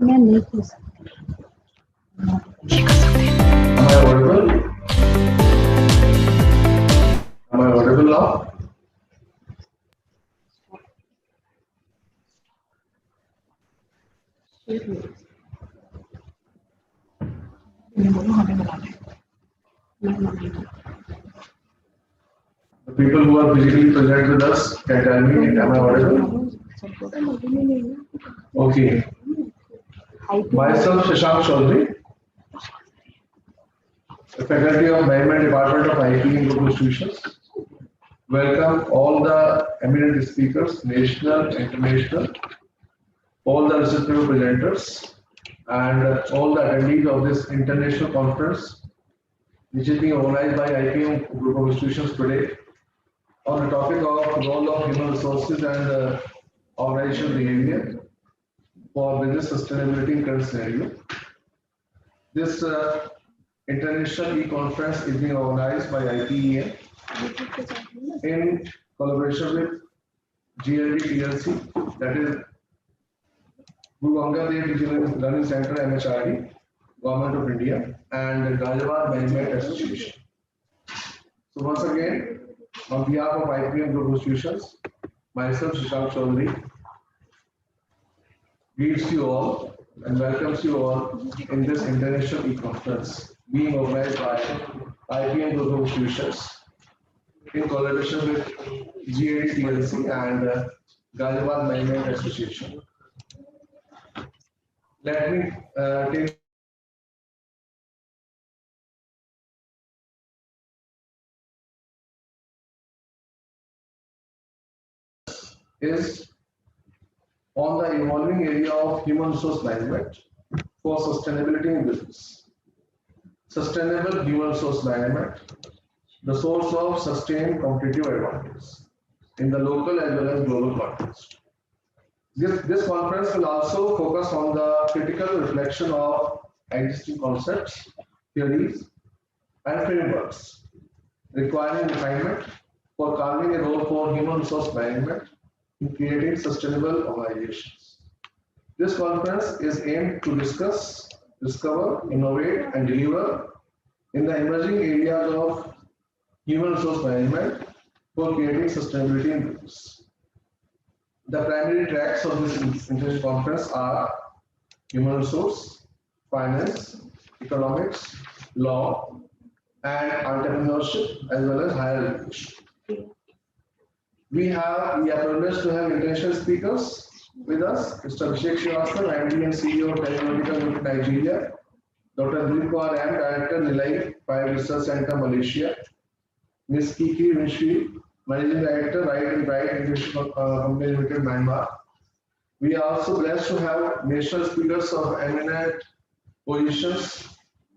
मैं नहीं कर सकती। Am I audible? Am I audible now? The people who are physically present with us can tell me, am I audible? Okay. Myself, Shashank Chaudhary, the Faculty of Management Department of IPEM Group Institutions. Welcome all the eminent speakers, national, international, all the receptive presenters, and all the attendees of this international conference, which is being organized by IPEM Group of Institutions today, on the topic of role of human resources and organizational behavior for business sustainability in current scenario. This international e-conference is being organized by IPEM in collaboration with GAD-TLC, that is Guru Angad Dev Digital Learning Center, MHRD, Government of India, and Ghaziabad Management Association. So once again, on behalf of IPEM Group Institutions, myself Shashank Chaudhary greets you all and welcomes you all in this international e-conference being organized by IPEM Group Institutions in collaboration with GAD-TLC and Ghaziabad Management Association. Let me take is on the evolving area of human resource management for sustainability in business. Sustainable human resource management, the source of sustained competitive advantage in the local as well as global context. This conference will also focus on the critical reflection of existing concepts, theories, and frameworks requiring refinement for carving a role for human resource management in creating sustainable organizations. This conference is aimed to discuss, discover, innovate, and deliver in the emerging areas of human resource management for creating sustainability in business. The primary tracks of this international conference are human resource, finance, economics, law, and entrepreneurship, as well as higher education. We are privileged to have international speakers with us, Mr. Abhishek Srivastava, MD and CEO of Technological Unit Nigeria, Dr. Dilip Kumar M, Director, Nilai Fire Research Center, Malaysia, Ms. Kiki Rinshi, Managing Director, Right and Right International Company Limited, Myanmar. We are also blessed to have national speakers of eminent positions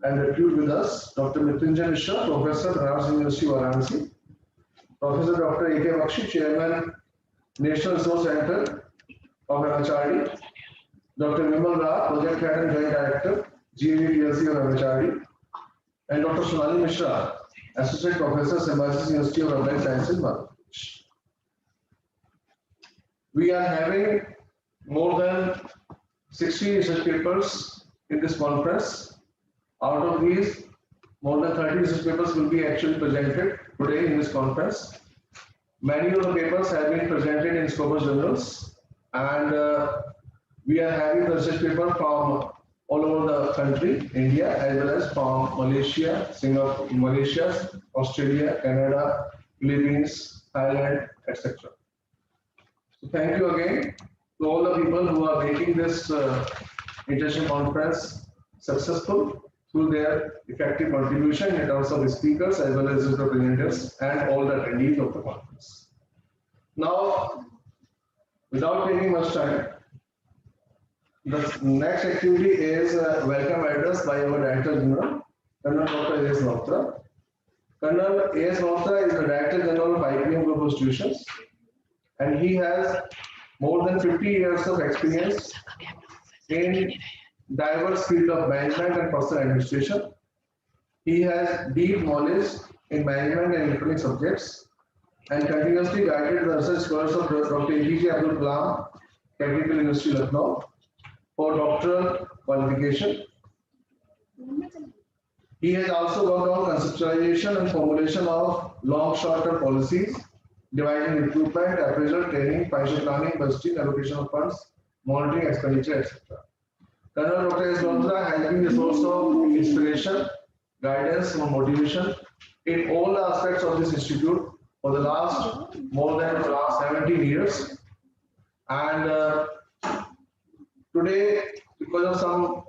and repute with us, Dr. Mrityunjay Mishra, Professor, Banaras University, Varanasi, Professor Dr. A.K. Bakshi, Chairman, National Resource Center of MHRD, Dr. Vimal Rao, Project Head and Joint Director, GAD-TLC of MHRD, and Dr. Sonali Mishra, Associate Professor, Symbiosis University of Applied Sciences, Bangladesh. We are having more than 60 research papers in this conference. Out of these, more than 30 research papers will be actually presented today in this conference. Many of the papers have been presented in Scopus journals, and we are having the research paper from all over the country, India, as well as from Malaysia, Singapore, Malaysia, Australia, Canada, Philippines, Thailand, etc. So thank you again to all the people who are making this international conference successful through their effective contribution in terms of the speakers as well as the representatives and all the attendees of the conference. Now, without taking much time, the next activity is welcome address by our Director General, Colonel Dr. A.S. Malhotra. Colonel A.S. Malhotra is the Director General of IPEM Group of Institutions, and he has more than 50 years of experience in diverse field of management and personal administration. He has deep knowledge in management and electronic subjects and continuously guided the research scholars of Dr. APJ Abdul Kalam, Technical University, Lucknow, for doctoral qualification. He has also worked on conceptualization and formulation of long short-term policies, devising recruitment, appraisal, training, financial planning, budgeting, allocation of funds, monitoring expenditure, etc. Colonel Dr. S. Londra has been a source of inspiration, guidance, and motivation in all aspects of this institute for the last more than 17 years. And today, because of some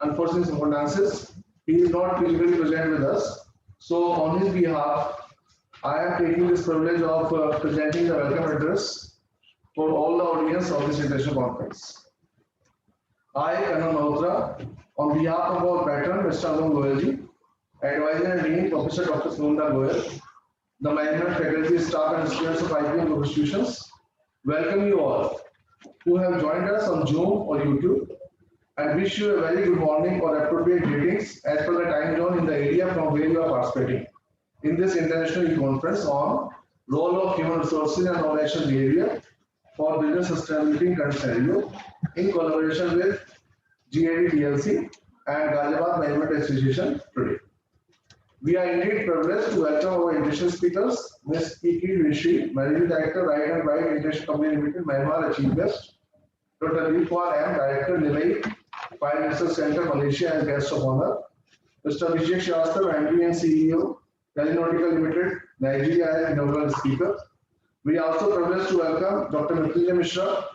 unforeseen circumstances, he is not physically present with us. So on his behalf, I am taking this privilege of presenting the welcome address for all the audience of this international conference. I, Colonel Malhotra, on behalf of our patron, Mr. Anand Goyalji, Advisor and Dean, Professor Dr. Sunanda Goyal, the management, faculty, staff, and students of IPEM institutions, welcome you all who have joined us on Zoom or YouTube, and wish you a very good morning or appropriate greetings as per the time zone in the area from where you are participating in this international conference on role of human resources and organizational behavior for business sustainability in current scenario in collaboration with GAD-TLC and Ghaziabad Management Association today. We are indeed privileged to welcome our international speakers, Ms. Kiki Rishi, Managing Director, Right and Right International Company Limited, Myanmar, Chief Guest, Dr. Deepwar M, Director, Nilay, Financial Center, Malaysia, and Guest of Honor, Mr. Vijay Shrivastava, MD and CEO, Telenotica Limited, Nigeria, as inaugural speaker. We are also privileged to welcome Dr. Mrityunjay Mishra,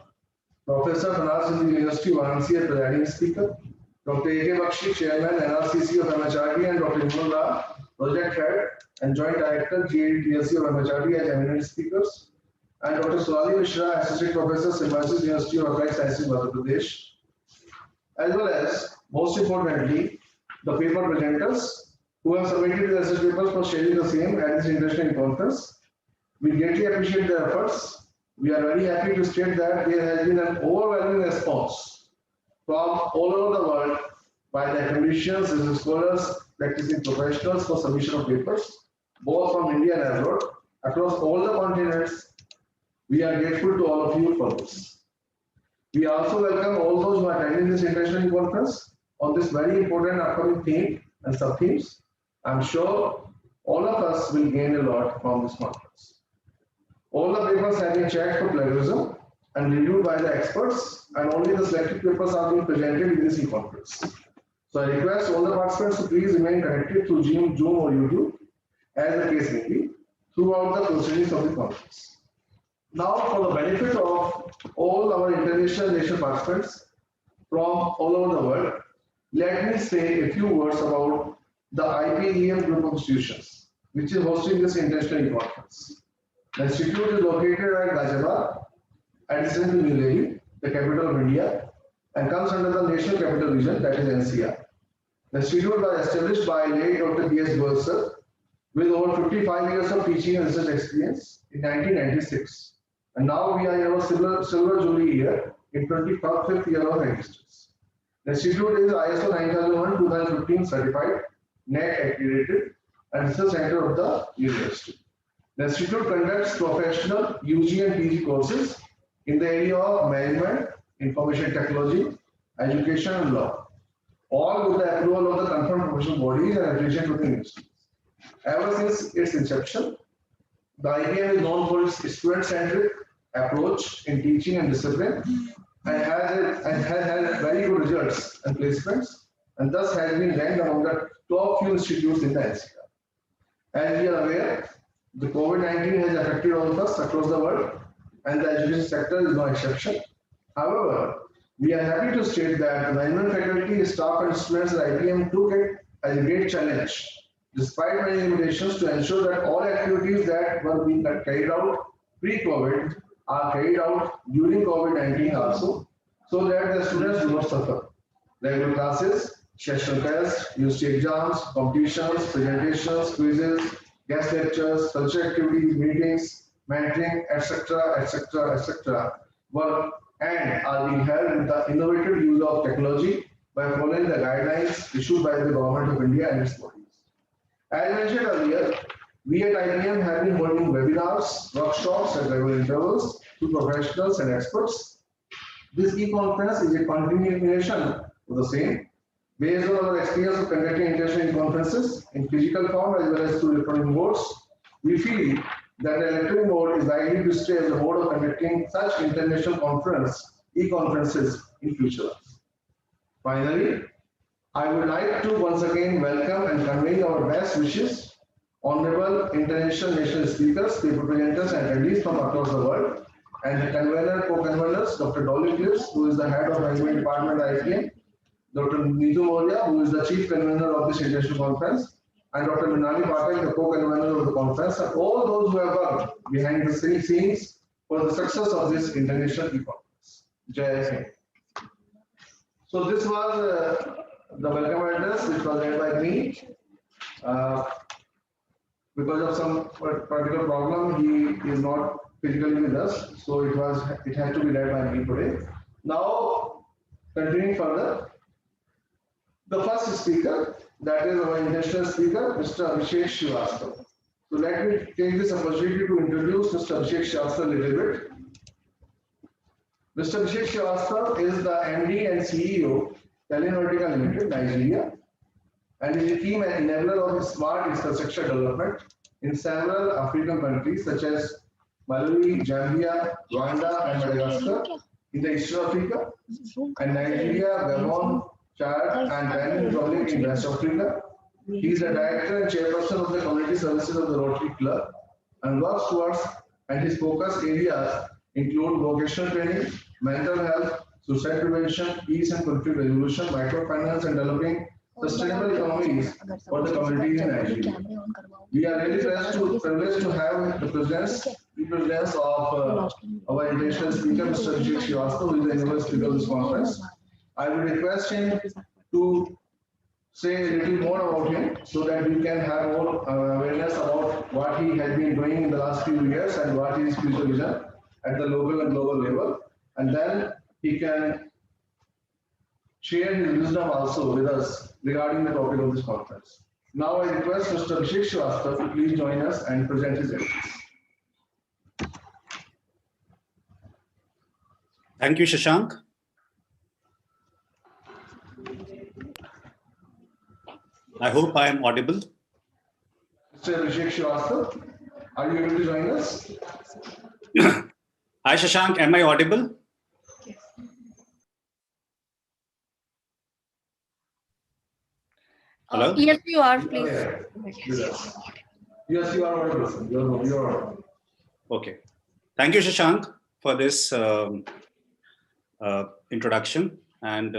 Professor, Banaras Hindu University, Varanasi, as presiding speaker, Dr. A.K. Bakshi, Chairman, NRCC of MHRD, and Dr. Imran Rao, Project Head and Joint Director, GAD-TLC of MHRD, as eminent speakers, and Dr. Sonali Mishra, Associate Professor, Symbiosis University of Applied Sciences, Madhya Pradesh, as well as, most importantly, the paper presenters who have submitted their research papers for sharing the same at this international conference. We greatly appreciate their efforts. We are very happy to state that there has been an overwhelming response from all over the world by the academicians, research scholars, practicing professionals for submission of papers, both from India and abroad, across all the continents. We are grateful to all of you for this. We also welcome all those who are attending this international conference on this very important upcoming theme and sub-themes. I'm sure all of us will gain a lot from this conference. All the papers have been checked for plagiarism and reviewed by the experts, and only the selected papers are being presented in this e-conference. So I request all the participants to please remain connected through Zoom or YouTube, as the case may be, throughout the proceedings of the conference. Now, for the benefit of all our international national participants from all over the world, let me say a few words about the IPEM group of institutions, which is hosting this international conference. The institute is located at Ghaziabad, adjacent to New Delhi, the capital of India, and comes under the National Capital Region, that is NCR. The institute was established by late Dr. B.S. Goyal sir, with over 55 years of teaching and research experience in 1996. And now we are in our silver jubilee year, in 25th year of existence. The institute is ISO 9001-2015 certified, NAC accredited, and research center of the university. The institute conducts professional UG and PG courses in the area of management, information technology, education, and law, all with the approval of the confirmed professional bodies and affiliation with the universities. Ever since its inception, the IPEM is known for its student-centric approach in teaching and discipline, and has had very good results and placements, and thus has been ranked among the top few institutes in the NCR. As we are aware, the COVID-19 has affected all of us across the world, and the education sector is no exception. However, we are happy to state that the management faculty, staff, and students at IPEM took it as a great challenge, despite many limitations, to ensure that all activities that were being carried out pre-COVID are carried out during COVID-19 also, so that the students do not suffer. Regular classes, sessional tests, university exams, competitions, presentations, quizzes, guest lectures, cultural activities, meetings, mentoring, etc., etc., etc., were and are being held with the innovative use of technology by following the guidelines issued by the Government of India and its bodies. As mentioned earlier, we at IPEM have been holding webinars, workshops at regular intervals to professionals and experts. This e-conference is a continuation of the same. Based on our experience of conducting international conferences in physical form as well as through electronic modes, we feel that the electronic mode is likely to stay as a mode of conducting such international e-conferences in future. Finally, I would like to once again welcome and convey our best wishes, honorable international national speakers, paper presenters and attendees from across the world, and the convener, co-conveners, Dr. Dolly Cliffs, who is the head of Management Department at IPEM, Dr. Neetu Maurya, who is the chief convener of this international conference, and Dr. Minali Patel, the co-convener of the conference, and all those who have worked behind the scenes for the success of this international e-conference. Jai Hind. So this was the welcome address, which was led by me. Because of some particular problem, he is not physically with us, so it had to be led by me today. Now, continuing further, the first speaker, that is our international speaker, Mr. Abhishek Srivastava. So let me take this opportunity to introduce Mr. Abhishek Srivastava a little bit. Mr. Abhishek Srivastava is the MD and CEO, Telenortica Limited, Nigeria, and is a key enabler of smart infrastructure development in several African countries such as Malawi, Zambia, Rwanda, and Madagascar, in the East Africa, and Nigeria, Gabon, Chad, and Benin Republic in West Africa. He is the director and chairperson of the community services of the Rotary Club and works towards, and his focus areas include vocational training, mental health, suicide prevention, peace and conflict resolution, microfinance, and developing sustainable economies for the communities in Nigeria. We are really privileged to have the presence of our international speaker, Mr. Abhishek Srivastava, who is the inaugural speaker of this conference. I will request him to say a little more about him so that we can have more awareness about what he has been doing in the last few years and what is his future vision at the local and global level. And then he can share his wisdom also with us regarding the topic of this conference. Now I request Mr. Abhishek Srivastava to please join us and present his address. Thank you, Shashank. I hope I am audible. Mr. Abhishek Srivastava, are you able to join us? Hi, Shashank. Am I audible? Hello? Yes, you are, please. Yes, you are audible. You are audible. Okay. Thank you, Shashank, for this introduction. And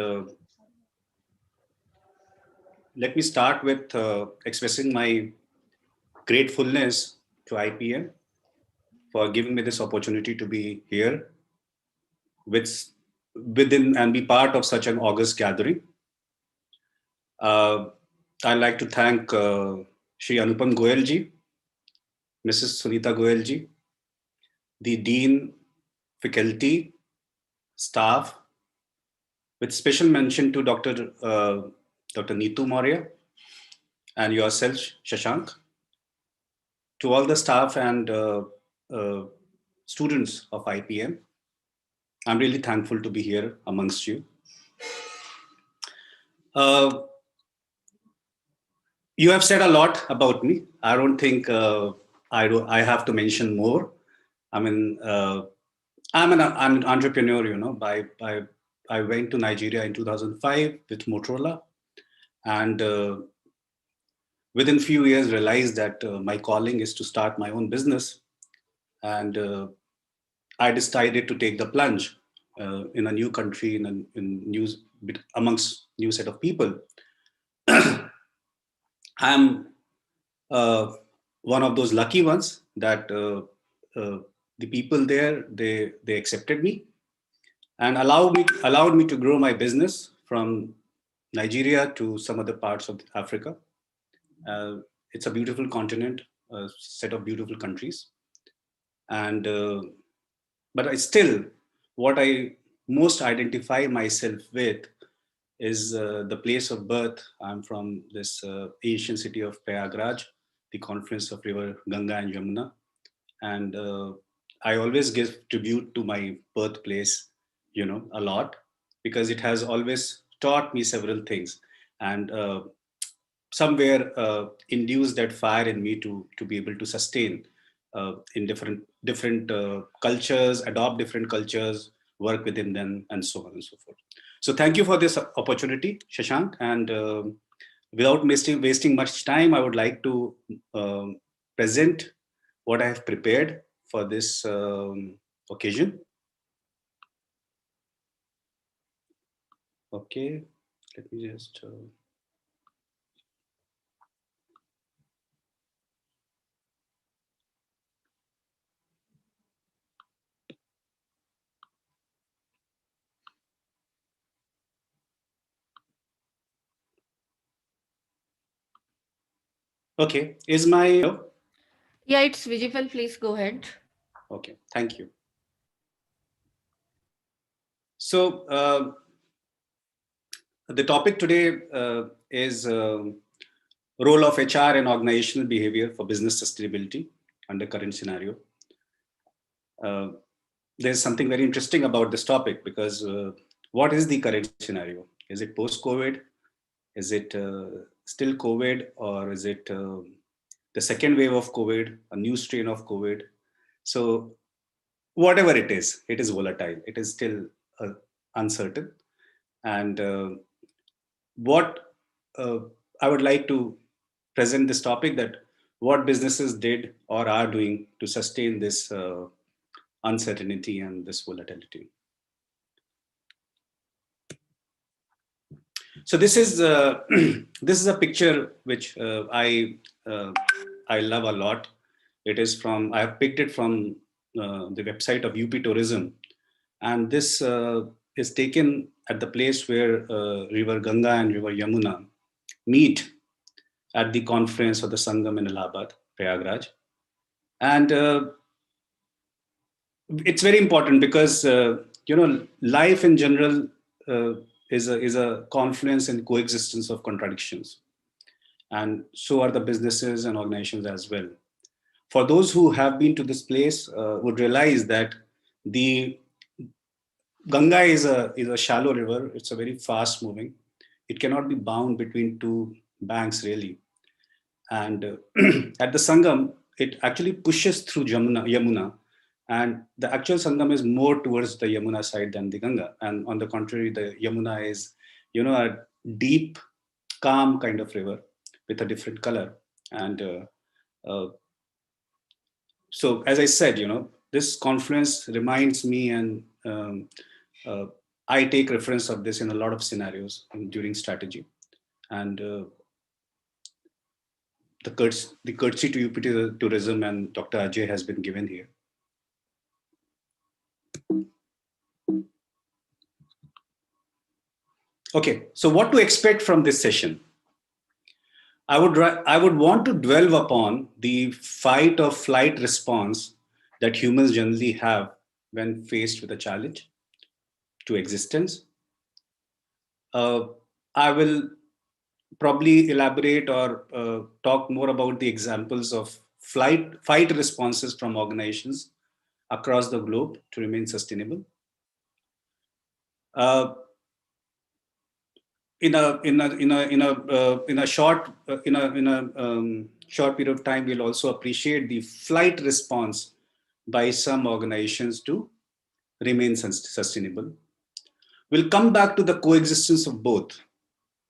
let me start with expressing my gratefulness to IPEM for giving me this opportunity to be here within and be part of such an august gathering. I'd like to thank Shri Anupam Goyal ji, Mrs. Sunita Goyal ji, the Dean, faculty, staff, with special mention to Dr. Neetu Maurya and yourself, Shashank, to all the staff and students of IPEM. I'm really thankful to be here amongst you. You have said a lot about me. I don't think I have to mention more. I mean, I'm an entrepreneur, you know. I went to Nigeria in 2005 with Motorola, and within few years realized that my calling is to start my own business, and I decided to take the plunge in a new country, amongst new set of people. I'm one of those lucky ones that the people there, they accepted me and allowed me to grow my business from Nigeria to some other parts of Africa. It's a beautiful continent, a set of beautiful countries. And but what I most identify myself with is the place of birth. I'm from this ancient city of Prayagraj, the confluence of river Ganga and Yamuna. And I always give tribute to my birthplace, a lot, because it has always taught me several things, and somewhere induced that fire in me to be able to sustain in different cultures, adopt different cultures, work within them, and so on and so forth. So thank you for this opportunity, Shashank. And without wasting much time, I would like to present what I have prepared for this occasion. Okay, let me just. Okay, is my. Yeah, it's visible. Please go ahead. Okay, thank you. So the topic today is role of HR and organizational behavior for business sustainability under current scenario. Uh, there's something very interesting about this topic, because what is the current scenario? Is it post-COVID? Is it still COVID, or is it the second wave of COVID, a new strain of COVID? So whatever it is volatile. It is still uncertain. And what I would like to present this topic, that what businesses did or are doing to sustain this uncertainty and this volatility. So this is this is a picture which I love a lot. It is from, I have picked it from the website of UP Tourism, and this is taken at the place where River Ganga and River Yamuna meet at the confluence of the Sangam in Allahabad, Prayagraj. And it's very important because, life in general is a confluence and coexistence of contradictions. And so are the businesses and organizations as well. For those who have been to this place would realize that the Ganga is a shallow river. It's a very fast moving. It cannot be bound between two banks really. And at the Sangam, it actually pushes through Yamuna, and the actual Sangam is more towards the Yamuna side than the Ganga. And on the contrary, the Yamuna is, a deep, calm kind of river with a different color. And so, as I said, this confluence reminds me, and I take reference of this in a lot of scenarios during strategy. And the courtesy to UP Tourism and Dr. Ajay has been given here. Okay, so what to expect from this session? I would want to dwell upon the fight or flight response that humans generally have when faced with a challenge to existence. I will probably elaborate or talk more about the examples of fight responses from organizations across the globe to remain sustainable. In a short short period of time, we'll also appreciate the flight response by some organizations to remain sustainable. We'll come back to the coexistence of both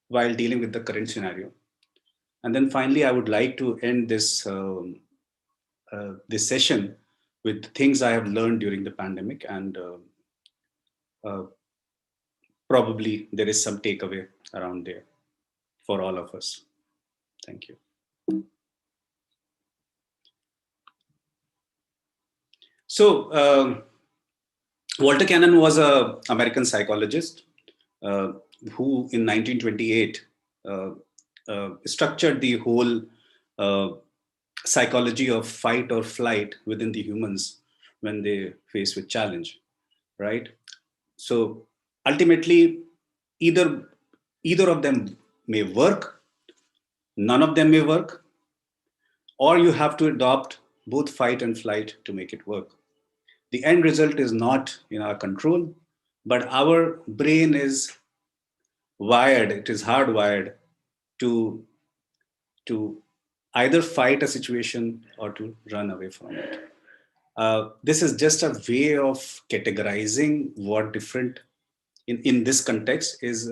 while dealing with the current scenario. And then finally, I would like to end this this session with things I have learned during the pandemic, and probably there is some takeaway around there for all of us. Thank you. So Walter Cannon was an American psychologist who in 1928 structured the whole psychology of fight or flight within the humans when they face with challenge, right? So ultimately, either of them may work, none of them may work, or you have to adopt both fight and flight to make it work. The end result is not in our control, but our brain is wired, it is hardwired to either fight a situation or to run away from it. This is just a way of categorizing what different in this context is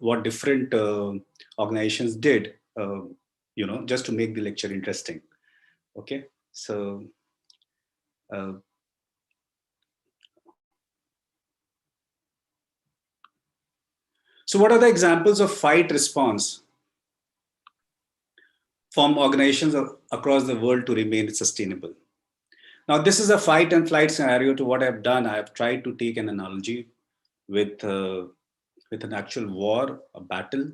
what different organizations did, just to make the lecture interesting. Okay, so uh, so what are the examples of fight response from organizations across the world to remain sustainable? Now, this is a fight and flight scenario. To what I've done, I have tried to take an analogy with an actual war, a battle,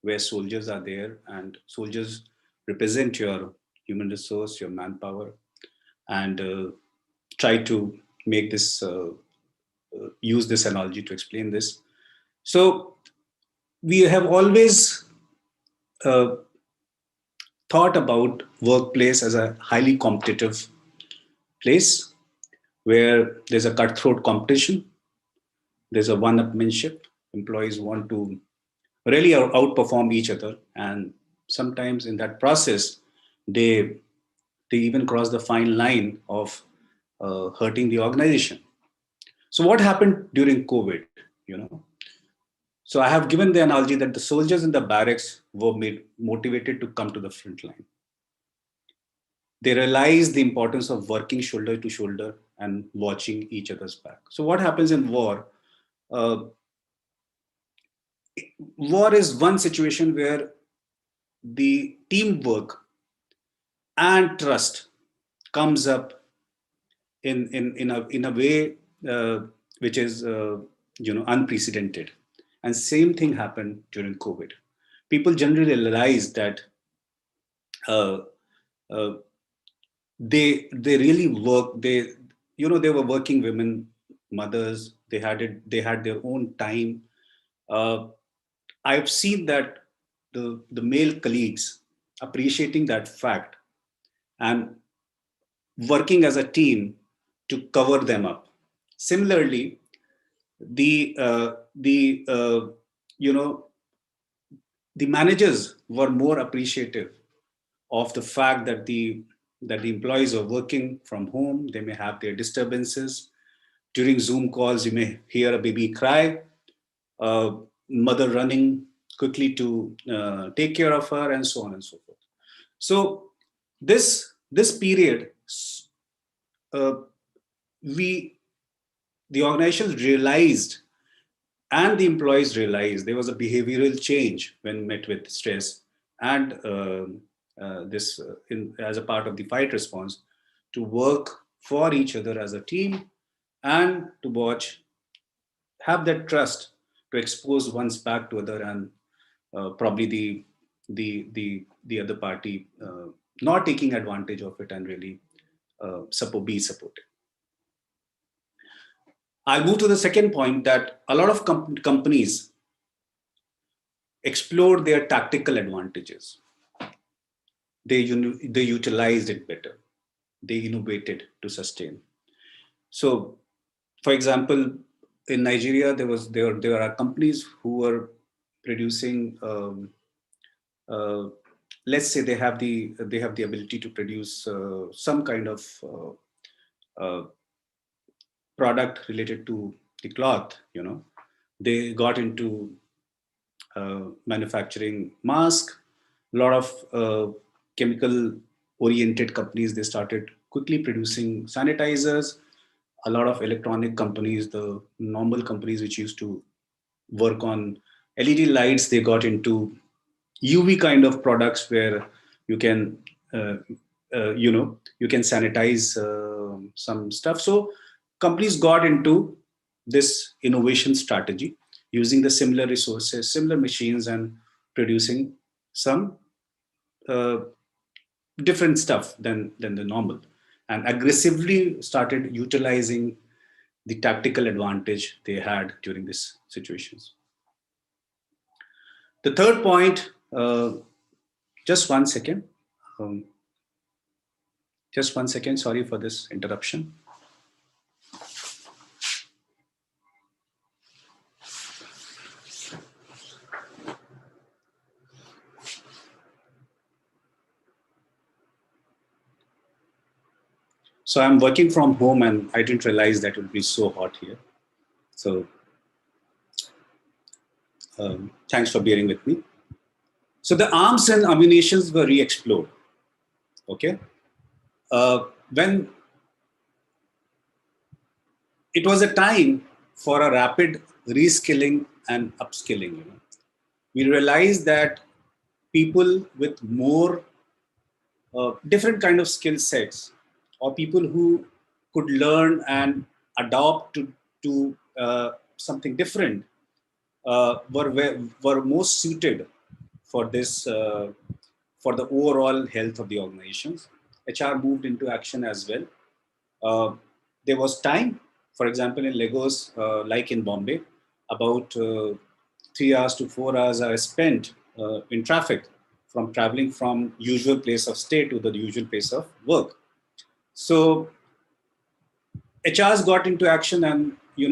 where soldiers are there, and soldiers represent your human resource, your manpower, and try to make this use this analogy to explain this. So we have always uh, thought about workplace as a highly competitive place where there's a cutthroat competition, there's a one-upmanship. Employees want to really outperform each other, and sometimes in that process, they they even cross the fine line of hurting the organization. So what happened during COVID? So I have given the analogy that the soldiers in the barracks were motivated to come to the front line. They realized the importance of working shoulder to shoulder and watching each other's back. So what happens in war? Uh, War is one situation where the teamwork and trust comes up in a way which is unprecedented. And same thing happened during COVID. People generally realized that uh, uh, they really work. They were working women, mothers. They had their own time. Uh, I've seen that the male colleagues appreciating that fact and working as a team to cover them up. Similarly, the you know the managers were more appreciative of the fact that the employees are working from home. They may have their disturbances during Zoom calls. You may hear a baby cry, a mother running quickly to take care of her, and so on and so forth. So this period, uh, we the organizations realized and the employees realized there was a behavioral change when met with stress and this as a part of the fight response to work for each other as a team and to watch, have that trust to expose one's back to other, and probably the other party not taking advantage of it and really be supportive. I'll move to the second point, that a lot of companies explored their tactical advantages. They utilized it better. They innovated to sustain. So, for example, in Nigeria, there are companies who were producing. Uh, let's say they have the ability to produce some kind of product related to the cloth. They got into manufacturing mask. A lot of chemical oriented companies, they started quickly producing sanitizers. A lot of electronic companies, the normal companies which used to work on LED lights, they got into UV kind of products where you can uh, you can sanitize some stuff. So companies got into this innovation strategy using the similar resources, similar machines, and producing some uh, different stuff than the normal, and aggressively started utilizing the tactical advantage they had during these situations. The third point, just one second. Um, just one second. Sorry for this interruption. So I'm working from home, and I didn't realize that it would be so hot here. So thanks for bearing with me. So the arms and ammunitions were re-explored. Okay, when it was a time for a rapid reskilling and upskilling, we realized that people with more different kind of skill sets, or people who could learn and adopt to something different, were most suited for this for the overall health of the organizations. HR moved into action as well. Uh, there was time, for example, in Lagos, like in Bombay, about 3 hours to 4 hours are spent in traffic from traveling from usual place of stay to the usual place of work. So HRs got into action, and we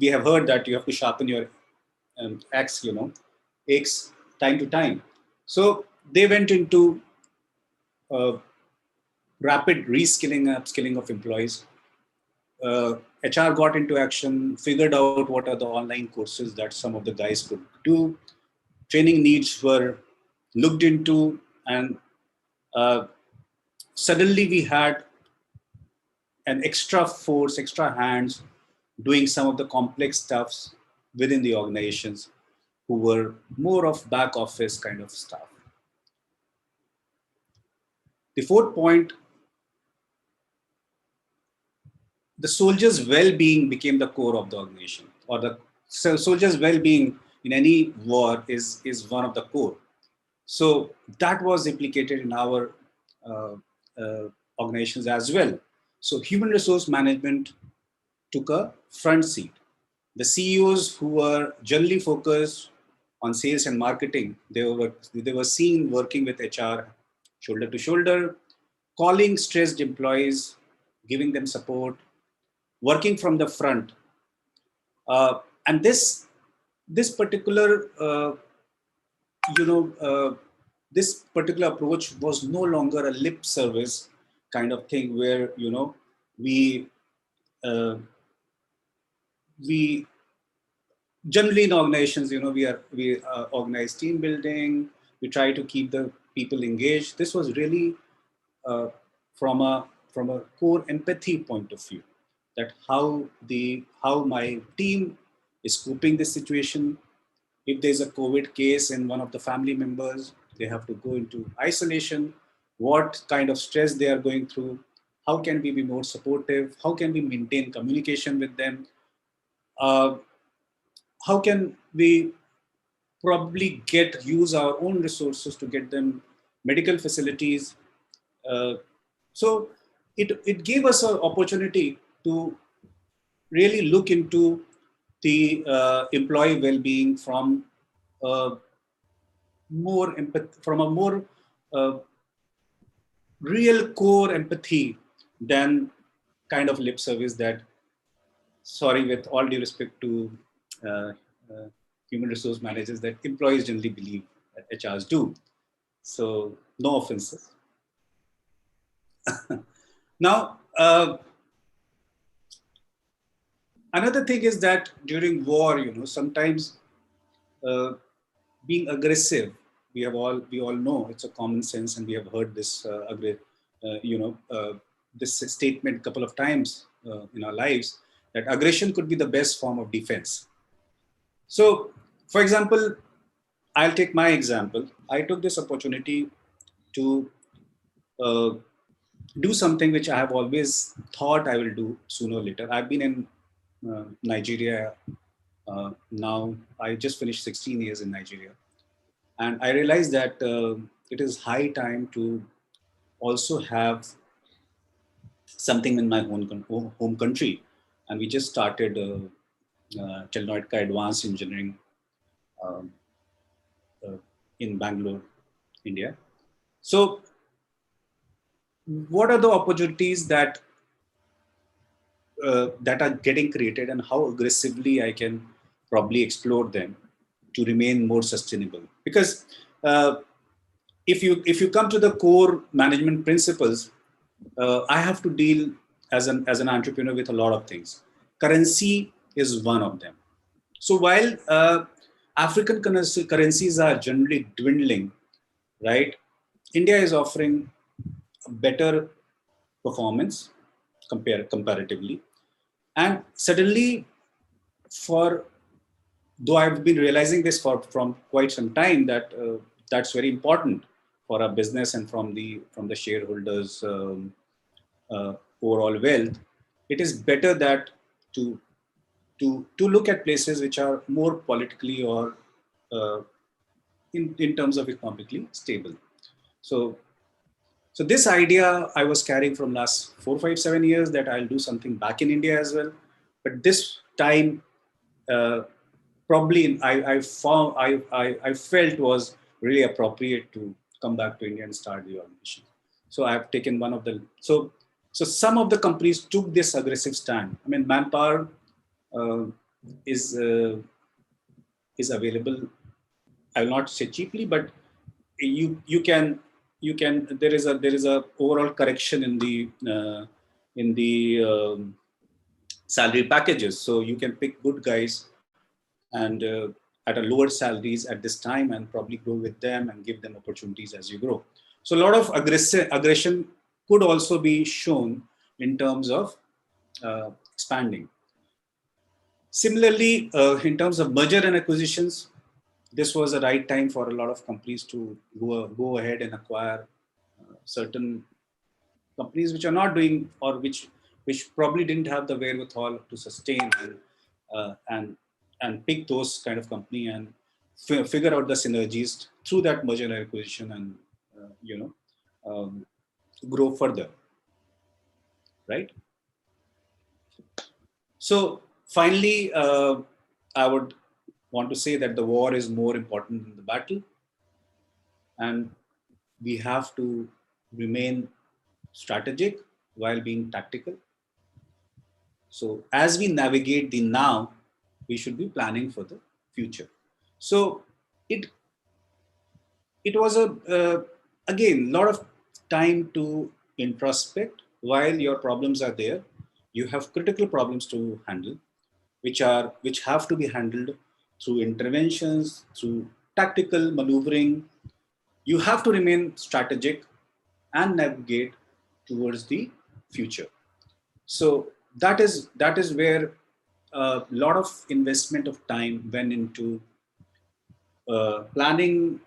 have heard that you have to sharpen your axe, aches time to time. So they went into uh, rapid reskilling and upskilling of employees. HR got into action, figured out what are the online courses that some of the guys could do. Training needs were looked into, and uh, suddenly we had an extra force, extra hands doing some of the complex stuffs within the organizations who were more of back office kind of staff. The fourth point, the soldiers' well-being became the core of the organization, or the soldiers' well-being in any war is one of the core. So that was implicated in our uh, organizations as well. So human resource management took a front seat. The CEOs who were generally focused on sales and marketing, they were seen working with HR shoulder to shoulder, calling stressed employees, giving them support, working from the front. And this particular you know this particular approach was no longer a lip service kind of thing, where we uh, we generally in organizations, we organize team building, we try to keep the people engaged. This was really uh, from a core empathy point of view, that how my team is coping this situation. If there's a COVID case in one of the family members, they have to go into isolation. What kind of stress they are going through? How can we be more supportive? How can we maintain communication with them? Uh, how can we probably use our own resources to get them medical facilities? Uh, so it gave us an opportunity to really look into the employee well-being from uh, from a more uh, real core empathy than kind of lip service that, sorry, with all due respect to uh, uh, human resource managers, that employees generally believe that HRs do. So no offenses. Now, another thing is that during war, sometimes uh, being aggressive, we all know it's a common sense, and we have heard this this statement a couple of times in our lives, that aggression could be the best form of defense. So, for example, I'll take my example. I took this opportunity to uh, do something which I have always thought I will do sooner or later. I've been in Nigeria now. I just finished 16 years in Nigeria. And I realized that it is high time to also have something in my home country. And we just started Chelnoitka Advanced Engineering um, uh, in Bangalore, India. So, what are the opportunities that are getting created, and how aggressively I can probably explore them to remain more sustainable? Because if you come to the core management principles, I have to deal as an entrepreneur with a lot of things. Currency is one of them. So while African currencies are generally dwindling, right? India is offering a better performance comparatively, and suddenly, for though I've been realizing this from quite some time that that's very important for our business and from the shareholders' uh, overall wealth. It is better that to to look at places which are more politically or uh, in terms of economically stable. So so this idea I was carrying from last 4, 5, 7 years that I'll do something back in India as well. But this time, uh, probably I found I felt was really appropriate to come back to India and start the organization. So I have taken one of the so some of the companies took this aggressive stand. I mean, manpower uh, is uh, is available. I will not say cheaply, but you can there is a overall correction in the salary packages, so you can pick good guys and at a lower salaries at this time and probably grow with them and give them opportunities as you grow. So a lot of aggression could also be shown in terms of expanding. Similarly, in terms of merger and acquisitions, this was the right time for a lot of companies to go ahead and acquire certain companies which are not doing or which probably didn't have the wherewithal to sustain uh, and and pick those kind of company and figure out the synergies through that merger and acquisition and um, grow further, right? So finally, I would want to say that the war is more important than the battle, and we have to remain strategic while being tactical. So as we navigate the now, we should be planning for the future. So it it was a again lot of time to introspect while your problems are there. You have critical problems to handle, which have to be handled through interventions, through tactical maneuvering. You have to remain strategic and navigate towards the future. So that is where a lot of investment of time went into planning,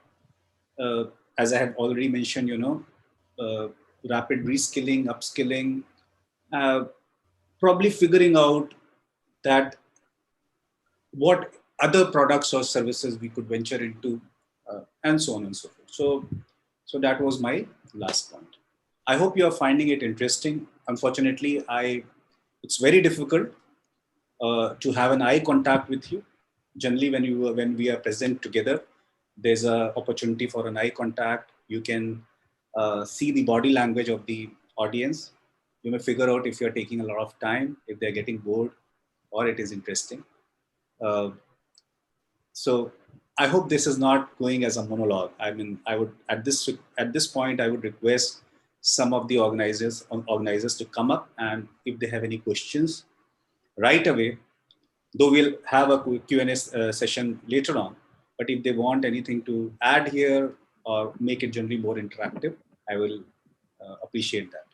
uh, as I have already mentioned, uh, rapid reskilling, upskilling, uh, probably figuring out that what other products or services we could venture into, and so on and so forth. So that was my last point. I hope you are finding it interesting. Unfortunately, it's very difficult to have an eye contact with you. Generally, when we are present together, there's a opportunity for an eye contact. You can see the body language of the audience. You may figure out if you're taking a lot of time, if they're getting bored, or it is interesting. Uh, so I hope this is not going as a monologue. I mean, I would at this point I would request some of the organizers to come up, and if they have any questions right away, though we'll have a Q&A session later on. But if they want anything to add here or make it generally more interactive, I will appreciate that.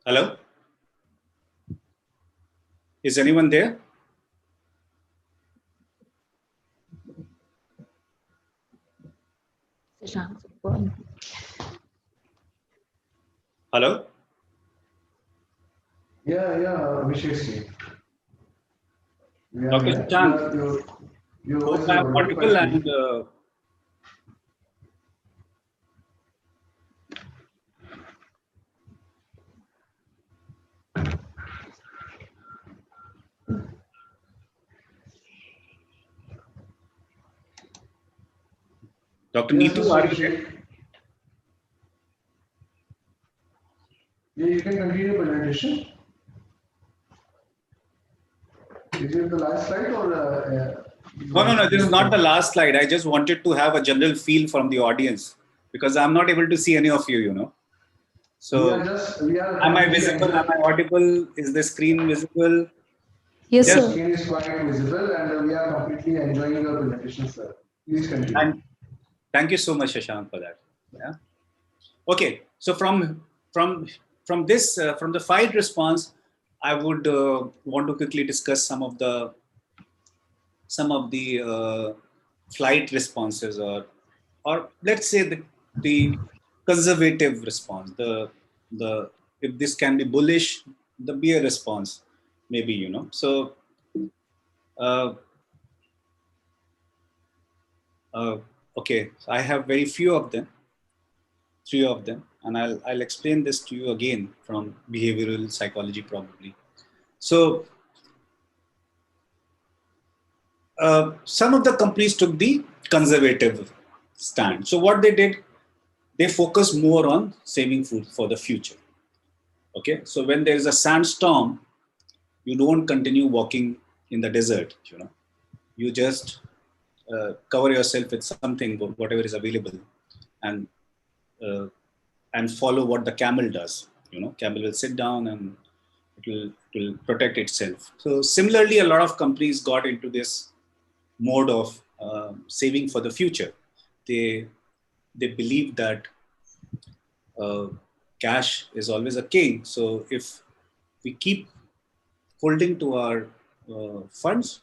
Hello? Is anyone there? Hello? Yeah, Abhishek. Yeah, Dr. yeah. Shashank, Your hope voice is I am audible. audible Please and speak. Dr. Yes, Neetu, Mr. are you there? Abhishek. Yeah, you can continue presentation. Is it the last slide or you No, no, want no. to This is give not the some? last slide. I just wanted to have a general feel from the audience because I'm not able to see any of you, you know. So, We are am I completely visible? Am enjoying. I audible? Is the screen visible? Yes, Your Just sir. screen is quite visible and we are completely enjoying your presentation, sir. Please continue. and thank you so much, Shashank, for that. Yeah. Okay. So from from this from the fight response, I would want to quickly discuss some of the flight responses, or let's say the conservative response, the if this can be bullish, the bear response, maybe, you know. So uh, uh, okay, so I have very few of them, three of them, and I'll explain this to you again from behavioral psychology probably. So some of the companies took the conservative stand. So what they did, they focus more on saving food for the future. Okay, so when there is a sandstorm, you don't continue walking in the desert. You know, you just cover yourself with something, whatever is available, and uh, and follow what the camel does. You know, camel will sit down and it will protect itself. So similarly, a lot of companies got into this mode of saving for the future. They they believe that uh, cash is always a king. So if we keep holding to our funds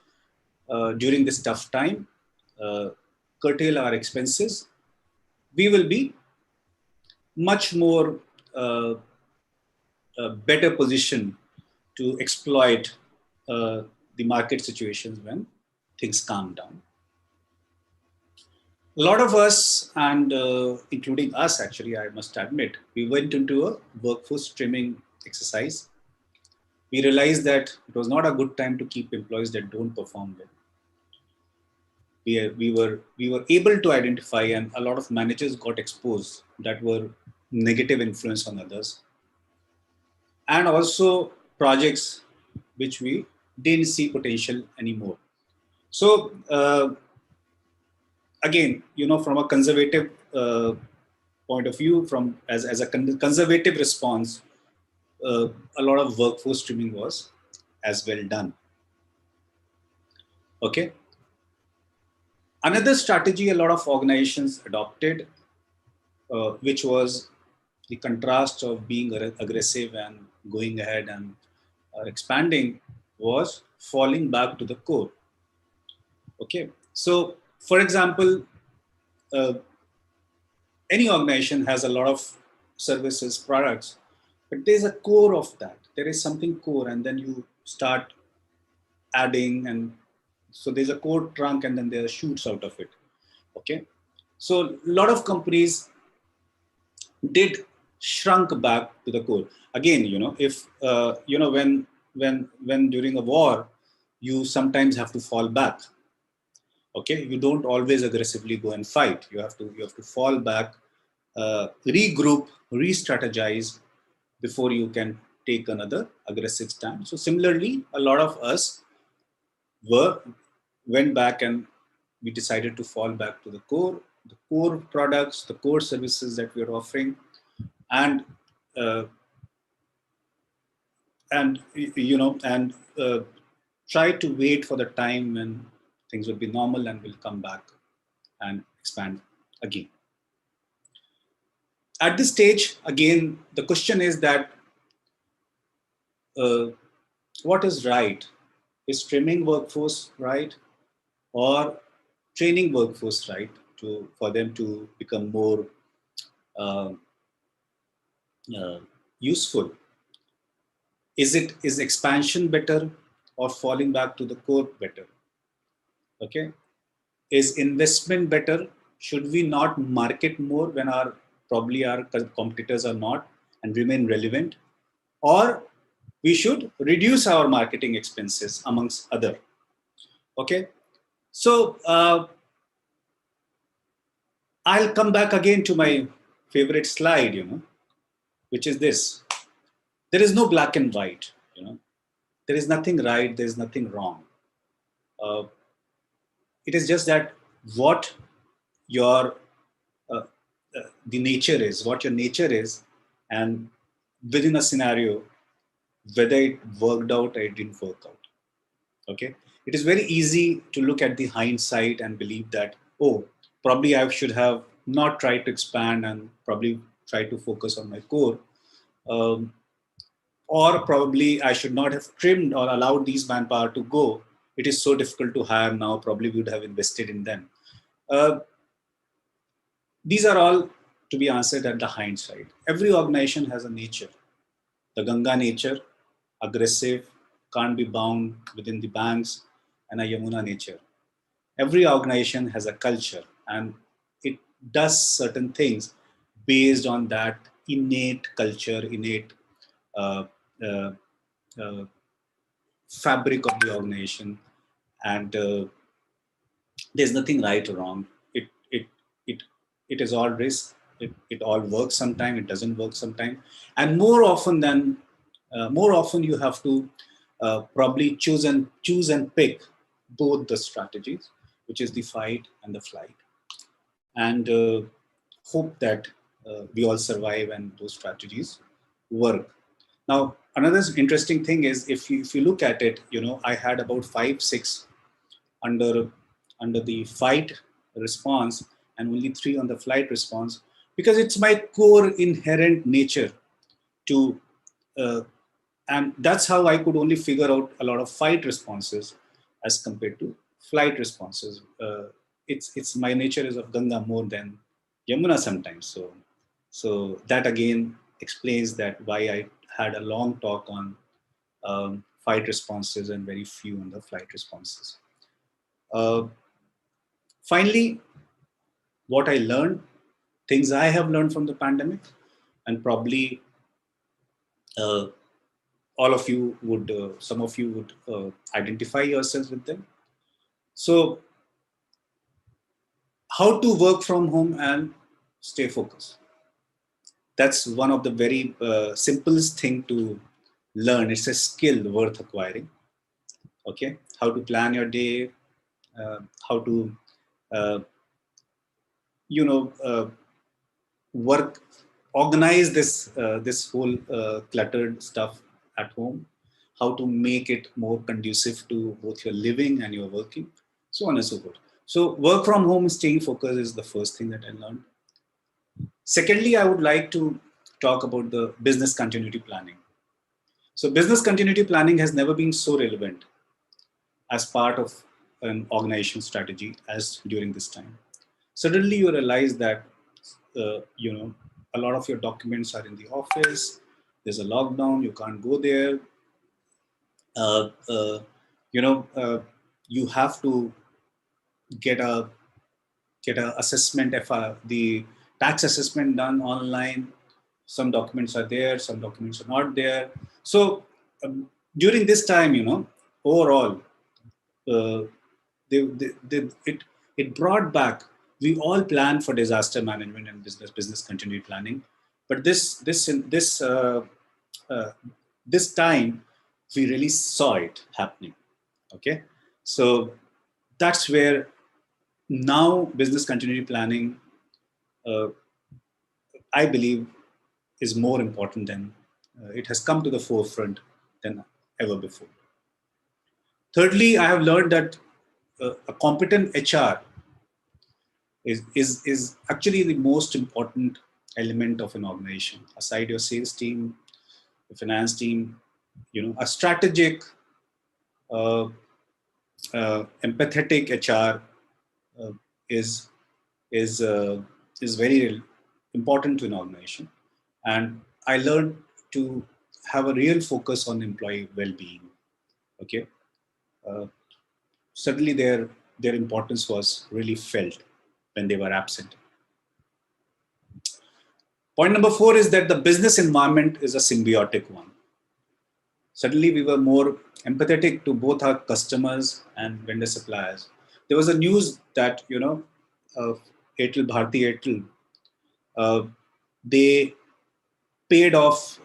during this tough time, uh, curtail our expenses, we will be much more uh, better position to exploit the market situations when things calm down. A lot of us, and including us actually, I must admit, we went into a workforce trimming exercise. We realized that it was not a good time to keep employees that don't perform well. We were able to identify, and a lot of managers got exposed that were negative influence on others, and also projects which we didn't see potential anymore. So again, you know, from a conservative point of view, from as a conservative response, uh, a lot of workforce trimming was as well done. Okay. Another strategy a lot of organizations adopted, which was the contrast of being aggressive and going ahead and expanding, was falling back to the core. Okay. So, for example, uh, any organization has a lot of services, products, but there's a core of that. There is something core, and then you start adding, and so there's a core trunk, and then there are shoots out of it. Okay. So, a lot of companies did shrunk back to the core. Again, you know, if you know, when during a war, you sometimes have to fall back. Okay, you don't always aggressively go and fight. You have to fall back, regroup, re-strategize before you can take another aggressive stand. So similarly, a lot of us were went back, and we decided to fall back to the core products, the core services that we are offering, and uh, you know, and try to wait for the time when things will be normal and we'll come back and expand again. At this stage, again, the question is that uh, what is right? Is trimming workforce right, or training workforce right, to for them to become more uh, uh, useful? Is expansion better, or falling back to the core better? Okay, is investment better? Should we not market more when our competitors are not, and remain relevant, or we should reduce our marketing expenses amongst other? Okay, so I'll come back again to my favorite slide, you know, which is this: there is no black and white, you know. There is nothing right, there is nothing wrong. Uh, it is just that what your uh, the nature is, what your nature is, and within a scenario, whether it worked out or it didn't work out. Okay, it is very easy to look at the hindsight and believe that, oh, probably I should have not tried to expand and probably try to focus on my core. Um, or probably I should not have trimmed or allowed these manpower to go. It is so difficult to hire now. Probably we would have invested in them. Uh, these are all to be answered at the hindsight. Every organization has a nature. The Ganga nature, aggressive, can't be bound within the banks, and a Yamuna nature. Every organization has a culture, and it does certain things based on that innate culture, innate uh, uh, uh, fabric of the organization, and there's nothing right or wrong. It it is all risk. It all works sometime. It doesn't work sometime, and more often you have to probably choose and pick both the strategies, which is the fight and the flight, and hope that we all survive and those strategies work. Now, another interesting thing is if you look at it, I had about 5, 6 under under the fight response and only 3 on the flight response, because it's my core inherent nature to uh, and that's how I could only figure out a lot of fight responses as compared to flight responses. It's my nature is of Ganga more than Yamuna sometimes. So that again explains that why I had a long talk on fight responses and very few on the flight responses. Uh, Finally, what I learned, things I have learned from the pandemic, and probably uh, all of you would, some of you would identify yourselves with them. So, how to work from home and stay focused. That's one of the very simplest thing to learn. It's a skill worth acquiring. Okay, how to plan your day, how to, uh, you know, work, organize this whole cluttered stuff at home, how to make it more conducive to both your living and your working, so on and so forth. So work from home, staying focused is the first thing that I learned. Secondly, I would like to talk about the business continuity planning. So business continuity planning has never been so relevant as part of an organization strategy as during this time. Suddenly you realize that a lot of your documents are in the office, there's a lockdown, you can't go there. uh, uh, you know uh, you have to get a assessment, if the tax assessment done online. Some documents are there, some documents are not there. So during this time, overall, uh, it brought back. We all plan for disaster management and business continuity planning, but uh, this time we really saw it happening. Okay, so that's where now business continuity planning, uh, I believe, is more important than it has come to the forefront than ever before. Thirdly, I have learned that a competent HR is actually the most important element of an organization. Aside your sales team, the finance team, a strategic, uh, empathetic HR uh, is is uh, is very important to an organization. And I learned to have a real focus on employee well-being. Okay, uh, suddenly their importance was really felt when they were absent. Point number 4 is that the business environment is a symbiotic one. Suddenly we were more empathetic to both our customers and vendor suppliers. There was a news that Airtel Bharti Airtel, uh, they paid off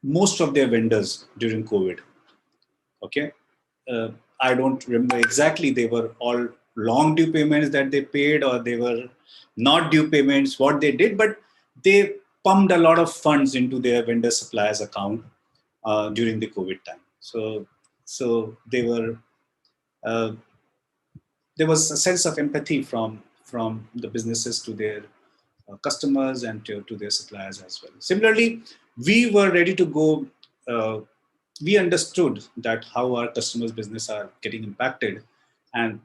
most of their vendors during COVID. Okay, I don't remember exactly. They were all long due payments that they paid, or they were not due payments. What they did, but they pumped a lot of funds into their vendor suppliers account during the COVID time. So they were. There was a sense of empathy from the businesses to their customers and to their suppliers as well. Similarly, we were ready to go. We understood that how our customers' business are getting impacted, and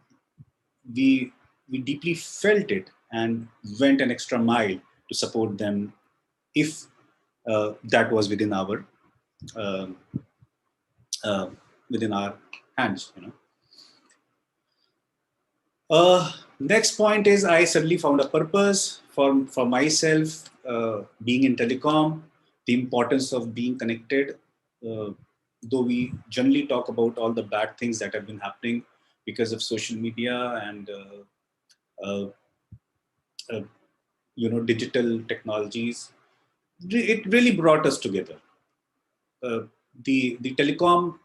we we deeply felt it and went an extra mile to support them if that was uh, uh, within our hands. Next point is I suddenly found a purpose for myself, being in telecom, the importance of being connected. Uh, though we generally talk about all the bad things that have been happening because of social media and uh, uh, digital technologies, it really brought us together. Uh, the telecom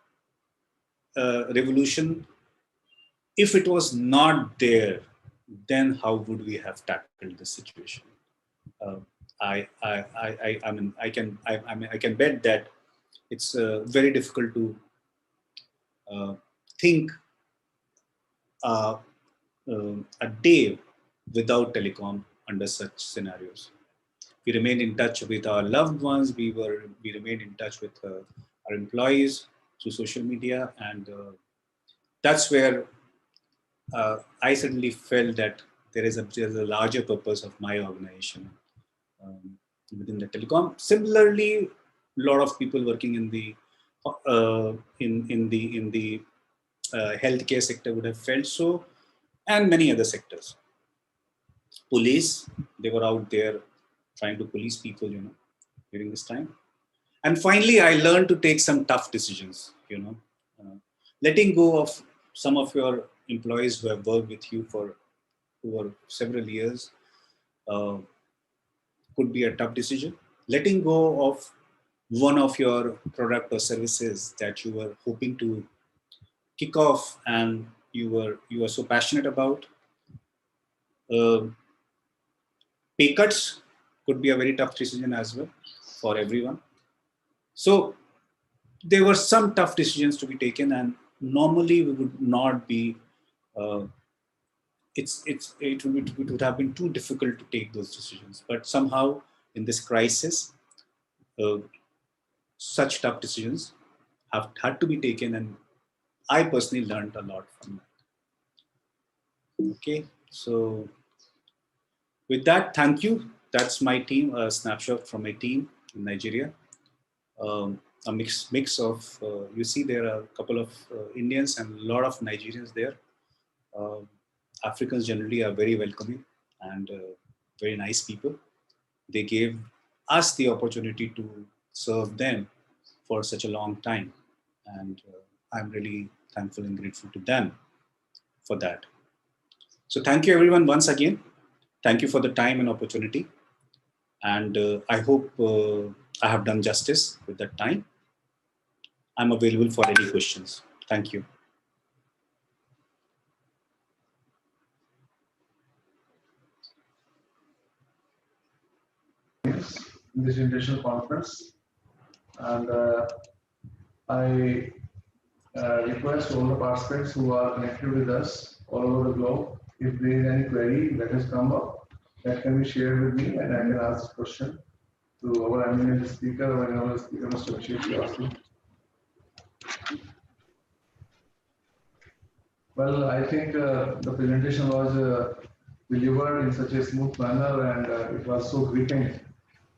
revolution, if it was not there, then how would we have tackled this situation? Uh, I mean, I can bet that it's very difficult to uh, think uh, a day without telecom under such scenarios. We remained in touch with our loved ones. We remained in touch with our employees through social media, and that's where I suddenly felt that there's a larger purpose of my organization um, within the telecom. Similarly, a lot of people working in the healthcare sector would have felt so, and many other sectors. Police, they were out there trying to police people, during this time. And finally, I learned to take some tough decisions. Letting go of some of your employees who have worked with you for over several years uh, could be a tough decision. Letting go of one of your product or services that you were hoping to kick off and you were so passionate about. Uh, Pay cuts could be a very tough decision as well for everyone. So there were some tough decisions to be taken, and normally we would not be. Uh, it would have been too difficult to take those decisions, but somehow in this crisis, uh, such tough decisions have had to be taken, and I personally learned a lot from that. Okay, so with that, thank you. That's my team, a snapshot from my team in Nigeria. A mix of, you see there are a couple of Indians and a lot of Nigerians there. Uh, Africans generally are very welcoming and very nice people. They gave us the opportunity to serve them for such a long time. And I'm really thankful and grateful to them for that. So thank you everyone once again. Thank you for the time and opportunity. And I hope I have done justice with that time. I'm available for any questions. Thank you. In this international conference, and I request all the participants who are connected with us all over the globe, if there is any query that has come up, that can be shared with me and I can ask the question to our eminent speaker, our eminent speaker, Mr. Abhishek Srivastava. Well, I think the presentation was delivered in such a smooth manner and it was so gripping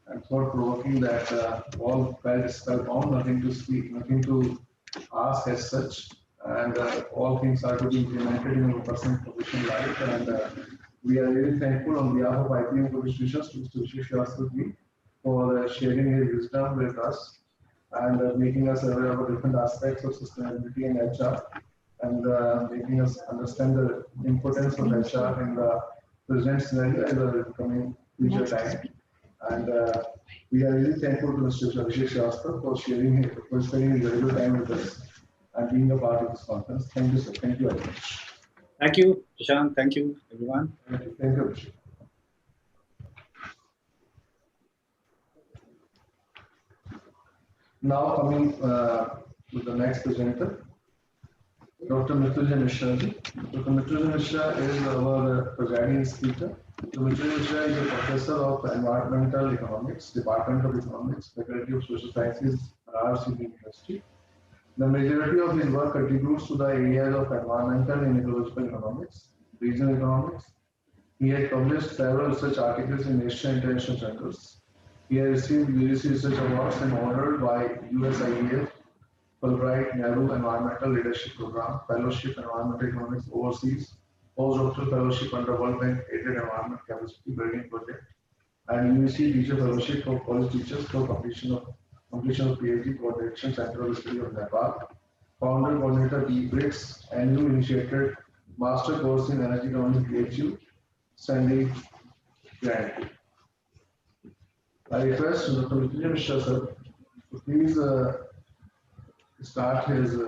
and thought-provoking that all felt spellbound, nothing to speak, nothing to ask as such, and all things are to be implemented in a personal professional life. And we are really thankful on behalf of IPEM Institutions to Mr. Abhishek Srivastava for sharing his wisdom with us and making us aware of the different aspects of sustainability and HR and making us understand the importance of HR in the present scenario and the coming future time. And we are really thankful to Mr. Abhishek Srivastava for spending his valuable time with us. and being a part of this conference. Thank you, sir. Thank you very much. Thank you, Prashant. Thank you, everyone. Thank you. Thank you, Abhishek. Now coming to the next presenter, Dr. Mrityunjay Mishra ji. Dr. Mrityunjay Mishra is our presiding speaker. Dr. Mrityunjay Mishra is a professor of environmental economics, Department of Economics, Faculty of Social Sciences, Arts University. The majority of his work contributes to the areas of environmental and ecological economics, regional economics. He has published several research articles in national and international journals. He has received various research awards and honored by USIEF, Fulbright Nehru Environmental Leadership Program, Fellowship Environmental Economics Overseas, Postdoctoral Fellowship under World Bank Aided Environment Capacity Building Project, and UEC Teacher Fellowship for College Teachers for completion of PhD Coordination Center of Study of Nepal. Founder Coordinator BRICS, and new initiated Master Course in Energy Economics PhD, Sandy Grant. I request Dr. Mrityunjay Mishra sir to please start his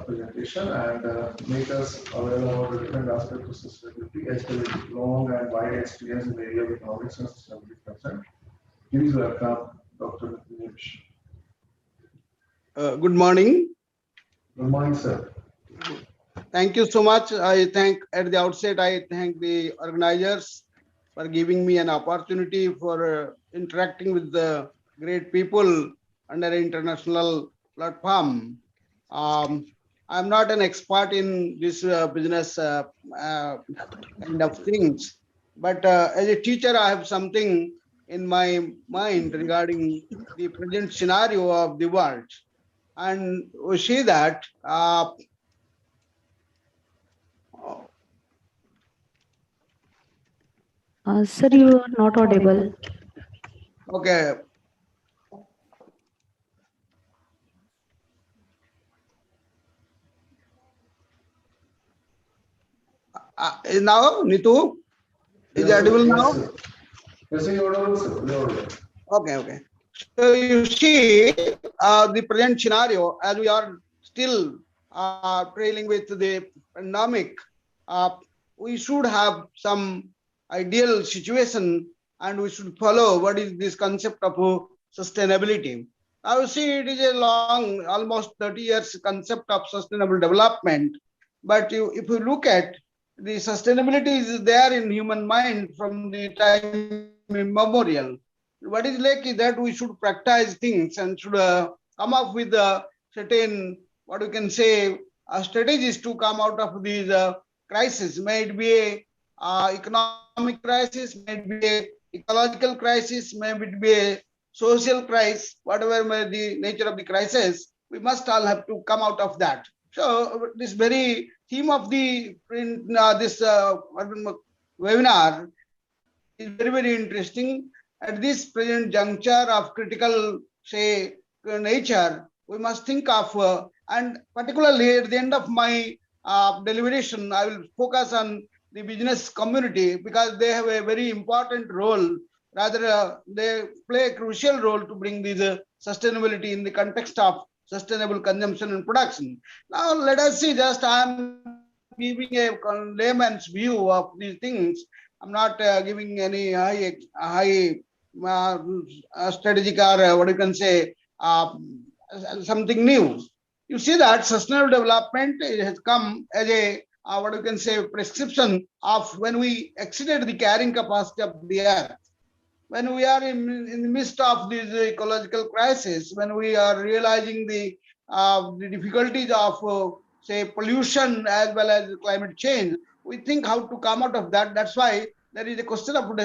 presentation and make us aware about the different aspects of sustainability as per his long and wide experience in the area of economics and sustainability concern. Please welcome Dr. Mrityunjay Mishra. Good morning. Good morning, sir. Thank you so much. I thank at the outset, I thank the organizers for giving me an opportunity for interacting with the great people under an international platform. I'm not an expert in this business kind of things, but as a teacher, I have something in my mind regarding the present scenario of the world. And we see that Sir, you are not audible. okay. Now, Nitu, is it audible now? Sir. Yes, sir, you're audible, sir. You're audible. Okay. So you see the present scenario as we are still trailing with the pandemic, we should have some ideal situation and we should follow what is this concept of sustainability. Now you see it is a long, almost 30 years concept of sustainable development. But if you look at the sustainability is there in human mind from the time immemorial. What is like is that we should practice things and should come up with certain, what we can say, strategies to come out of these crisis. May it be a economic crisis, may it be a ecological crisis, may it be a social crisis, whatever may the nature of the crisis, we must all have to come out of that. So this very theme of the this webinar is very, very interesting. At this present juncture of critical, say, nature, we must think of, and particularly at the end of my deliberation, I will focus on the business community because they have a very important role. Rather, they play a crucial role to bring this sustainability in the context of sustainable consumption and production. Now, let us see, just I am giving a layman's view of these things. I'm not giving any high strategic or what you can say, something new. You see that sustainable development has come as a what you can say prescription of when we exceeded the carrying capacity of the earth. When we are in the midst of this ecological crisis, when we are realizing the difficulties of say pollution as well as climate change, we think how to come out of that. That's why there is a question of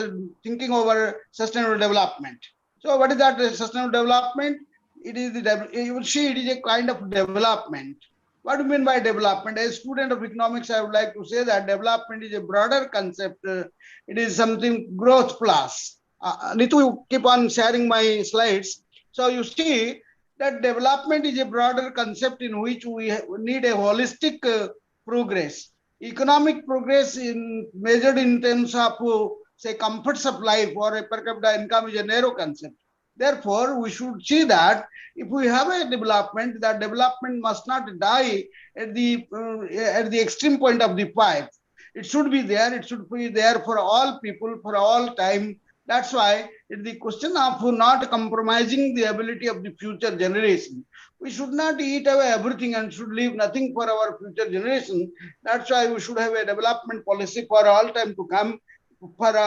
thinking over sustainable development. So what is that sustainable development? It is you will see it is a kind of development. What do you mean by development? As a student of economics, I would like to say that development is a broader concept. It is something growth plus. Nitu, you keep on sharing my slides. So you see that development is a broader concept in which we need a holistic progress. Economic progress in measured in terms of say comforts of life or a per capita income is a narrow concept. Therefore, we should see that if we have a development, that development must not die at the extreme point of the pipe. It should be there. It should be there for all people, for all time. That's why it's the question of not compromising the ability of the future generation. We should not eat away everything and should leave nothing for our future generation. That's why we should have a development policy for all time to come, for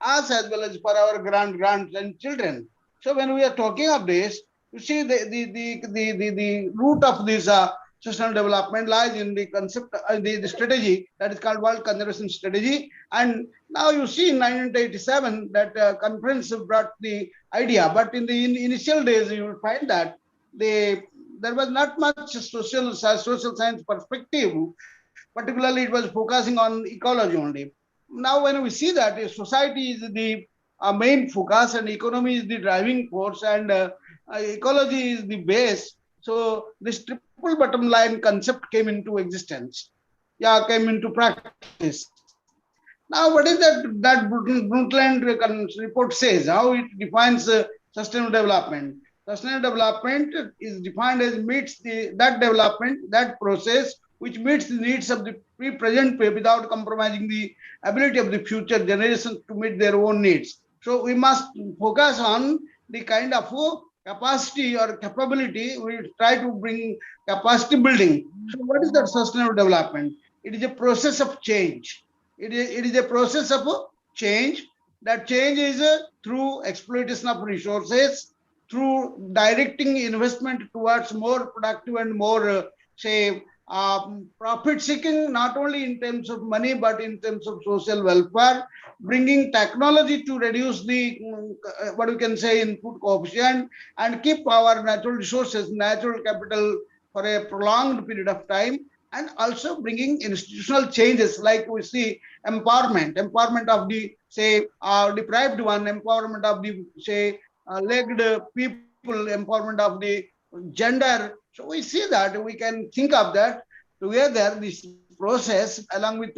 us as well as for our grands and children. So when we are talking of this, you see the root of this sustainable development lies in the concept, the strategy that is called World Conservation Strategy. And now you see in 1987 that conference brought the idea, but in the initial days you will find that there was not much social science perspective. Particularly, it was focusing on ecology only. Now, when we see that society is the main focus and economy is the driving force and ecology is the base, so this triple bottom line concept came into existence. Yeah, came into practice. Now, what is that Brundtland report says? How it defines sustainable development? Sustainable development is defined as meets that development, that process which meets the needs of the present without compromising the ability of the future generations to meet their own needs. So we must focus on the kind of capacity or capability. We try to bring capacity building. So what is that sustainable development? It is a process of change. It is a process of change. That change is through exploitation of resources, through directing investment towards more productive and more, say, profit seeking, not only in terms of money, but in terms of social welfare, bringing technology to reduce the, what we can say, input coefficient and keep our natural resources, natural capital for a prolonged period of time, and also bringing institutional changes like we see empowerment of the, say, deprived one, empowerment of the, say, legged people, empowerment of the gender. So we see that we can think of that together, this process along with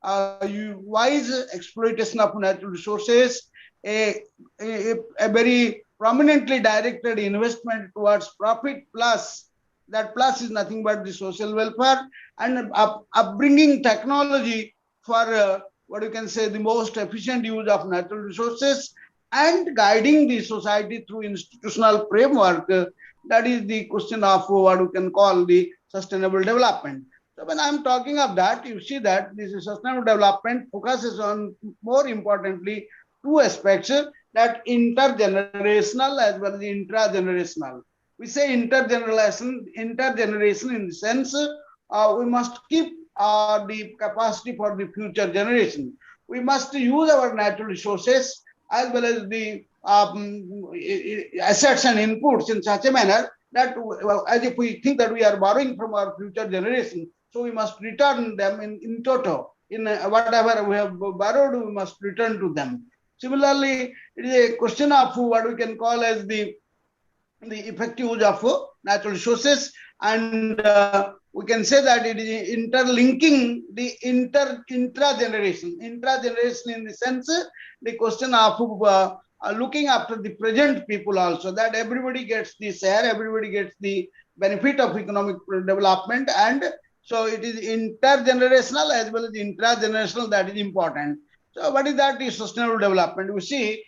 wise exploitation of natural resources, a very prominently directed investment towards profit plus, that plus is nothing but the social welfare, and upbringing technology for what you can say the most efficient use of natural resources, and guiding the society through institutional framework. That is the question of what we can call the sustainable development. So when I'm talking of that, you see that this sustainable development focuses on, more importantly, two aspects, that intergenerational as well as intragenerational. We say intergeneration in the sense we must keep the capacity for the future generation. We must use our natural resources as well as the assets and inputs in such a manner that as if we think that we are borrowing from our future generation, so we must return them in toto. In whatever we have borrowed, we must return to them. Similarly, it is a question of what we can call as the effective use of natural resources, and we can say that it is interlinking the intrageneration in the sense the question of looking after the present people also, that everybody gets the share, everybody gets the benefit of economic development, and so it is intergenerational as well as intragenerational, that is important. So what is that? Is sustainable development. We see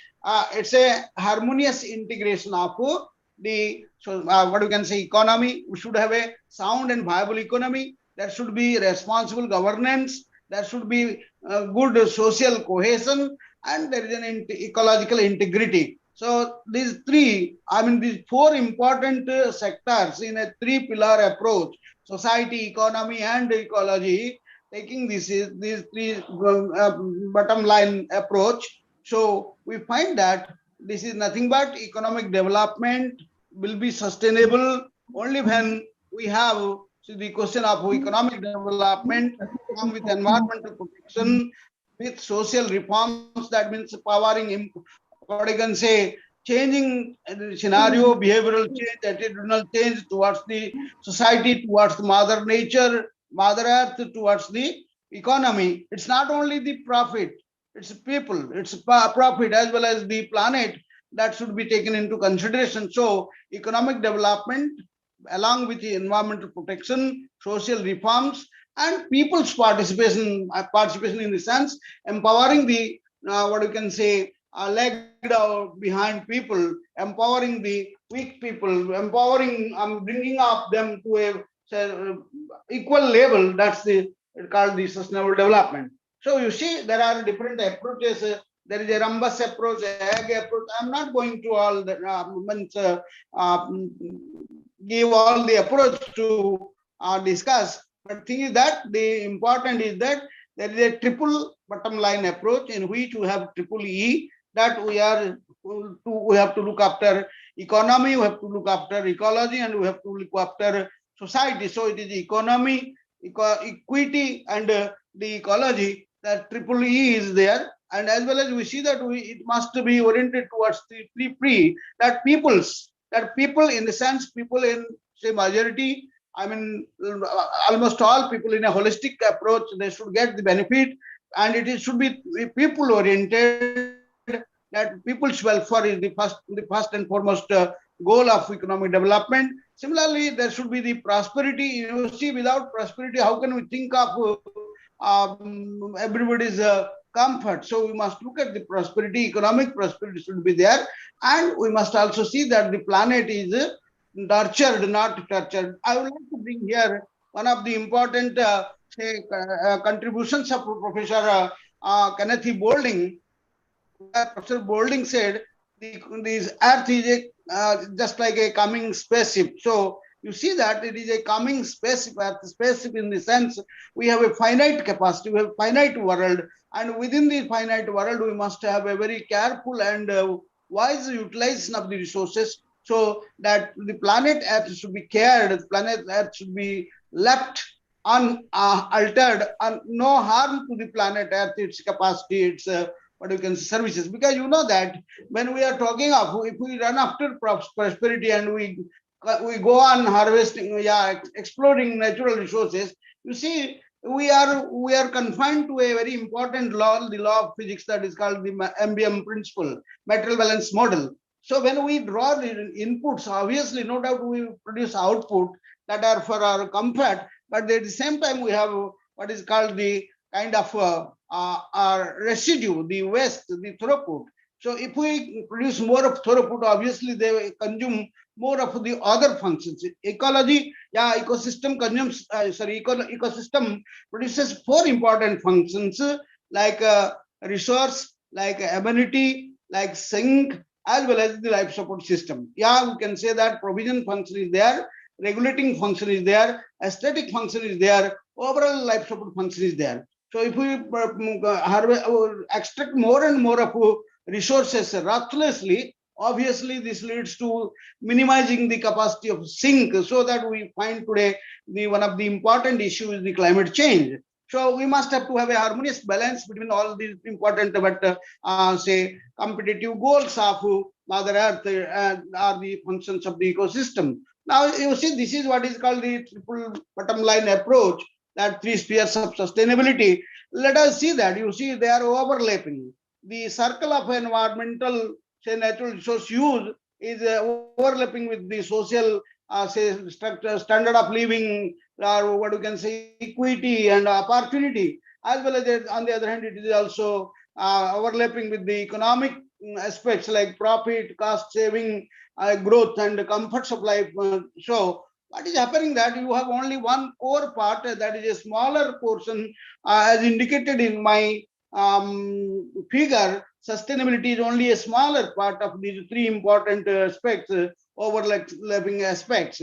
it's a harmonious integration of what we can say economy. We should have a sound and viable economy. There should be responsible governance. There should be good social cohesion, and there is an ecological integrity. So these these four important sectors in a three-pillar approach: society, economy, and ecology. Taking these three bottom line approach, so we find that this is nothing but economic development will be sustainable only when we have the question of economic development along with environmental protection, with social reforms. That means powering, what I can say, changing scenario, behavioral change, attitudinal change towards the society, towards the mother nature, mother earth, towards the economy. It's not only the profit, it's people, it's profit as well as the planet. that should be taken into consideration. So economic development along with the environmental protection, social reforms, and people's participation in the sense empowering the what you can say lagged out behind people, empowering the weak people, empowering bringing up them to a equal level. That's the called the sustainable development. So you see, there are different approaches. There is a Rambus approach, a AG approach. I'm not going to all the give all the approach to discuss. But thing is that the important is that there is a triple bottom line approach in which we have triple E, that we have to look after economy, we have to look after ecology, and we have to look after society. So it is economy, equity, and the ecology. That triple E is there, and as well as we see that it must be oriented towards the three that people in the sense people in say majority. I mean, almost all people in a holistic approach, they should get the benefit, and should be people oriented. That people's welfare is the first and foremost goal of economic development. Similarly, there should be the prosperity. You see, without prosperity, how can we think of everybody's comfort? So we must look at the prosperity. Economic prosperity should be there, and we must also see that the planet is nurtured, not tortured. I would like to bring here one of the important contributions of Professor Kenneth Boulding. Professor Boulding said, this Earth is just like a coming spaceship. So you see that it is a coming spaceship, spaceship in the sense we have a finite capacity, we have a finite world, and within the finite world, we must have a very careful and wise utilization of the resources, so that the planet Earth should be cared, the planet Earth should be left unaltered, and no harm to the planet Earth, its capacity, its what you can say, services. Because you know that when we are talking of, if we run after prosperity and we go on harvesting, exploring natural resources, you see, we are confined to a very important law, the law of physics, that is called the MBM principle, material balance model. So when we draw the inputs, obviously, no doubt we produce output that are for our comfort, but at the same time we have what is called the kind of our residue, the waste, the throughput. So if we produce more of throughput, obviously they consume more of the other functions. Ecology, ecosystem consumes, ecosystem produces 4 important functions like resource, like amenity, like sink, as well as the life support system. We can say that provision function is there, regulating function is there, aesthetic function is there, overall life support function is there. So if we extract more and more of resources ruthlessly, obviously this leads to minimizing the capacity of sink, so that we find today one of the important issues is the climate change. So we must have to have a harmonious balance between all these important say competitive goals of Mother Earth are the functions of the ecosystem. Now you see, this is what is called the triple bottom line approach, that 3 spheres of sustainability. Let us see that. You see, they are overlapping. The circle of environmental, say, natural resource use is overlapping with the social, say, structure, standard of living, or what you can say, equity and opportunity. As well as, on the other hand, it is also overlapping with the economic aspects like profit, cost saving, growth, and comforts of life. So what is happening that you have only one core part, that is a smaller portion, as indicated in my figure. Sustainability is only a smaller part of these 3 important aspects, overlapping aspects.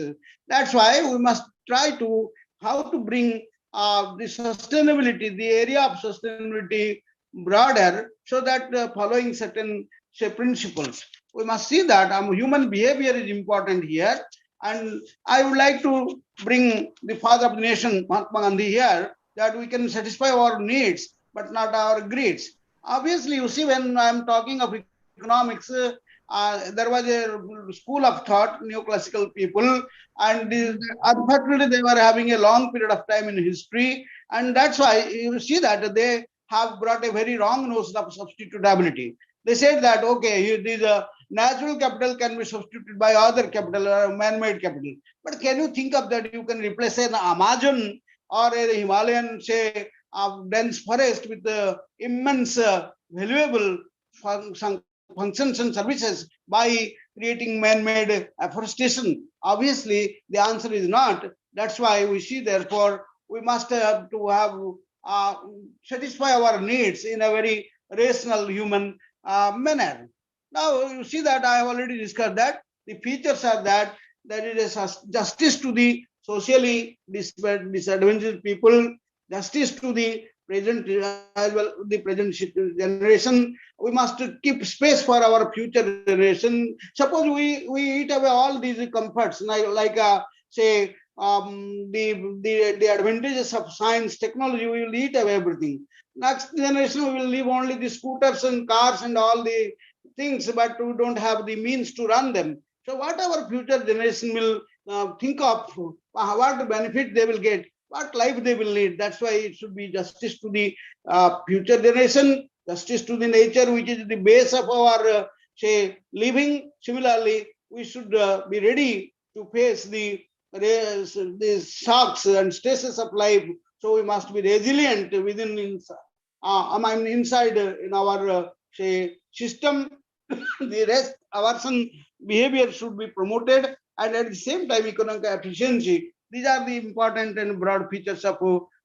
That's why we must try to how to bring the sustainability, the area of sustainability broader, so that following certain say principles. We must see that human behavior is important here. And I would like to bring the father of the nation, Mahatma Gandhi, here, that we can satisfy our needs, but not our greeds. Obviously, you see, when I'm talking of economics, there was a school of thought, neoclassical people, and unfortunately, they were having a long period of time in history. And that's why you see that they have brought a very wrong notion of substitutability. They said that, okay, these natural capital can be substituted by other capital or man-made capital. But can you think of that? You can replace an Amazon or a Himalayan, say, dense forest with immense valuable functions and services by creating man-made afforestation? Obviously, the answer is not. That's why we see, therefore, we must have to have satisfy our needs in a very rational human manner. Now, you see that I have already discussed that the features are that it is justice to the socially disadvantaged people, justice to the present as well the present generation. We must keep space for our future generation. Suppose we eat away all these comforts, like say the advantages of science, technology, we will eat away everything. Next generation, we will leave only the scooters and cars and all the things, but we don't have the means to run them. So what our future generation will think of, what benefit they will get, what life they will lead. That's why it should be justice to the future generation, justice to the nature, which is the base of our, say, living. Similarly, we should be ready to face the shocks and stresses of life. So we must be resilient within inside in our say system. The rest aversion behavior should be promoted, and at the same time economic efficiency. These are the important and broad features of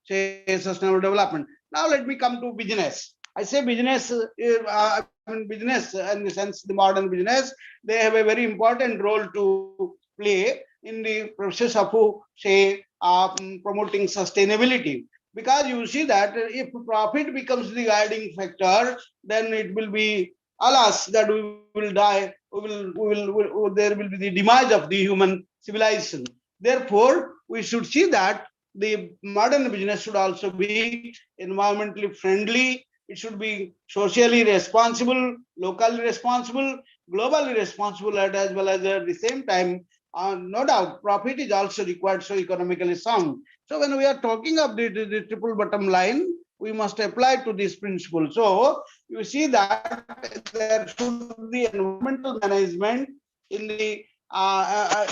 say sustainable development. Now let me come to business. I say business, I mean business in the sense the modern business, they have a very important role to play in the process of say promoting sustainability. Because you see that if profit becomes the guiding factor, then it will be alas that we will die, there will be the demise of the human civilization. Therefore, we should see that the modern business should also be environmentally friendly, it should be socially responsible, locally responsible, globally responsible, as well as at the same time, no doubt, profit is also required, so economically sound. So when we are talking of the triple bottom line, we must apply to this principle. So you see that there should be environmental management in the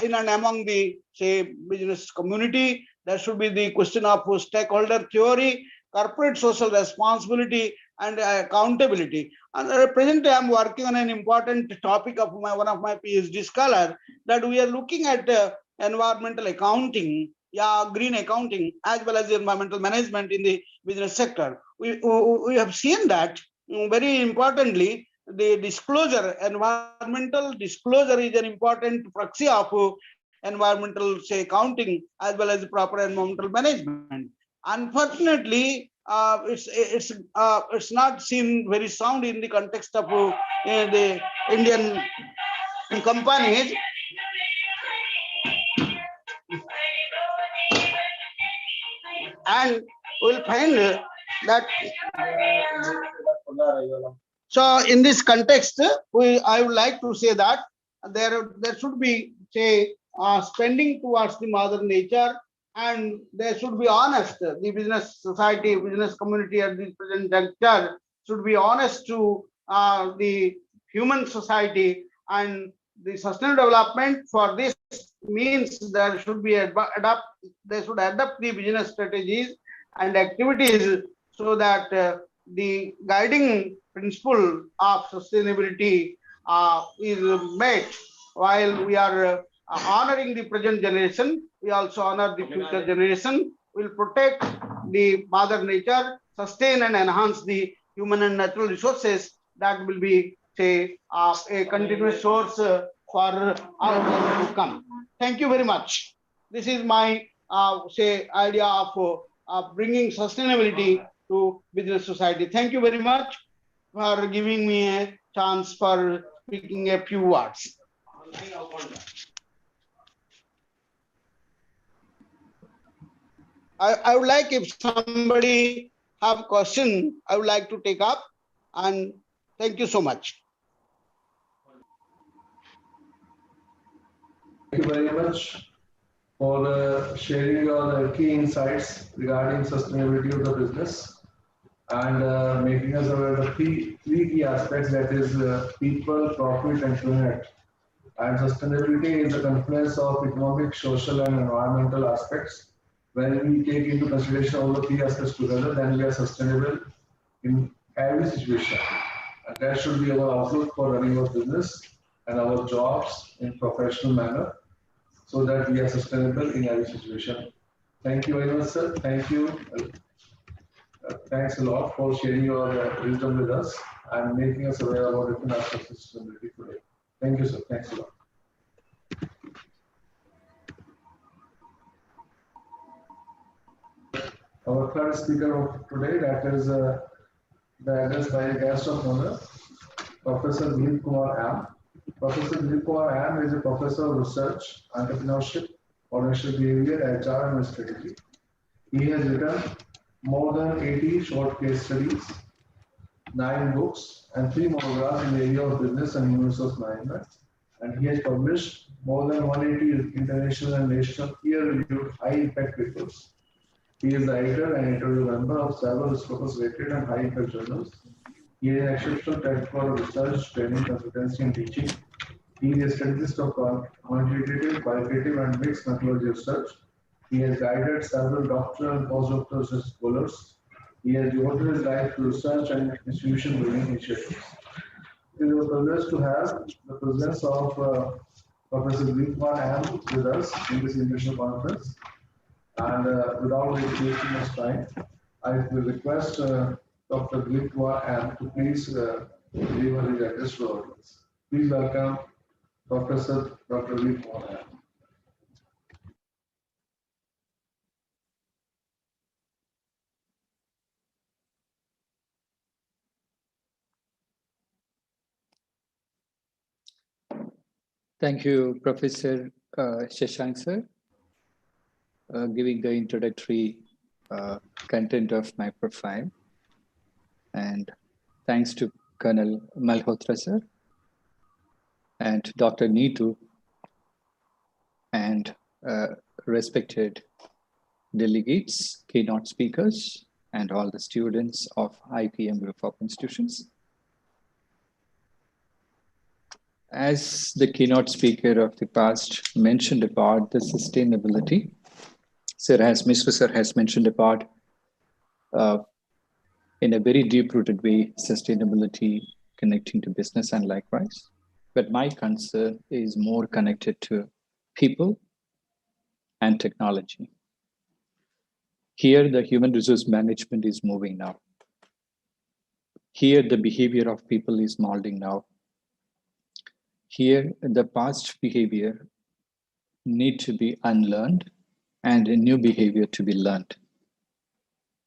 in and among the say business community. There should be the question of stakeholder theory, corporate social responsibility, and accountability. And at present, I am working on an important topic of one of my PhD scholar, that we are looking at environmental accounting, green accounting, as well as environmental management in the business sector. We have seen that very importantly, the disclosure, environmental disclosure is an important proxy of environmental say accounting as well as proper environmental management. Unfortunately, it's not seen very sound in the context of the Indian companies. And we'll find that. So in this context, I would like to say that there should be say spending towards the mother nature, and there should be honest. The business society, business community at this present juncture should be honest to the human society, and the sustainable development for this means there should be they should adapt the business strategies and activities so that the guiding principle of sustainability is met. While we are honoring the present generation, we also honor the future generation. We'll protect the mother nature, sustain and enhance the human and natural resources that will be say a continuous source for our to come. Thank you very much. This is my say idea of bringing sustainability to business society. Thank you very much for giving me a chance for speaking a few words. I would like, if somebody have question, I would like to take up, and thank you so much. Thank you very much for sharing your key insights regarding sustainability of the business. and making us aware of the three key aspects, that is people, profit, and planet. And sustainability is a confluence of economic, social, and environmental aspects. When we take into consideration all the three aspects together, then we are sustainable in every situation. And that should be our outlook for running our business and our jobs in professional manner, so that we are sustainable in every situation. Thank you very much, sir. Thank you. Thanks a lot for sharing your wisdom with us and making us aware about different aspects of sustainability today. Thank you, sir. Thanks a lot. Our third speaker of today, that is the address by a guest of honor, Professor Dilip Kumar M. Professor Dilip Kumar M is a professor of research, entrepreneurship, organizational behavior, HR, and strategy. He has written more than 80 short case studies, 9 books, and 3 monographs in the area of business and human resource management. And he has published more than 180 international and national peer-reviewed high-impact papers. He is the editor and editorial member of several Scopus-rated and high-impact journals. He is an exceptional track record of research, training, consultancy, and teaching. He is a strategist of quantitative, qualitative, and mixed methodology research. He has guided several doctoral and postdoctoral scholars. He has devoted his life to research and institution building initiatives. It is a privilege to have the presence of Professor Dilip Kumar M with us in this international conference. And without wasting much time, I will request Dr. Dilip Kumar M to please deliver his address to our audience. Please welcome Professor Dr. Dilip Kumar M. Thank you, Professor Shashank sir, giving the introductory content of my profile. And thanks to Colonel Malhotra sir and Dr. Neetu and respected delegates, keynote speakers, and all the students of IPM Group of Institutions. As the keynote speaker of the past mentioned about the sustainability, Mr. Sir has mentioned about in a very deep-rooted way, sustainability connecting to business and likewise. But my concern is more connected to people and technology. Here, the human resource management is moving now. Here, the behavior of people is molding now. Here, the past behavior need to be unlearned and a new behavior to be learned.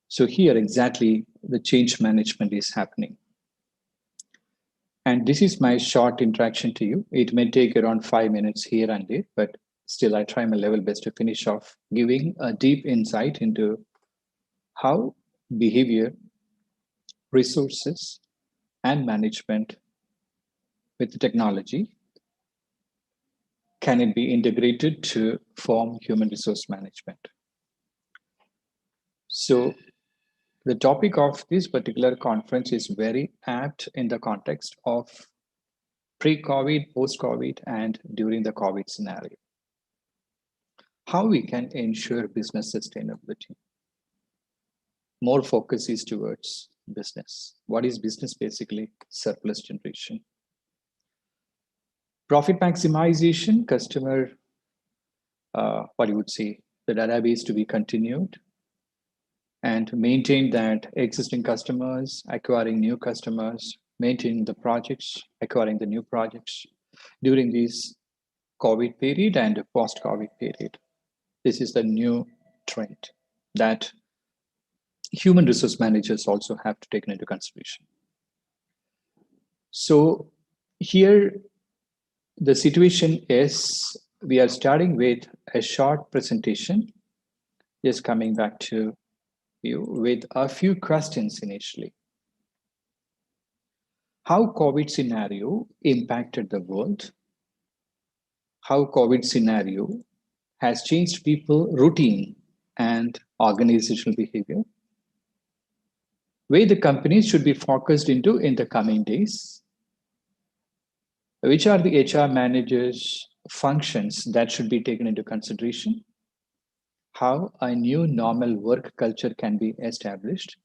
So here exactly the change management is happening. And this is my short interaction to you. It may take around 5 minutes here and there, but still I try my level best to finish off giving a deep insight into how behavior, resources, and management with the technology can it be integrated to form human resource management. So the topic of this particular conference is very apt in the context of pre-COVID, post-COVID, and during the COVID scenario. How we can ensure business sustainability. More focus is towards business. What is business? Basically, surplus generation. Profit maximization, customer, what you would say, the database to be continued and maintain that existing customers, acquiring new customers, maintaining the projects, acquiring the new projects during this COVID period and post-COVID period. This is the new trend that human resource managers also have to take into consideration. So here, the situation is we are starting with a short presentation, just coming back to you with a few questions initially. How COVID scenario impacted the world? How COVID scenario has changed people routine and organizational behavior? where the companies should be focused into in the coming days. Which are the HR managers' functions that should be taken into consideration? How a new normal work culture can be established?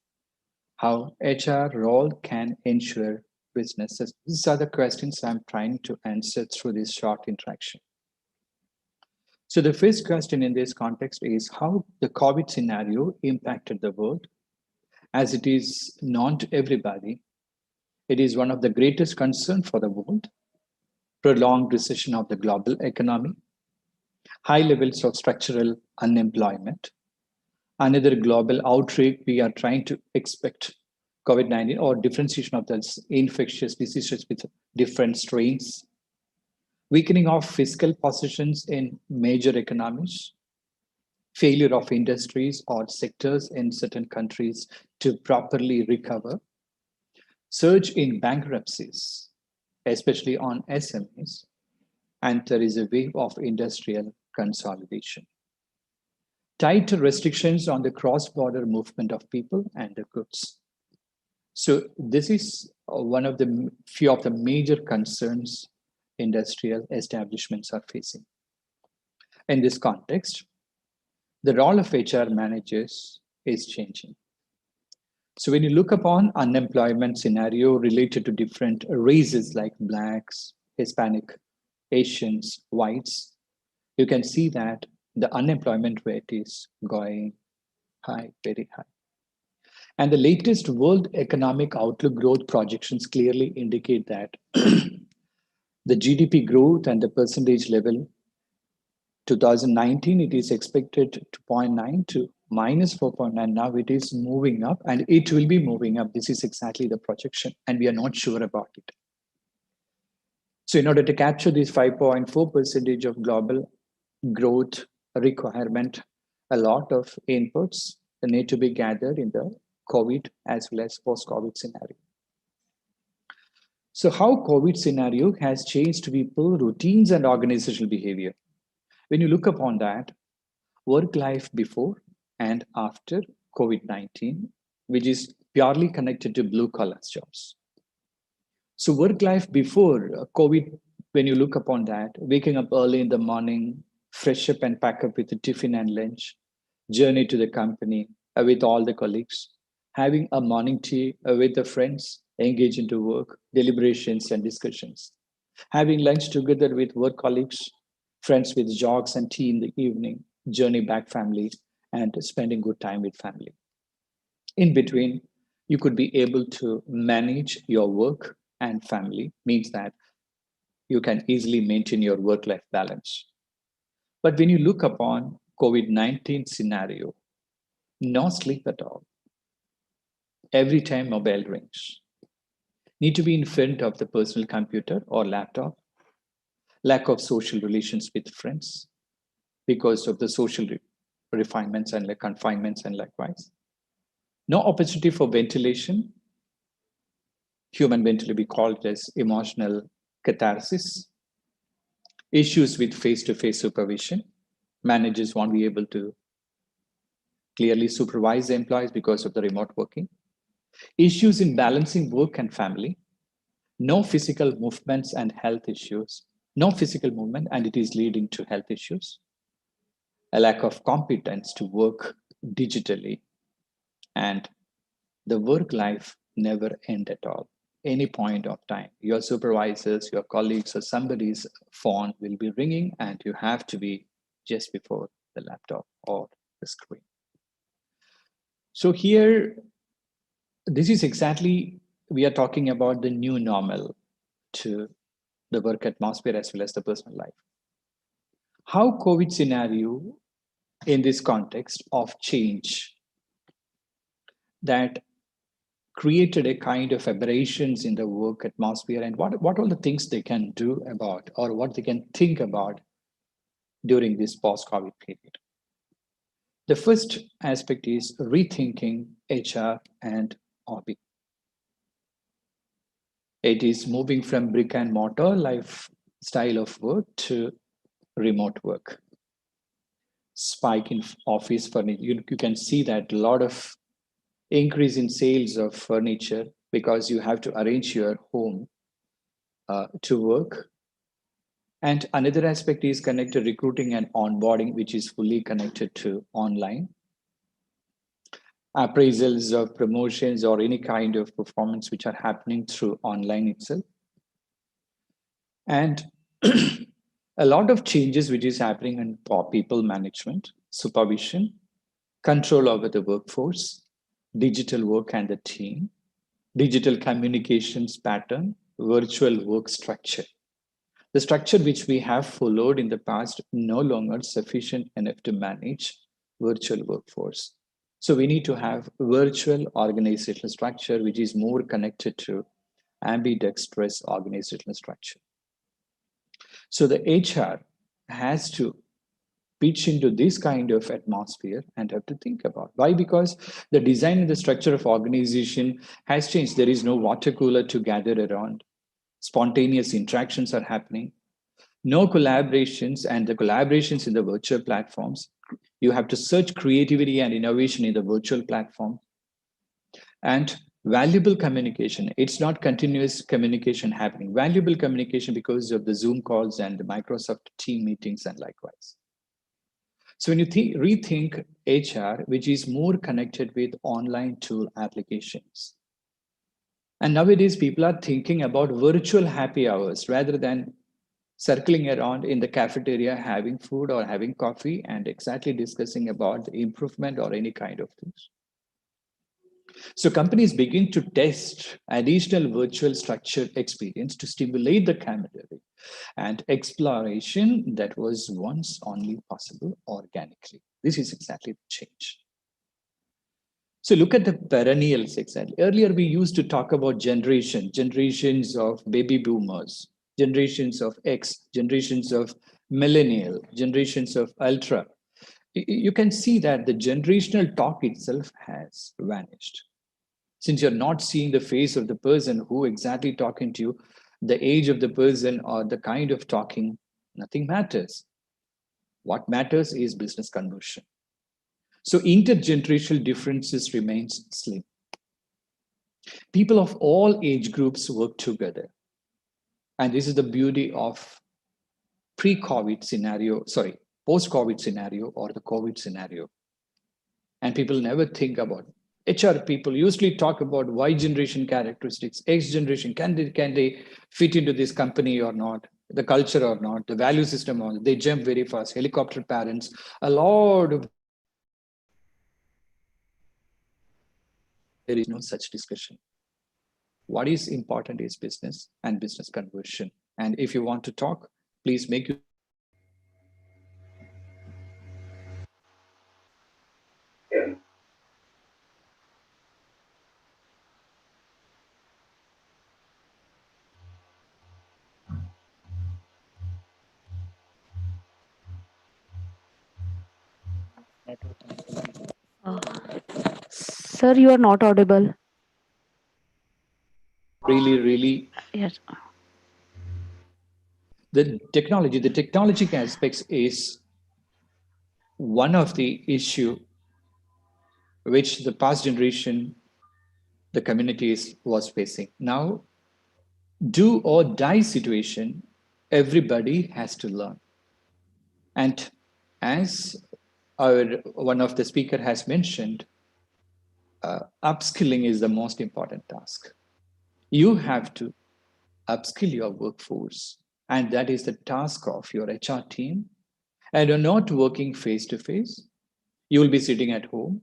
How HR role can ensure businesses? These are the questions I'm trying to answer through this short interaction. So the first question in this context is how the COVID scenario impacted the world. As it is known to everybody, it is one of the greatest concerns for the world. Prolonged recession of the global economy, high levels of structural unemployment, another global outbreak we are trying to expect, COVID-19, or differentiation of the infectious diseases with different strains, weakening of fiscal positions in major economies, failure of industries or sectors in certain countries to properly recover, surge in bankruptcies, especially on SMEs, and there is a wave of industrial consolidation. Tighter restrictions on the cross-border movement of people and the goods. So this is one of the few of the major concerns industrial establishments are facing. In this context, the role of HR managers is changing. So when you look upon unemployment scenario related to different races like Blacks, Hispanic, Asians, whites, you can see that the unemployment rate is going high, very high. And the latest World Economic Outlook growth projections clearly indicate that the GDP growth and the percentage level 2019, it is expected to 0.9 to minus 4.9. Now it is moving up and it will be moving up. This is exactly the projection and we are not sure about it. So in order to capture this 5.4% of global growth requirement, a lot of inputs need to be gathered in the COVID as well as post-COVID scenario. So how COVID scenario has changed people, routines and organizational behavior? When you look upon that, work life before and after COVID-19, which is purely connected to blue collar jobs. So work life before COVID, when you look upon that, waking up early in the morning, fresh up and pack up with a tiffin and lunch, journey to the company with all the colleagues, having a morning tea with the friends, engage into work, deliberations and discussions, having lunch together with work colleagues, friends with jogs and tea in the evening, journey back family, and spending good time with family. In between, you could be able to manage your work and family, means that you can easily maintain your work-life balance. But when you look upon COVID-19 scenario, no sleep at all. Every time mobile rings. Need to be in front of the personal computer or laptop. Lack of social relations with friends because of the social refinements and confinements and likewise. No opportunity for ventilation. Human ventilation, we call it as emotional catharsis. Issues with face-to-face supervision. Managers won't be able to clearly supervise the employees because of the remote working. Issues in balancing work and family. No physical movements and health issues. No physical movement and it is leading to health issues. A lack of competence to work digitally. And the work life never end at all. Any point of time, your supervisors, your colleagues, or somebody's phone will be ringing and you have to be just before the laptop or the screen. So here, this is exactly, we are talking about the new normal to the work atmosphere as well as the personal life. How COVID scenario in this context of change that created a kind of aberrations in the work atmosphere and what all the things they can do about or what they can think about during this post-COVID period. The first aspect is rethinking HR and hobby. It is moving from brick and mortar lifestyle of work to remote work. Spike in office furniture. You can see that a lot of increase in sales of furniture because you have to arrange your home to work. And another aspect is connected recruiting and onboarding, which is fully connected to online. Appraisals of promotions or any kind of performance which are happening through online itself. And a lot of changes which is happening in people management, supervision, control over the workforce, digital work and the team, digital communications pattern, virtual work structure. The structure which we have followed in the past no longer sufficient enough to manage virtual workforce. So we need to have virtual organizational structure which is more connected to ambidextrous organizational structure. So the HR has to pitch into this kind of atmosphere and have to think about. Why? Because the design and the structure of organization has changed. There is no water cooler to gather around. Spontaneous interactions are happening. No collaborations, and the collaborations in the virtual platforms. You have to search creativity and innovation in the virtual platform. And valuable communication. It's not continuous communication happening. Valuable communication because of the Zoom calls and the Microsoft team meetings and likewise. So when you rethink HR, which is more connected with online tool applications. And nowadays people are thinking about virtual happy hours rather than circling around in the cafeteria, having food or having coffee and exactly discussing about the improvement or any kind of things. So companies begin to test additional virtual structured experience to stimulate the camaraderie and exploration that was once only possible organically. This is exactly the change. So look at the perennials exactly. Earlier we used to talk about generations of baby boomers, generations of X, generations of millennial, generations of ultra. You can see that the generational talk itself has vanished. Since you're not seeing the face of the person who exactly talking to you, the age of the person or the kind of talking, nothing matters. What matters is business conversion. So intergenerational differences remains slim. People of all age groups work together. And this is the beauty of pre-COVID scenario, sorry, post-COVID scenario or the COVID scenario. And people never think about it. HR people usually talk about Y generation characteristics, X generation, can they fit into this company or not, the culture or not, the value system or not. They jump very fast, helicopter parents, a lot of, there is no such discussion. What is important is business and business conversion. And if you want to talk, please make you. Uh, Sir, you are not audible. Really, Yes. the technology aspects is one of the issue which the past generation, the communities was facing. Now, do or die situation, everybody has to learn. And as one of the speaker has mentioned, upskilling is the most important task. You have to upskill your workforce, and that is the task of your HR team. And you're not working face to face. You will be sitting at home.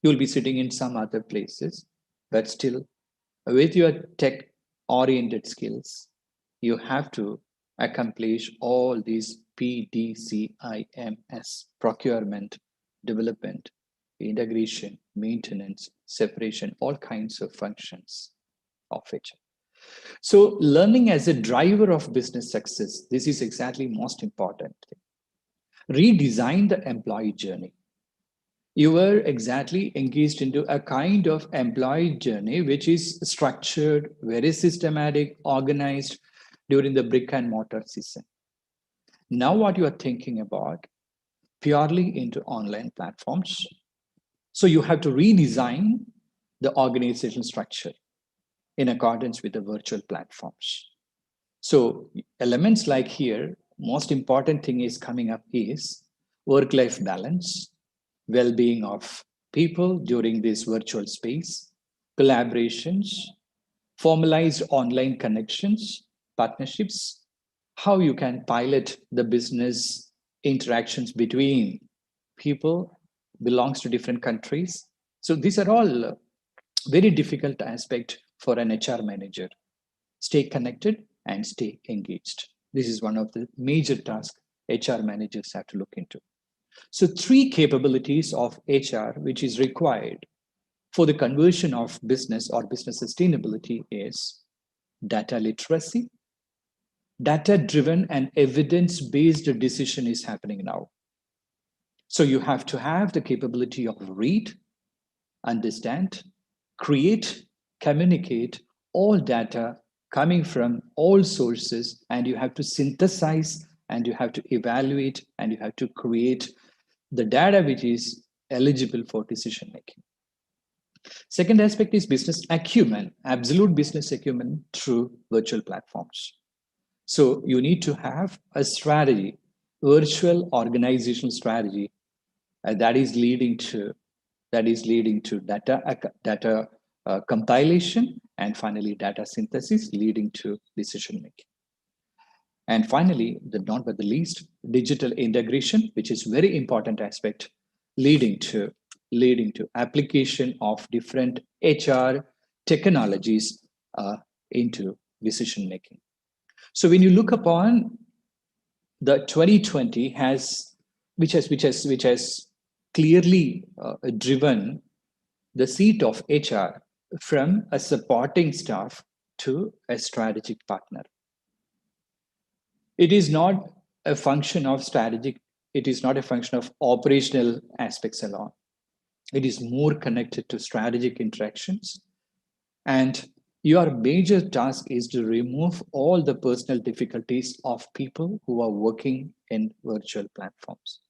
You will be sitting in some other places, but still with your tech oriented skills, you have to accomplish all these PDCIMS: procurement, development, integration, maintenance, separation, all kinds of functions of HR. So learning as a driver of business success, this is exactly most important thing. Redesign the employee journey. You were exactly engaged into a kind of employee journey which is structured, very systematic, organized during the brick and mortar season. Now what you are thinking about purely into online platforms, So you have to redesign the organizational structure in accordance with the virtual platforms. So elements like here, most important thing is coming up is work-life balance, well-being of people during this virtual space, collaborations, formalized online connections, partnerships, how you can pilot the business interactions between people belongs to different countries. So these are all very difficult aspect for an HR manager. Stay connected and stay engaged. This is one of the major tasks HR managers have to look into. So 3 capabilities of HR which is required for the conversion of business or business sustainability is data literacy. Data-driven and evidence-based decision is happening now. So you have to have the capability of read, understand, create, communicate all data coming from all sources, and you have to synthesize, and you have to evaluate, and you have to create the data which is eligible for decision making. Second aspect is business acumen, absolute business acumen through virtual platforms. So you need to have a strategy, virtual organizational strategy that is leading to data compilation, and finally data synthesis leading to decision making. And finally, not but the least, digital integration, which is very important aspect, leading to application of different HR technologies into decision making. So when you look upon the 2020 which has clearly driven the seat of HR from a supporting staff to a strategic partner. It is not a function of strategic, it is not a function of operational aspects alone. It is more connected to strategic interactions. And your major task is to remove all the personal difficulties of people who are working in virtual platforms.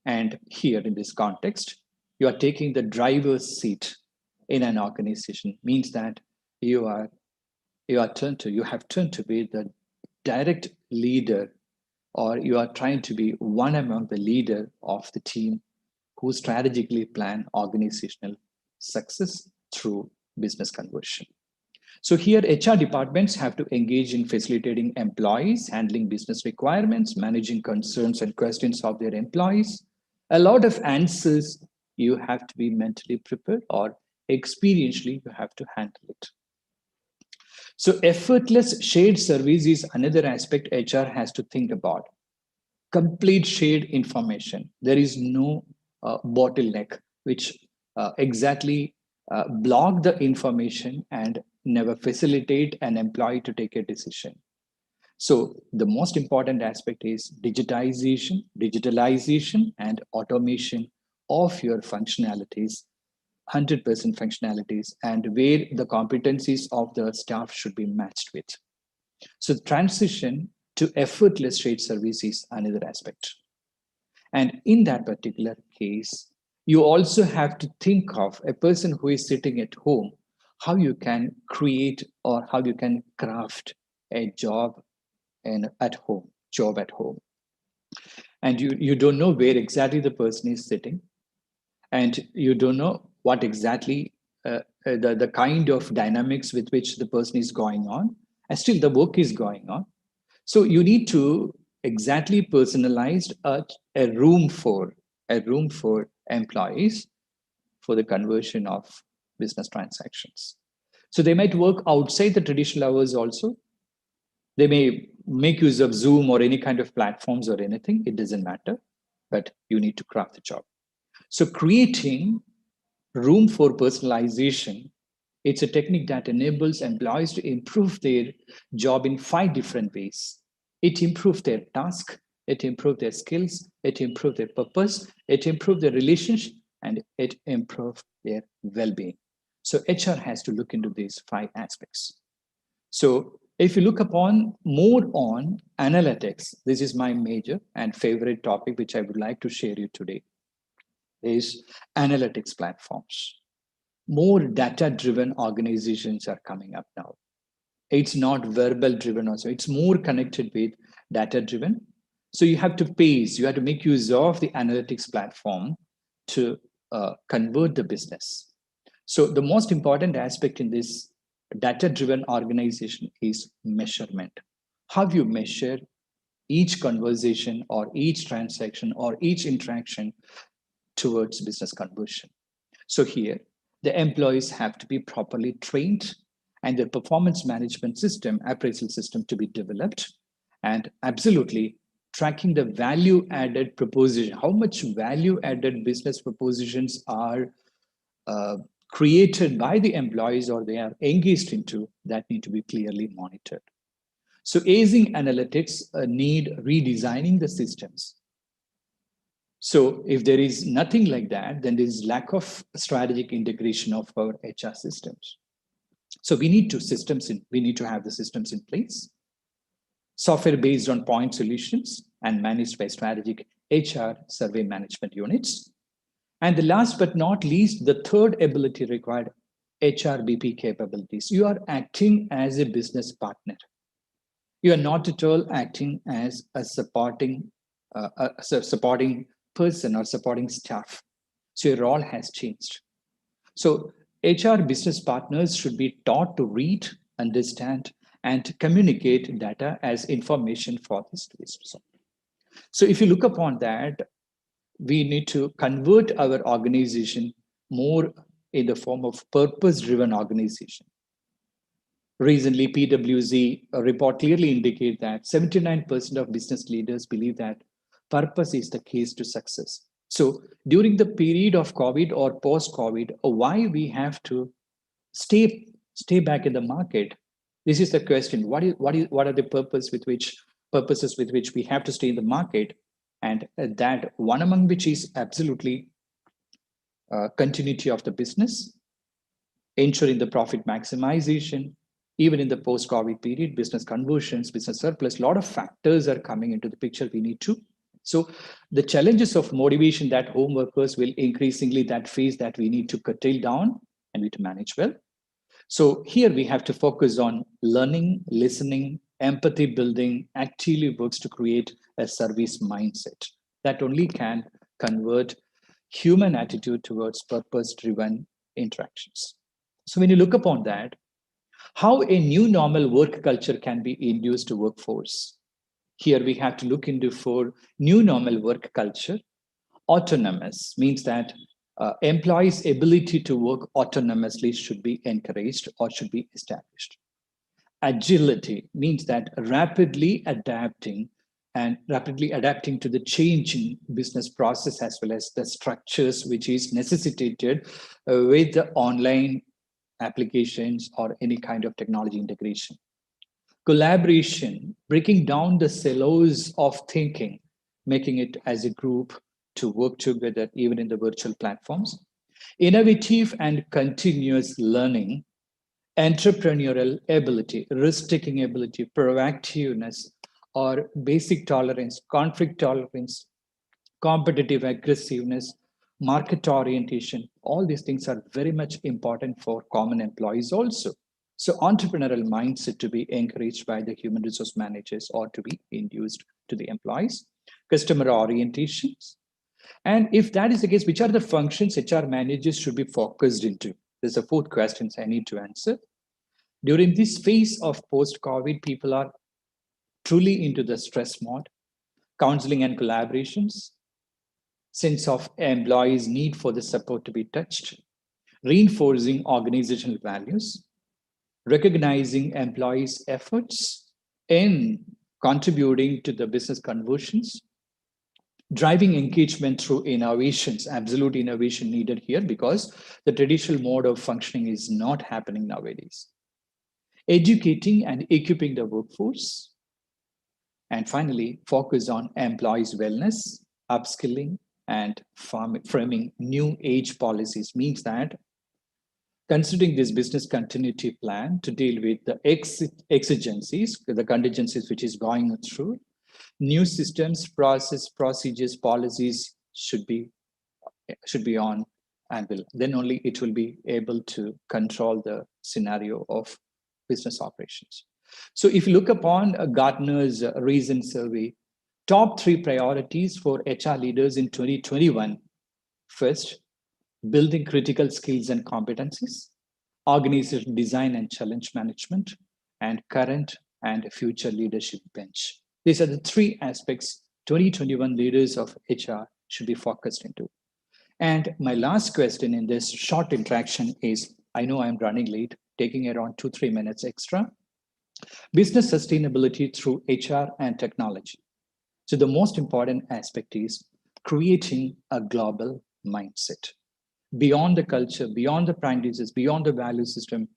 And here in this context, you are taking the driver's seat in an organization, means that you have turned to be the direct leader, or you are trying to be one among the leader of the team who strategically plan organizational success through business conversion. So here HR departments have to engage in facilitating employees, handling business requirements, managing concerns and questions of their employees. A lot of answers you have to be mentally prepared, or experientially you have to handle it. So effortless shared service is another aspect HR has to think about. Complete shared information. There is no bottleneck which exactly block the information and never facilitate an employee to take a decision. So the most important aspect is digitalization, and automation of your functionalities, 100% functionalities, and where the competencies of the staff should be matched with. So the transition to effortless shared service is another aspect. And in that particular case, you also have to think of a person who is sitting at home, how you can create or how you can craft a job at home. And you don't know where exactly the person is sitting, and you don't know what exactly the kind of dynamics with which the person is going on, and still the work is going on. So you need to exactly personalize a room for employees for the conversion of business transactions. So they might work outside the traditional hours also. They may make use of Zoom or any kind of platforms or anything, it doesn't matter, but you need to craft the job. So creating room for personalization, it's a technique that enables employees to improve their job in 5 different ways. It improves their task, it improves their skills, it improves their purpose, it improves their relationship, and it improves their well-being. So HR has to look into these 5 aspects. So if you look upon more on analytics, this is my major and favorite topic, which I would like to share you today. is analytics platforms. More data-driven organizations are coming up now. It's not verbal driven also, it's more connected with data driven. So you have to pace, you have to make use of the analytics platform to convert the business. So the most important aspect in this data driven organization is measurement. How you measure each conversation or each transaction or each interaction towards business conversion. So here, the employees have to be properly trained and their performance management system, appraisal system to be developed, and absolutely tracking the value added proposition, how much value added business propositions are created by the employees or they are engaged into, that need to be clearly monitored. So aging analytics need redesigning the systems. So if there is nothing like that, then there is lack of strategic integration of our HR systems. So we need to have the systems in place, software based on point solutions and managed by strategic HR survey management units. And the last but not least, the third ability required, HRBP capabilities. You are acting as a business partner. You are not at all acting as a supporting person or supporting staff. So your role has changed. So HR business partners should be taught to read, understand, and communicate data as information for this to be resolved. So if you look upon that, we need to convert our organization more in the form of purpose-driven organization. Recently, PwC report clearly indicates that 79% of business leaders believe that purpose is the keys to success. So during the period of COVID or post-COVID, why we have to stay back in the market? This is the question. What are the purposes with which we have to stay in the market? And that one among which is absolutely continuity of the business, ensuring the profit maximization, even in the post-COVID period, business conversions, business surplus, a lot of factors are coming into the picture we need to. So the challenges of motivation that home workers will increasingly that phase that we need to curtail down and we need to manage well. So here we have to focus on learning, listening, empathy building, actively works to create a service mindset that only can convert human attitude towards purpose-driven interactions. So when you look upon that, how a new normal work culture can be induced to workforce. Here we have to look into for new normal work culture. Autonomous means that employees' ability to work autonomously should be encouraged or should be established. Agility means that rapidly adapting to the change in business process as well as the structures which is necessitated with the online applications or any kind of technology integration. Collaboration, breaking down the silos of thinking, making it as a group to work together even in the virtual platforms. Innovative and continuous learning, entrepreneurial ability, risk-taking ability, proactiveness, or basic tolerance, conflict tolerance, competitive aggressiveness, market orientation, all these things are very much important for common employees also. So entrepreneurial mindset to be encouraged by the human resource managers or to be induced to the employees. Customer orientations. And if that is the case, which are the functions HR managers should be focused into? There's a fourth question I need to answer. During this phase of post-COVID, people are truly into the stress mode, counseling and collaborations, sense of employees' need for the support to be touched, reinforcing organizational values, recognizing employees' efforts in contributing to the business conversions, driving engagement through innovations, absolute innovation needed here because the traditional mode of functioning is not happening nowadays. Educating and equipping the workforce. And finally, focus on employees' wellness, upskilling, and framing new age policies means that considering this business continuity plan to deal with the exigencies, the contingencies which is going through, new systems, procedures, policies should be should be on Anvil. Then only it will be able to control the scenario of business operations. So if you look upon Gartner's recent survey, top 3 priorities for HR leaders in 2021. First, building critical skills and competencies, organization design and challenge management, and current and future leadership bench. These are the 3 aspects 2021 leaders of HR should be focused into. And my last question in this short interaction is, I know I'm running late, taking around 2-3 minutes extra. Business sustainability through HR and technology. So the most important aspect is creating a global mindset. Beyond the culture, beyond the practices, beyond the value system,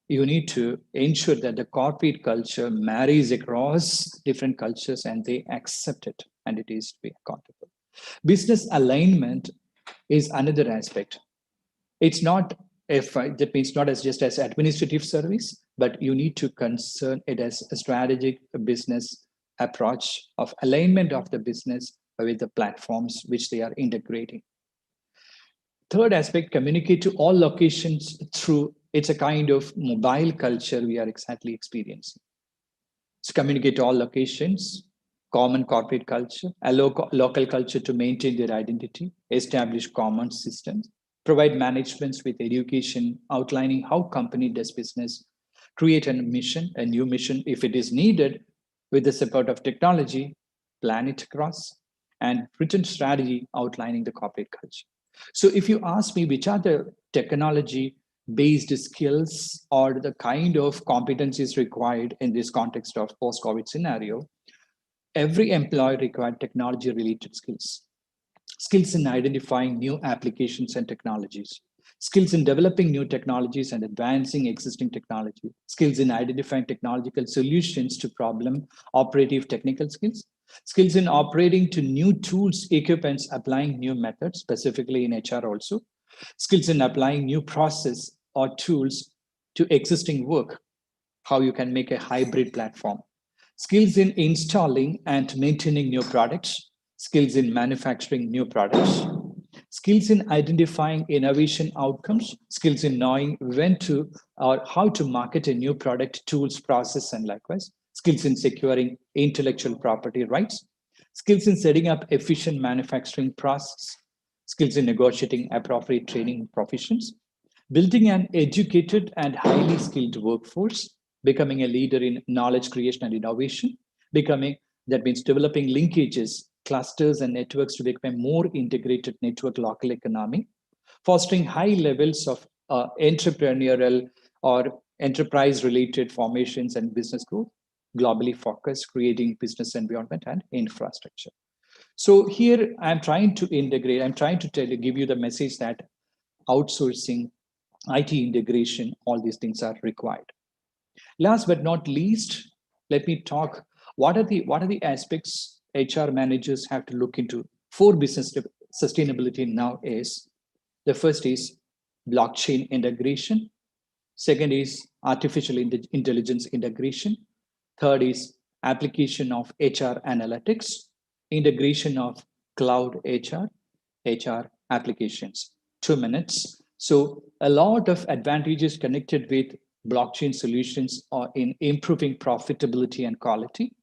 you need to ensure that the corporate culture marries across different cultures and they accept it and it is to be accountable. Business alignment is another aspect. It's not that means not as just as administrative service, but you need to concern it as a strategic business approach of alignment of the business with the platforms which they are integrating. Third aspect, communicate to all locations through, it's a kind of mobile culture we are exactly experiencing. So communicate to all locations, common corporate culture, allow local culture to maintain their identity, establish common systems, provide managements with education, outlining how company does business, create a mission, a new mission if it is needed with the support of technology, plan it across, and written strategy outlining the corporate culture. So if you ask me which are the technology-based skills or the kind of competencies required in this context of post-COVID scenario, every employee required technology-related skills. Skills in identifying new applications and technologies. Skills in developing new technologies and advancing existing technology. Skills in identifying technological solutions to problem, operative technical skills. Skills in operating to new tools, equipments, applying new methods, specifically in HR also. Skills in applying new process or tools to existing work, how you can make a hybrid platform. Skills in installing and maintaining new products. Skills in manufacturing new products. Skills in identifying innovation outcomes. Skills in knowing when to or how to market a new product, tools, process, and likewise. Skills in securing intellectual property rights. Skills in setting up efficient manufacturing process. Skills in negotiating appropriate training provisions. Building an educated and highly skilled workforce. Becoming a leader in knowledge creation and innovation. That means developing linkages, clusters, and networks to become a more integrated network local economy. Fostering high levels of entrepreneurial or enterprise-related formations and business growth. Globally focused, creating business environment and infrastructure. So here I'm trying to integrate, I'm trying to give you the message that outsourcing, IT integration, all these things are required. Last but not least, let me talk, what are the aspects HR managers have to look into for business sustainability now is, the first is blockchain integration. Second is artificial intelligence integration. Third is application of HR analytics, integration of cloud HR applications. 2 minutes. So a lot of advantages connected with blockchain solutions are in improving profitability and quality,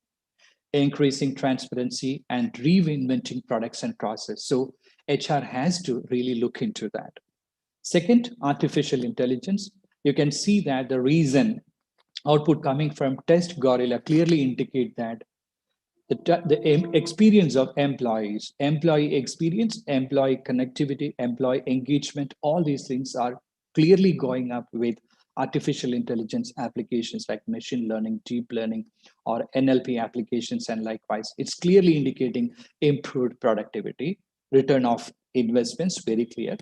increasing transparency, and reinventing products and process. So HR has to really look into that. Second, artificial intelligence. You can see that the reason output coming from Test Gorilla clearly indicate that the experience of employees, employee experience, employee connectivity, employee engagement, all these things are clearly going up with artificial intelligence applications like machine learning, deep learning, or NLP applications, and likewise. It's clearly indicating improved productivity, return of investments, very clear.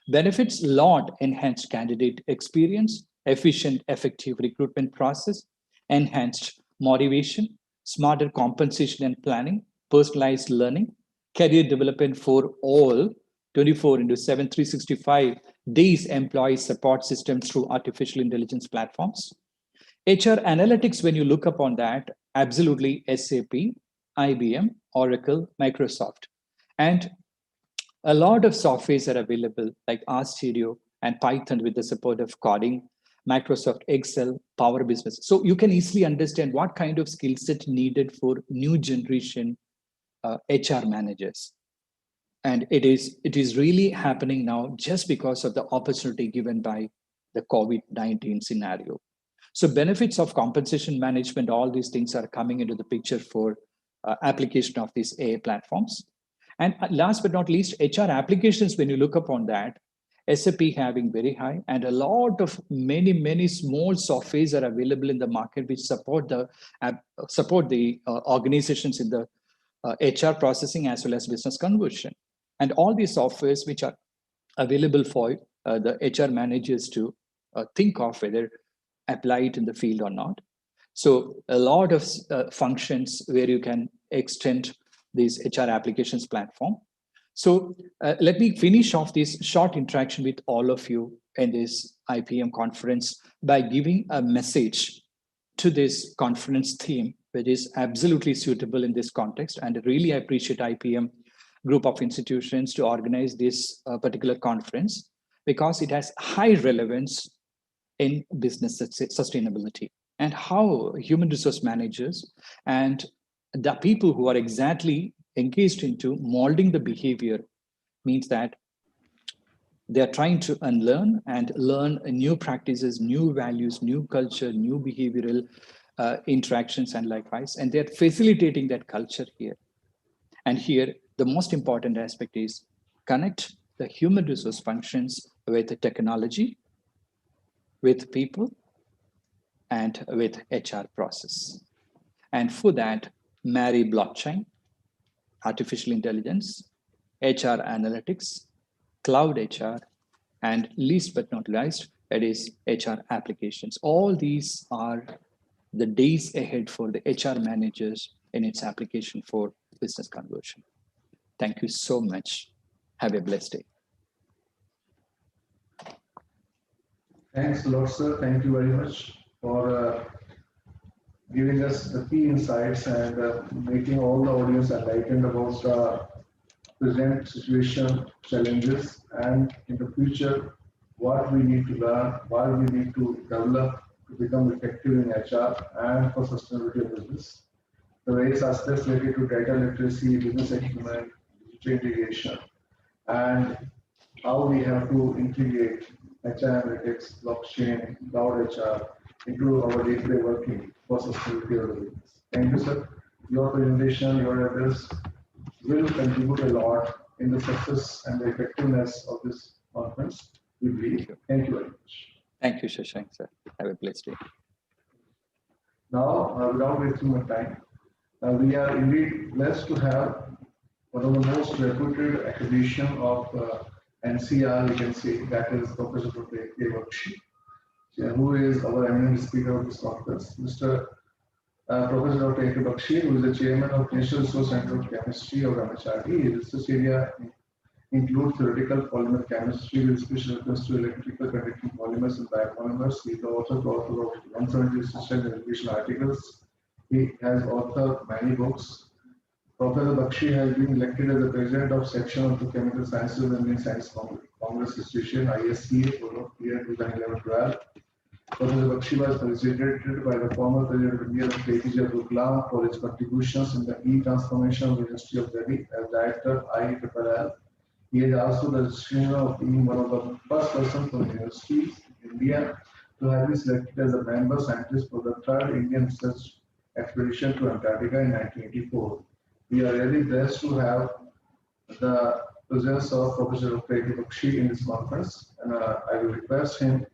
Benefits lot, enhanced candidate experience, efficient, effective recruitment process, enhanced motivation, smarter compensation and planning, personalized learning, career development for all, 24/7, 365 days employee support system through artificial intelligence platforms. HR analytics, when you look upon that, absolutely SAP, IBM, Oracle, Microsoft. And A lot of softwares are available like RStudio and Python with the support of coding, Microsoft Excel, Power Business. So you can easily understand what kind of skill set needed for new generation HR managers. And it is really happening now just because of the opportunity given by the COVID-19 scenario. So benefits of compensation management, all these things are coming into the picture for application of these AI platforms. And last but not least, HR applications, when you look upon that, SAP having very high, and a lot of many small softwares are available in the market which support the organizations in the HR processing as well as business conversion. And all these softwares which are available for the HR managers to think of whether apply it in the field or not. So a lot of functions where you can extend this HR applications platform. So let me finish off this short interaction with all of you in this IPM conference by giving a message to this conference theme, which is absolutely suitable in this context. And I really appreciate IPM group of institutions to organize this particular conference because it has high relevance in business sustainability and how human resource managers and the people who are exactly engaged into molding the behavior means that they're trying to unlearn and learn new practices, new values, new culture, new behavioral interactions and likewise, and they're facilitating that culture here. And here, the most important aspect is connect the human resource functions with the technology, with people, and with HR process. And for that, marry blockchain, artificial intelligence, HR analytics, cloud HR, and least but not least, it is HR applications. All these are the days ahead for the HR managers in its application for business conversion. Thank you so much. Have a blessed day. Thanks a lot, sir. Thank you very much for giving us the key insights and making all the audience enlightened about the present situation, challenges, and in the future, what we need to learn, what we need to develop to become effective in HR and for sustainability of business. The various aspects related to data literacy, business acumen, digital integration, and how we have to integrate HR analytics, blockchain, cloud HR into our day-to-day working for sustainability of the business. Thank you, sir. Your presentation, your address will contribute a lot in the success and the effectiveness of this conference, we believe. Thank you very much. Thank you, Shashank, sir. Have a blessed day. Now, without wasting more time, we are indeed blessed to have one of the most reputed academician of NCR, we can say, that is Professor Dr. A.K. Bakshi, who is our eminent speaker of this conference. Mr. Professor Dr. A.K. Bakshi, who is the chairman of National Resource Center of Chemistry of MHRD. His research area includes theoretical polymer chemistry with special reference to electrical conducting polymers and biopolymers. He is the author of 170 research and education articles. He has authored many books. Professor Bakshi has been elected as the president of section of the Chemical Sciences and Indian Science Congress Institution, ISCA, for the year 2011-12. Professor Bakshi was felicitated by the former President of India, APJ Abdul Kalam, for his contributions in the e-transformation of the University of Delhi as Director IPEM. He is also the distinction of being one of the first persons from the universities in India to have been selected as a member scientist for the third Indian research expedition to Antarctica in 1984. We are really blessed to have the presence of Professor A.K. Bakshi in this conference, and I will request him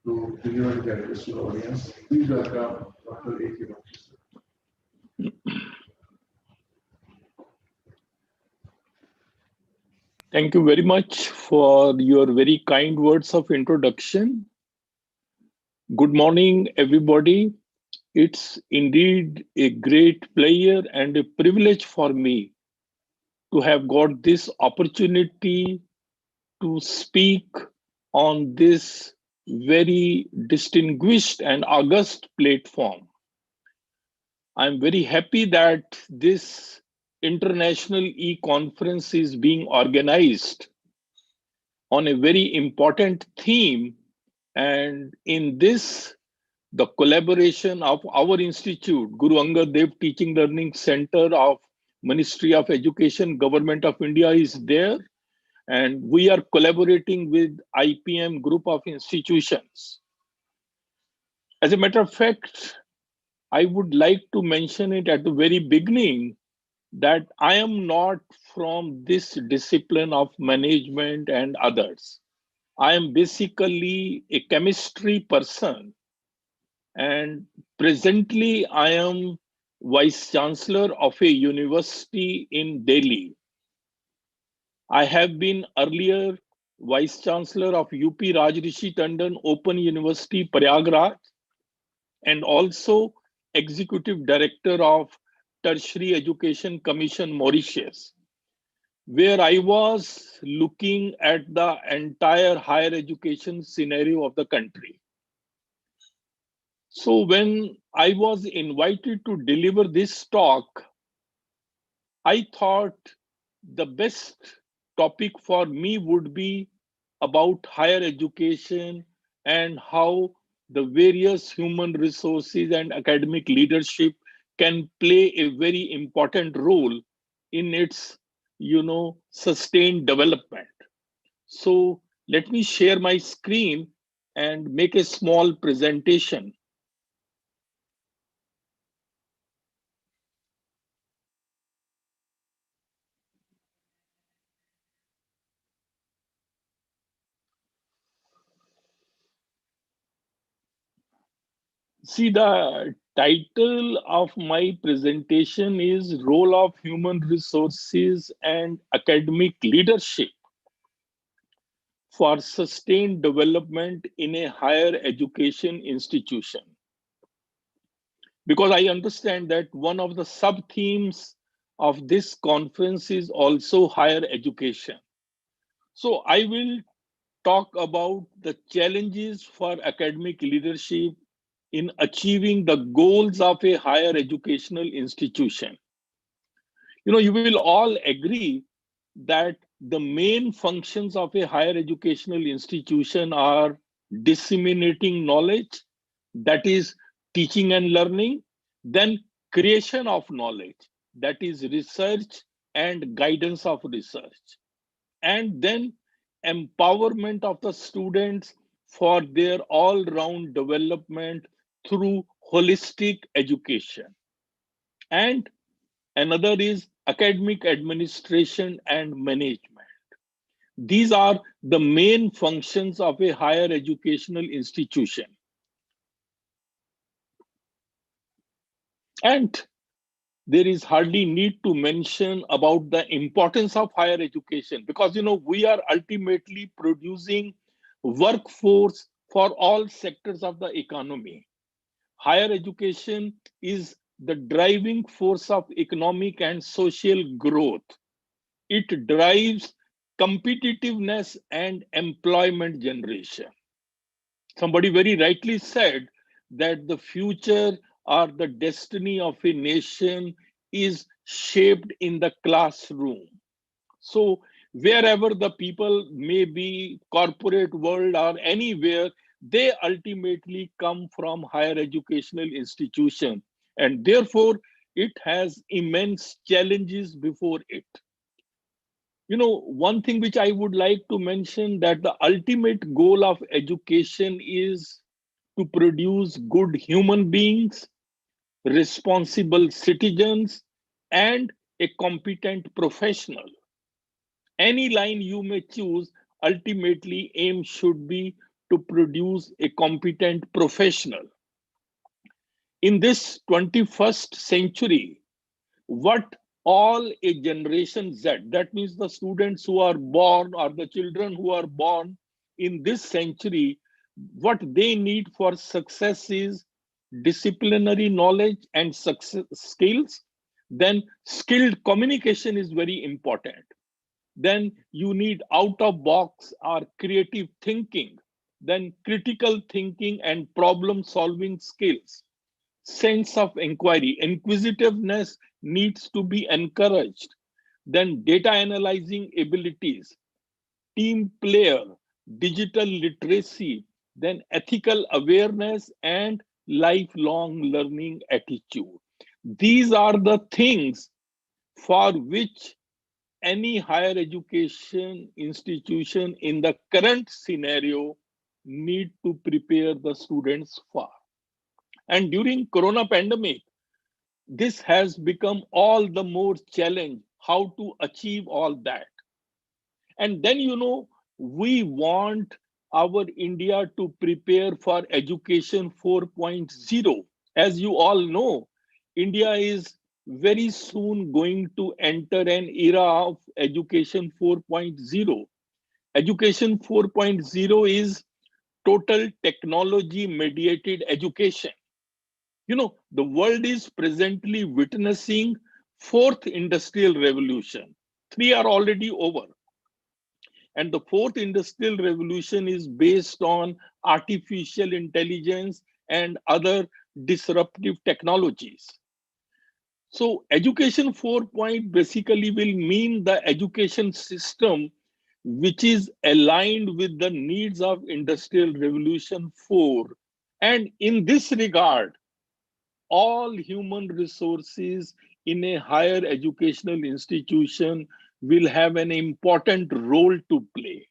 to deliver the address to the audience. Please welcome Dr. A.K. Bakshi. Thank you very much for your very kind words of introduction. Good morning, everybody. It's indeed a great pleasure and a privilege for me to have got this opportunity to speak on this very distinguished and august platform. I'm very happy that this international e-conference is being organized on a very important theme. And in this, the collaboration of our institute, Guru Angad Dev Teaching Learning Center of Ministry of Education, Government of India is there. And we are collaborating with IPM group of institutions. As a matter of fact, I would like to mention it at the very beginning that I am not from this discipline of management and others. I am basically a chemistry person, and presently I am Vice Chancellor of a university in Delhi. I have been earlier Vice Chancellor of UP Rajrishi Tandon Open University, Prayagraj, and also Executive Director of Tertiary Education Commission, Mauritius, where I was looking at the entire higher education scenario of the country. So when I was invited to deliver this talk, I thought the best topic for me would be about higher education and how the various human resources and academic leadership can play a very important role in its, sustained development. So let me share my screen and make a small presentation. See, the title of my presentation is Role of Human Resources and Academic Leadership for Sustained Development in a Higher Education Institution. Because I understand that one of the sub-themes of this conference is also higher education. So I will talk about the challenges for academic leadership in achieving the goals of a higher educational institution. You will all agree that the main functions of a higher educational institution are disseminating knowledge, that is teaching and learning, then creation of knowledge, that is research and guidance of research, and then empowerment of the students for their all-round development through holistic education. And another is academic administration and management. These are the main functions of a higher educational institution. And there is hardly need to mention about the importance of higher education, because we are ultimately producing workforce for all sectors of the economy. Higher education is the driving force of economic and social growth. It drives competitiveness and employment generation. Somebody very rightly said that the future or the destiny of a nation is shaped in the classroom. So wherever the people may be, corporate world or anywhere, they ultimately come from higher educational institution, and therefore it has immense challenges before it. One thing which I would like to mention, that the ultimate goal of education is to produce good human beings, responsible citizens, and a competent professional. Any line you may choose, ultimately aim should be to produce a competent professional. In this 21st century, what all a generation Z, that means the students who are born or the children who are born in this century, what they need for success is disciplinary knowledge and success skills. Then skilled communication is very important. Then you need out of box or creative thinking, then critical thinking and problem solving skills, sense of inquiry, inquisitiveness needs to be encouraged. Then data analyzing abilities, team player, digital literacy, then ethical awareness and lifelong learning attitude. These are the things for which any higher education institution in the current scenario need to prepare the students for. And during corona pandemic, this has become all the more challenge how to achieve all that. And then, we want our India to prepare for education 4.0. As you all know, India is very soon going to enter an era of education 4.0. Education 4.0 is total technology mediated education. The world is presently witnessing fourth industrial revolution. Three are already over. And the fourth industrial revolution is based on artificial intelligence and other disruptive technologies. So education 4.0 basically will mean the education system which is aligned with the needs of industrial revolution 4. And in this regard, all human resources in a higher educational institution will have an important role to play.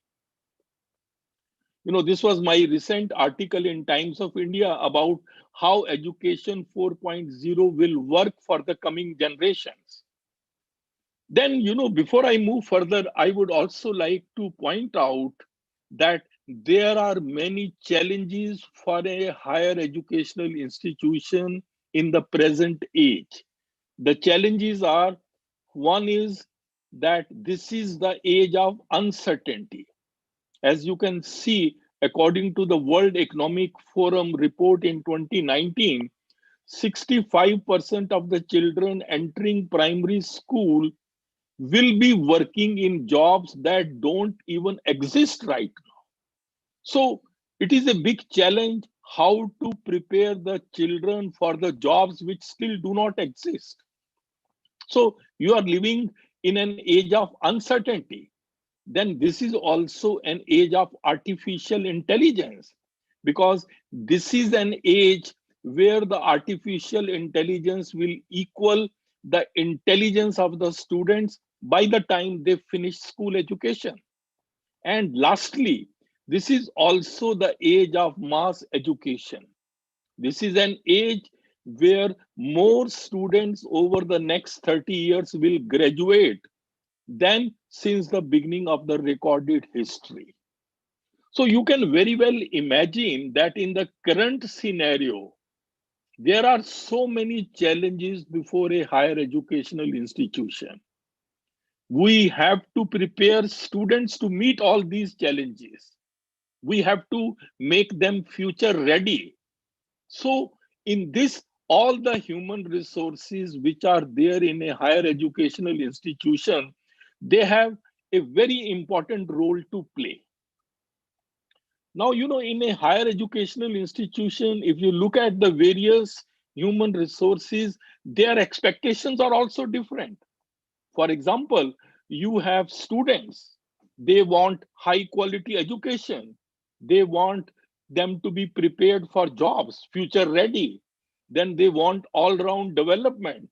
This was my recent article in Times of India about how education 4.0 will work for the coming generations. Then, before I move further, I would also like to point out that there are many challenges for a higher educational institution in the present age. The challenges are, one is that this is the age of uncertainty. As you can see, according to the World Economic Forum report in 2019, 65% of the children entering primary school will be working in jobs that don't even exist right now. So it is a big challenge how to prepare the children for the jobs which still do not exist. So you are living in an age of uncertainty. Then this is also an age of artificial intelligence, because this is an age where the artificial intelligence will equal the intelligence of the students by the time they finish school education. And lastly, this is also the age of mass education. This is an age where more students over the next 30 years will graduate than since the beginning of the recorded history. So you can very well imagine that in the current scenario, there are so many challenges before a higher educational institution. We have to prepare students to meet all these challenges. We have to make them future ready. So in this, all the human resources which are there in a higher educational institution, they have a very important role to play. Now, in a higher educational institution, if you look at the various human resources, their expectations are also different. For example, you have students, they want high quality education. They want them to be prepared for jobs, future ready. Then they want all round development,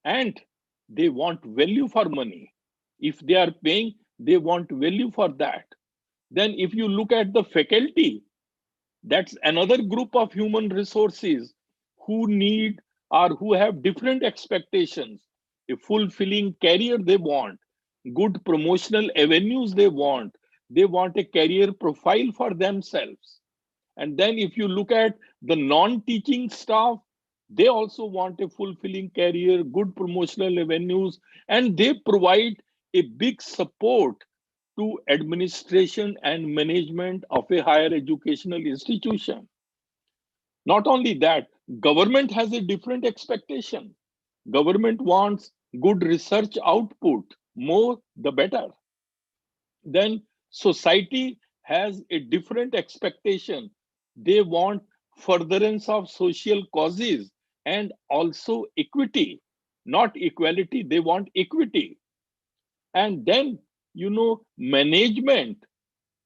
and they want value for money. If they are paying, they want value for that. Then if you look at the faculty, that's another group of human resources who need or who have different expectations. A fulfilling career they want, good promotional avenues they want a career profile for themselves. And then if you look at the non-teaching staff, they also want a fulfilling career, good promotional avenues, and they provide a big support to administration and management of a higher educational institution. Not only that, government has a different expectation. Government wants good research output, more the better. Then society has a different expectation. They want furtherance of social causes and also equity. not equality, they want equity. And then, management,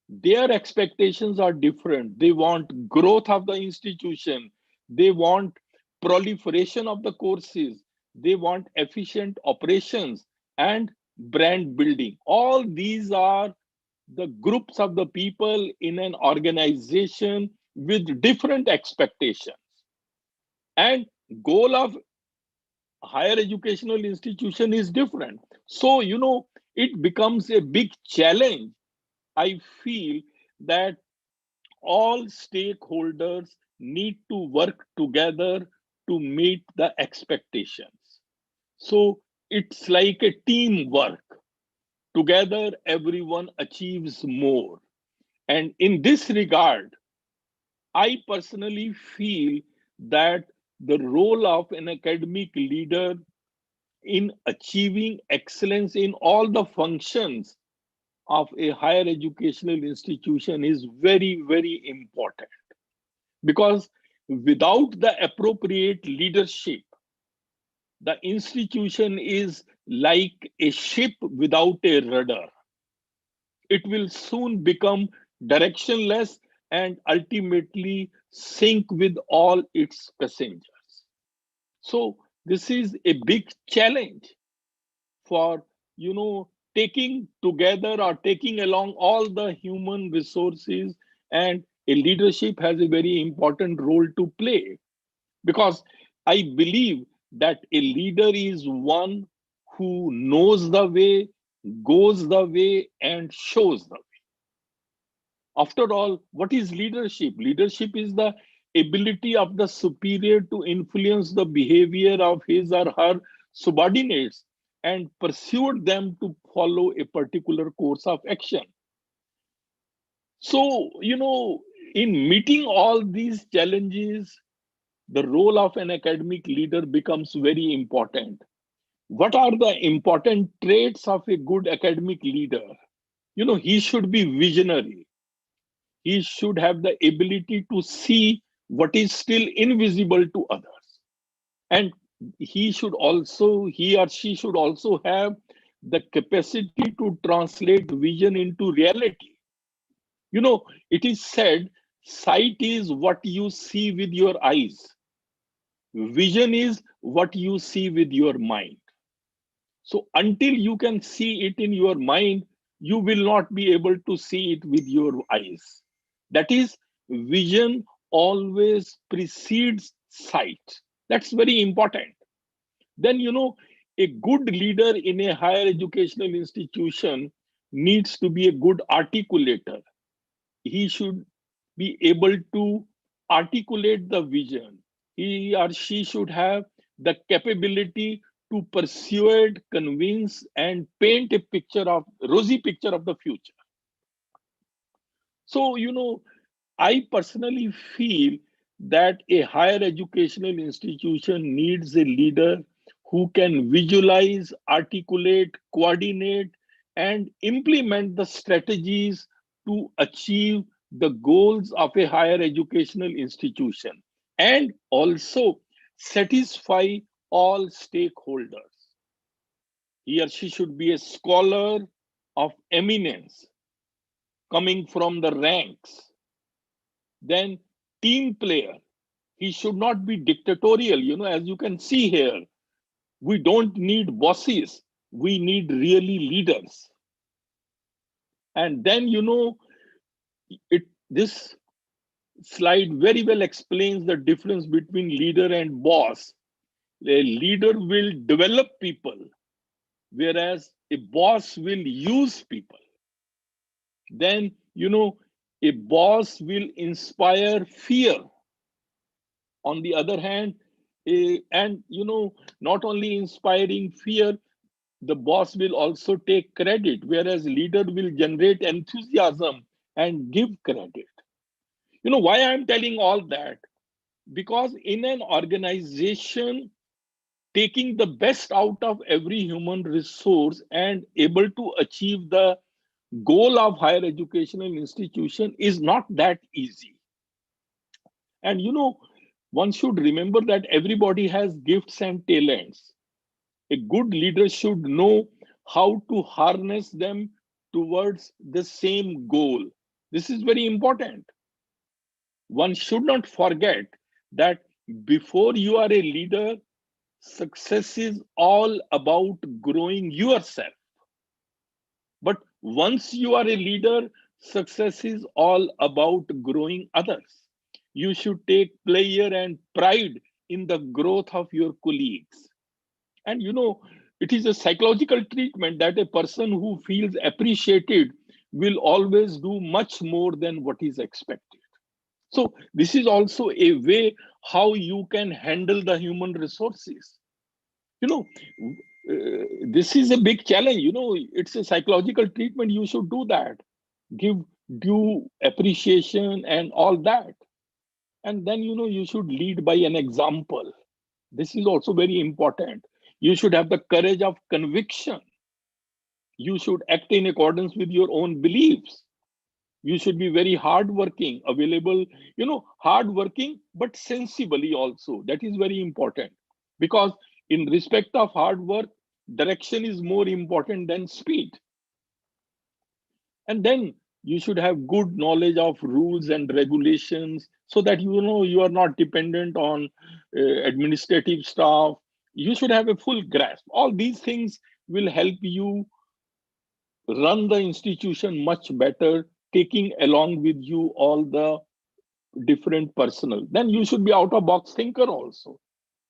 their expectations are different. They want growth of the institution. They want proliferation of the courses. They want efficient operations and brand building. All these are the groups of the people in an organization with different expectations. And goal of higher educational institution is different. So, it becomes a big challenge. I feel that all stakeholders need to work together to meet the expectations. So it's like a teamwork. Together, everyone achieves more. And in this regard, I personally feel that the role of an academic leader in achieving excellence in all the functions of a higher educational institution is very, very important. Because without the appropriate leadership, the institution is like a ship without a rudder. It will soon become directionless and ultimately sink with all its passengers. So this is a big challenge for, taking together or taking along all the human resources, and a leadership has a very important role to play, because I believe that a leader is one who knows the way, goes the way, and shows the way. After all, what is leadership? Leadership is the ability of the superior to influence the behavior of his or her subordinates and persuade them to follow a particular course of action. So, in meeting all these challenges, the role of an academic leader becomes very important. What are the important traits of a good academic leader? He should be visionary. He should have the ability to see what is still invisible to others. And he or she should also have the capacity to translate vision into reality. It is said, sight is what you see with your eyes. Vision is what you see with your mind. So until you can see it in your mind, you will not be able to see it with your eyes. That is, vision always precedes sight. That's very important. Then, a good leader in a higher educational institution needs to be a good articulator. He should be able to articulate the vision. He or she should have the capability to persuade, convince, and paint a rosy picture of the future. So, I personally feel that a higher educational institution needs a leader who can visualize, articulate, coordinate, and implement the strategies to achieve the goals of a higher educational institution, and also satisfy all stakeholders. He or she should be a scholar of eminence coming from the ranks. Then team player. He should not be dictatorial, as you can see here. We don't need bosses. We need really leaders. And then, this slide very well explains the difference between leader and boss. A leader will develop people, whereas a boss will use people. Then, a boss will inspire fear. On the other hand, and not only inspiring fear, the boss will also take credit, whereas leader will generate enthusiasm and give credit. Why I'm telling all that? Because in an organization, taking the best out of every human resource and able to achieve the goal of higher educational institution is not that easy. And one should remember that everybody has gifts and talents. A good leader should know how to harness them towards the same goal. This is very important. One should not forget that before you are a leader, success is all about growing yourself. But once you are a leader, success is all about growing others. You should take pleasure and pride in the growth of your colleagues. And it is a psychological treatment that a person who feels appreciated will always do much more than what is expected. So this is also a way how you can handle the human resources. This is a big challenge. It's a psychological treatment. You should do that. Give due appreciation and all that. And then, you should lead by an example. This is also very important. You should have the courage of conviction. You should act in accordance with your own beliefs. You should be very hardworking, available, hardworking, but sensibly also. That is very important. Because in respect of hard work, direction is more important than speed. And then you should have good knowledge of rules and regulations so that you are not dependent on administrative staff. You should have a full grasp. All these things will help you run the institution much better, taking along with you all the different personnel. Then you should be out of box thinker also.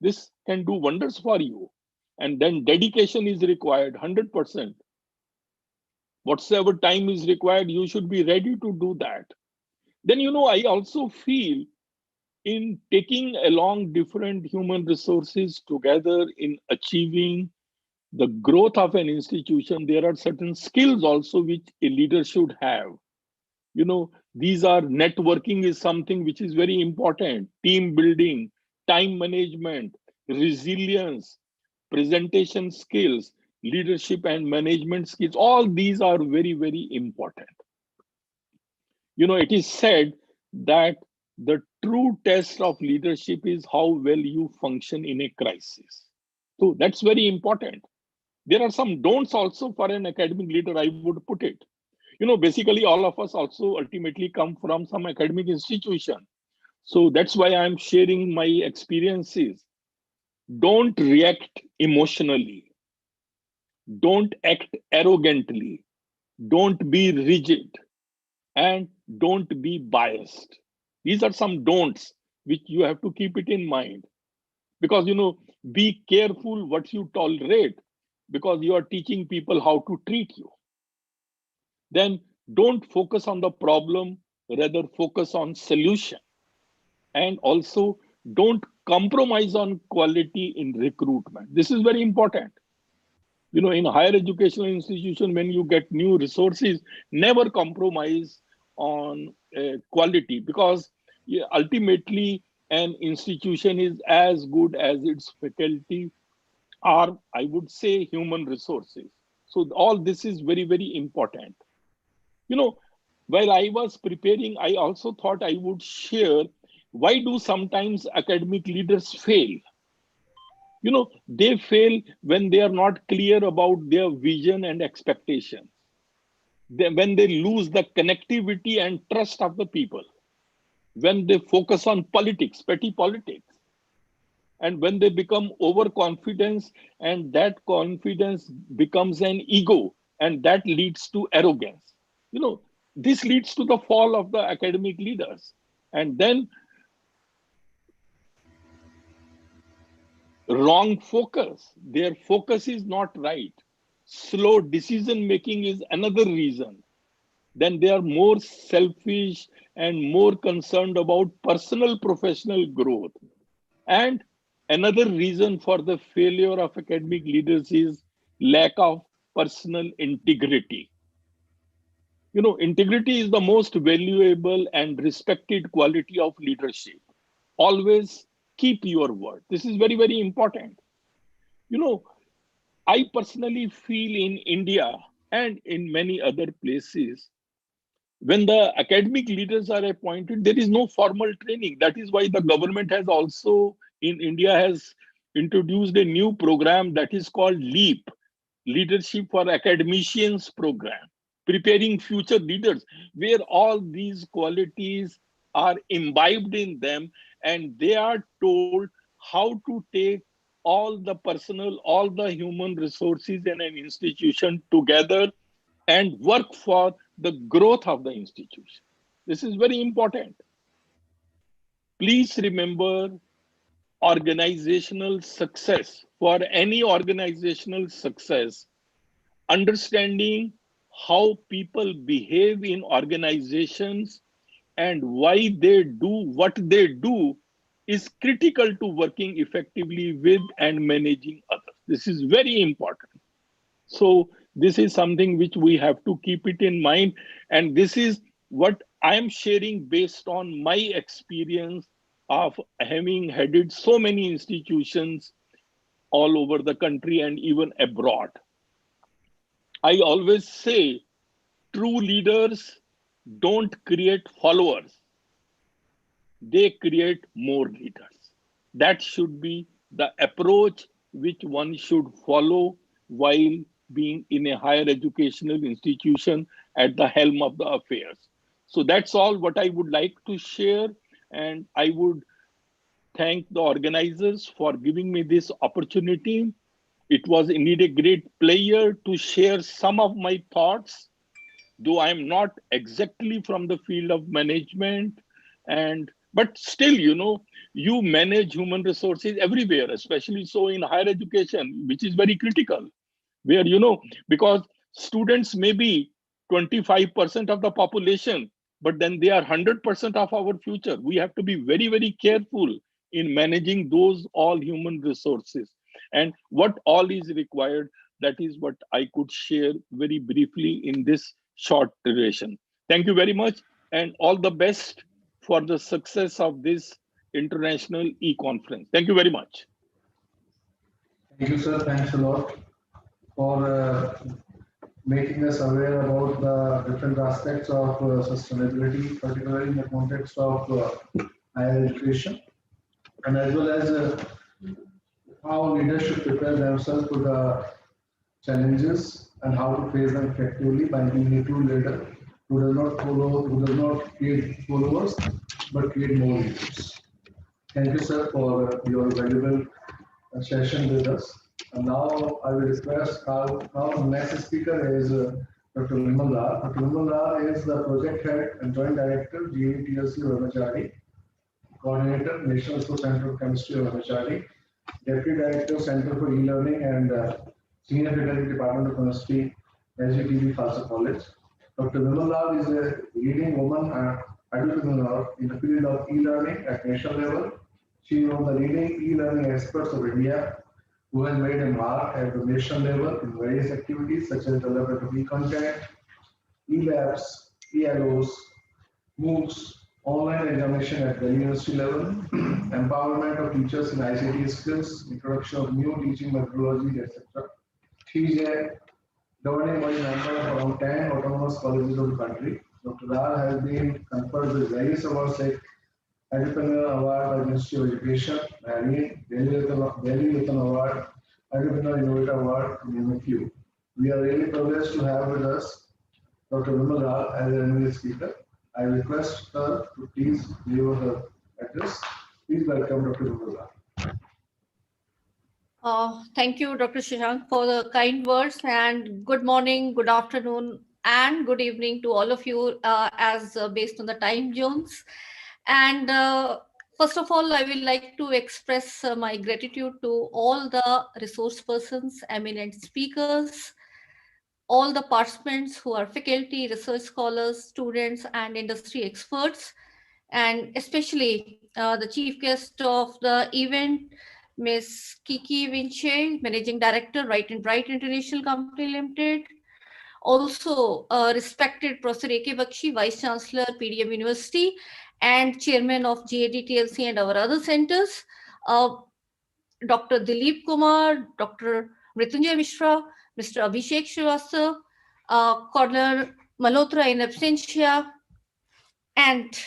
This can do wonders for you. And then dedication is required 100%. Whatsoever time is required, you should be ready to do that. Then, I also feel in taking along different human resources together in achieving the growth of an institution, there are certain skills also which a leader should have. These are networking is something which is very important, team building, time management, resilience, presentation skills, leadership and management skills. All these are very, very important. It is said that the true test of leadership is how well you function in a crisis. So that's very important. There are some don'ts also for an academic leader, I would put it. Basically, all of us also ultimately come from some academic institution. So that's why I'm sharing my experiences. Don't react emotionally. Don't act arrogantly. Don't be rigid. And don't be biased. These are some don'ts which you have to keep it in mind. Because, be careful what you tolerate, because you are teaching people how to treat you. Then don't focus on the problem, rather focus on solution. And also don't compromise on quality in recruitment. This is very important. In higher educational institution, when you get new resources, never compromise on quality, because ultimately an institution is as good as its faculty, or I would say human resources. So all this is very, very important. While I was preparing, I also thought I would share why do sometimes academic leaders fail. They fail when they are not clear about their vision and expectations. When they lose the connectivity and trust of the people. When they focus on politics, petty politics. And when they become overconfident, and that confidence becomes an ego, and that leads to arrogance. This leads to the fall of the academic leaders. And then wrong focus. Their focus is not right. Slow decision making is another reason. Then they are more selfish and more concerned about personal professional growth. And another reason for the failure of academic leaders is lack of personal integrity. Integrity is the most valuable and respected quality of leadership. Always keep your word. This is very, very important. I personally feel in India and in many other places, when the academic leaders are appointed, there is no formal training. That is why the government has also in India has introduced a new program that is called LEAP, Leadership for Academicians program, preparing future leaders, where all these qualities are imbibed in them, and they are told how to take all the personal, all the human resources in an institution together and work for the growth of the institution. This is very important. Please remember, organizational success, for any organizational success, understanding how people behave in organizations and why they do what they do is critical to working effectively with and managing others. This is very important. So this is something which we have to keep it in mind. And this is what I'm sharing based on my experience of having headed so many institutions all over the country and even abroad. I always say, true leaders don't create followers. They create more leaders. That should be the approach which one should follow while being in a higher educational institution at the helm of the affairs. So that's all what I would like to share. And I would thank the organizers for giving me this opportunity. It was indeed a great pleasure to share some of my thoughts, though I'm not exactly from the field of management, but still, you manage human resources everywhere, especially so in higher education, which is very critical, where, because students may be 25% of the population, but then they are 100% of our future. We have to be very, very careful in managing those all human resources. And what all is required, that is what I could share very briefly in this short duration. Thank you very much, and all the best for the success of this international e-conference. Thank you very much. Thank you, sir. Thanks a lot for making us aware about the different aspects of sustainability, particularly in the context of higher education, and as well as how leaders should prepare themselves for the challenges and how to face them effectively by being a true leader who does not follow, who does not create followers, but create more leaders. Thank you, sir, for your valuable session with us. And now I will request now the next speaker is Dr. Vimal Rao. Dr. Vimal Rao is the project head and joint director, GAD-TLC of MHRD, coordinator, National Resource Center of Chemistry of MHRD, deputy director, Center for E-Learning and senior faculty, Department of Chemistry, SGTB, Khalsa College. Dr. Vimal Rao is a leading woman entrepreneur in the field of e-learning at national level. She is one of the leading e-learning experts of India who has made a mark at the national level in various activities such as development of e-content, e-labs, e-LOs, MOOCs, online examination at the university level, empowerment of teachers in ICT skills, introduction of new teaching methodologies, etc. She is a governing body member of around 10 autonomous colleges of the country. Dr. Rao has been conferred with various awards like Entrepreneur Award by Ministry of Education, Delhi Ratan Award, Entrepreneur Innovator Award, to name a few. We are really privileged to have with us Dr. Vimal Rao as an eminent speaker. I request her to please deliver her address. Please welcome Dr. Vimal Rao. Thank you, Dr. Shashank, for the kind words, and good morning, good afternoon, and good evening to all of you based on the time zones. And first of all, I would like to express my gratitude to all the resource persons, eminent speakers, all the participants who are faculty, research scholars, students, and industry experts, and especially the chief guest of the event, Ms. Kiki Vinche, Managing Director, Right and Bright International Company Limited. Also, respected Professor A.K. Bakshi, Vice Chancellor, PDM University, and Chairman of GAD-TLC and our other centers. Dr. Dilip Kumar, Dr. Mrityunjay Mishra, Mr. Abhishek Srivastava, Colonel Malhotra in absentia, and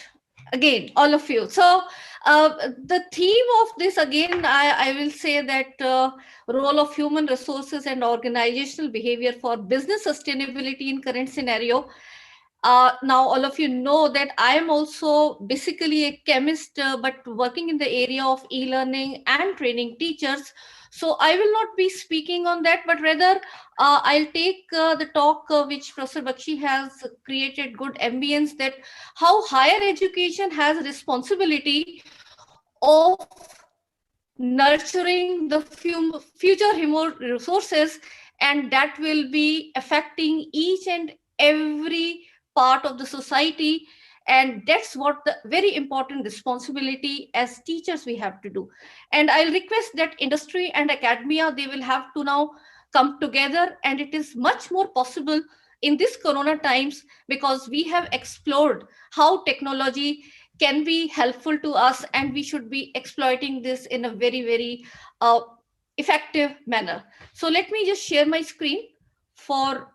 again, all of you. So the theme of this, again, I will say that role of human resources and organizational behavior for business sustainability in current scenario. Now, all of you know that I am also basically a chemist, but working in the area of e-learning and training teachers. So I will not be speaking on that, but rather I'll take the talk which Professor Bakshi has created good ambience, that how higher education has responsibility of nurturing the future human resources, and that will be affecting each and every part of the society. And that's what the very important responsibility as teachers we have to do. And I'll request that industry and academia, they will have to now come together, and it is much more possible in this corona times, because we have explored how technology can be helpful to us, and we should be exploiting this in a very, very effective manner. So let me just share my screen for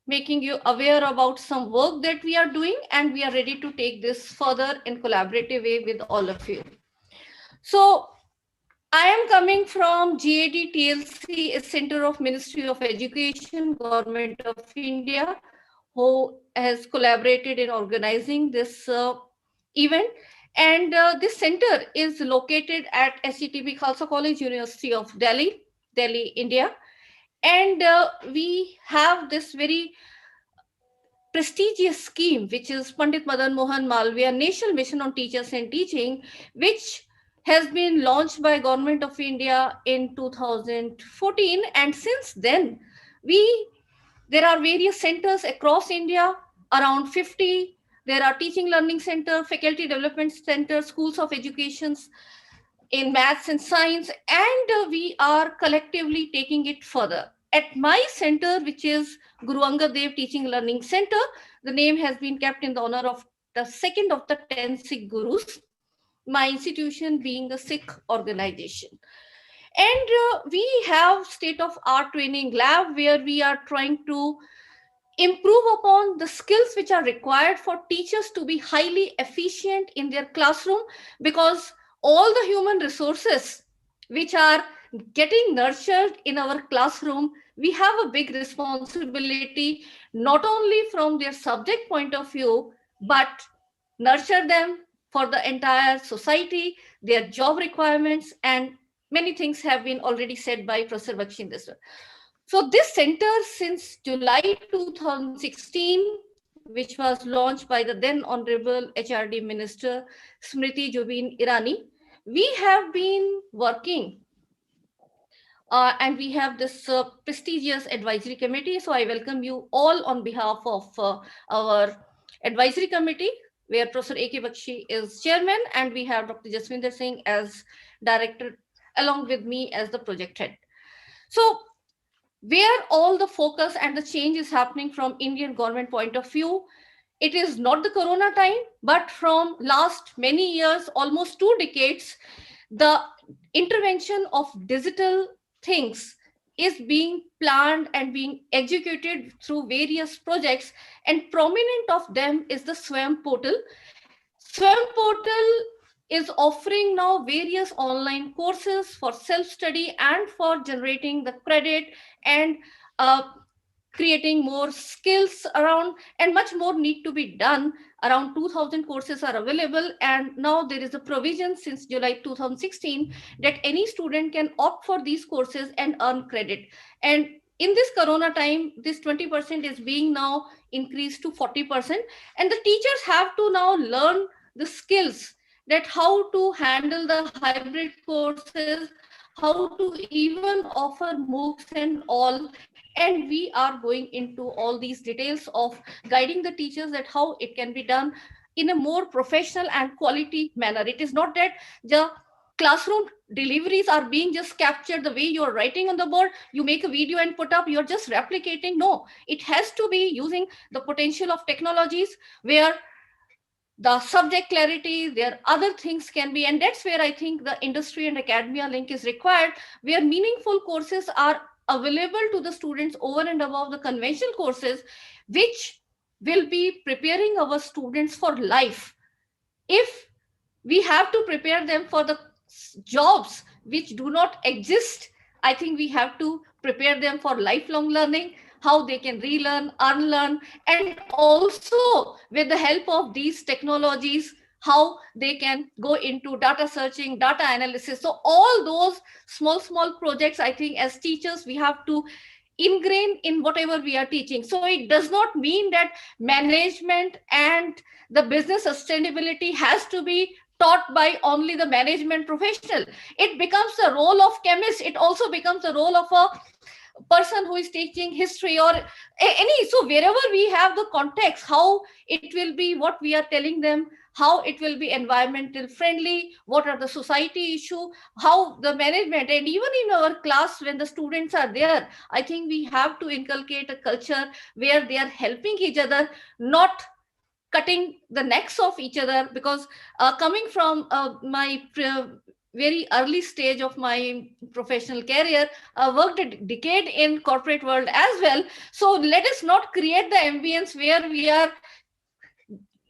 making you aware about some work that we are doing, and we are ready to take this further in collaborative way with all of you. So I am coming from GAD-TLC, a center of Ministry of Education, Government of India, who has collaborated in organizing this event. And this center is located at SETB Khalsa College, University of Delhi, India. And we have this very prestigious scheme, which is Pandit Madan Mohan Malviya National Mission on Teachers and Teaching, which has been launched by Government of India in 2014. And since then, there are various centers across India, around 50. There are teaching learning center, faculty development center, schools of educations in maths and science, and we are collectively taking it further. At my center, which is Guru Angad Dev Teaching Learning Center, the name has been kept in the honor of the second of the 10 Sikh Gurus, my institution being a Sikh organization. And we have state-of-art training lab where we are trying to improve upon the skills which are required for teachers to be highly efficient in their classroom, because all the human resources which are getting nurtured in our classroom, we have a big responsibility, not only from their subject point of view, but nurture them for the entire society, their job requirements, and many things have been already said by Professor Bakshi. So this center, since July 2016, which was launched by the then Honorable HRD Minister Smriti Jubin Irani, we have been working and we have this prestigious advisory committee. So I welcome you all on behalf of our advisory committee, where Professor A.K. Bakshi is chairman, and we have Dr. Jaswinder Singh as director, along with me as the project head. So where all the focus and the change is happening from Indian government point of view, it is not the corona time, but from last many years, almost 2 decades, the intervention of digital things is being planned and being executed through various projects, and prominent of them is the SWAYAM portal. SWAYAM portal is offering now various online courses for self-study and for generating the credit and creating more skills around, and much more need to be done. Around 2000 courses are available, and now there is a provision since July 2016 that any student can opt for these courses and earn credit. And in this corona time, this 20% is being now increased to 40%, and the teachers have to now learn the skills, that how to handle the hybrid courses, how to even offer MOOCs and all. And we are going into all these details of guiding the teachers that how it can be done in a more professional and quality manner. It is not that the classroom deliveries are being just captured the way you're writing on the board, you make a video and put up, you're just replicating. No, it has to be using the potential of technologies where the subject clarity, there other things can be, and that's where I think the industry and academia link is required, where meaningful courses are available to the students over and above the conventional courses, which will be preparing our students for life. if we have to prepare them for the jobs which do not exist, I think we have to prepare them for lifelong learning, how they can relearn, unlearn, and also with the help of these technologies, how they can go into data searching, data analysis. So all those small projects, I think as teachers, we have to ingrain in whatever we are teaching. So it does not mean that management and the business sustainability has to be taught by only the management professional. It becomes the role of chemist. It also becomes the role of a person who is teaching history or any. So wherever we have the context, how it will be, what we are telling them, how it will be environmental friendly, what are the society issue, how the management, and even in our class when the students are there, I think we have to inculcate a culture where they are helping each other, not cutting the necks of each other. Because coming from my very early stage of my professional career, I worked a decade in corporate world as well. So let us not create the ambience where we are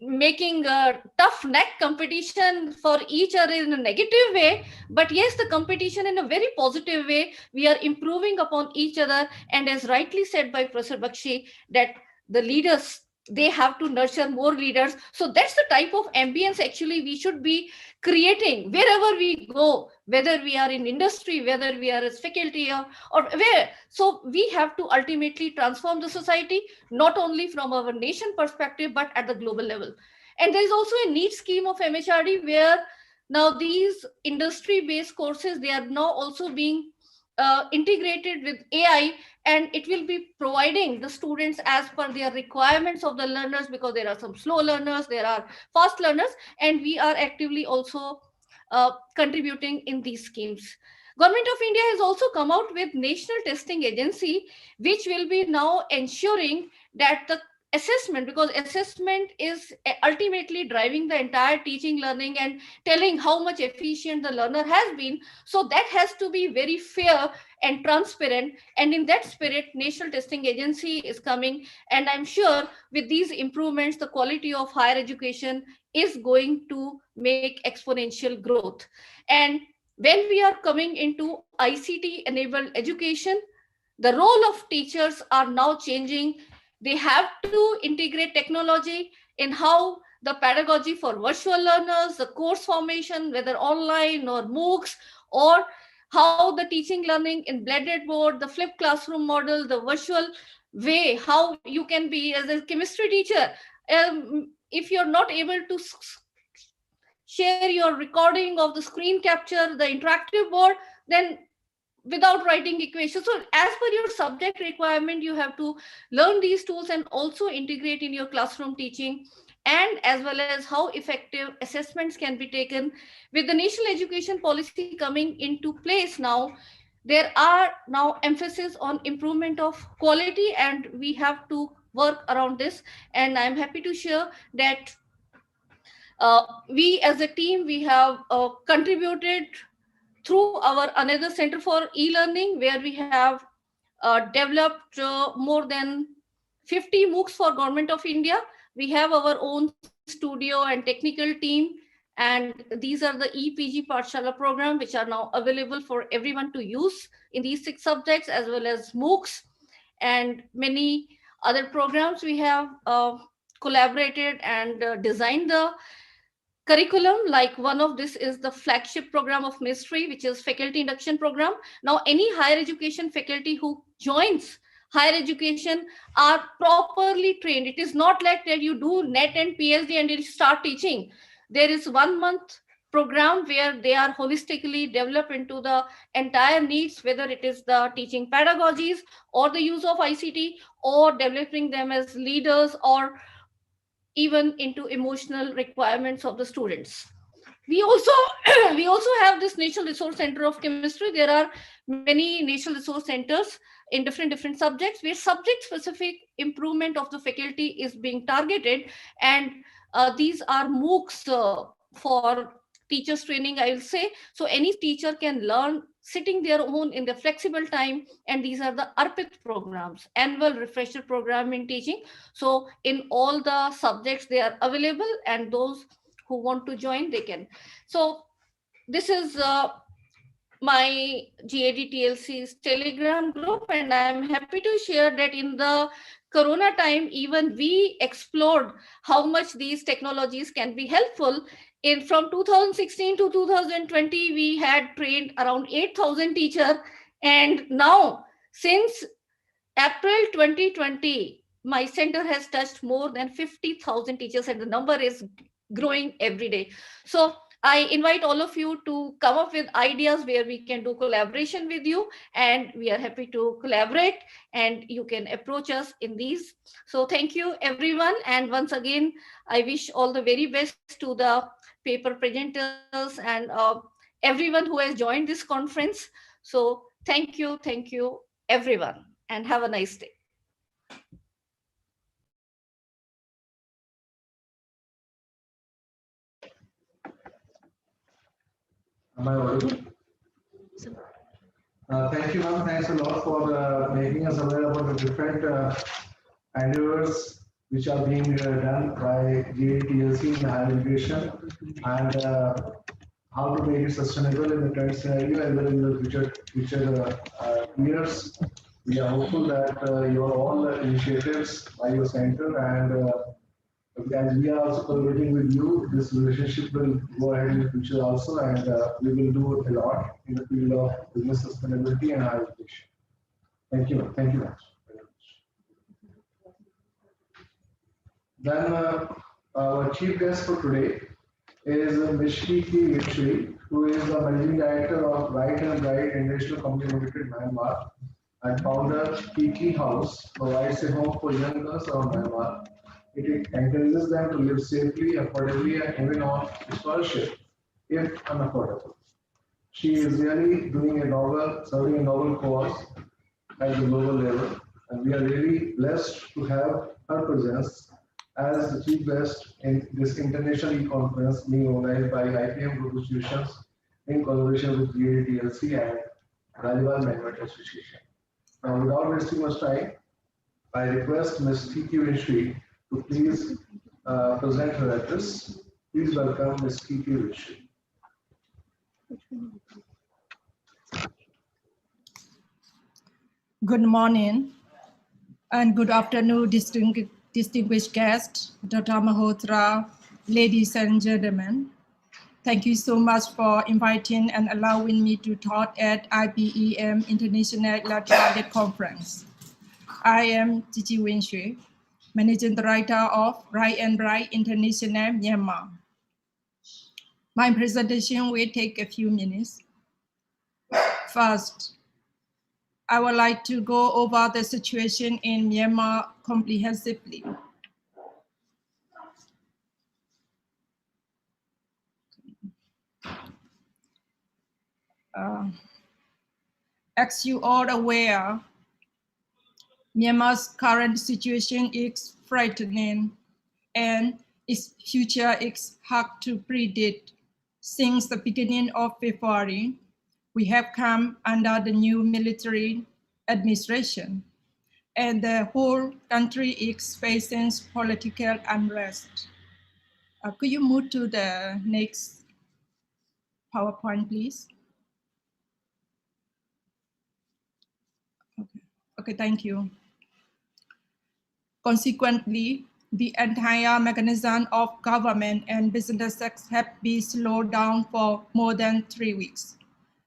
making a tough neck competition for each other in a negative way, but yes, the competition in a very positive way. We are improving upon each other, and as rightly said by Professor Bakshi, that the leaders, they have to nurture more leaders. So that's the type of ambience actually we should be creating wherever we go, whether we are in industry, whether we are as faculty, or where. So we have to ultimately transform the society, not only from our nation perspective, but at the global level. And there is also a neat scheme of MHRD where now these industry-based courses, they are now also being integrated with AI, and it will be providing the students as per their requirements of the learners, because there are some slow learners, there are fast learners, and we are actively also contributing in these schemes. Government of India has also come out with National Testing Agency, which will be now ensuring that the assessment, because assessment is ultimately driving the entire teaching learning and telling how much efficient the learner has been. So that has to be very fair and transparent. And in that spirit, National Testing Agency is coming. And I'm sure with these improvements, the quality of higher education is going to make exponential growth. And when we are coming into ICT enabled education, the role of teachers are now changing. They have to integrate technology in how the pedagogy for virtual learners, the course formation, whether online or MOOCs, or how the teaching learning in blended board, the flipped classroom model, the virtual way, how you can be as a chemistry teacher. If you're not able to share your recording of the screen capture, the interactive board, then without writing equations. So as per your subject requirement, you have to learn these tools and also integrate in your classroom teaching, and as well as how effective assessments can be taken. With the national education policy coming into place now, there are now emphasis on improvement of quality, and we have to work around this. And I'm happy to share that we as a team, we have contributed through our another center for e-learning, where we have developed more than 50 MOOCs for Government of India. We have our own studio and technical team, and these are the EPG Pathshala program, which are now available for everyone to use in these 6 subjects, as well as MOOCs and many other programs. We have collaborated and designed the curriculum. Like one of this is the flagship program of ministry, which is faculty induction program. Now any higher education faculty who joins higher education are properly trained. It is not like that you do net and PhD and you start teaching. There is 1 month program where they are holistically developed into the entire needs, whether it is the teaching pedagogies or the use of ICT, or developing them as leaders, or even into emotional requirements of the students. We also we also have this National Resource Center of Chemistry. There are many national resource centers in different subjects, where subject specific improvement of the faculty is being targeted. And these are MOOCs for teachers training, I will say. So any teacher can learn sitting their own in the flexible time. And these are the ARPIT programs, annual refresher program in teaching. So in all the subjects they are available, and those who want to join, they can. So this is my GAD-TLC's Telegram group, and I'm happy to share that in the Corona time, even we explored how much these technologies can be helpful. From 2016 to 2020, we had trained around 8,000 teachers, and now since April 2020, my center has touched more than 50,000 teachers, and the number is growing every day. So I invite all of you to come up with ideas where we can do collaboration with you, and we are happy to collaborate, and you can approach us in these. So thank you, everyone. And once again, I wish all the very best to the paper presenters and everyone who has joined this conference. So thank you, everyone, and have a nice day. Am I audible? Thank you, ma'am. Thanks a lot for making us aware about the different endeavors which are being done by GAD-TLC in higher education, and how to make it sustainable in the current scenario as well in the future years. We are hopeful that your all initiatives by your center, and as we are also collaborating with you, this relationship will go ahead in the future also, and we will do a lot in the field of business sustainability and higher education. Thank you. Thank you very much. Then our chief guest for today is Ms. Kiki Vishwi, who is the managing director of Right and Bright International Company Limited, Myanmar, and founder Kiki House provides a home for young girls of Myanmar. It encourages them to live safely, affordably, and even on scholarship, if unaffordable. She is really serving a noble cause at the global level, and we are really blessed to have her presence as the chief guest in this international e-conference being organized by IPEM Group Institutions in collaboration with GAD-TLC and Rajabal Management Association. Now, without wasting much time, I request Ms. Kiki Vishwi to please present her address. Please welcome Ms. Kiki Vishwi. Good morning and good afternoon, distinguished guests, Dr. Malhotra, ladies and gentlemen. Thank you so much for inviting and allowing me to talk at IPEM International Electronic Conference. I am Kiki Vishwi, Managing Director of Right and Bright International, Myanmar. My presentation will take a few minutes. First, I would like to go over the situation in Myanmar comprehensively. As you all aware, Myanmar's current situation is frightening and its future is hard to predict. Since the beginning of February, we have come under the new military administration, and the whole country is facing political unrest. Could you move to the next PowerPoint, please? Okay, thank you. Consequently, the entire mechanism of government and businesses have been slowed down for more than 3 weeks.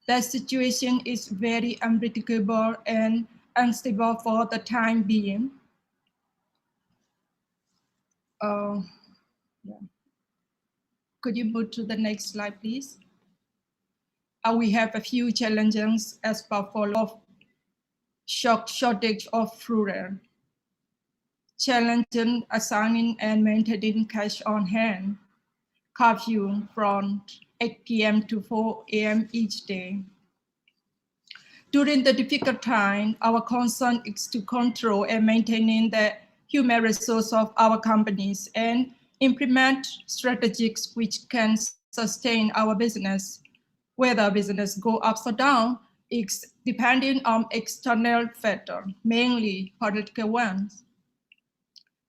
The situation is very unpredictable and unstable for the time being. Could you move to the next slide, please? We have a few challenges as per follow: shortage of fuel, challenging assigning and maintaining cash on hand, curfew from 8 p.m. to 4 a.m. each day. During the difficult time, our concern is to control and maintaining the human resource of our companies and implement strategies which can sustain our business. Whether business go up or down is depending on external factors, mainly political ones.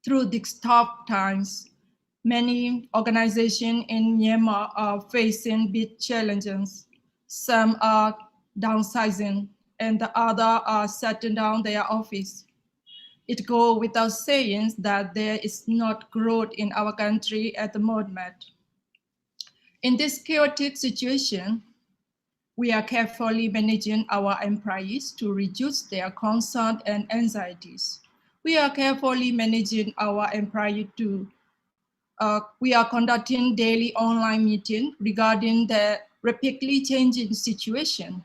Through these tough times, Many organizations in Myanmar are facing big challenges. Some are downsizing and the other are shutting down their office. It goes without saying that there is not growth in our country at the moment. In this chaotic situation, we are carefully managing our employees to reduce their concern and anxieties. We are carefully managing our employees we are conducting daily online meetings regarding the rapidly changing situation.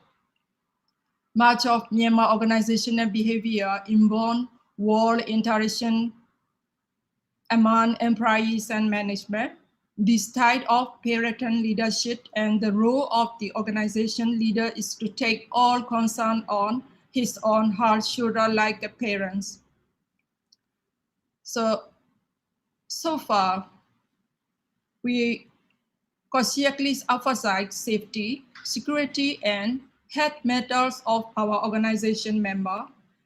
Much of Myanmar organizational behavior involves wall interaction among employees and management. This type of parental leadership and the role of the organization leader is to take all concern on his own hard shoulder like the parents. So far, we consciously emphasize safety, security, and health matters of our organization member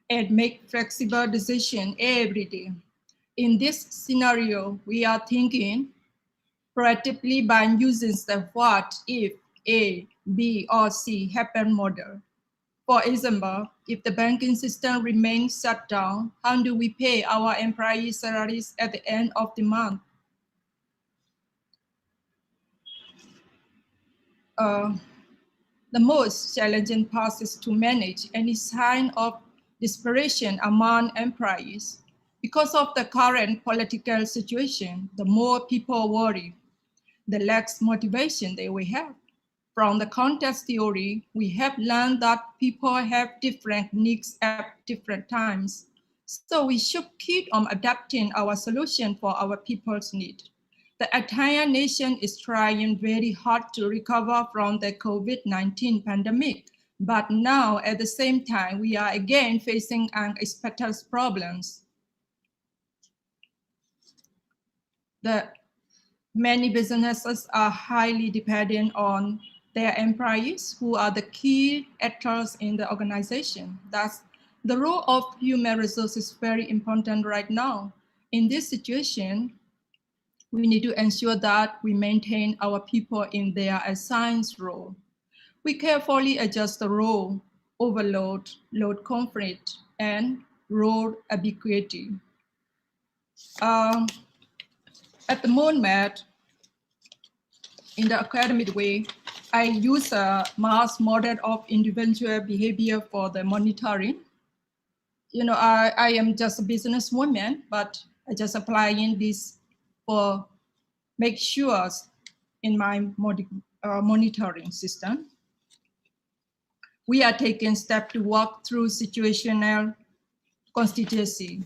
and make flexible decisions every day. In this scenario, we are thinking proactively by using the what if A, B, or C happen model. For example, if the banking system remains shut down, how do we pay our employees' salaries at the end of the month? The most challenging part is to manage any sign of desperation among employees. Because of the current political situation, the more people worry, the less motivation they will have. From the context theory, we have learned that people have different needs at different times. So we should keep on adapting our solution for our people's need. The entire nation is trying very hard to recover from the COVID-19 pandemic, but now at the same time, we are again facing unexpected problems. Many businesses are highly dependent on their employees who are the key actors in the organization. Thus, the role of human resources is very important right now. In this situation, we need to ensure that we maintain our people in their assigned role. We carefully adjust the role, overload, load conflict, and role ambiguity. At the moment, in the academic way, I use a mass model of individual behavior for the monitoring. You know, I am just a businesswoman, but I just applying this for make sure in my monitoring system. We are taking steps to work through situational constituency.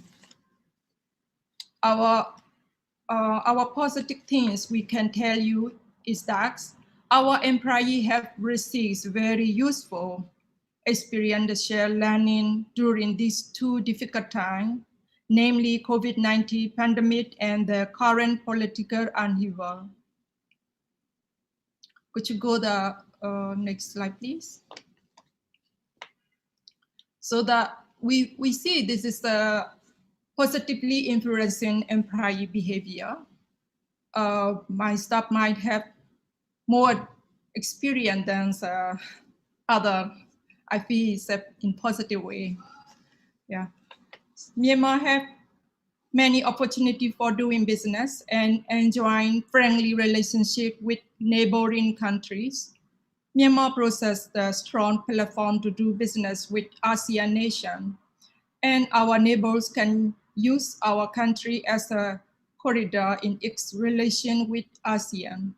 Our positive things we can tell you is that our employees have received very useful experiential learning during these two difficult times, namely COVID-19 pandemic and the current political upheaval. Could you go the next slide, please? So that we see this is positively influencing employee behavior. My staff might have more experience than other. I feel it's in positive way. Yeah, Myanmar have many opportunities for doing business and enjoying friendly relationship with neighboring countries. Myanmar possesses a strong platform to do business with ASEAN nations, and our neighbors can use our country as a corridor in its relation with ASEAN.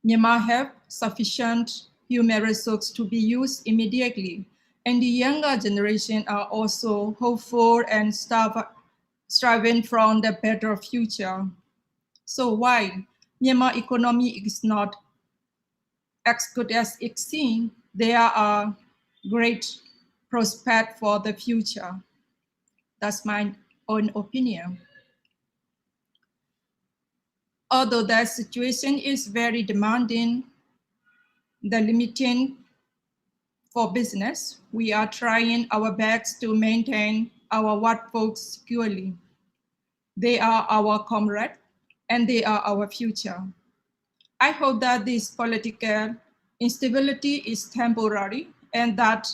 Myanmar have sufficient human resources to be used immediately, and the younger generation are also hopeful and striving for the better future. So why Myanmar economy is not as good as it seems, there are great prospects for the future. That's my own opinion. Although that situation is very demanding, the limiting for business, we are trying our best to maintain our workforce securely. They are our comrades. and they are our future. I hope that this political instability is temporary and that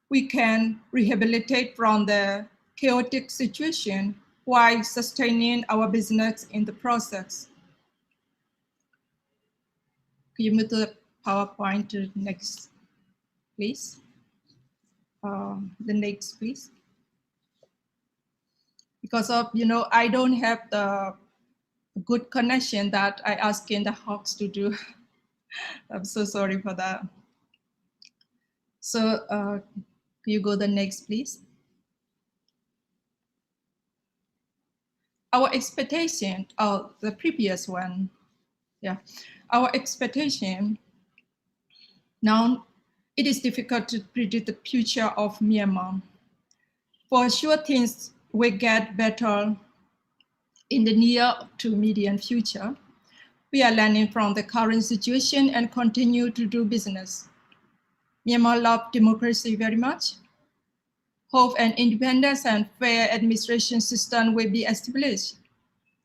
we can rehabilitate from the chaotic situation while sustaining our business in the process. Could you move the PowerPoint to the next, please? The next, please. Because of, I don't have the good connection that I asked in the HOBS to do. I'm so sorry for that. So can you go the next, please? Our expectation, the previous one, yeah. Our expectation, now it is difficult to predict the future of Myanmar. For sure, things will get better in the near to medium future. We are learning from the current situation and continue to do business. Myanmar loves democracy very much. Hope an independent and fair administration system will be established.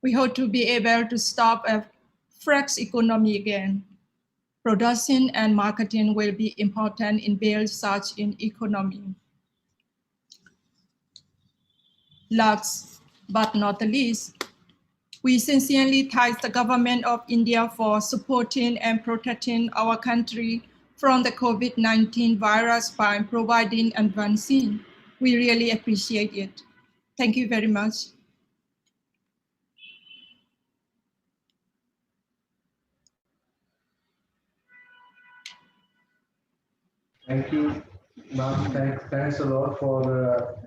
We hope to be able to stop a fresh economy again. Production and marketing will be important in building such an economy. Last but not the least, we sincerely thank the government of India for supporting and protecting our country from the COVID-19 virus by providing and vaccine. We really appreciate it. Thank you very much. Thank you, ma'am. Thanks a lot for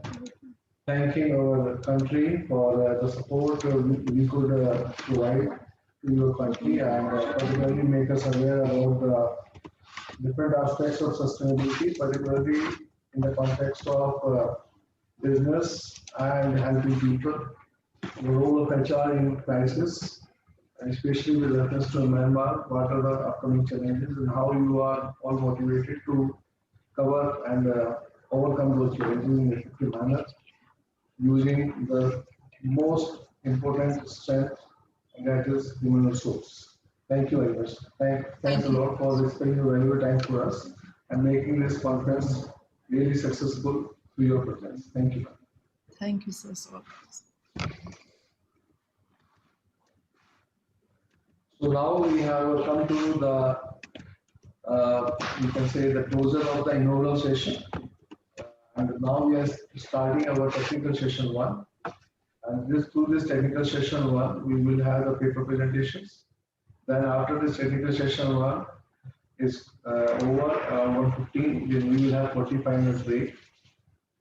thanking our country for the support we could provide to your country and particularly make us aware about the different aspects of sustainability, particularly in the context of business and helping people, the role of HR in crisis, especially with reference to Myanmar, what are the upcoming challenges and how you are all motivated to cover and overcome those challenges in an effective manner using the most important strength, and that is human resource. Thank you very much. Thanks a lot for spending your valuable time for us and making this conference really successful through your presence. Thank you. Thank you so much. So now we have come to the, you can say, the closure of the inaugural session. And now we are starting our technical session 1. And through this technical session 1, we will have the paper presentations. Then after this technical session 1 is over, 1:15, then we will have 45 minutes break.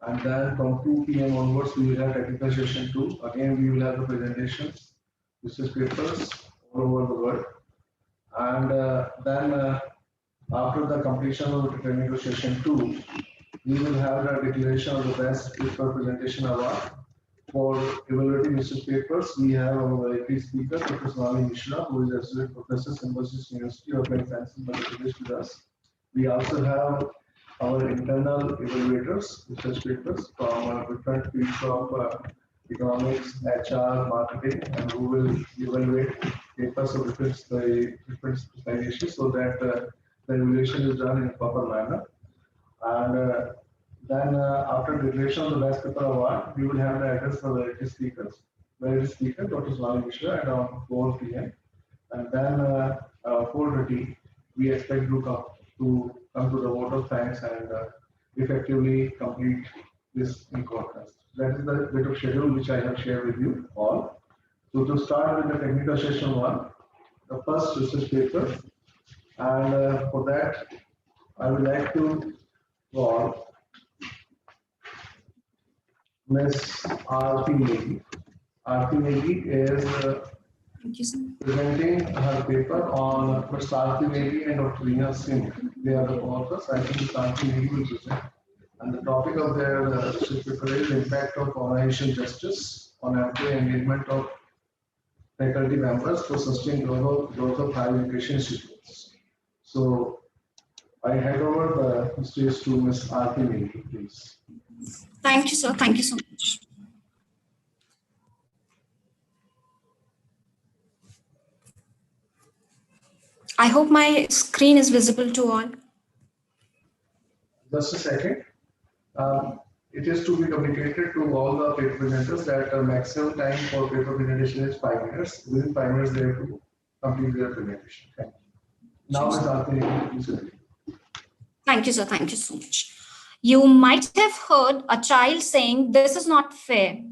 And then from 2 p.m. onwards, we will have technical session 2. Again, we will have the presentations, research papers all over the world. And then after the completion of the technical session 2, we will have the declaration of the best paper presentation award. For evaluating research papers, we have our VIP speaker, Dr. Sonali Mishra, who is Associate Professor, Symbiosis University of Applied Sciences, Madhya Pradesh, with us. We also have our internal evaluators, research papers from different fields of economics, HR, marketing, and who will evaluate papers of different specializations so that the evaluation is done in a proper manner. And then after declaration of the best paper award, we will have the address for the speakers. Various speaker, Dr. Sonali Mishra, at around 4 p.m. And then 4:30, we expect to come to the vote of thanks and effectively complete this conference. That is the bit of schedule which I have shared with you all. So to start with the technical session 1, the first research paper, and for that, I would like to call Ms. R.P. Negi. R.P. Negi is presenting her paper on Ms. R.P. Negi and Dr. Reena Singh. They are the authors. I think Ms. R.P. Negi will present. And the topic of their research paper is impact of organizational justice on employee engagement of faculty members for sustained growth of higher education institutes. So I hand over the stage to Ms. R.P. Negi, please. Thank you, sir. Thank you so much. I hope my screen is visible to all. Just a second. It is to be communicated to all the paper presenters that maximum time for paper presentation is 5 minutes. Within 5 minutes, they have to complete their presentation. Thank you. Now, Ms. Aarti, please continue. Thank you, sir. Thank you so much. You might have heard a child saying, "This is not fair."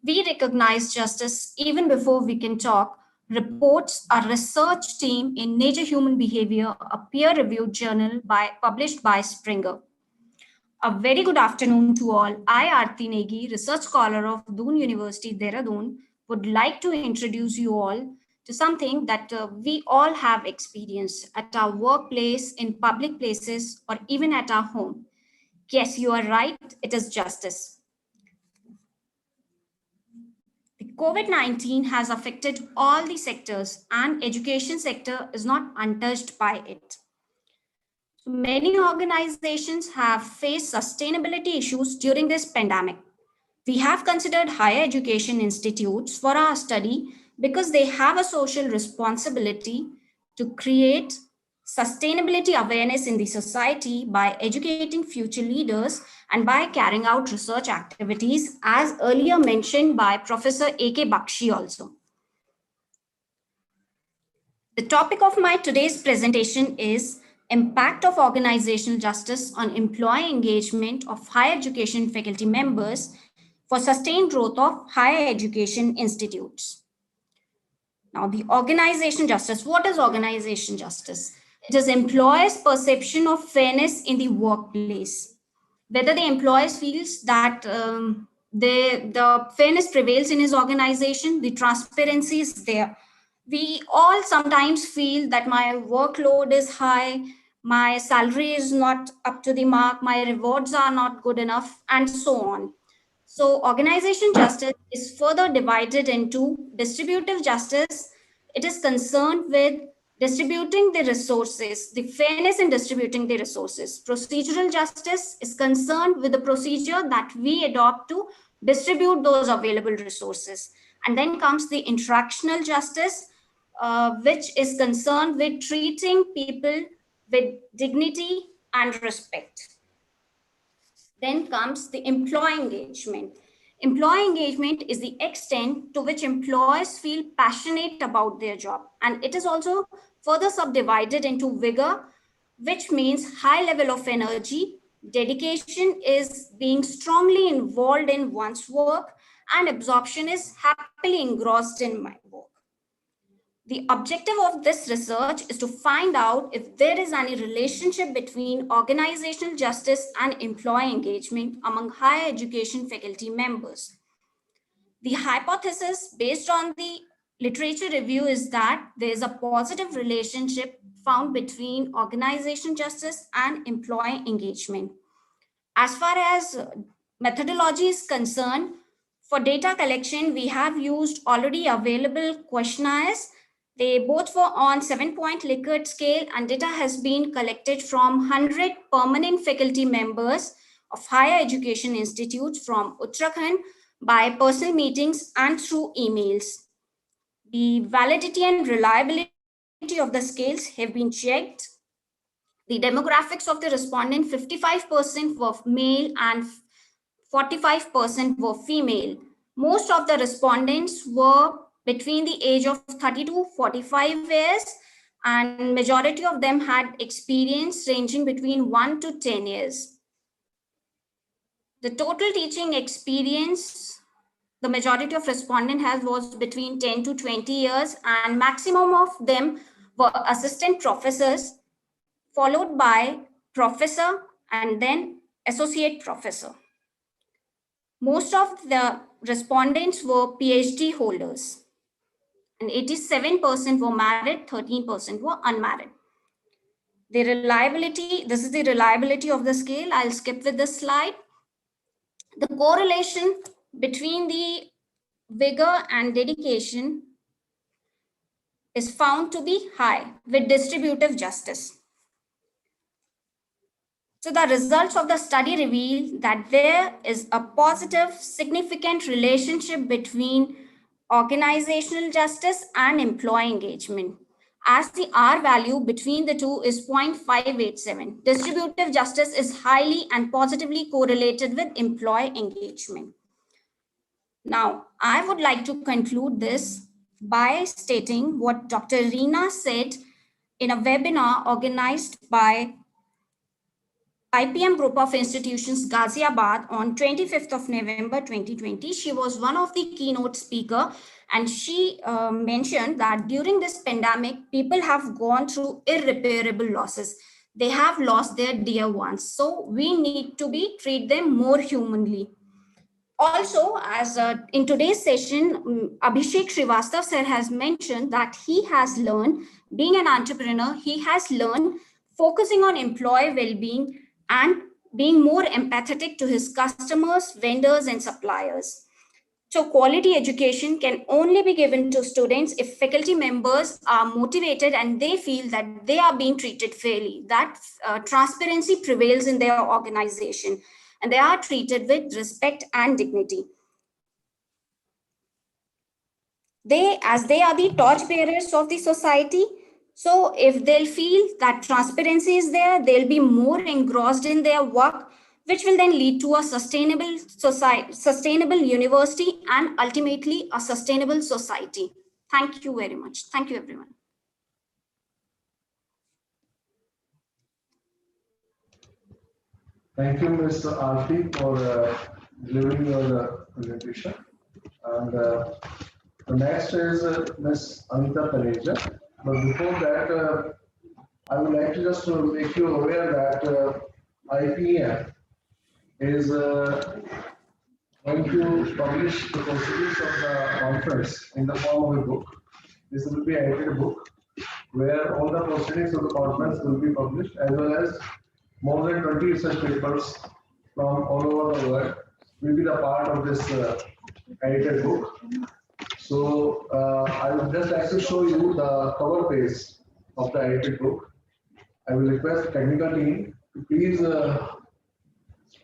We recognize justice even before we can talk, reports a research team in Nature Human Behavior, a peer-reviewed journal published by Springer. A very good afternoon to all. I, Aarti Negi, research scholar of Doon University, Dehradun, would like to introduce you all to something that we all have experienced at our workplace, in public places, or even at our home. Yes, you are right, it is justice. The COVID-19 has affected all the sectors, and education sector is not untouched by it. Many organizations have faced sustainability issues during this pandemic. We have considered higher education institutes for our study because they have a social responsibility to create sustainability awareness in the society by educating future leaders and by carrying out research activities, as earlier mentioned by Professor A.K. Bakshi also. The topic of my today's presentation is impact of organizational justice on employee engagement of higher education faculty members for sustained growth of higher education institutes. Now, the organization justice. What is organization justice? It is employers' perception of fairness in the workplace. Whether the employees feels that the fairness prevails in his organization, the transparency is there. We all sometimes feel that my workload is high, my salary is not up to the mark, my rewards are not good enough, and so on. So organization justice is further divided into distributive justice. It is concerned with distributing the resources, the fairness in distributing the resources. Procedural justice is concerned with the procedure that we adopt to distribute those available resources. And then comes the interactional justice, which is concerned with treating people with dignity and respect. Then comes the employee engagement. Employee engagement is the extent to which employees feel passionate about their job. And it is also further subdivided into vigor, which means high level of energy. Dedication is being strongly involved in one's work, and absorption is happily engrossed in my work. The objective of this research is to find out if there is any relationship between organizational justice and employee engagement among higher education faculty members. The hypothesis based on the literature review is that there is a positive relationship found between organizational justice and employee engagement. As far as methodology is concerned, for data collection, we have used already available questionnaires. They both were on 7-point Likert scale, and data has been collected from 100 permanent faculty members of higher education institutes from Uttarakhand by personal meetings and through emails. The validity and reliability of the scales have been checked. The demographics of the respondent, 55% were male and 45% were female. Most of the respondents were between the age of 30 to 45 years, and majority of them had experience ranging between 1 to 10 years. The total teaching experience the majority of respondents has was between 10 to 20 years, and maximum of them were assistant professors, followed by professor and then associate professor. Most of the respondents were PhD holders, and 87% were married, 13% were unmarried. The reliability, this is the reliability of the scale. I'll skip with this slide. The correlation between the vigor and dedication is found to be high with distributive justice. So the results of the study reveal that there is a positive, significant relationship between organizational justice and employee engagement. as the R value between the two is 0.587. Distributive justice is highly and positively correlated with employee engagement. Now, I would like to conclude this by stating what Dr. Reena said in a webinar organized by IPM Group of Institutions, Ghaziabad on 25th of November 2020. She was one of the keynote speaker, and she mentioned that during this pandemic, people have gone through irreparable losses. They have lost their dear ones. So we need to treat them more humanly. Also, as in today's session, Abhishek Srivastav sir has mentioned that he has learned, being an entrepreneur, he has learned focusing on employee well-being and being more empathetic to his customers, vendors, and suppliers. So quality education can only be given to students if faculty members are motivated and they feel that they are being treated fairly, that transparency prevails in their organization, and they are treated with respect and dignity. As they are the torchbearers of the society, so if they'll feel that transparency is there, they'll be more engrossed in their work, which will then lead to a sustainable society, sustainable university, and ultimately a sustainable society. Thank you very much. Thank you, everyone. Thank you, Mr. Arti, for delivering your presentation. And the next is Ms. Anita Taneja. But before that, I would like to just make you aware that IPEM is going to publish the proceedings of the conference in the form of a book. This will be an edited book where all the proceedings of the conference will be published, as well as more than 20 research papers from all over the world will be the part of this edited book. So I would just like to show you the cover page of the edited book. I will request the technical team to please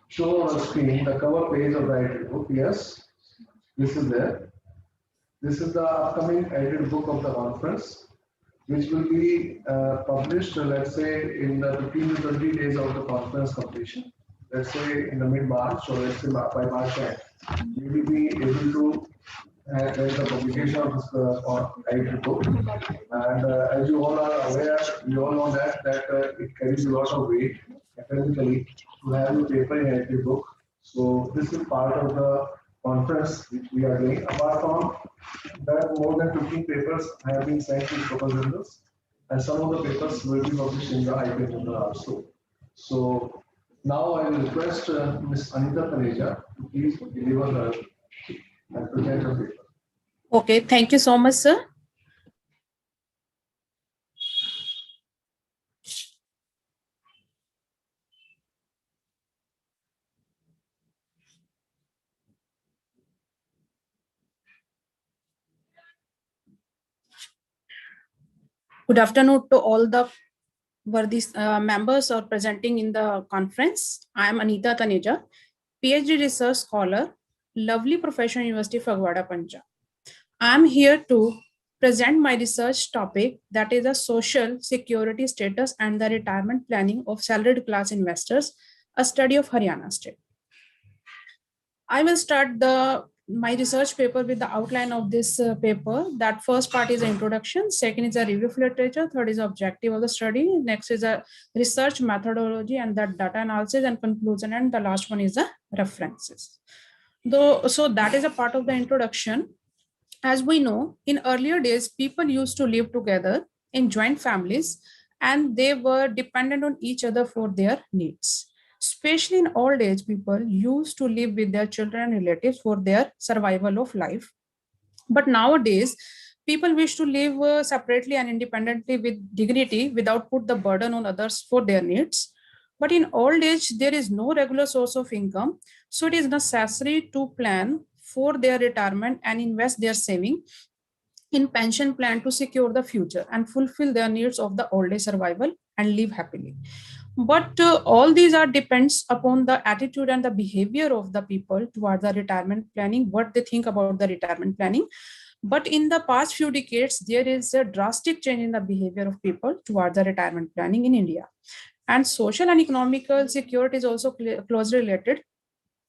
show on the screen the cover page of the edited book. Yes, this is there. This is the upcoming edited book of the conference, which will be published, let's say, in the 15 to 20 days of the conference completion. Let's say in the mid-March, or let's say by March end, we will be able to have the publication of this edited book. And as you all are aware, we all know that it carries a lot of weight academically to have a paper in edited book. So this is part of the conference which we are doing. Apart from that, more than 15 papers have been sent to proposals, and some of the papers will be published in the IPEM journal also. So now I will request Ms. Anita Taneja to please deliver her and present her paper. Okay, thank you so much, sir. Good afternoon to all the worthy members or presenting in the conference. I am Anita Taneja, PhD research scholar, lovely professional University of Fagwada, Punjab. I am here to present my research topic, that is the social security status and the retirement planning of salaried class investors, a study of Haryana state. I will start my research paper with the outline of this paper. That first part is the introduction, second is a review of literature, third is the objective of the study, next is a research methodology and the data analysis and conclusion, and the last one is the references. So that is a part of the introduction. As we know, in earlier days, people used to live together in joint families and they were dependent on each other for their needs. Especially in old age, people used to live with their children and relatives for their survival of life. But nowadays, people wish to live separately and independently with dignity without put the burden on others for their needs. But in old age, there is no regular source of income. So it is necessary to plan for their retirement and invest their saving in pension plan to secure the future and fulfill their needs of the old age survival and live happily. But all these depends upon the attitude and the behavior of the people towards the retirement planning, what they think about the retirement planning. But in the past few decades, there is a drastic change in the behavior of people towards the retirement planning in India. And social and economical security is also closely related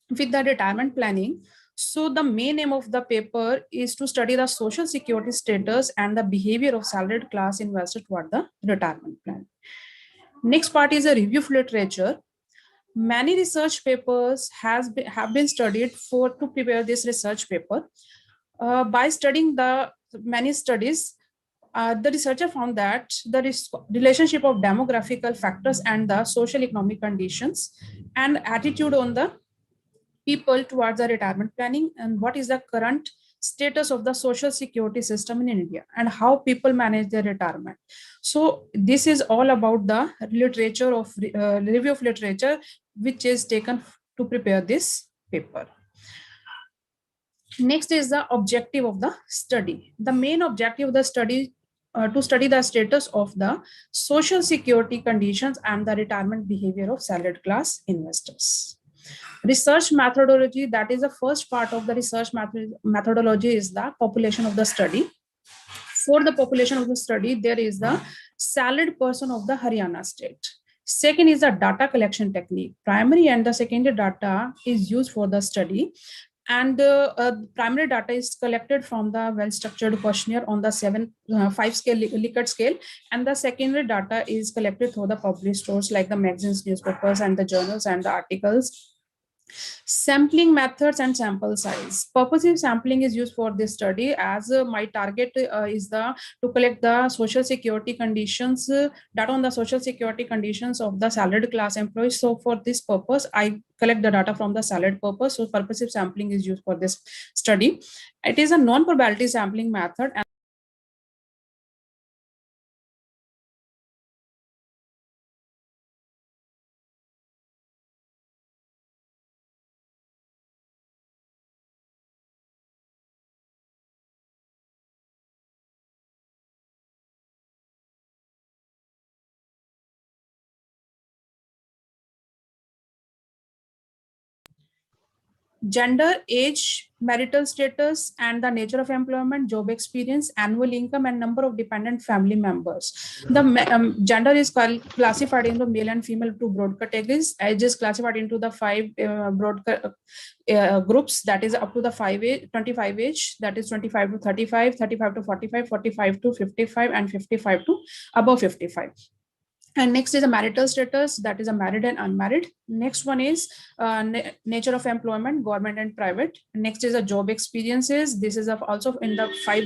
with the retirement planning. So the main aim of the paper is to study the social security status and the behavior of salaried class investors toward the retirement plan. Next part is a review of literature. Many research papers have been studied to prepare this research paper. By studying the many studies, the researcher found that the relationship of demographical factors and the social economic conditions and attitude on the people towards the retirement planning, and what is the current status of the social security system in India and how people manage their retirement. So this is all about the literature of review of literature, which is taken to prepare this paper. Next is the objective of the study. The main objective of the study to study the status of the social security conditions and the retirement behavior of salaried class investors. Research methodology, that is the first part of the research methodology, is the population of the study. For the population of the study, there is the salaried person of the Haryana state. Second is the data collection technique. Primary and the secondary data is used for the study. And primary data is collected from the well-structured questionnaire on the 5-scale Likert scale, and the secondary data is collected through the published sources like the magazines, newspapers, and the journals and the articles. Sampling methods and sample size. Purposive sampling is used for this study, as my target is to collect the social security conditions, data on the social security conditions of the salaried class employees. So for this purpose, I collect the data from the salaried purpose. So purposive sampling is used for this study. It is a non-probability sampling method. And gender, age, marital status, and the nature of employment, job experience, annual income, and number of dependent family members. The gender is classified into male and female two broad categories. Age is classified into the 5 broad groups, that is up to the 25 age, that is 25 to 35, 35 to 45, 45 to 55, and 55 to above 55. And next is a marital status, that is a married and unmarried. Next one is nature of employment, government and private. Next is a job experiences. This is also in the 5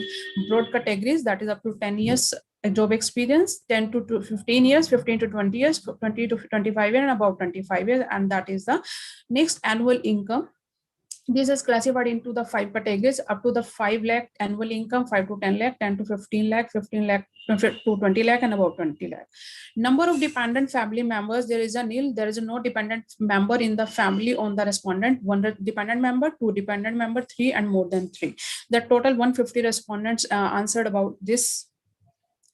broad categories, that is up to 10 years job experience, 10 to 15 years, 15 to 20 years, 20 to 25 years, and above 25 years. And that is the next annual income. This is classified into the 5 categories, up to the 5 lakh annual income, 5 to 10 lakh, 10 to 15 lakh, 15 lakh to 20 lakh, and above 20 lakh. Number of dependent family members, there is a nil. There is no dependent member in the family on the respondent. 1 dependent member, 2 dependent member, 3, and more than 3. The total 150 respondents answered about this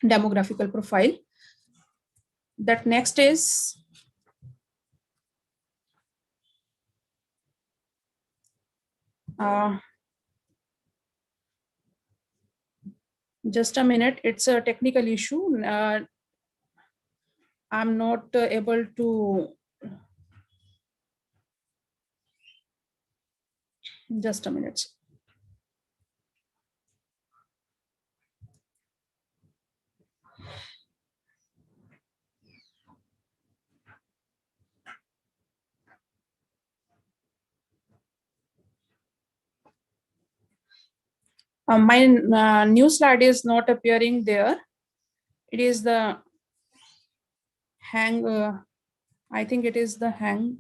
demographical profile. That next is just a minute, it's a technical issue. I'm not able to, just a minute. My new slide is not appearing there. It is the hang, I think it is the hang.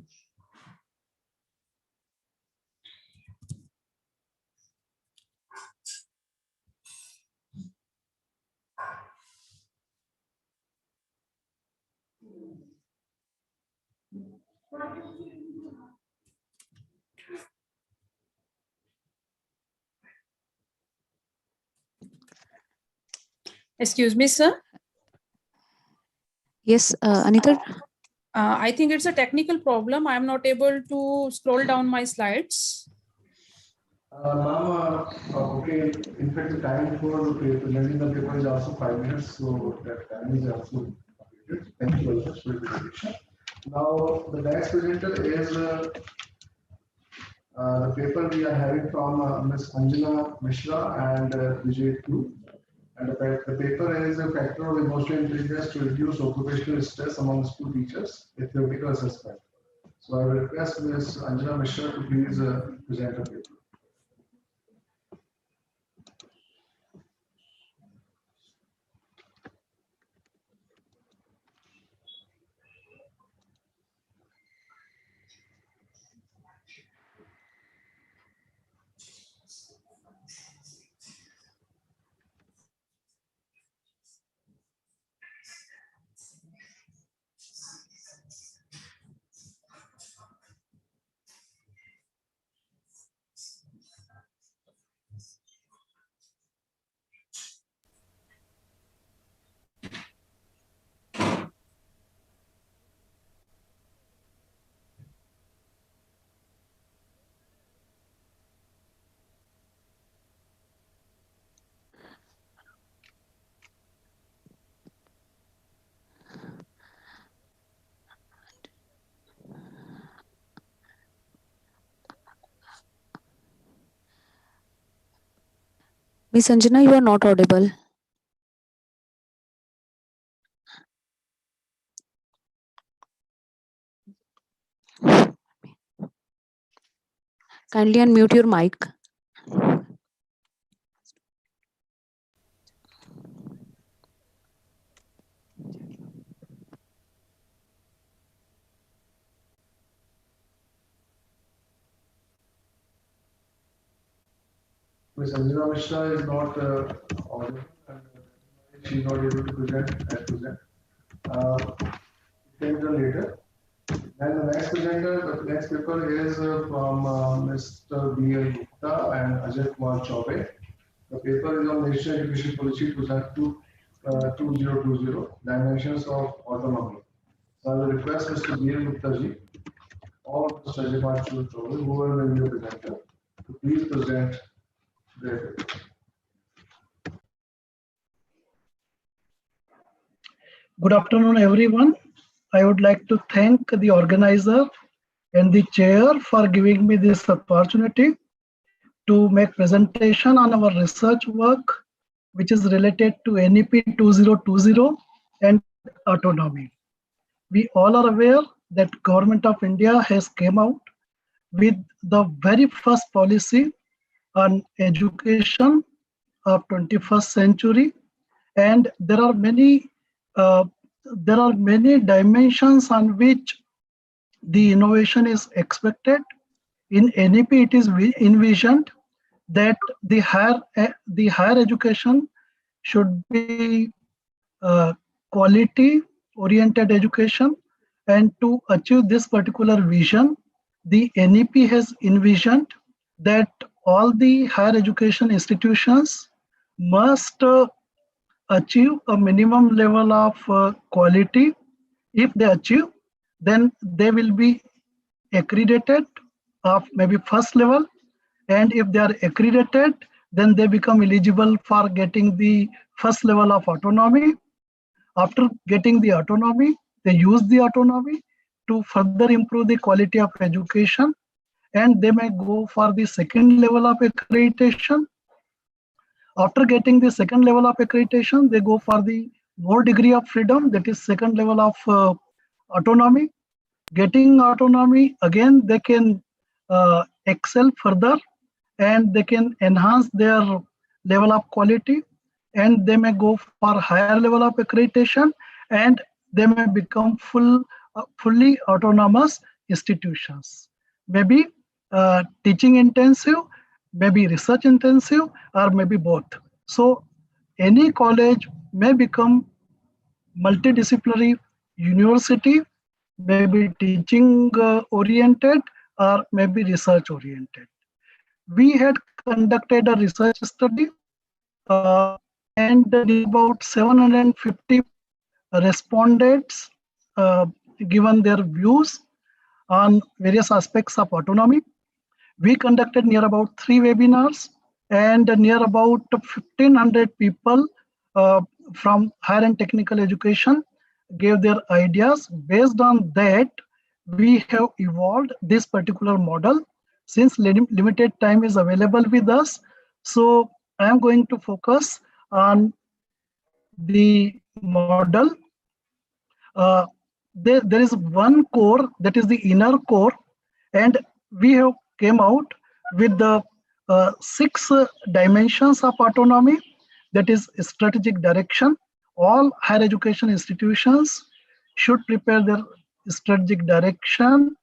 Excuse me, sir. Yes, Anita. I think it's a technical problem. I'm not able to scroll down my slides. Ma'am, okay, in fact, the time for presenting the paper is also 5 minutes, so that time is also completed. Thank you very much for your presentation. Now, the next presenter is the paper we are having from Ms. Anjana Mishra and Vijay Q. And the paper is a factor of emotional intelligence to reduce occupational stress among school teachers, a theoretical assessment. So I will request Ms. Anjana Mishra to please present the paper. Miss Anjana, you are not audible. Kindly unmute your mic. Ms. Anjana Mishra is not audible and she is not able to present at present. It can be done later. And the next presenter, the next paper is from Mr. B.L. Gupta and Ajay Kumar Chaube. The paper is on National Education Policy 2020, Dimensions of Autonomy. So I will request Mr. B.L. Gupta ji or Mr. Ajay Kumar Chaube, whoever may be the presenter, to please present their paper. Good afternoon, everyone. I would like to thank the organizer and the chair for giving me this opportunity to make presentation on our research work, which is related to NEP 2020 and autonomy. We all are aware that Government of India has came out with the very first policy on education of 21st century, and there are many dimensions on which the innovation is expected. In NEP, it is envisioned that the higher education should be quality oriented education, and to achieve this particular vision, the NEP has envisioned that all the higher education institutions must achieve a minimum level of quality. If they achieve, then they will be accredited of maybe first level, and if they are accredited, then they become eligible for getting the first level of autonomy. After getting the autonomy, they use the autonomy to further improve the quality of education, and they may go for the second level of accreditation. After getting the second level of accreditation, they go for the more degree of freedom, that is second level of autonomy. Getting autonomy, again, they can excel further and they can enhance their level of quality, and they may go for higher level of accreditation, and they may become fully autonomous institutions. Maybe teaching intensive, maybe research intensive, or maybe both. So any college may become multidisciplinary university, maybe teaching oriented, or maybe research oriented. We had conducted a research study and about 750 respondents given their views on various aspects of autonomy. We conducted near about 3 webinars, and near about 1,500 people from higher and technical education gave their ideas. Based on that, we have evolved this particular model. Since limited time is available with us, so I am going to focus on the model. There is one core, that is the inner core, and we have came out with the 6 dimensions of autonomy. That is strategic direction. All higher education institutions should prepare their strategic direction.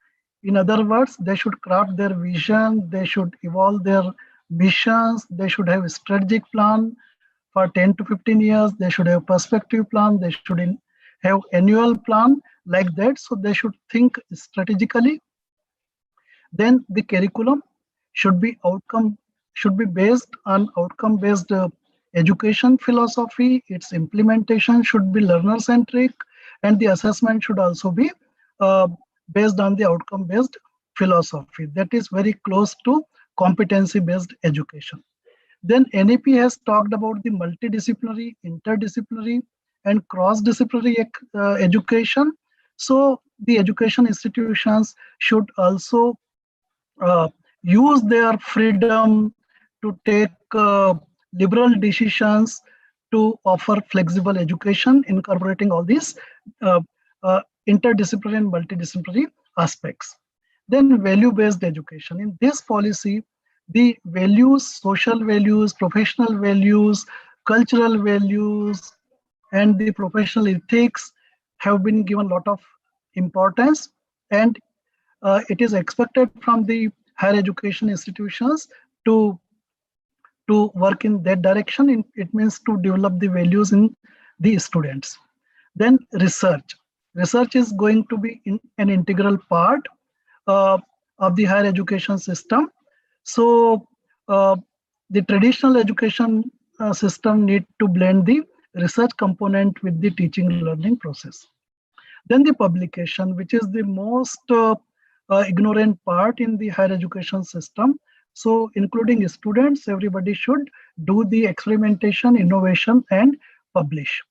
In other words, they should craft their vision, they should evolve their missions, they should have a strategic plan for 10 to 15 years, they should have perspective plan, they should have annual plan like that. So they should think strategically. Then the curriculum should be based on outcome based education philosophy. Its implementation should be learner centric, and the assessment should also be based on the outcome based philosophy that is very close to competency based education. Then NAP has talked about the multidisciplinary, interdisciplinary, and cross-disciplinary education. So the education institutions should also use their freedom to take liberal decisions to offer flexible education, incorporating all these interdisciplinary and multidisciplinary aspects. Then value-based education. In this policy, the values, social values, professional values, cultural values, and the professional ethics have been given a lot of importance, and it is expected from the higher education institutions to work in that direction. It means to develop the values in the students. Then research. Research is going to be an integral part of the higher education system. So the traditional education system need to blend the research component with the teaching learning process. Then the publication, which is the most ignorant part in the higher education system. So including students, everybody should do the experimentation, innovation, and publish.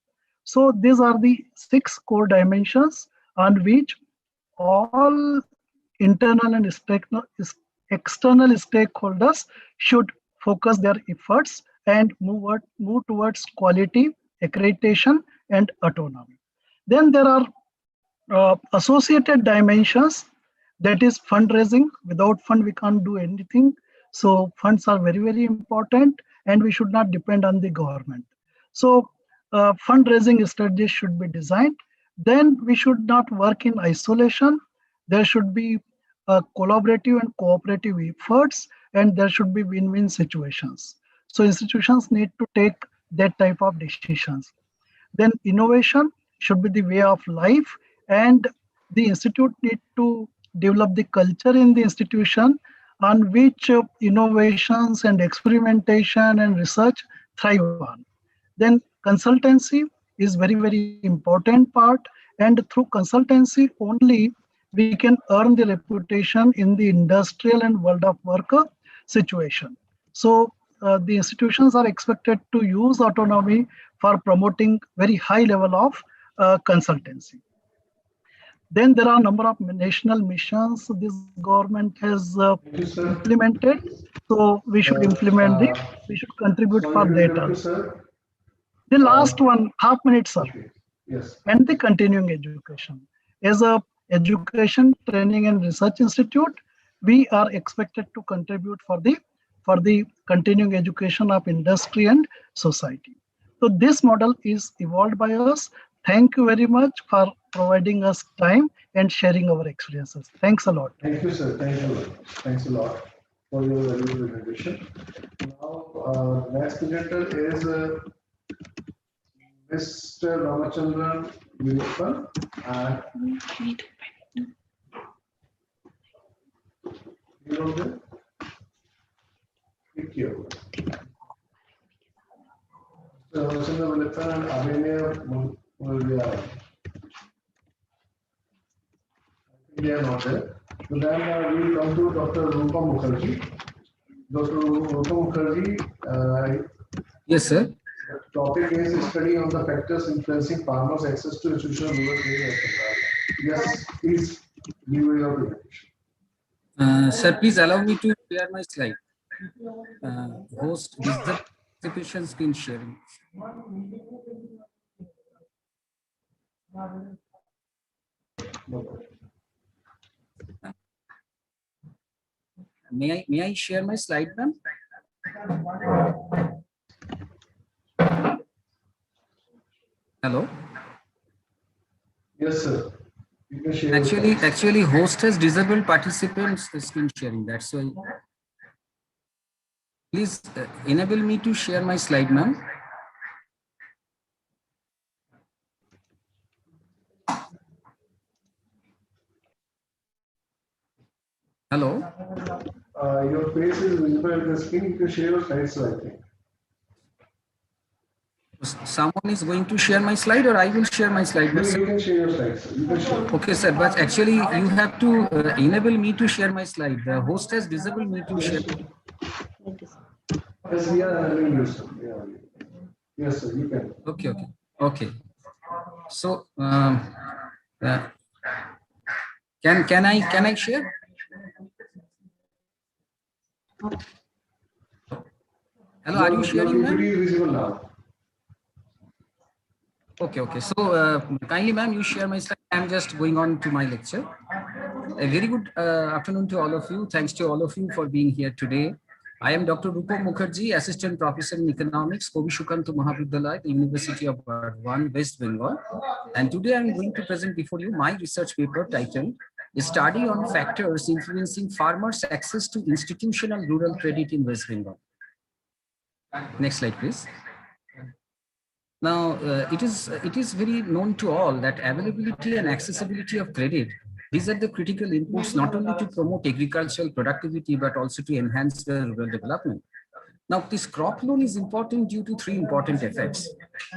So these are the 6 core dimensions on which all internal and external stakeholders should focus their efforts and move towards quality, accreditation, and autonomy. Then there are associated dimensions, that is fundraising. Without fund, we can't do anything. So funds are very, very important, and we should not depend on the government. So fundraising strategies should be designed. Then we should not work in isolation. There should be collaborative and cooperative efforts, and there should be win-win situations. So institutions need to take that type of decisions. Then innovation should be the way of life, and the institute need to develop the culture in the institution on which innovations and experimentation and research thrive on. Then consultancy is very, very important part, and through consultancy only we can earn the reputation in the industrial and world of work situation. So the institutions are expected to use autonomy for promoting very high level of consultancy. Then there are a number of national missions this government has implemented. So we should implement it. We should contribute for that also. The last one, half minute, sir. Yes. And the continuing education. As a education, training, and research institute, we are expected to contribute for the continuing education of industry and society. So this model is evolved by us. Thank you very much for providing us time and sharing our experiences. Thanks a lot. Thank you, sir. Thank you. Thanks a lot for your valuable presentation. Now, next presenter is Mr. Ramachandran Vinipal. You know that? Thank you. Mr. Ramachandran Vinipal and Abhinay Mulviya. They are not there. So then we will come to Dr. Rupa Mukherjee. Dr. Rupa Mukherjee, Yes, sir. the topic is study on the factors influencing farmers' access to institutional rural training. Yes, please give your presentation. Sir, please allow me to share my slide. Host participation screen sharing. May I share my slide, ma'am? Hello. Yes, sir. You can share Actually, host has disabled participants screen sharing. That's why. Please enable me to share my slide, ma'am. Hello. Your face is visible on the screen. You can share your slides, I think. Someone is going to share my slide, or I will share my slide. You can share your slides. You can share. Okay, sir. But actually, you have to enable me to share my slide. The host has disabled me to share. Yes, we are enabling you, sir. Yeah. Yes, sir. You can. Okay. So, can I share? Hello, are you sharing, ma'am? Your visible now. Okay. So, kindly, ma'am, you share my slide. I'm just going on to my lecture. A very good afternoon to all of you. Thanks to all of you for being here today. I am Dr. Rupa Mukherjee, Assistant Professor in Economics, Kobi Shukanto Mahavidyalaya, the University of Burdwan, West Bengal. And today I'm going to present before you my research paper titled A Study on Factors Influencing Farmers' Access to Institutional Rural Credit in West Bengal. Next slide, please. Now, it is very known to all that availability and accessibility of credit, these are the critical inputs not only to promote agricultural productivity, but also to enhance the rural development. Now, this crop loan is important due to three important effects.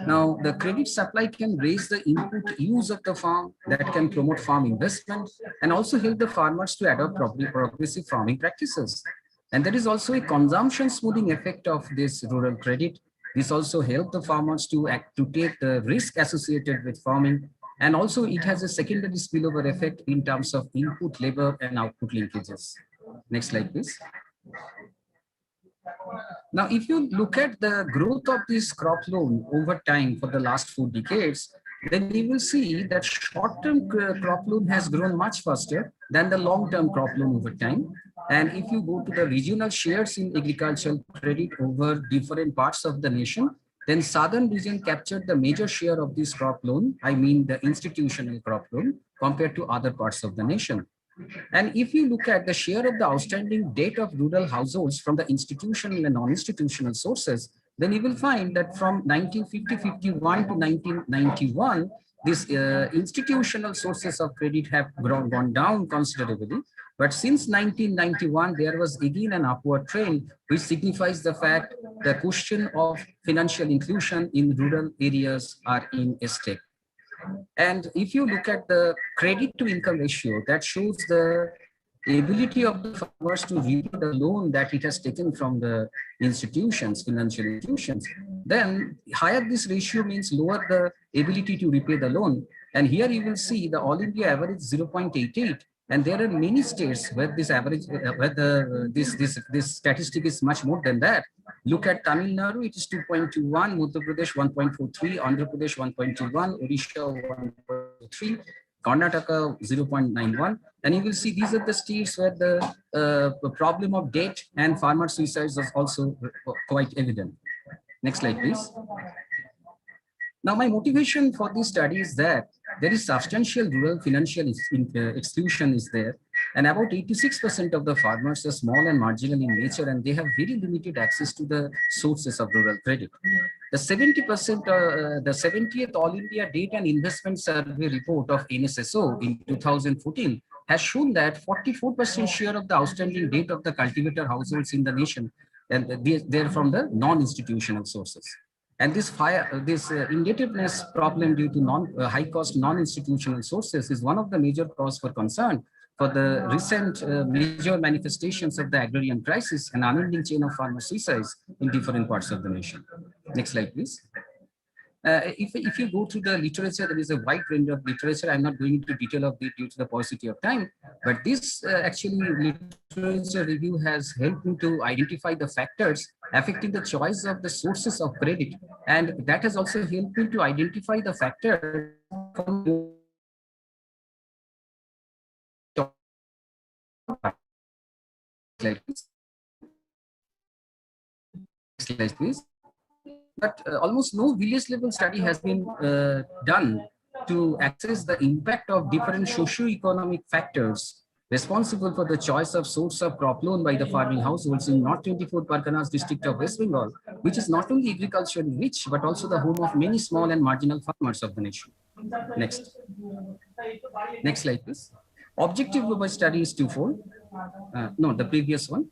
Now, the credit supply can raise the input use of the farm, that can promote farm investment, and also help the farmers to adopt progressive farming practices. And there is also a consumption smoothing effect of this rural credit. This also helps the farmers to take the risk associated with farming. And also it has a secondary spillover effect in terms of input, labor, and output linkages. Next slide, please. Now, if you look at the growth of this crop loan over time for the last 4 decades, then you will see that short-term crop loan has grown much faster than the long-term crop loan over time. And if you go to the regional shares in agricultural credit over different parts of the nation, then southern region captured the major share of this crop loan, I mean the institutional crop loan, compared to other parts of the nation. And if you look at the share of the outstanding debt of rural households from the institutional and non-institutional sources, then you will find that from 1950-51 to 1991, these institutional sources of credit have gone down considerably. But since 1991, there was again an upward trend, which signifies the fact the question of financial inclusion in rural areas are in stake. And if you look at the credit to income ratio, that shows the ability of the farmers to repay the loan that it has taken from the institutions, financial institutions, then higher this ratio means lower the ability to repay the loan. And here you will see the all India average 0.88. And there are many states where this average, where this statistic is much more than that. Look at Tamil Nadu, it is 2.21, Madhya Pradesh 1.43, Andhra Pradesh 1.21, Odisha 1.3, Karnataka 0.91. And you will see these are the states where the problem of debt and farmer suicides is also quite evident. Next slide, please. Now, my motivation for this study is that there is substantial rural financial exclusion is there, and about 86% of the farmers are small and marginal in nature, and they have very limited access to the sources of rural credit. The 70%, the 70th All India Debt and Investment Survey report of NSSO in 2014 has shown that 44% share of the outstanding debt of the cultivator households in the nation, and they're from the non-institutional sources. And this indebtedness problem due to high-cost non-institutional sources is one of the major cause for concern. for the recent major manifestations of the agrarian crisis and unending chain of farmer suicides in different parts of the nation. Next slide, please. If you go through the literature, there is a wide range of literature. I'm not going into detail of it due to the paucity of time, but this actually literature review has helped me to identify the factors affecting the choice of the sources of credit. And that has also helped me to identify the factors Slide, please. But almost no village level study has been done to assess the impact of different socio-economic factors responsible for the choice of source of crop loan by the farming households in North 24 Parganas district of West Bengal, which is not only agriculturally rich, but also the home of many small and marginal farmers of the nation. Next. Next slide, please. Objective of my study is twofold. No, the previous one.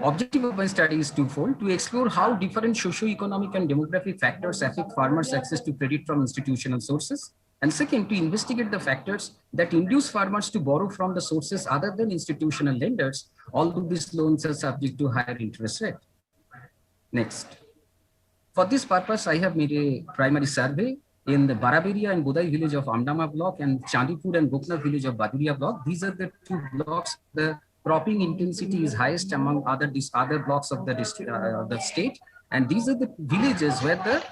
Objective of my study is twofold: to explore how different socio-economic and demographic factors affect farmers' access to credit from institutional sources. And second, to investigate the factors that induce farmers to borrow from the sources other than institutional lenders, although these loans are subject to higher interest rate. Next. For this purpose, I have made a primary survey in the Baraberia and Bodai village of Amdama block and Chandipur and Bokna village of Baduria block. These are the two blocks. The cropping intensity is highest among these other blocks of the district, the state, and these are the villages where the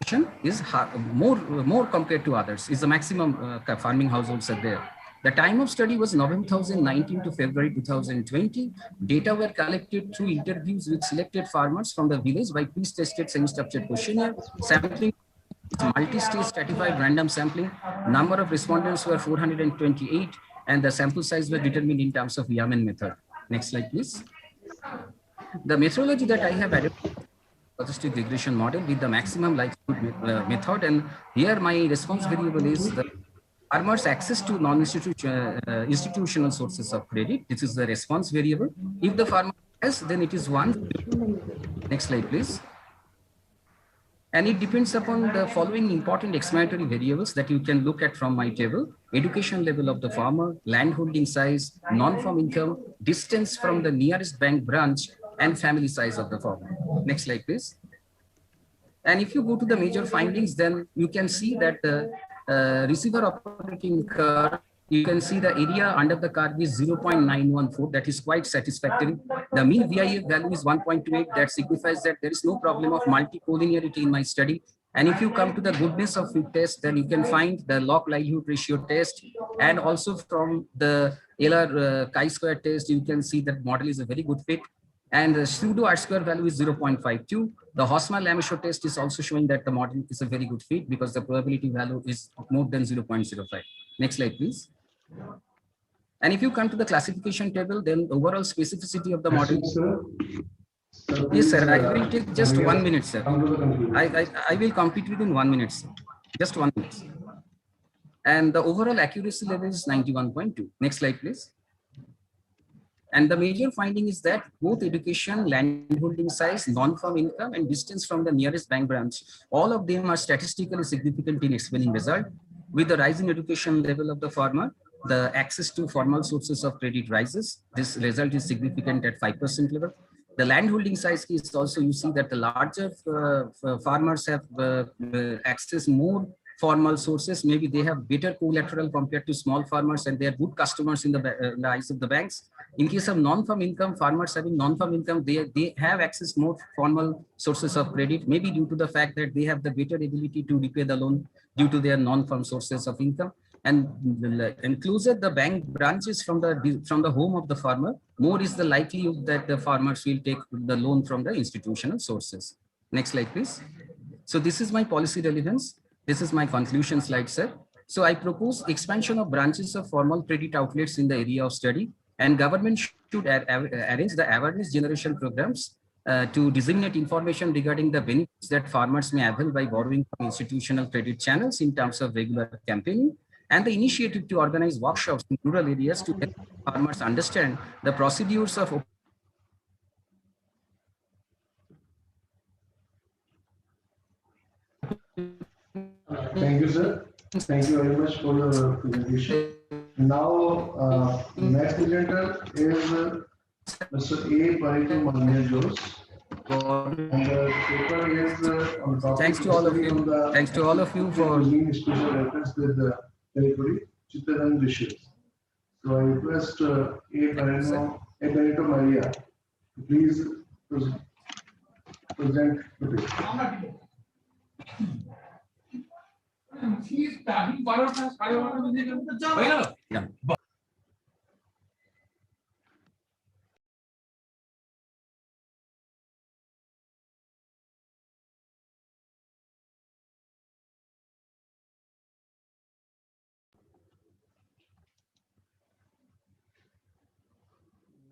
population is more compared to others. Is the maximum farming households are there. The time of study was November 2019 to February 2020. Data were collected through interviews with selected farmers from the village by pre-tested semi-structured questionnaire. Sampling multi-stage stratified random sampling. Number of respondents were 428. And the sample size were determined in terms of Yeoman method. Next slide, please. The methodology that I have adopted logistic regression model with the maximum likelihood method, and here my response variable is the farmers' access to non-institutional sources of credit. This is the response variable. If the farmer has, then it is 1. Next slide, please. And it depends upon the following important explanatory variables that you can look at from my table: education level of the farmer, land holding size, non-farm income, distance from the nearest bank branch, and family size of the farmer. Next slide, please. And if you go to the major findings, then you can see that the receiver operating curve, you can see the area under the curve is 0.914. That is quite satisfactory. The mean VIF value is 1.28. That signifies that there is no problem of multicollinearity in my study. And if you come to the goodness of fit test, then you can find the log likelihood ratio test, and also from the LR chi-square test, you can see that model is a very good fit. And the pseudo R-square value is 0.52. The Hosmer-Lamesho test is also showing that the model is a very good fit because the probability value is more than 0.05. Next slide, please. And if you come to the classification table, then overall specificity of the model. Yes, sir. I will take just 1 minute, sir. I will complete within 1 minute, sir. Just 1 minute. And the overall accuracy level is 91.2. Next slide, please. And the major finding is that both education, land holding size, non-farm income, and distance from the nearest bank branch, all of them are statistically significant in explaining result. With the rise in education level of the farmer, the access to formal sources of credit rises. This result is significant at 5% level. The land holding size case also, you see that the larger farmers have access more formal sources. Maybe they have better collateral compared to small farmers, and they are good customers in the eyes of the banks. In case of non-farm income, farmers having non-farm income, they have access more formal sources of credit, maybe due to the fact that they have the better ability to repay the loan due to their non-farm sources of income. And closer the bank branches from the home of the farmer, more is the likelihood that the farmers will take the loan from the institutional sources. Next slide, please. So this is my policy relevance. This is my conclusion slide, sir. So I propose expansion of branches of formal credit outlets in the area of study, and government should arrange the awareness generation programs to disseminate information regarding the benefits that farmers may avail by borrowing from institutional credit channels in terms of regular campaigning, and the initiative to organize workshops in rural areas to help farmers understand the procedures of. Thank you, sir. Thank you very much for your presentation. Now, next presenter is Mr. A. Parito Manjos. And the paper is on topic Thanks to all of you. Thanks to all of you for special reference with the territory, Chittaran dishes. So I request A. Parito Maria to please present the paper. Yeah.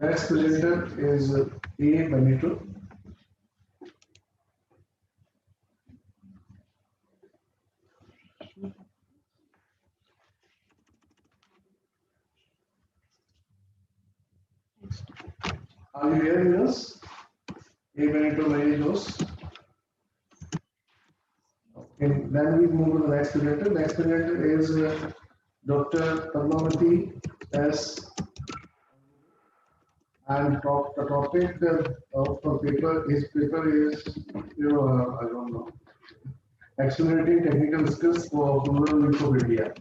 Next presenter is A. Benito. Are you hearing us? A. Benito Marijos. Okay, then we move to the next presenter. Next presenter is Dr. Padmavati S. And the topic of the paper, his paper is, I don't know, accelerating technical skills for rural youth of India.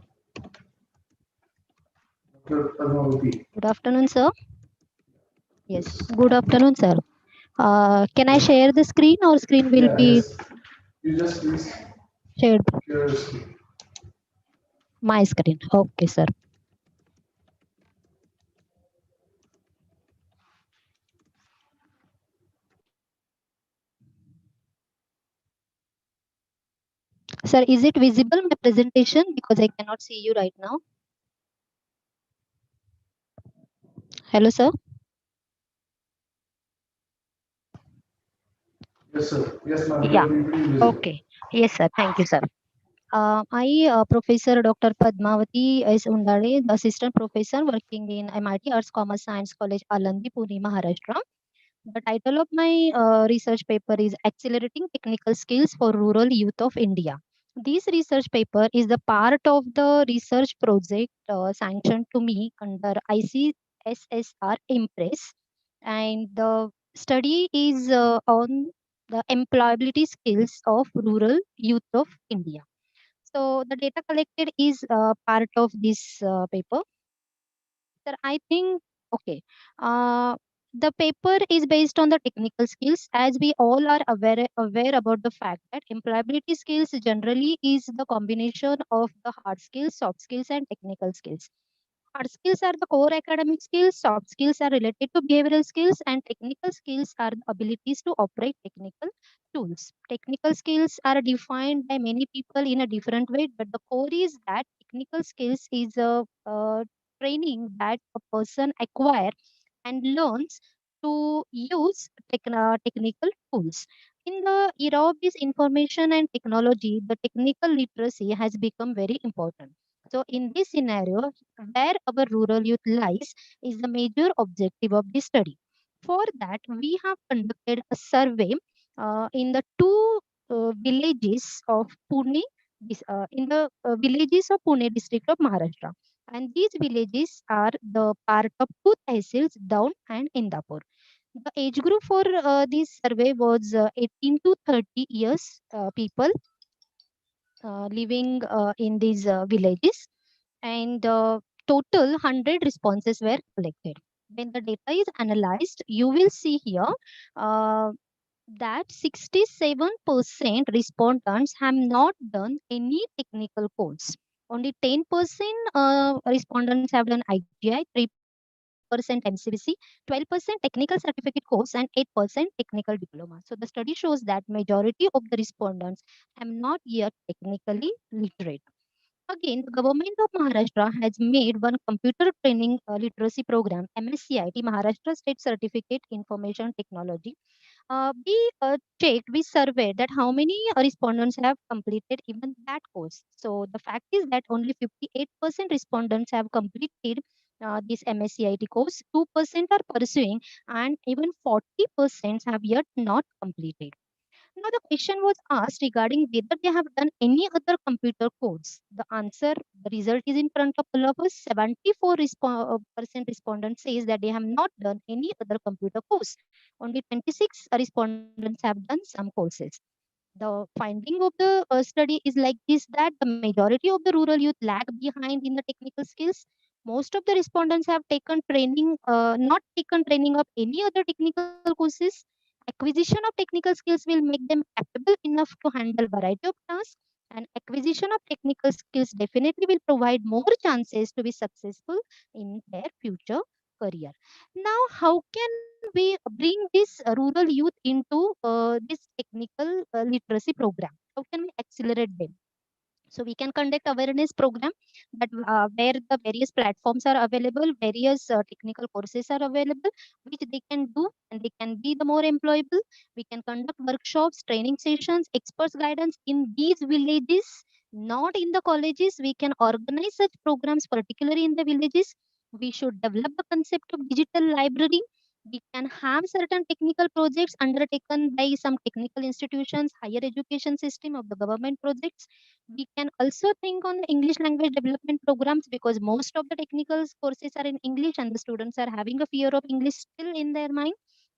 Dr. Padmavati. Good afternoon, sir. Yes, good afternoon, sir. Can I share the screen or screen will be Yes. You just please shared? share the screen. My screen. Okay, sir. Sir, is it visible, my presentation? Because I cannot see you right now. Hello, sir. Yes, sir. Yes, ma'am. Yeah. Okay. Yes, sir. Thank you, sir. I, Professor Dr. Padmavati S. Undade, the assistant professor working in MIT Arts Commerce Science College, Alandi, Pune, Maharashtra. The title of my research paper is Accelerating Technical Skills for Rural Youth of India. This research paper is the part of the research project sanctioned to me under ICSSR Impress, and the study is on the employability skills of rural youth of India. So the data collected is part of this paper. Sir, I think, okay. The paper is based on the technical skills, as we all are aware about the fact that employability skills generally is the combination of the hard skills, soft skills, and technical skills. Hard skills are the core academic skills, soft skills are related to behavioral skills, and technical skills are the abilities to operate technical tools. Technical skills are defined by many people in a different way, but the core is that technical skills is a training that a person acquire and learns to use technical tools. In the era of this information and technology, the technical literacy has become very important. So, in this scenario, where our rural youth lies is the major objective of this study. For that, we have conducted a survey in the two villages of Pune, in the villages of Pune district of Maharashtra. And these villages are the part of two tehsils, Daun and Indapur. The age group for this survey was 18 to 30 years people living in these villages, and total 100 responses were collected. When the data is analyzed, you will see here uh, that 67% respondents have not done any technical course. Only 10% respondents have done ITI, 3% MCBC, 12% technical certificate course, and 8% technical diploma. So the study shows that majority of the respondents are not yet technically literate. Again, the government of Maharashtra has made one computer training literacy program, MSCIT, Maharashtra State Certificate Information Technology. We surveyed that how many respondents have completed even that course. So the fact is that only 58% respondents have completed this MSCIT course, 2% are pursuing, and even 40% have yet not completed. Now, the question was asked regarding whether they have done any other computer course. The answer, the result is in front of all of us. 74% respondents says that they have not done any other computer course. Only 26 respondents have done some courses. The finding of the study is like this, that the majority of the rural youth lag behind in the technical skills. Most of the respondents have taken training, not taken training of any other technical courses. Acquisition of technical skills will make them capable enough to handle variety of tasks, and acquisition of technical skills definitely will provide more chances to be successful in their future career. Now, how can we bring this rural youth into this technical literacy program? How can we accelerate them? So we can conduct awareness program that where the various platforms are available, various technical courses are available, which they can do and they can be the more employable. We can conduct workshops, training sessions, experts guidance in these villages, not in the colleges. We can organize such programs, particularly in the villages. We should develop the concept of digital library. We can have certain technical projects undertaken by some technical institutions, higher education system of the government projects. We can also think on English language development programs, because most of the technical courses are in English and the students are having a fear of English still in their mind.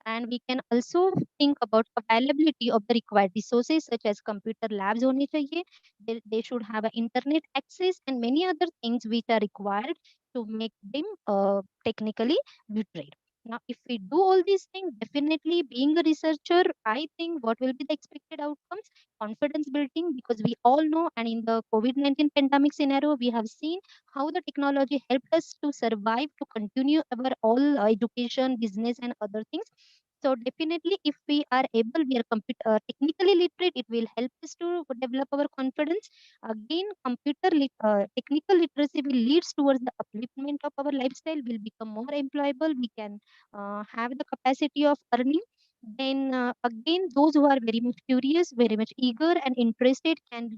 And we can also think about availability of the required resources such as computer labs hone chahiye. They should have a internet access and many other things which are required to make them technically literate. Now, if we do all these things, definitely being a researcher, I think what will be the expected outcomes? Confidence building, because we all know, and in the COVID-19 pandemic scenario, we have seen how the technology helped us to survive, to continue our all education, business, and other things. So definitely, if we are able, we are technically literate, it will help us to develop our confidence. Again, technical literacy will leads towards the upliftment of our lifestyle. Will become more employable. We can have the capacity of earning. Then again, those who are very much curious, very much eager and interested can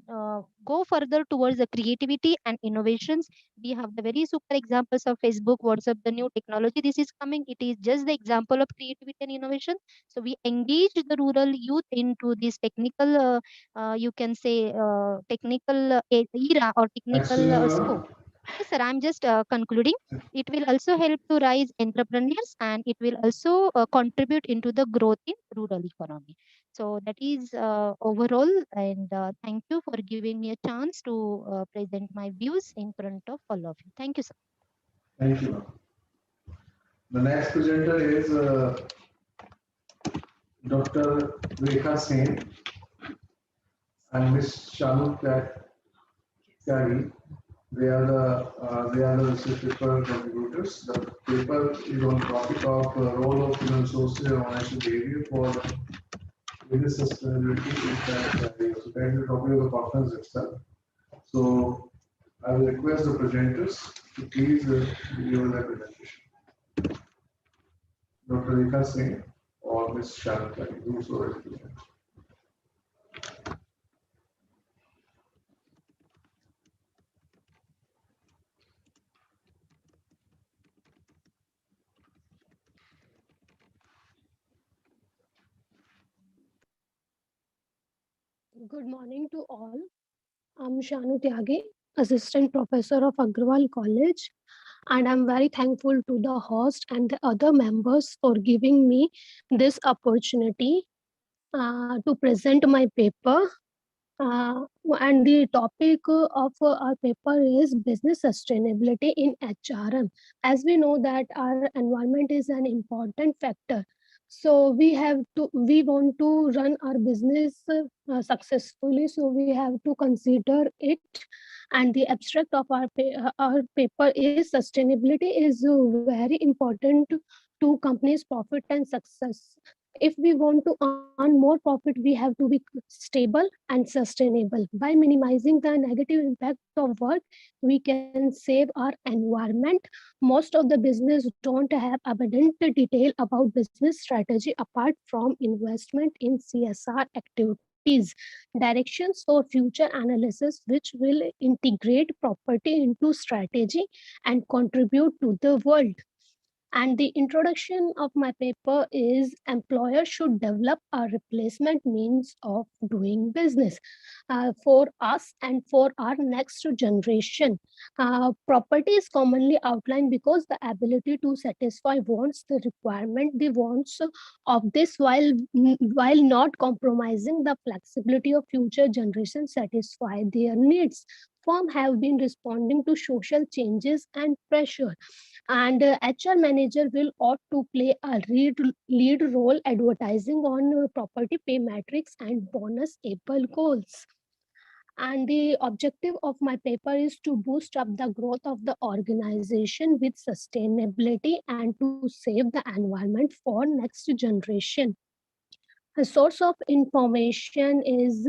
go further towards the creativity and innovations. We have the very super examples of Facebook, WhatsApp, the new technology. This is coming. It is just the example of creativity and innovation. So we engage the rural youth into this technical, you can say, technical era or Excuse technical me, scope. ma'am. Yes, sir. I'm just concluding. It will also help to rise entrepreneurs, and it will also contribute into the growth in rural economy. So that is overall, and thank you for giving me a chance to present my views in front of all of you. Thank you, sir. Thank you, ma'am. The next presenter is Dr. Rekha Singh and Ms. Shanu Tyagi. They are the research paper contributors. The paper is on the topic of role of human resources and organizational behavior for business sustainability in that area. So that is the topic of the conference itself. So I will request the presenters to please give their presentation. Dr. Rekha Singh or Ms. Shanu Tyagi, whosoever is present. Good morning to all. I'm Shanu Tyagi, Assistant Professor of Agrawal College, and I'm very thankful to the host and the other members for giving me this opportunity to present my paper. And the topic of our paper is business sustainability in HRM. As we know that our environment is an important factor. So we want to run our business successfully. So we have to consider it. And the abstract of our paper is sustainability is very important to companies' profit and success. If we want to earn more profit, we have to be stable and sustainable. By minimizing the negative impact of work, we can save our environment. Most of the business don't have abundant detail about business strategy apart from investment in CSR activities, directions for future analysis, which will integrate property into strategy and contribute to the world. And the introduction of my paper is employers should develop a replacement means of doing business for us and for our next generation. Property is commonly outlined because the ability to satisfy wants, the requirement, the wants of this while not compromising the flexibility of future generations satisfy their needs. Firms have been responding to social changes and pressure, and HR manager will ought to play a lead role advertising on property pay matrix and bonus able goals. And the objective of my paper is to boost up the growth of the organization with sustainability and to save the environment for next generation. A source of information is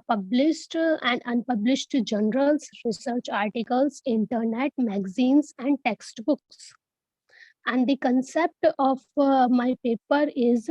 published and unpublished journals, research articles, internet, magazines, and textbooks. And the concept of my paper is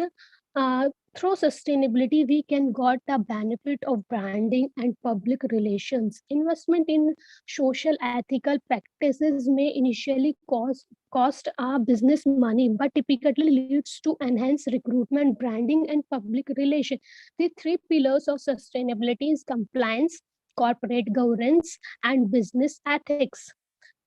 through sustainability, we can got the benefit of branding and public relations. Investment in social ethical practices may initially cost our business money, but typically leads to enhanced recruitment, branding, and public relation. The three pillars of sustainability is compliance, corporate governance, and business ethics.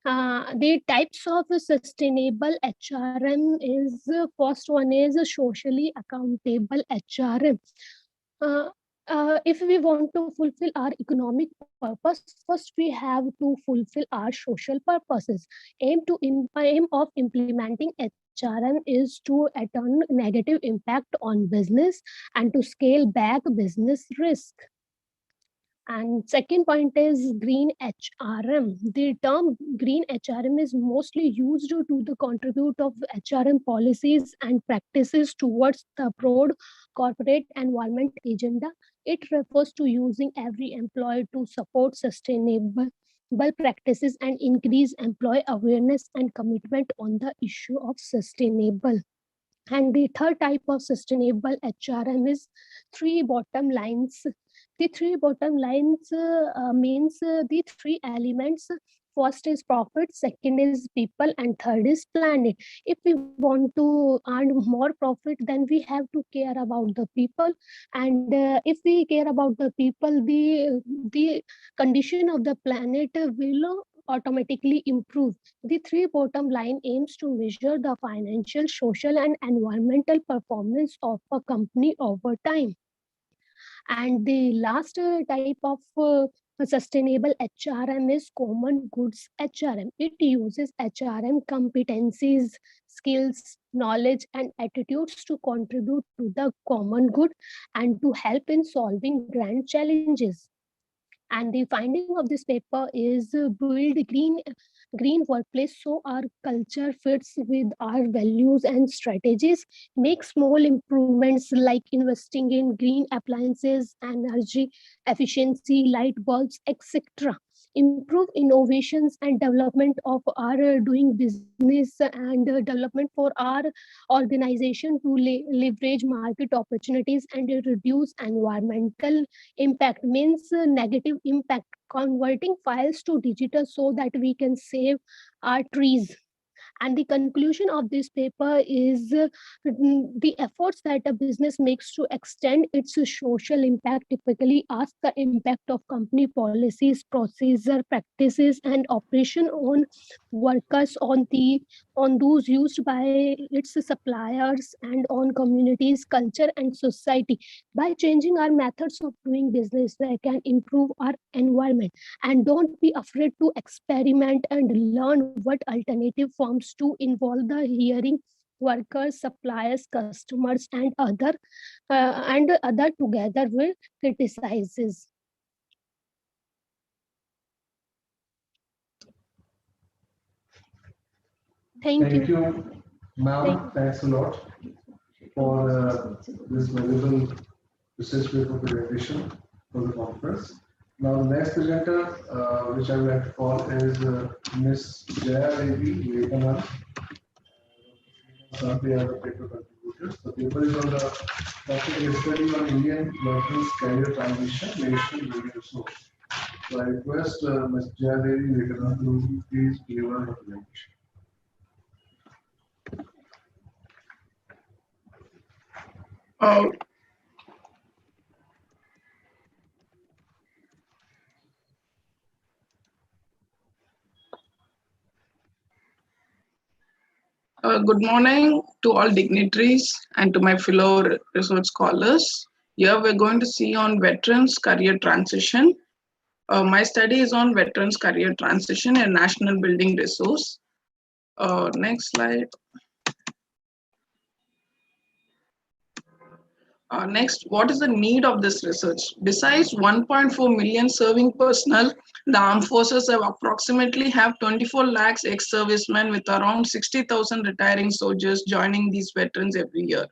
The types of sustainable HRM is first one is a socially accountable HRM. If we want to fulfill our economic purpose, first we have to fulfill our social purposes. Aim of implementing HRM is to attain negative impact on business and to scale back business risk. And second point is green HRM. The term green HRM is mostly used to the contribute of HRM policies and practices towards the broad corporate environment agenda. It refers to using every employee to support sustainable practices and increase employee awareness and commitment on the issue of sustainable. And the third type of sustainable HRM is three bottom lines. The three bottom lines means the three elements. First is profit, second is people, and third is planet. If we want to earn more profit, then we have to care about the people. And if we care about the people, the condition of the planet will automatically improve. The three bottom line aims to measure the financial, social, and environmental performance of a company over time. And the last type of sustainable HRM is common goods HRM. It uses HRM competencies, skills, knowledge, and attitudes to contribute to the common good and to help in solving grand challenges. And the finding of this paper is build green workplace so our culture fits with our values and strategies, make small improvements like investing in green appliances, energy efficiency, light bulbs, etc. Improve innovations and development of our doing business and development for our organization to leverage market opportunities and reduce environmental impact means negative impact, converting files to digital so that we can save our trees. And the conclusion of this paper is the efforts that a business makes to extend its social impact typically ask the impact of company policies, procedure, practices, and operation on workers, on those used by its suppliers, and on communities, culture, and society. By changing our methods of doing business, we can improve our environment. And don't be afraid to experiment and learn what alternative forms to involve the hearing workers, suppliers, customers, and other together will criticizes. Thank you, ma'am. Thanks a lot for this valuable research paper presentation for the conference. Now, the next presenter, which I would like to call, is Ms. Jaya Devi Vivekanand. Some they are the paper contributors. The paper is on the topic of study on Indian workers' career transition, national human resource. So I request Ms. Jaya Devi Vivekanand to please give her presentation. Uh, Good morning to all dignitaries and to my fellow research scholars. Here we're going to see on veterans career transition. My study is on veterans career transition and national building resource. Next slide. Next, what is the need of this research? Besides 1.4 million serving personnel, the armed forces have approximately have 24 lakhs ex-servicemen with around 60,000 retiring soldiers joining these veterans every year.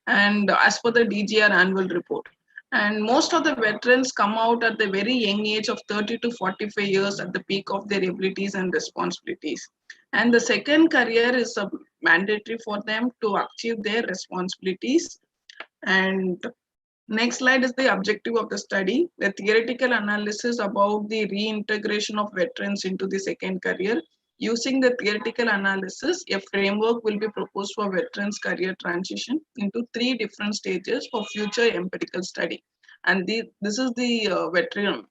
And as per the DGR annual report. And most of the veterans come out at the very young age of 30 to 45 years at the peak of their abilities and responsibilities. And the second career is mandatory for them to achieve their responsibilities. And next slide is the objective of the study, the theoretical analysis about the reintegration of veterans into the second career. Using the theoretical analysis, a framework will be proposed for veterans career transition into 3 different stages for future empirical study. And this is the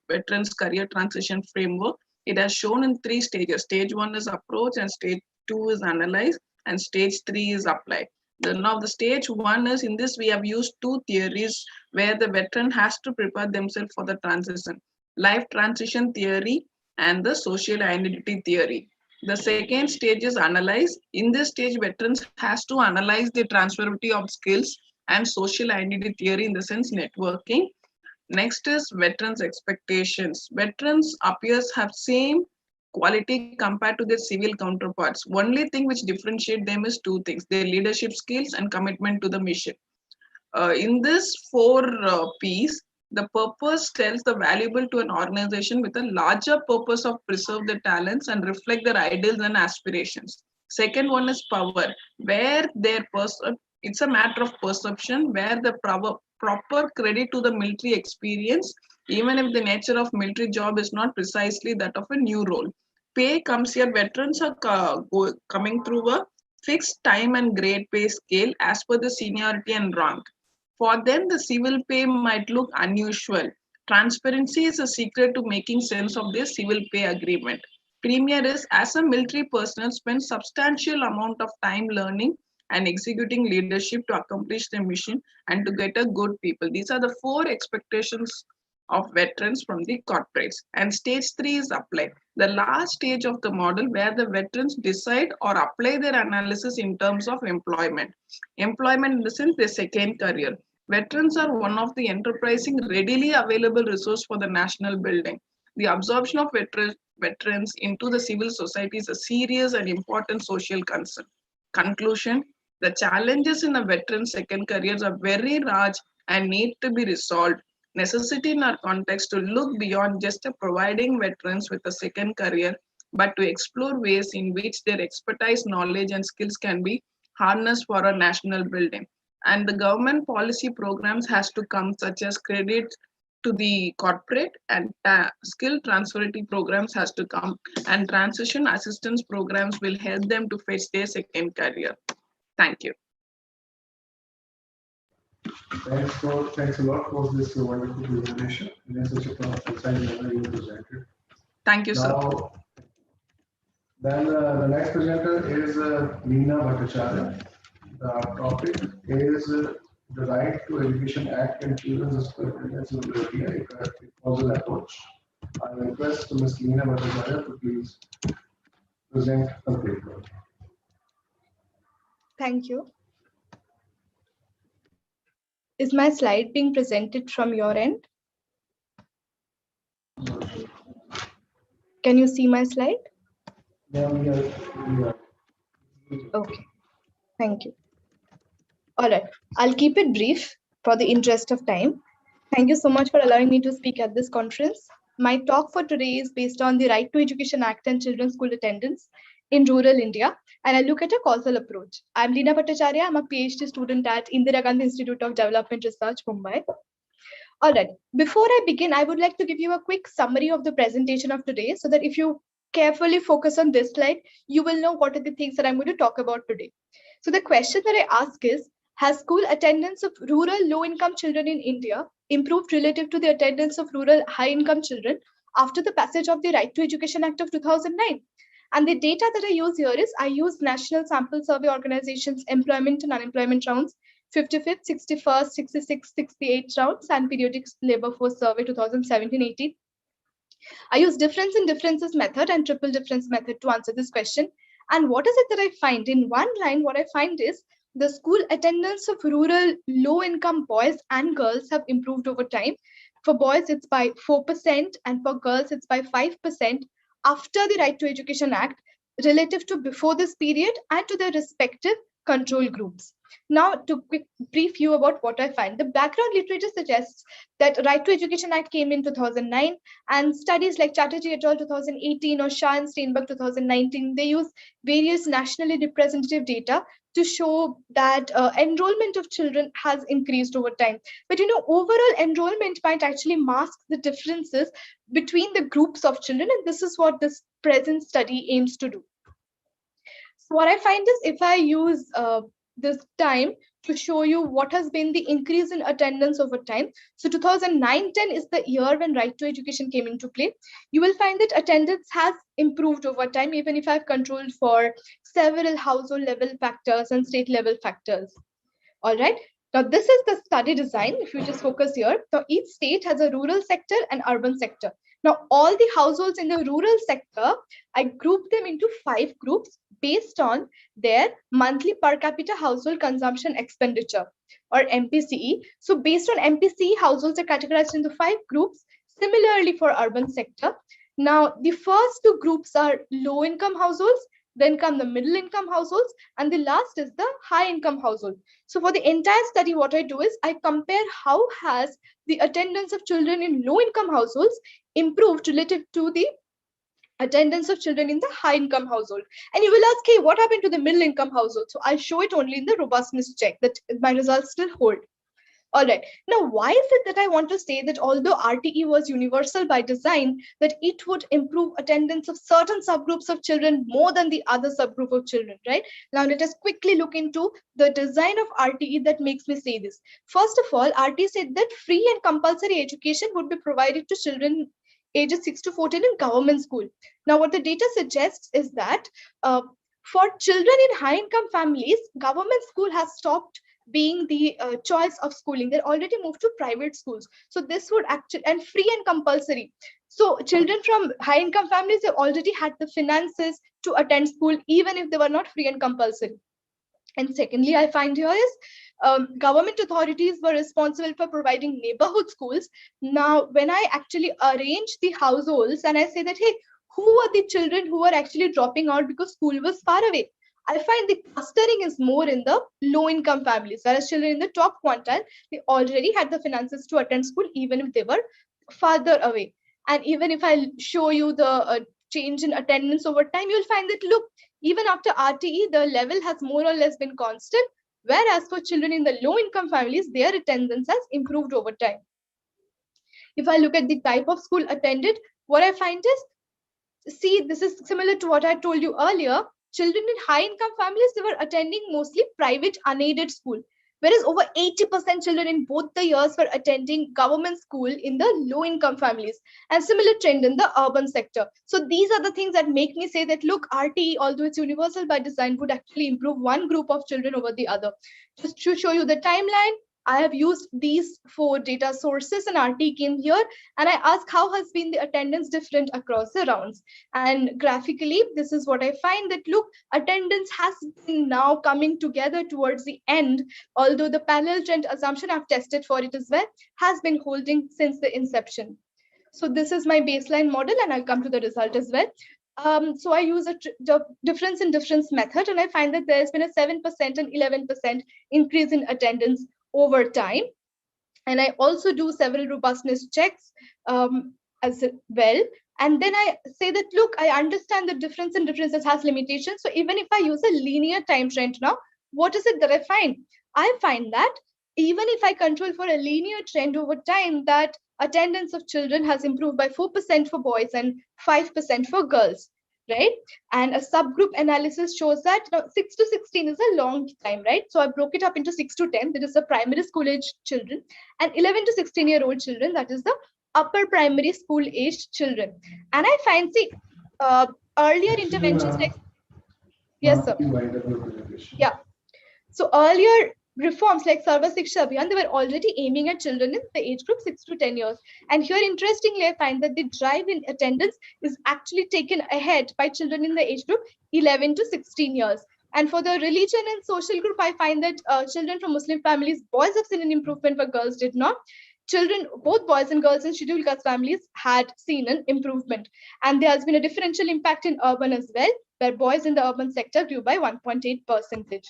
veterans career transition framework. It has shown in 3 stages. Stage 1 is approach, and stage 2 is analyze, and stage 3 is apply. Now the stage 1 is, in this we have used 2 theories where the veteran has to prepare themselves for the transition. Life transition theory and the social identity theory. The second stage is analyze. In this stage, veterans has to analyze the transferability of skills and social identity theory, in the sense networking. Next is veterans expectations. Veterans appears have same quality compared to their civil counterparts. Only thing which differentiate them is 2 things: their leadership skills and commitment to the mission. In this 4 P's, the purpose tells the valuable to an organization with a larger purpose of preserve their talents and reflect their ideals and aspirations. Second one is power, where their it's a matter of perception, where the proper credit to the military experience, even if the nature of military job is not precisely that of a new role. Pay comes here, veterans are coming through a fixed time and grade pay scale as per the seniority and rank. For them, the civil pay might look unusual. Transparency is a secret to making sense of their civil pay agreement. Premier is, as a military personnel, spend substantial amount of time learning and executing leadership to accomplish their mission and to get a good people. These are the 4 expectations of veterans from the corporates. And stage 3 is apply, the last stage of the model where the veterans decide or apply their analysis in terms of employment. Employment in the sense their second career. Veterans are one of the enterprising, readily available resource for the national building. The absorption of veterans into the civil society is a serious and important social concern. Conclusion: the challenges in a veteran's second careers are very large and need to be resolved. Necessity in our context to look beyond just providing veterans with a second career, but to explore ways in which their expertise, knowledge, and skills can be harnessed for a national building. And the government policy programs has to come, such as credit to the corporate and skill transferability programs has to come, and transition assistance programs will help them to fetch their second career. Thank you. Thanks a lot for this wonderful presentation. In such a concise manner you presented. Thank you, sir. Then the next presenter is Meena Bhattacharya. The topic is the Right to Education Act and Children's Superintendence of India, a causal approach. I request Ms. Meena Bhattacharya to please present her paper. Thank you. Is my slide being presented from your end? Can you see my slide? Yeah. Okay, thank you. All right, I'll keep it brief for the interest of time. Thank you so much for allowing me to speak at this conference. My talk for today is based on the Right to Education Act and Children's School Attendance in rural India, and I look at a causal approach. I'm Meena Bhattacharya. I'm a PhD student at Indira Gandhi Institute of Development Research, Mumbai. All right, before I begin, I would like to give you a quick summary of the presentation of today, so that if you carefully focus on this slide, you will know what are the things that I'm going to talk about today. So the question that I ask is, Has school attendance of rural low-income children in India improved relative to the attendance of rural high-income children after the passage of the Right to Education Act of 2009? And the data that I use here is I use National Sample Survey Organization's employment and unemployment rounds, 55th, 61st, 66th, 68th rounds, and periodic labor force survey 2017-18. I use difference in differences method and triple difference method to answer this question. And what is it that I find? In one line, what I find is the school attendance of rural low-income boys and girls have improved over time. For boys, it's by 4%, and for girls, it's by 5% after the Right to Education Act relative to before this period and to their respective control groups. Now, to quick brief you about what I find, the background literature suggests that Right to Education Act came in 2009, and studies like Chatterjee et al. 2018 or Shah and Steinberg 2019, they use various nationally representative data to show that enrollment of children has increased over time. But overall enrollment might actually mask the differences between the groups of children, and this is what this present study aims to do. So what I find is if I use this time to show you what has been the increase in attendance over time. So 2009-10 is the year when Right to Education came into play. You will find that attendance has improved over time, even if I've controlled for several household level factors and state level factors. All right. Now, this is the study design. If you just focus here, so each state has a rural sector and urban sector. Now, all the households in the rural sector, I grouped them into 5 groups based on their monthly per capita household consumption expenditure, or MPCE. So based on MPCE, households are categorized into 5 groups. Similarly for urban sector. Now, the first 2 groups are low income households, then come the middle income households, and the last is the high income household. So for the entire study, what I do is I compare how has the attendance of children in low income households improved relative to the attendance of children in the high income household. And you will ask, hey, what happened to the middle income household? So I'll show it only in the robustness check that my results still hold. All right. Now, why is it that I want to say that although RTE was universal by design, that it would improve attendance of certain subgroups of children more than the other subgroup of children, right? Now, let us quickly look into the design of RTE that makes me say this. First of all, RTE said that free and compulsory education would be provided to children ages 6 to 14 in government school. Now, what the data suggests is that for children in high income families, government school has stopped being the choice of schooling. They're already moved to private schools. So this would actually, and free and compulsory. So children from high income families have already had the finances to attend school, even if they were not free and compulsory. And secondly, I find here is government authorities were responsible for providing neighborhood schools. Now, when I actually arrange the households and I say that, hey, who are the children who are actually dropping out because school was far away? I find the clustering is more in the low-income families, whereas children in the top quintile, they already had the finances to attend school, even if they were farther away. And even if I show you the change in attendance over time, you'll find that, look, even after RTE, the level has more or less been constant, whereas for children in the low-income families, their attendance has improved over time. If I look at the type of school attended, what I find is, see, this is similar to what I told you earlier. Children in high income families, they were attending mostly private unaided school, whereas over 80% children in both the years were attending government school in the low income families, and similar trend in the urban sector. So these are the things that make me say that, look, RTE, although it's universal by design, would actually improve one group of children over the other. Just to show you the timeline, I have used these 4 data sources, and RTE came here, and I asked how has been the attendance different across the rounds. And graphically, this is what I find that, look, attendance has been now coming together towards the end, although the parallel trend assumption I've tested for it as well has been holding since the inception. So this is my baseline model, and I'll come to the result as well. So I use a difference in difference method, and I find that there's been a 7% and 11% increase in attendance over time. And I also do several robustness checks as well. And then I say that, look, I understand the difference in differences has limitations. So even if I use a linear time trend now, what is it that I find? I find that even if I control for a linear trend over time, that attendance of children has improved by 4% for boys and 5% for girls. right? And a subgroup analysis shows that 6 to 16 is a long time, right? So I broke it up into 6 to 10, that is the primary school age children, and 11 to 16-year-old children, that is the upper primary school aged children. And I find, see, earlier interventions like, yes, sir. Yeah. So earlier reforms like Sarva Shiksha Abhiyan, they were already aiming at children in the age group 6 to 10 years. And here, interestingly, I find that the drive in attendance is actually taken ahead by children in the age group 11 to 16 years. And for the religion and social group, I find that children from Muslim families, boys have seen an improvement, but girls did not. Children, both boys and girls in scheduled caste families had seen an improvement. And there has been a differential impact in urban as well, where boys in the urban sector grew by 1.8%.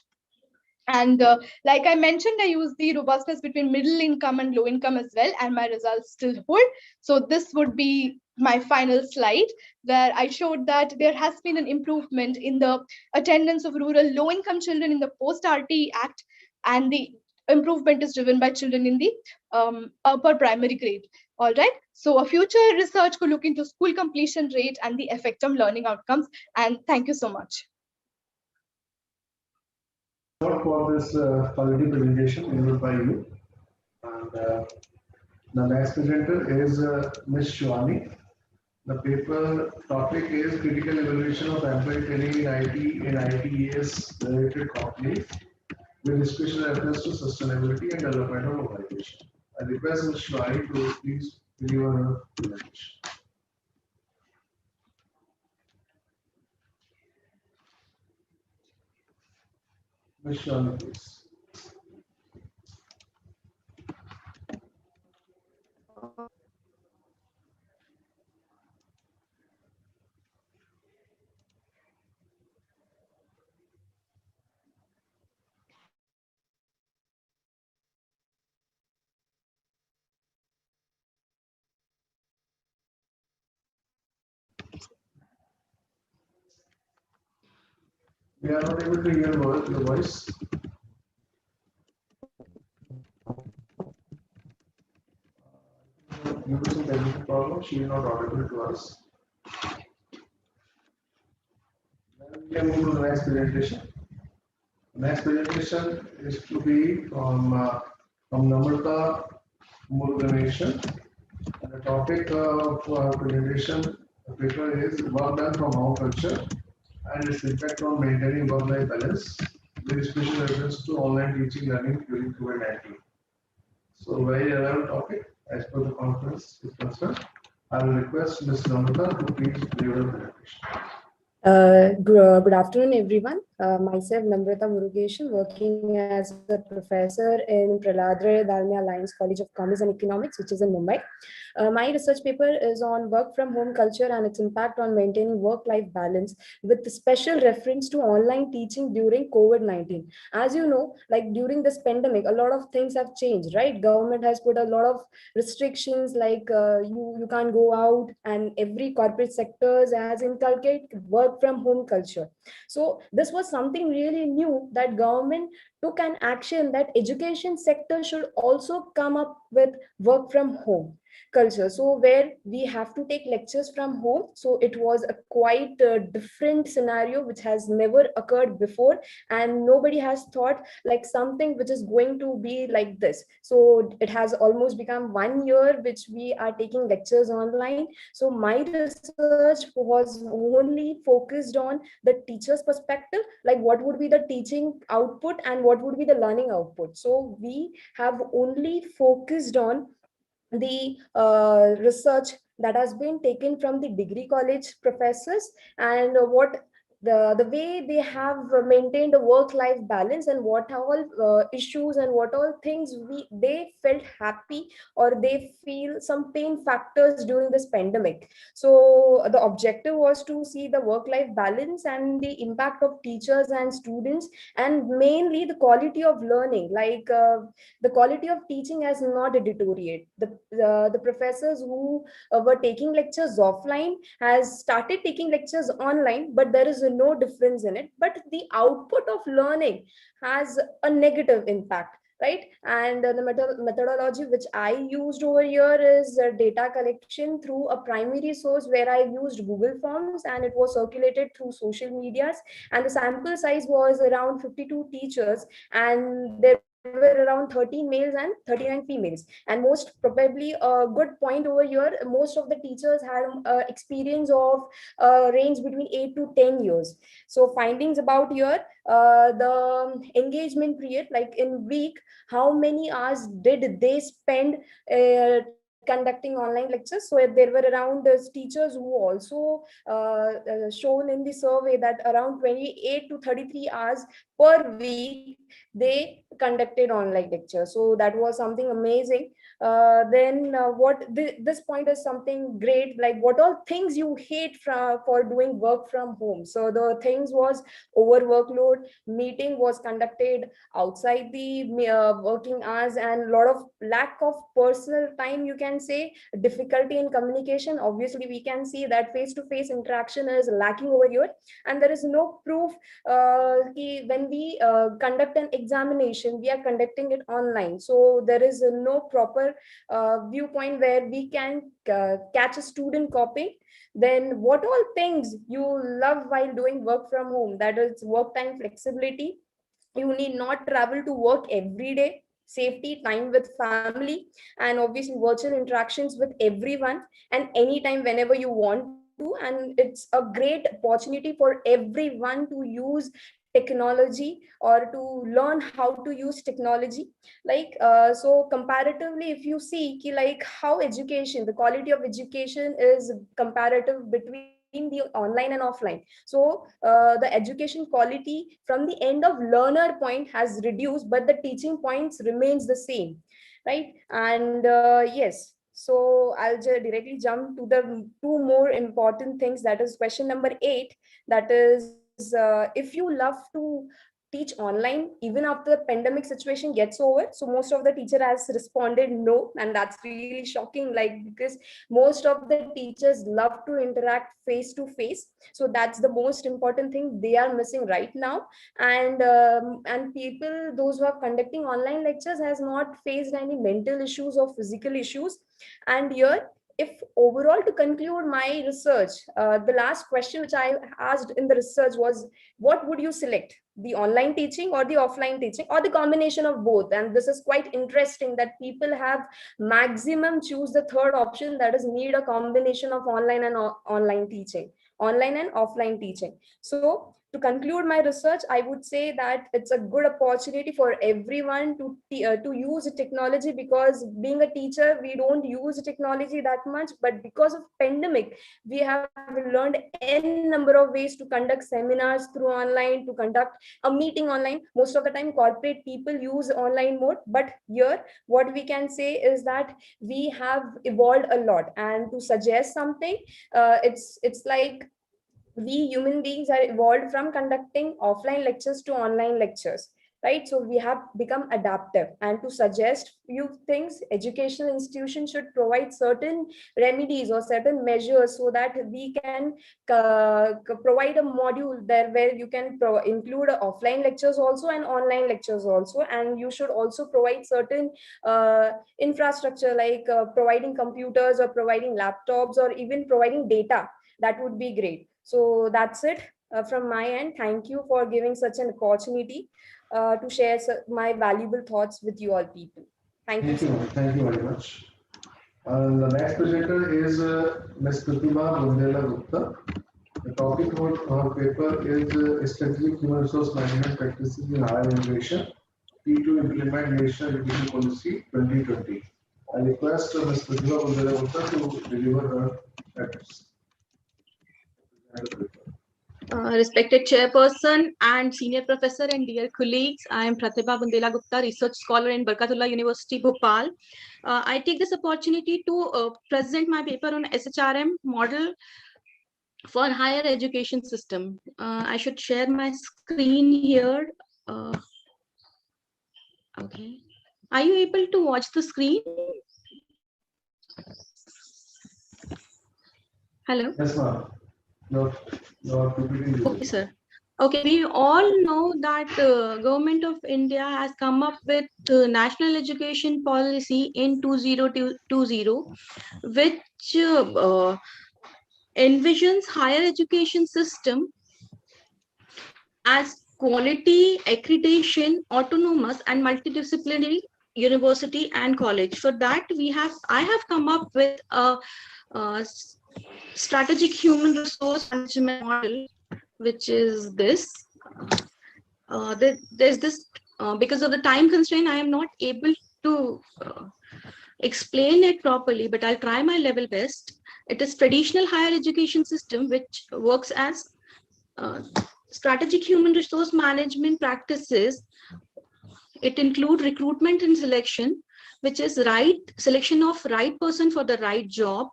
And like I mentioned, I use the robustness between middle income and low income as well, and my results still hold. So this would be my final slide, where I showed that there has been an improvement in the attendance of rural low income children in the post-RT Act, and the improvement is driven by children in the upper primary grade. All right. So a future research could look into school completion rate and the effect on learning outcomes. And thank you so much. For this quality presentation delivered by you. And the next presenter is Ms. Shwani. The paper topic is critical evaluation of employee training in IT in ITES related companies with special reference to sustainability and development of organization. I request Ms. Shwani to please deliver her presentation. Ms. Shwani, please. We are not able to hear your voice. Due to some technical problem, she is not audible to us. Then we can move to the next presentation. The next presentation is to be from Namrata Muruganation. And the topic of presentation paper is work done from home culture and its impact on maintaining work-life balance with special reference to online teaching learning during COVID-19. So very relevant topic as per the conference is concerned. I will request Ms. Namrata to please deliver the presentation. Good afternoon, everyone. Myself, Namrata Murugesh, working as a professor in Praladre Dalmia Alliance College of Commerce and Economics, which is in Mumbai. My research paper is on work from home culture and its impact on maintaining work-life balance with special reference to online teaching during COVID-19. As you know, like during this pandemic, a lot of things have changed, right? Government has put a lot of restrictions like you can't go out, and every corporate sectors has inculcated work from home culture. So this was something really new, that government took an action that education sector should also come up with work from home culture, so where we have to take lectures from home. So it was a quite different scenario which has never occurred before, and nobody has thought like something which is going to be like this. So it has almost become 1 year which we are taking lectures online. So my research was only focused on the teacher's perspective, like what would be the teaching output and what would be the learning output. So we have only focused on the research that has been taken from the degree college professors, and what the way they have maintained a work-life balance, and what all issues and what all things they felt happy or they feel some pain factors during this pandemic. So the objective was to see the work-life balance and the impact of teachers and students, and mainly the quality of learning, like the quality of teaching has not deteriorated. The professors who were taking lectures offline has started taking lectures online, but there is no difference in it. But the output of learning has a negative impact. right? And the methodology which I used over here is data collection through a primary source where I used Google Forms, and it was circulated through social medias, and the sample size was around 52 teachers, and there were around 13 males and 39 females. And most probably a good point over here, most of the teachers had experience of range between 8 to 10 years. So findings about here, the engagement period, like in week, how many hours did they spend conducting online lectures. So there were around teachers who also shown in the survey that around 28 to 33 hours per week they conducted online lectures. So that was something amazing. This point is something great, like what all things you hate for doing work from home. So the things was over workload, meeting was conducted outside the working hours, and a lot of lack of personal time, you can say, difficulty in communication. Obviously we can see that face-to-face interaction is lacking over here, and there is no proof when we conduct an examination, we are conducting it online. So there is no proper viewpoint where we can catch a student copying. Then what all things you love while doing work from home? That is work time flexibility. You need not travel to work every day, safety, time with family, and obviously virtual interactions with everyone and anytime whenever you want to. And it's a great opportunity for everyone to use technology or to learn how to use technology. Like so comparatively, if you see like how education, the quality of education is comparative between the online and offline. So the education quality from the end of learner point has reduced, but the teaching points remains the same, right? And yes, so I'll just directly jump to the two more important things. That is question number 8. That is, if you love to teach online even after the pandemic situation gets over. So most of the teacher has responded no, and that's really shocking, like because most of the teachers love to interact face to face. So that's the most important thing they are missing right now. And people, those who are conducting online lectures, has not faced any mental issues or physical issues. And here, if overall to conclude my research, the last question which I asked in the research was, what would you select, the online teaching or the offline teaching or the combination of both? And this is quite interesting that people have maximum choose the third option, that is need a combination of online and online teaching, online and offline teaching. So to conclude my research, I would say that it's a good opportunity for everyone to use technology, because being a teacher, we don't use technology that much, but because of pandemic, we have learned n number of ways to conduct seminars through online, to conduct a meeting online. Most of the time corporate people use online mode, but here what we can say is that we have evolved a lot. And to suggest something, it's like we human beings are evolved from conducting offline lectures to online lectures, right? So we have become adaptive. And to suggest few things, educational institutions should provide certain remedies or certain measures so that we can provide a module there where you can include offline lectures also and online lectures also. And you should also provide certain infrastructure, like providing computers or providing laptops or even providing data. That would be great. So that's it from my end. Thank you for giving such an opportunity to share my valuable thoughts with you all people. Thank you so much. Thank you very much. The next presenter is Ms. Pratibha Bundela Gupta. The topic of her paper is Strategic Human Resource Management Practices in Higher Education, P2 Implement National Education Policy 2020. I request Ms. Pratibha Bundela Gupta to deliver her address. Respected chairperson and senior professor and dear colleagues, I am Pratibha Bundela Gupta, research scholar in Barkatullah University, Bhopal. I take this opportunity to present my paper on SHRM model for higher education system. I should share my screen here. Okay. Are you able to watch the screen? Hello? Yes, ma'am. Okay, sir. Okay, we all know that Government of India has come up with National Education Policy in 2020, which envisions higher education system as quality, accreditation, autonomous, and multidisciplinary university and college. For that, I have come up with a strategic human resource management model, which is this. There's this, because of the time constraint, I am not able to explain it properly, but I'll try my level best. It is traditional higher education system, which works as strategic human resource management practices. It includes recruitment and selection, which is selection of right person for the right job.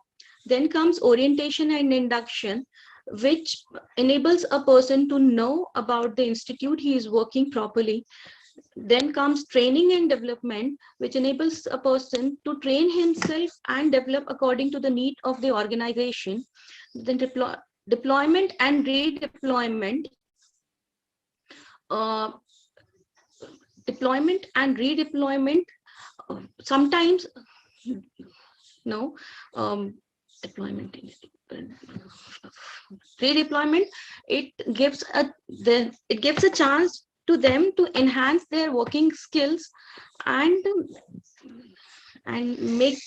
Then comes orientation and induction, which enables a person to know about the institute he is working properly. Then comes training and development, which enables a person to train himself and develop according to the need of the organization. Then deployment and redeployment. Deployment and redeployment, sometimes deployment, redeployment, it gives a chance to them to enhance their working skills and make.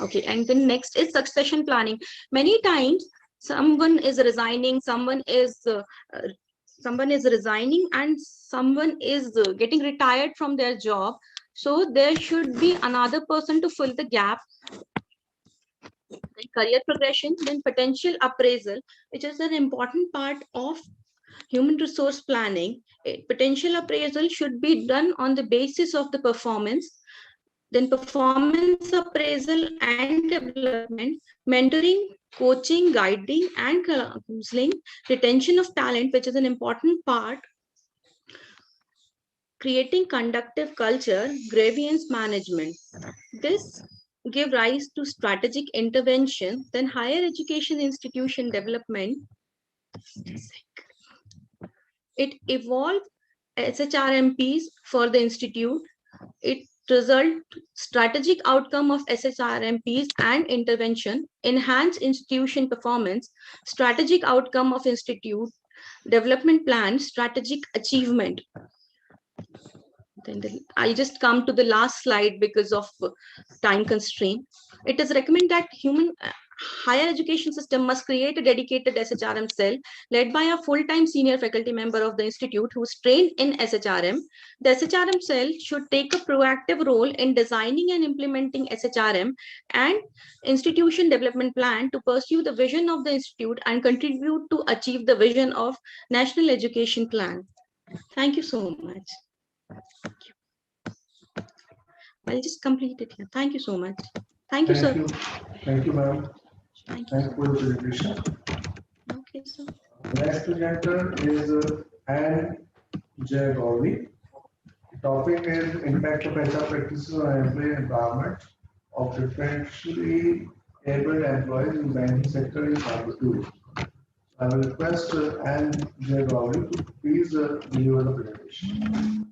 Okay, and then next is succession planning. Many times someone is resigning, someone is resigning, and someone is getting retired from their job. So there should be another person to fill the gap. Then career progression, then potential appraisal, which is an important part of human resource planning. Potential appraisal should be done on the basis of the performance. Then performance appraisal and development, mentoring, coaching, guiding, and counseling, retention of talent, which is an important part, creating conductive culture, grievance management. This give rise to strategic intervention. Then higher education institution development. It evolved SHRMPs for the institute. It result strategic outcome of SHRMPs and intervention, enhance institution performance, strategic outcome of institute, development plan, strategic achievement. Then I'll just come to the last slide because of time constraint. It is recommended that higher education system must create a dedicated SHRM cell led by a full-time senior faculty member of the institute who is trained in SHRM. The SHRM cell should take a proactive role in designing and implementing SHRM and institution development plan to pursue the vision of the institute and contribute to achieve the vision of National Education Plan. Thank you so much. I'll just complete it here. Thank you so much. Thank you, sir. Thank you, ma'am. Thank you for the presentation. Okay, sir. Next presenter is Anne J. Gauri. The topic is impact of HR practices on employee empowerment of differentially abled employees in banking sector in Part 2. I will request Anne J. Gauri to please deliver the presentation.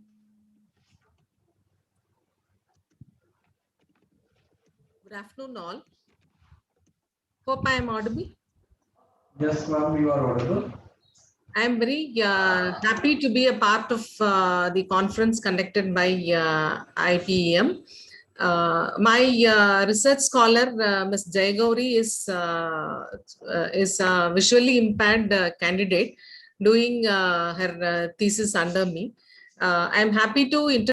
Good afternoon, all. Hope I am audible. Yes, ma'am, you are audible. I am very happy to be a part of the conference conducted by IPEM. My research scholar, Ms. Jay Gauri, is a visually impaired candidate doing her thesis under me. I am happy to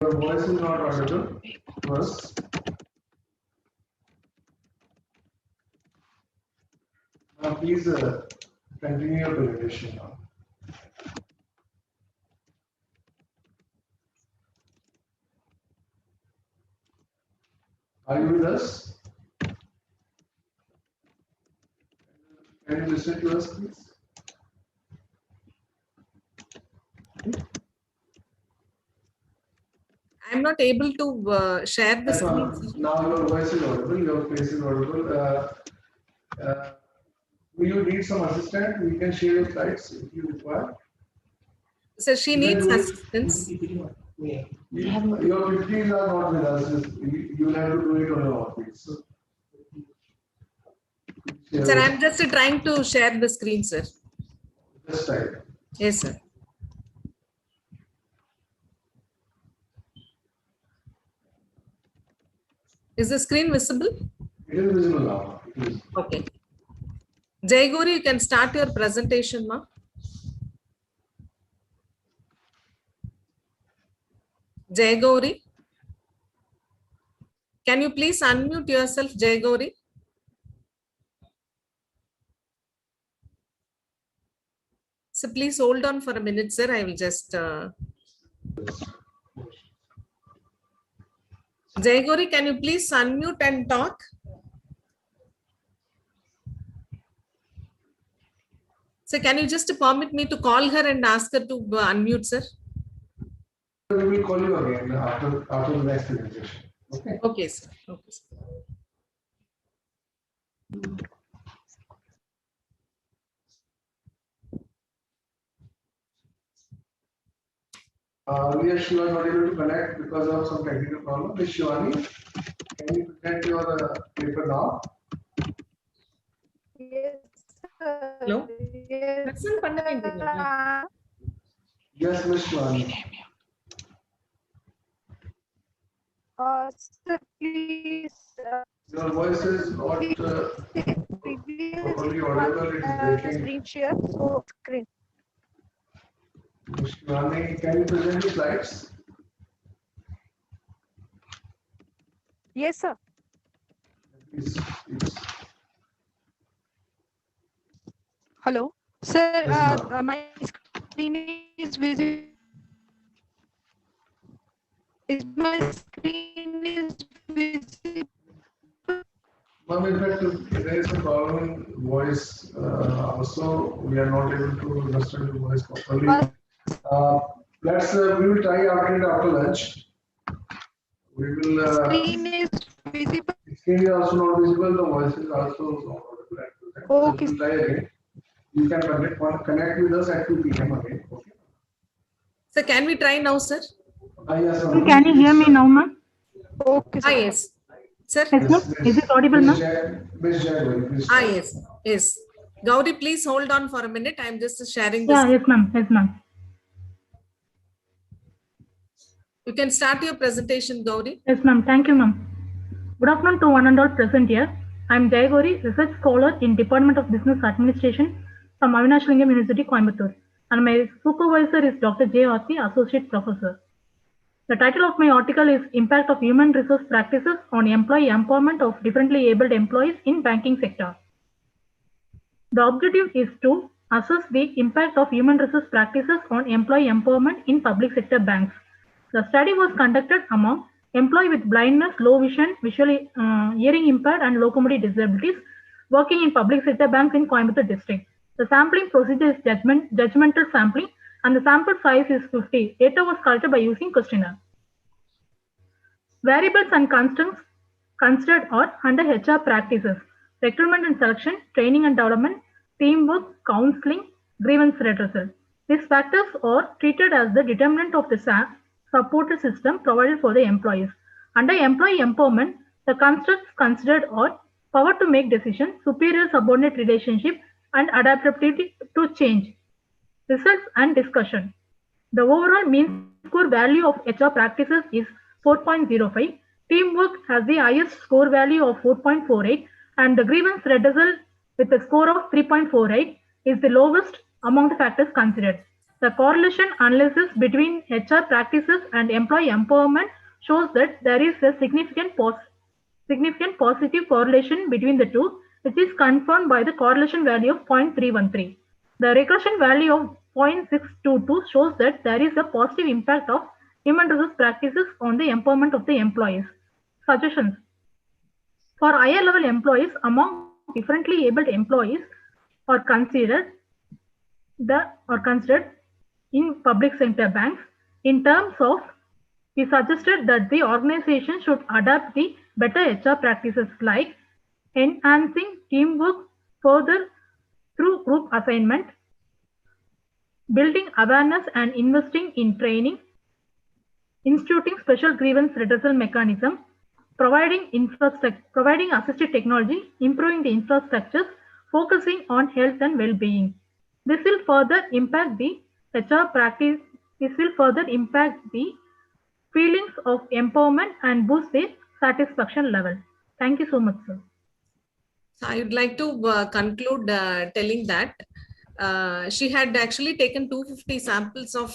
Your voice is not audible to us. Now, please continue your presentation now. Are you with us? Can you listen to us, please? I'm not able to share the screen. Now your voice is audible, your face is audible. Will you need some assistance? We can share your slides if you require. So she needs assistance. Your 50s are not with us. You will have to do it on your office. Sir, I'm just trying to share the screen, sir. Just type. Yes, sir. Is the screen visible? It is visible now. Okay. Jai Gauri, you can start your presentation now. Jai Gauri, can you please unmute yourself, Jai Gauri? So please hold on for a minute, sir. I will just. Jai Gauri, can you please unmute and talk? So can you just permit me to call her and ask her to unmute, sir? We will call you again after the next presentation. Okay. Okay, sir. Okay, sir. Earlier she was not able to connect because of some technical problem. Ms. Shivani, can you present your paper now? Yes, sir. Hello? Yes, Ms. Shivani. Sir, please. Your voice is not properly audible. It is breaking. Screen share. So screen. Ms. Shivani, can you present the slides? Yes, sir. Please. Hello, sir. My screen is visible. Is my screen is visible? Ma'am, in fact, there is a problem in voice. Also, we are not able to understand the voice properly. We will try after lunch. We will. Screen is visible. Screen is also not visible. The voice is also not audible. Okay. We will try again. You can connect with us at 2 p.m. again. Okay. So can we try now, sir? Yes, can you hear me now, ma'am? Okay. Ah, yes. Sir? Yes, ma'am. Is it audible, ma'am? Ah, yes. Yes. Gauri, please hold on for a minute. I'm just sharing this. Yeah, yes, ma'am. Yes, ma'am. You can start your presentation, Gauri. Yes, ma'am. Thank you, ma'am. Good afternoon to one and all present here. I'm Jai Gauri, Research Scholar in Department of Business Administration from Avinash Lingam University, Coimbatore. And my supervisor is Dr. J. Aarti, Associate Professor. The title of my article is Impact of Human Resource Practices on Employee Empowerment of Differently Abled Employees in Banking Sector. The objective is to assess the impact of human resource practices on employee empowerment in public sector banks. The study was conducted among employees with blindness, low vision, visually hearing impaired, and locomotor disabilities working in public sector banks in Coimbatore district. The sampling procedure is judgmental sampling, and the sample size is 50. Data was collected by using questionnaire. Variables and constants considered are under HR practices: recruitment and selection, training and development, teamwork, counseling, grievance redressal. These factors are treated as the determinant of the support system provided for the employees. Under employee empowerment, the constructs considered are power to make decisions, superior subordinate relationship, and adaptability to change. Results and discussion. The overall mean score value of HR practices is 4.05. Teamwork has the highest score value of 4.48, and the grievance redressal with a score of 3.48 is the lowest among the factors considered. The correlation analysis between HR practices and employee empowerment shows that there is a significant positive correlation between the two, which is confirmed by the correlation value of 0.313. The regression value of 0.622 shows that there is a positive impact of human resource practices on the empowerment of the employees. Suggestions. For higher level employees, among differently abled employees are considered in public sector banks. In terms of, we suggested that the organization should adopt the better HR practices like enhancing teamwork further through group assignment, building awareness and investing in training, instituting special grievance redressal mechanism, providing assisted technology, improving the infrastructures, focusing on health and well-being. This will further impact the HR practice. This will further impact the feelings of empowerment and boost their satisfaction level. Thank you so much, sir. So I would like to conclude telling that she had actually taken 250 samples of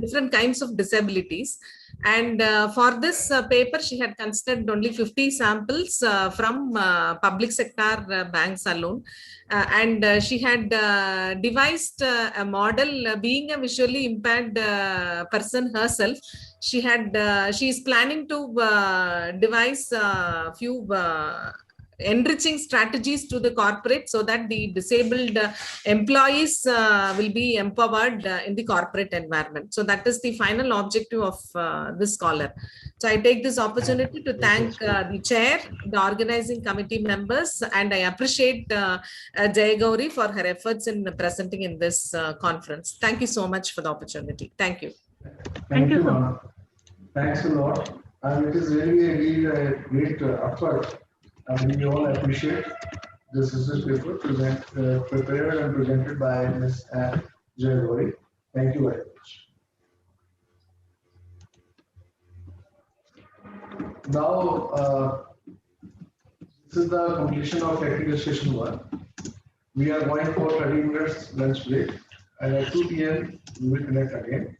different kinds of disabilities. And for this paper, she had considered only 50 samples from public sector banks alone. And she had devised a model being a visually impaired person herself. She is planning to devise a few enriching strategies to the corporate so that the disabled employees will be empowered in the corporate environment. So that is the final objective of this scholar. So I take this opportunity to thank the chair, the organizing committee members, and I appreciate Jay Gauri for her efforts in presenting in this conference. Thank you so much for the opportunity. Thank you. Thank you, Ma'am. Thanks a lot. And it is really a great effort. And we all appreciate this research paper prepared and presented by Ms. Jay Gauri. Thank you very much. Now, this is the completion of technical session 1. We are going for 30 minutes lunch break, and at 2 p.m. we will connect again.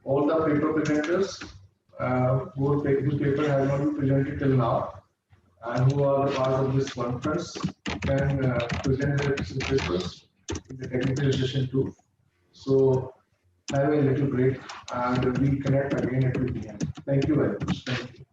All the paper presenters whose paper has not been presented till now and who are part of this conference can present their papers in the technical session 2. So have a little break and we connect again at 2 p.m. Thank you very much. Thank you.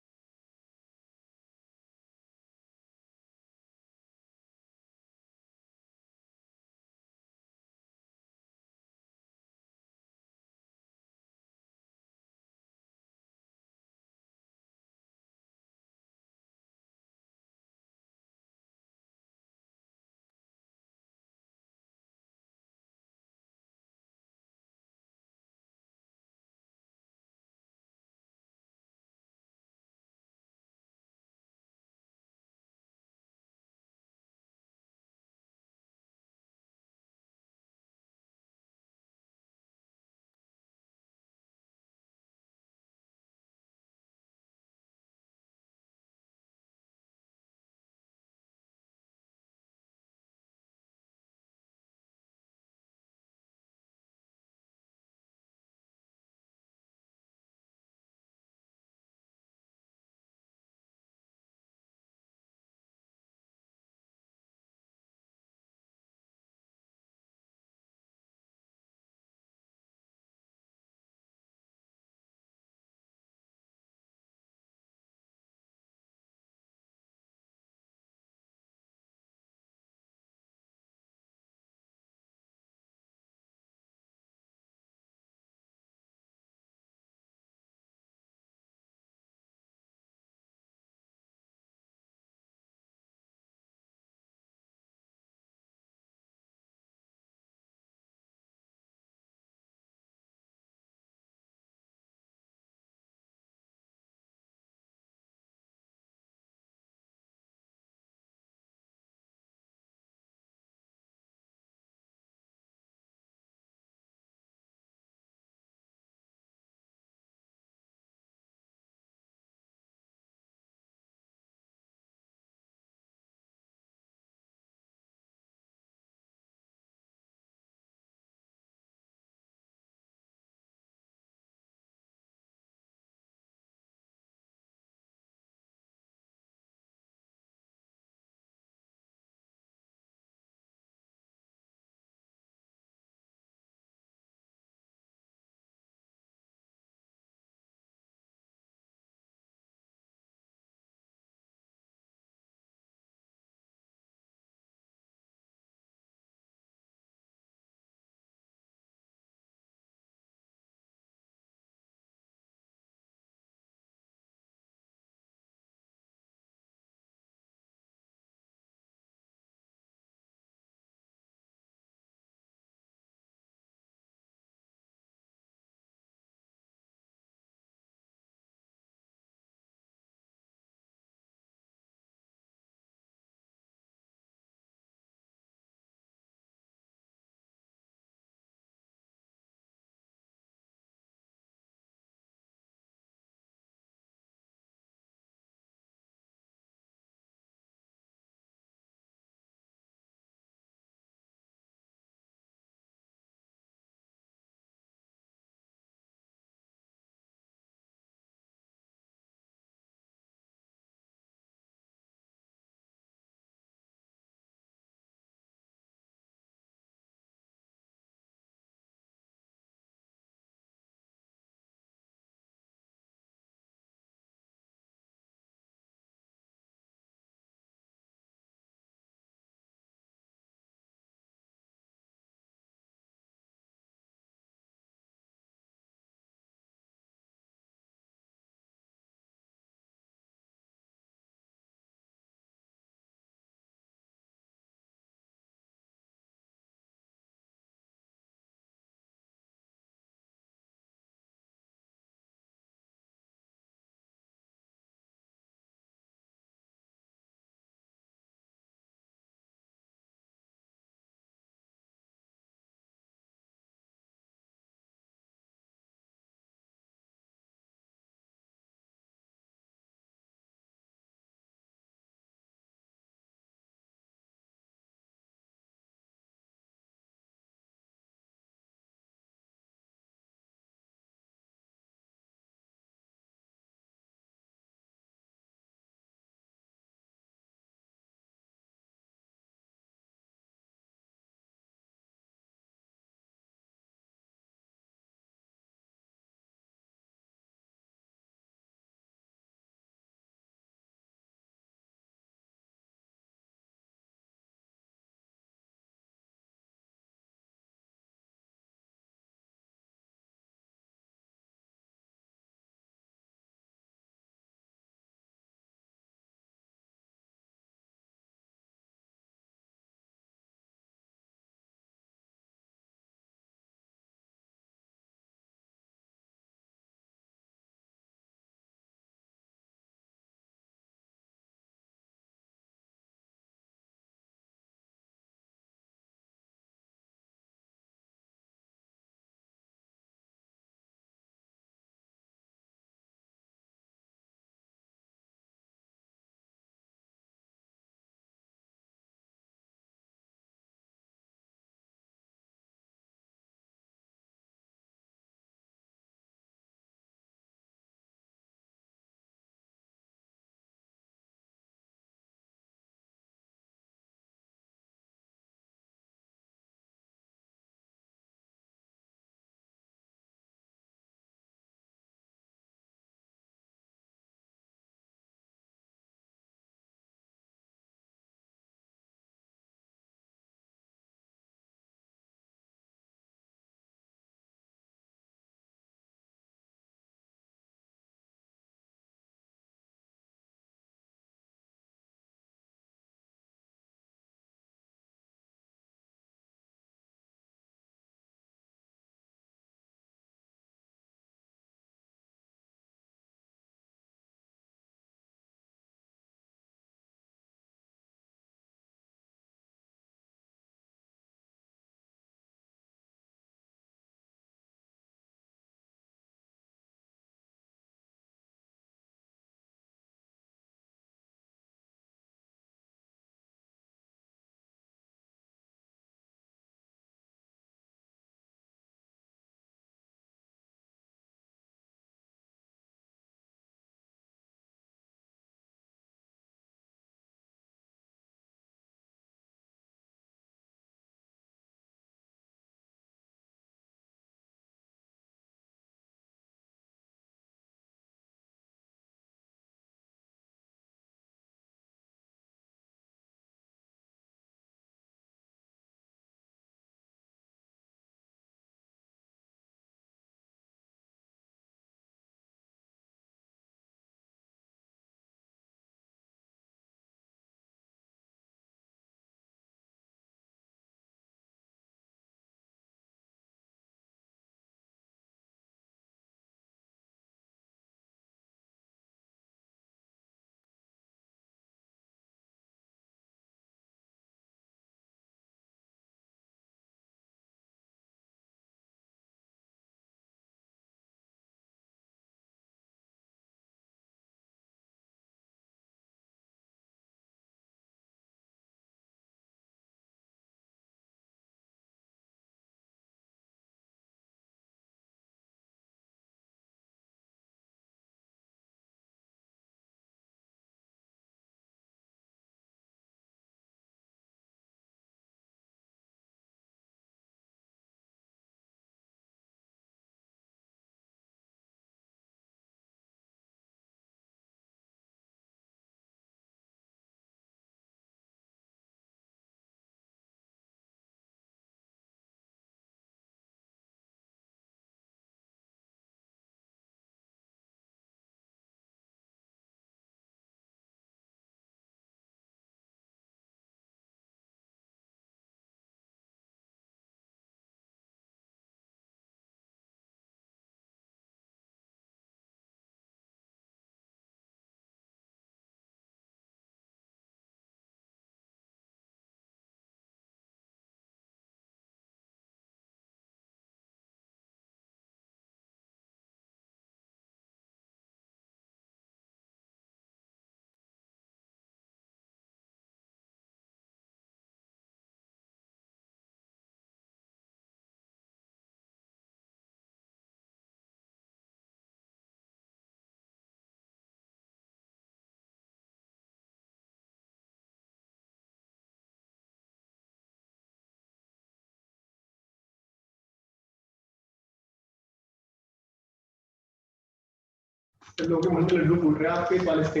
लोगों के मुंह में लड्डू फूट रहे हैं आपके college के।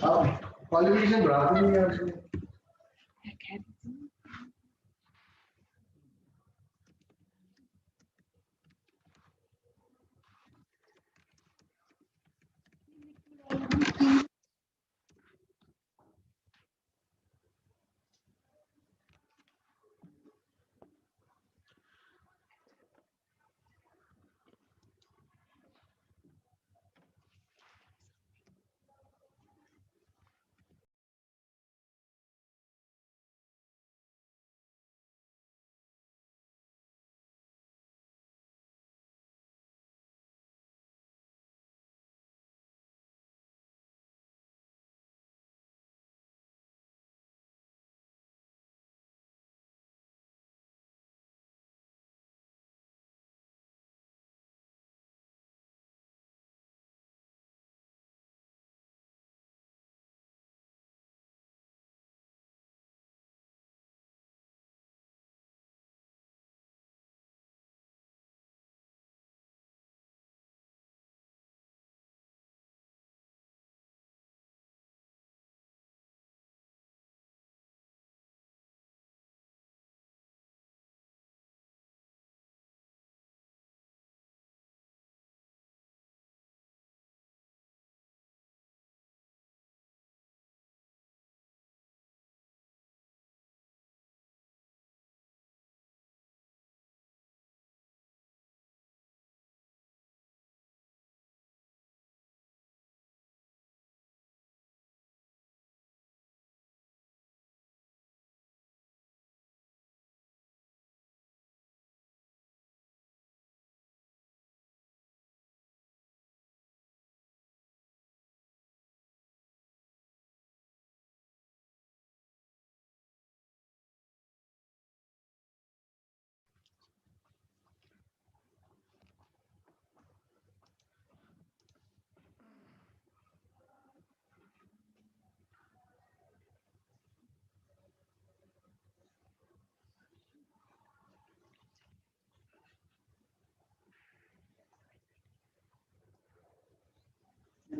आप qualification बढ़ाते नहीं हैं आपको।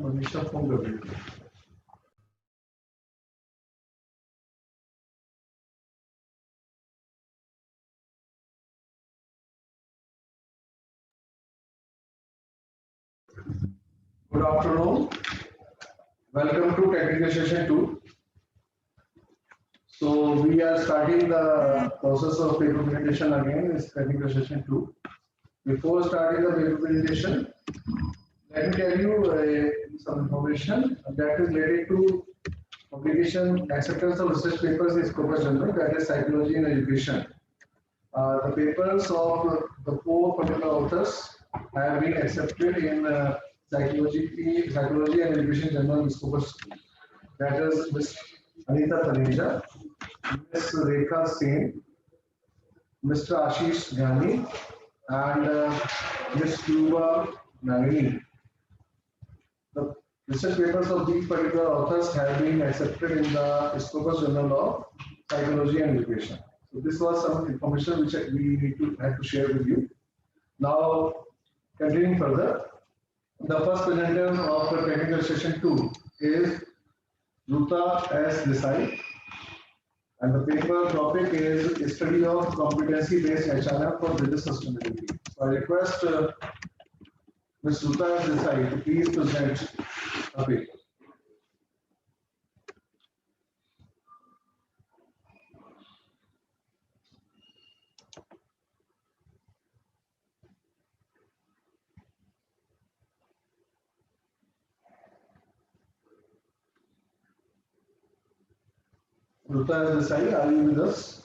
मनीषा फोन कर रही है। Good afternoon. Welcome to technical session 2. So we are starting the process of paper presentation again. It's technical session 2. Before starting the paper presentation, let me tell you some information that is related to publication acceptance of research papers in Scopus Journal, that is psychology and education. The papers of the 4 particular authors have been accepted in psychology and education journal Scopus. That is Ms. Anita Taneja, Ms. Rekha Sen, Mr. Ashish Gandhi, and Ms. Cuba Nagini. The research papers of these particular authors have been accepted in the Scopus Journal of Psychology and Education. So this was some information which we had to share with you. Now, continuing further, the first presenter of the technical session 2 is Ruta S. Desai, and the paper topic is study of competency-based HRM for business sustainability. So I request Ms. Ruta S. Desai to please present a paper. Ruta S. Desai, are you with us?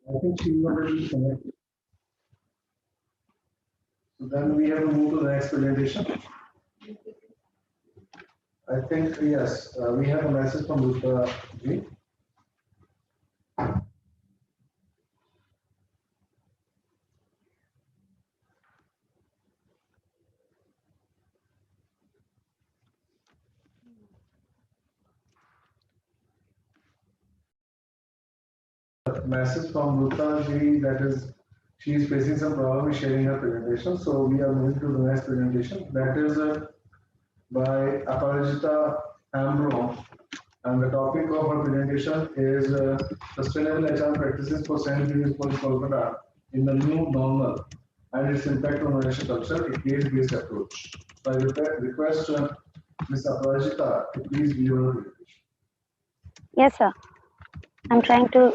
I think she is already connected. So then we have to move to the next presentation. I think, yes, we have a message from Ruta Ji. a message from Ruta ji, that is, she is facing some problem sharing her presentation. So we are moving to the next presentation. That is by Aparajita Ambro. And the topic of her presentation is Sustainable HR Practices for St. Louis College, Kolkata in the New Normal and its impact on organizational culture, a case-based approach. So I request Ms. Aparajita to please give her presentation. Yes, sir. I'm trying to.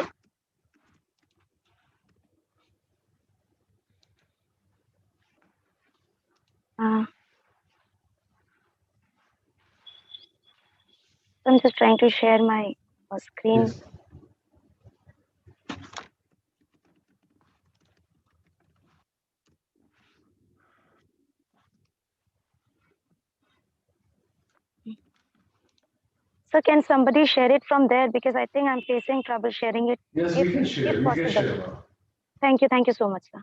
I'm just trying to share my screen. Yes. So can somebody share it from there, because I think I'm facing trouble sharing it. Yes, if, we can share. if We possible. can share. Thank you so much, sir.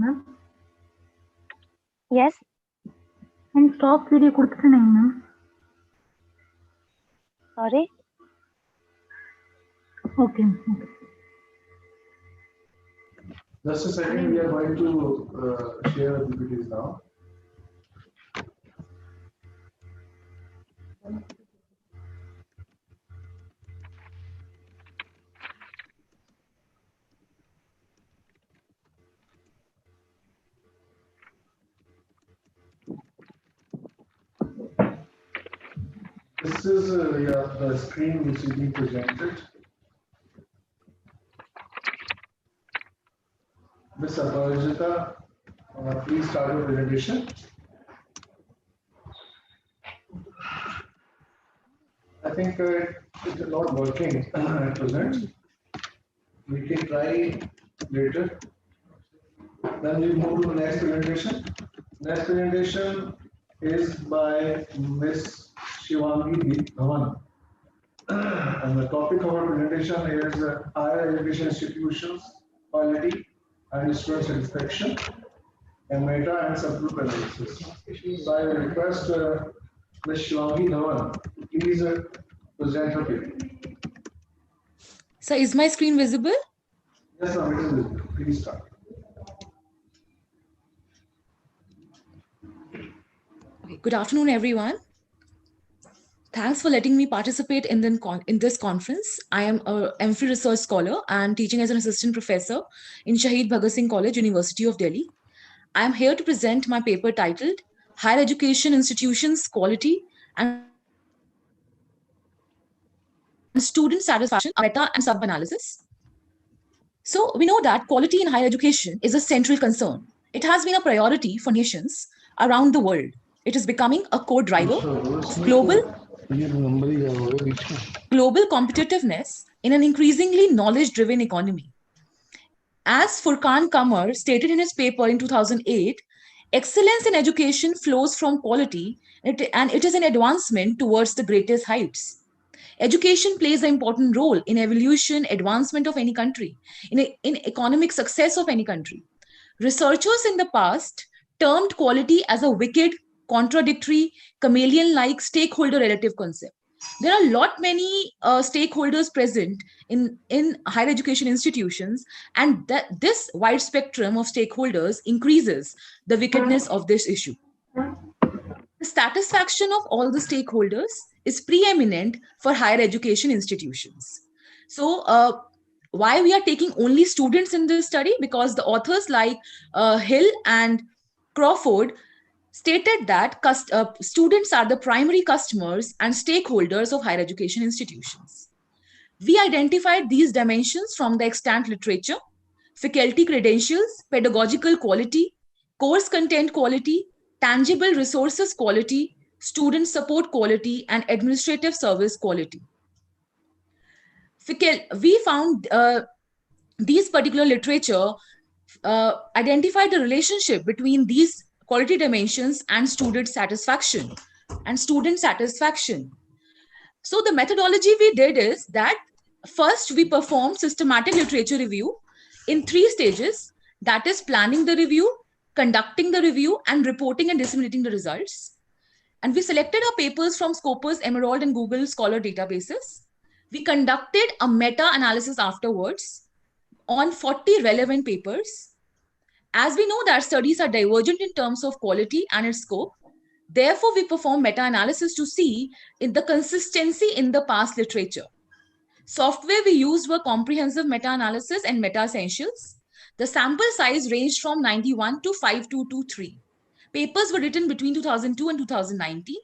Ma'am. Yes. And stop video கொடுத்துட்டேன் ma'am. Sorry. Okay. Just a second, we are going to share the PPTs now. This is the screen which is being presented. Ms. Aparajita, please start your presentation. I think it is not working at present. We can try later. Then we move to the next presentation. Next presentation is by Ms. Shivangi Dhawan. And the topic of our presentation is higher education institutions, quality and student satisfaction, and meta and subgroup analysis. So I request Ms. Shivangi Dhawan to please present her paper. So is my screen visible? Yes, ma'am, it is visible. Please start. Okay, good afternoon, everyone. Thanks for letting me participate in this conference. I am a MPhil research scholar and teaching as an assistant professor in Shahid Bhagat Singh College, University of Delhi. I am here to present my paper titled Higher Education Institutions, Quality and Student Satisfaction, Meta and Sub-Analysis. So we know that quality in higher education is a central concern. It has been a priority for nations around the world. It is becoming a core driver of global competitiveness in an increasingly knowledge-driven economy. As Furqan Qamar stated in his paper in 2008, excellence in education flows from quality, and it is an advancement towards the greatest heights. Education plays an important role in evolution, advancement of any country, in economic success of any country. Researchers in the past termed quality as a wicked contradictory, chameleon-like stakeholder relative concept. There are many stakeholders present in higher education institutions, and this wide spectrum of stakeholders increases the wickedness of this issue. The satisfaction of all the stakeholders is preeminent for higher education institutions. So why we are taking only students in this study? Because the authors like Hill and Crawford stated that students are the primary customers and stakeholders of higher education institutions. We identified these dimensions from the extant literature: faculty credentials, pedagogical quality, course content quality, tangible resources quality, student support quality, and administrative service quality. We found these particular literature identified the relationship between these quality dimensions and student satisfaction. So the methodology we did is that first we performed systematic literature review in 3 stages, that is planning the review, conducting the review, and reporting and disseminating the results. And we selected our papers from Scopus, Emerald, and Google Scholar databases. We conducted a meta-analysis afterwards on 40 relevant papers. As we know that studies are divergent in terms of quality and its scope, therefore we perform meta-analysis to see the consistency in the past literature. Software we used were comprehensive meta-analysis and meta-essentials. The sample size ranged from 91 to 5223. Papers were written between 2002 and 2019,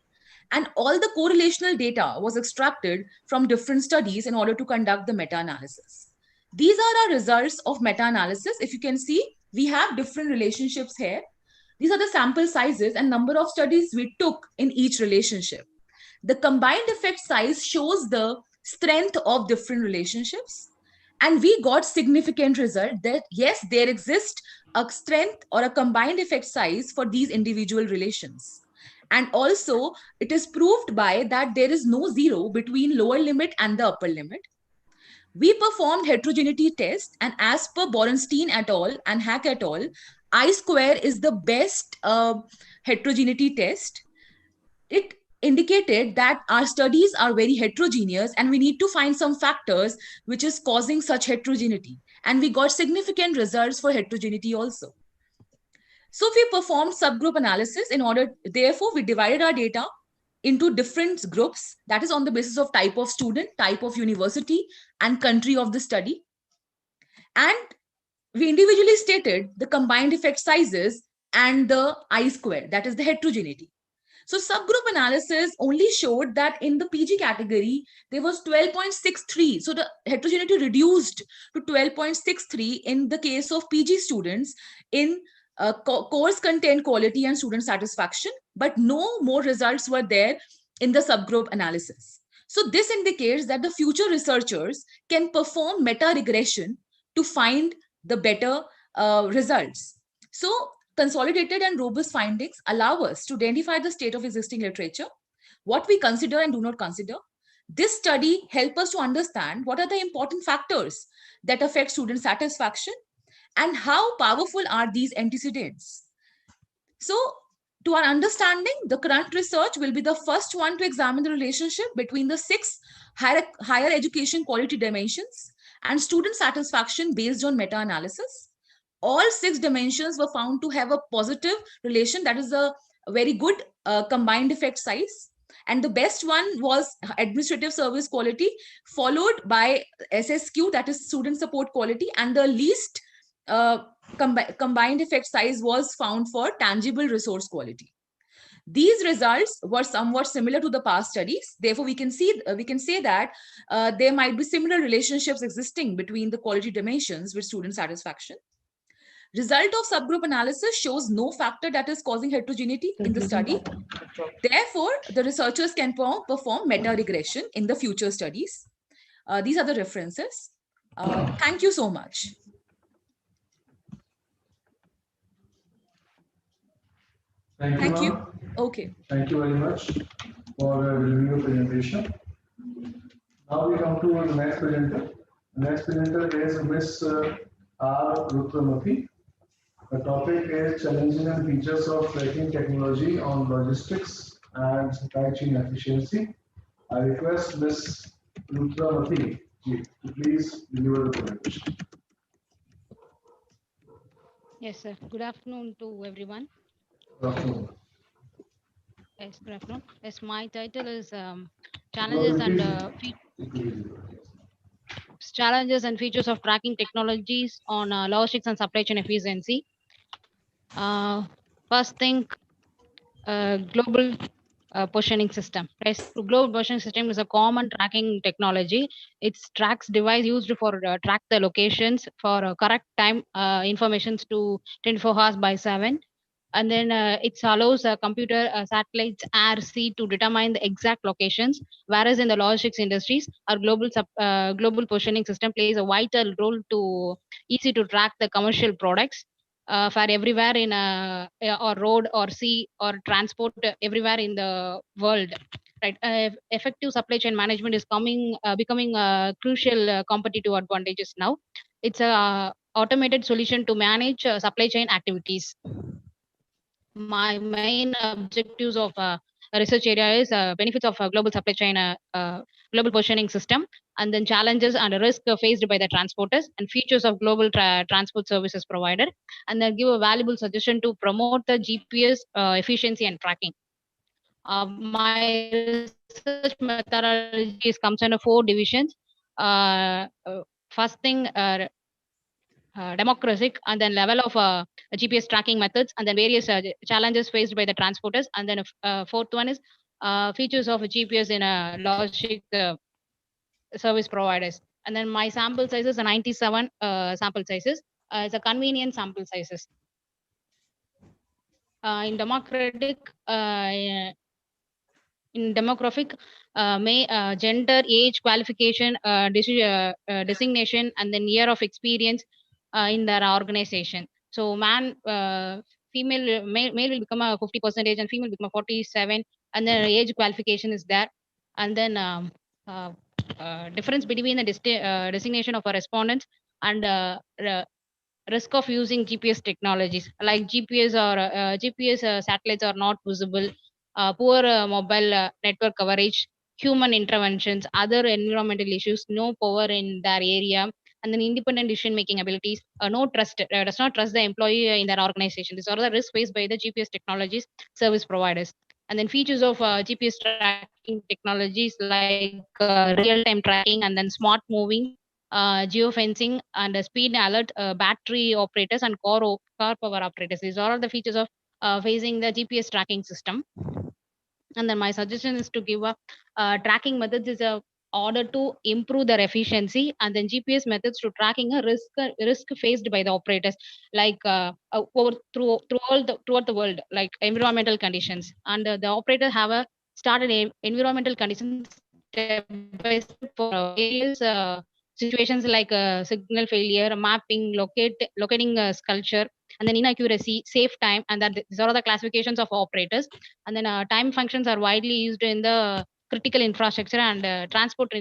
and all the correlational data was extracted from different studies in order to conduct the meta-analysis. These are our results of meta-analysis. If you can see, we have different relationships here. These are the sample sizes and number of studies we took in each relationship. The combined effect size shows the strength of different relationships. And we got significant result that yes, there exists a strength or a combined effect size for these individual relations. And also it is proved by that there is no zero between lower limit and the upper limit. We performed heterogeneity test, and as per Borenstein et al. And Hack et al., I-square is the best heterogeneity test. It indicated that our studies are very heterogeneous and we need to find some factors which is causing such heterogeneity. And we got significant results for heterogeneity also. So we performed subgroup analysis therefore we divided our data into different groups, that is on the basis of type of student, type of university, and country of the study. And we individually stated the combined effect sizes and the I-square, that is the heterogeneity. So subgroup analysis only showed that in the PG category, there was 12.63. So the heterogeneity reduced to 12.63 in the case of PG students in course content quality and student satisfaction, but no more results were there in the subgroup analysis. So this indicates that the future researchers can perform meta-regression to find the better results. So consolidated and robust findings allow us to identify the state of existing literature, what we consider and do not consider. This study helps us to understand what are the important factors that affect student satisfaction and how powerful are these antecedents. So to our understanding, the current research will be the first one to examine the relationship between the 6 higher education quality dimensions and student satisfaction based on meta-analysis. All 6 dimensions were found to have a positive relation, that is a very good combined effect size. And the best one was administrative service quality, followed by SSQ, that is student support quality, and the least combined effect size was found for tangible resource quality. These results were somewhat similar to the past studies. Therefore, we can say that there might be similar relationships existing between the quality dimensions with student satisfaction. Result of subgroup analysis shows no factor that is causing heterogeneity in the study. Therefore, the researchers can perform meta-regression in the future studies. These are the references. Thank you so much. Thank you. Okay. Thank you very much for giving your presentation. Now we come to the next presenter. The next presenter is Ms. R. Rutramati. The topic is challenges and features of tracking technology on logistics and supply chain efficiency. I request Ms. Rutramati to please deliver the presentation. Yes, sir. Good afternoon to everyone. Good afternoon. Yes, good afternoon. Yes, my title is challenges and challenges and features of tracking technologies on logistics and supply chain efficiency. First thing, global positioning system. Right? So global positioning system is a common tracking technology. It tracks device used for track the locations for correct time informations to 24 hours by 7. And then it allows computer satellites air sea to determine the exact locations, whereas in the logistics industries our global positioning system plays a vital role to easy to track the commercial products for everywhere in or road or sea or transport everywhere in the world, right? Effective supply chain management is becoming a crucial competitive advantages now. It's a automated solution to manage supply chain activities. My main objectives of research area is benefits of global supply chain global positioning system, and then challenges and risk faced by the transporters and features of global transport services provider, and then give a valuable suggestion to promote the GPS efficiency and tracking. My research methodology comes under 4 divisions. First thing, democratic, and then level of GPS tracking methods, and then various challenges faced by the transporters, and then fourth one is features of GPS in logistic service providers. And then my sample sizes are 97 sample sizes. It's a convenient sample sizes. In democratic, in demographic, gender, age, qualification, designation, and then year of experience in their organization. So male will become a 50% and female will become a 47, and then age qualification is there. And then difference between the designation of a respondents and risk of using GPS technologies, like GPS satellites are not visible, poor mobile network coverage, human interventions, other environmental issues, no power in their area, and then independent decision making abilities, no trust, does not trust the employee in their organization. These are the risks faced by the GPS technologies service providers. And then features of GPS tracking technologies like real-time tracking, and then smart moving, geofencing, and speed alert, battery operators, and car power operators. These are all the features of facing the GPS tracking system. And then my suggestion is to give a tracking methods is a order to improve their efficiency, and then GPS methods to tracking a risk faced by the operators, like throughout the world, like environmental conditions, and the operator have a started environmental conditions step by step for various situations like signal failure, mapping, locating sculpture, and then inaccuracy, safe time, and that these are the classifications of operators. And then time functions are widely used in the critical infrastructure and transport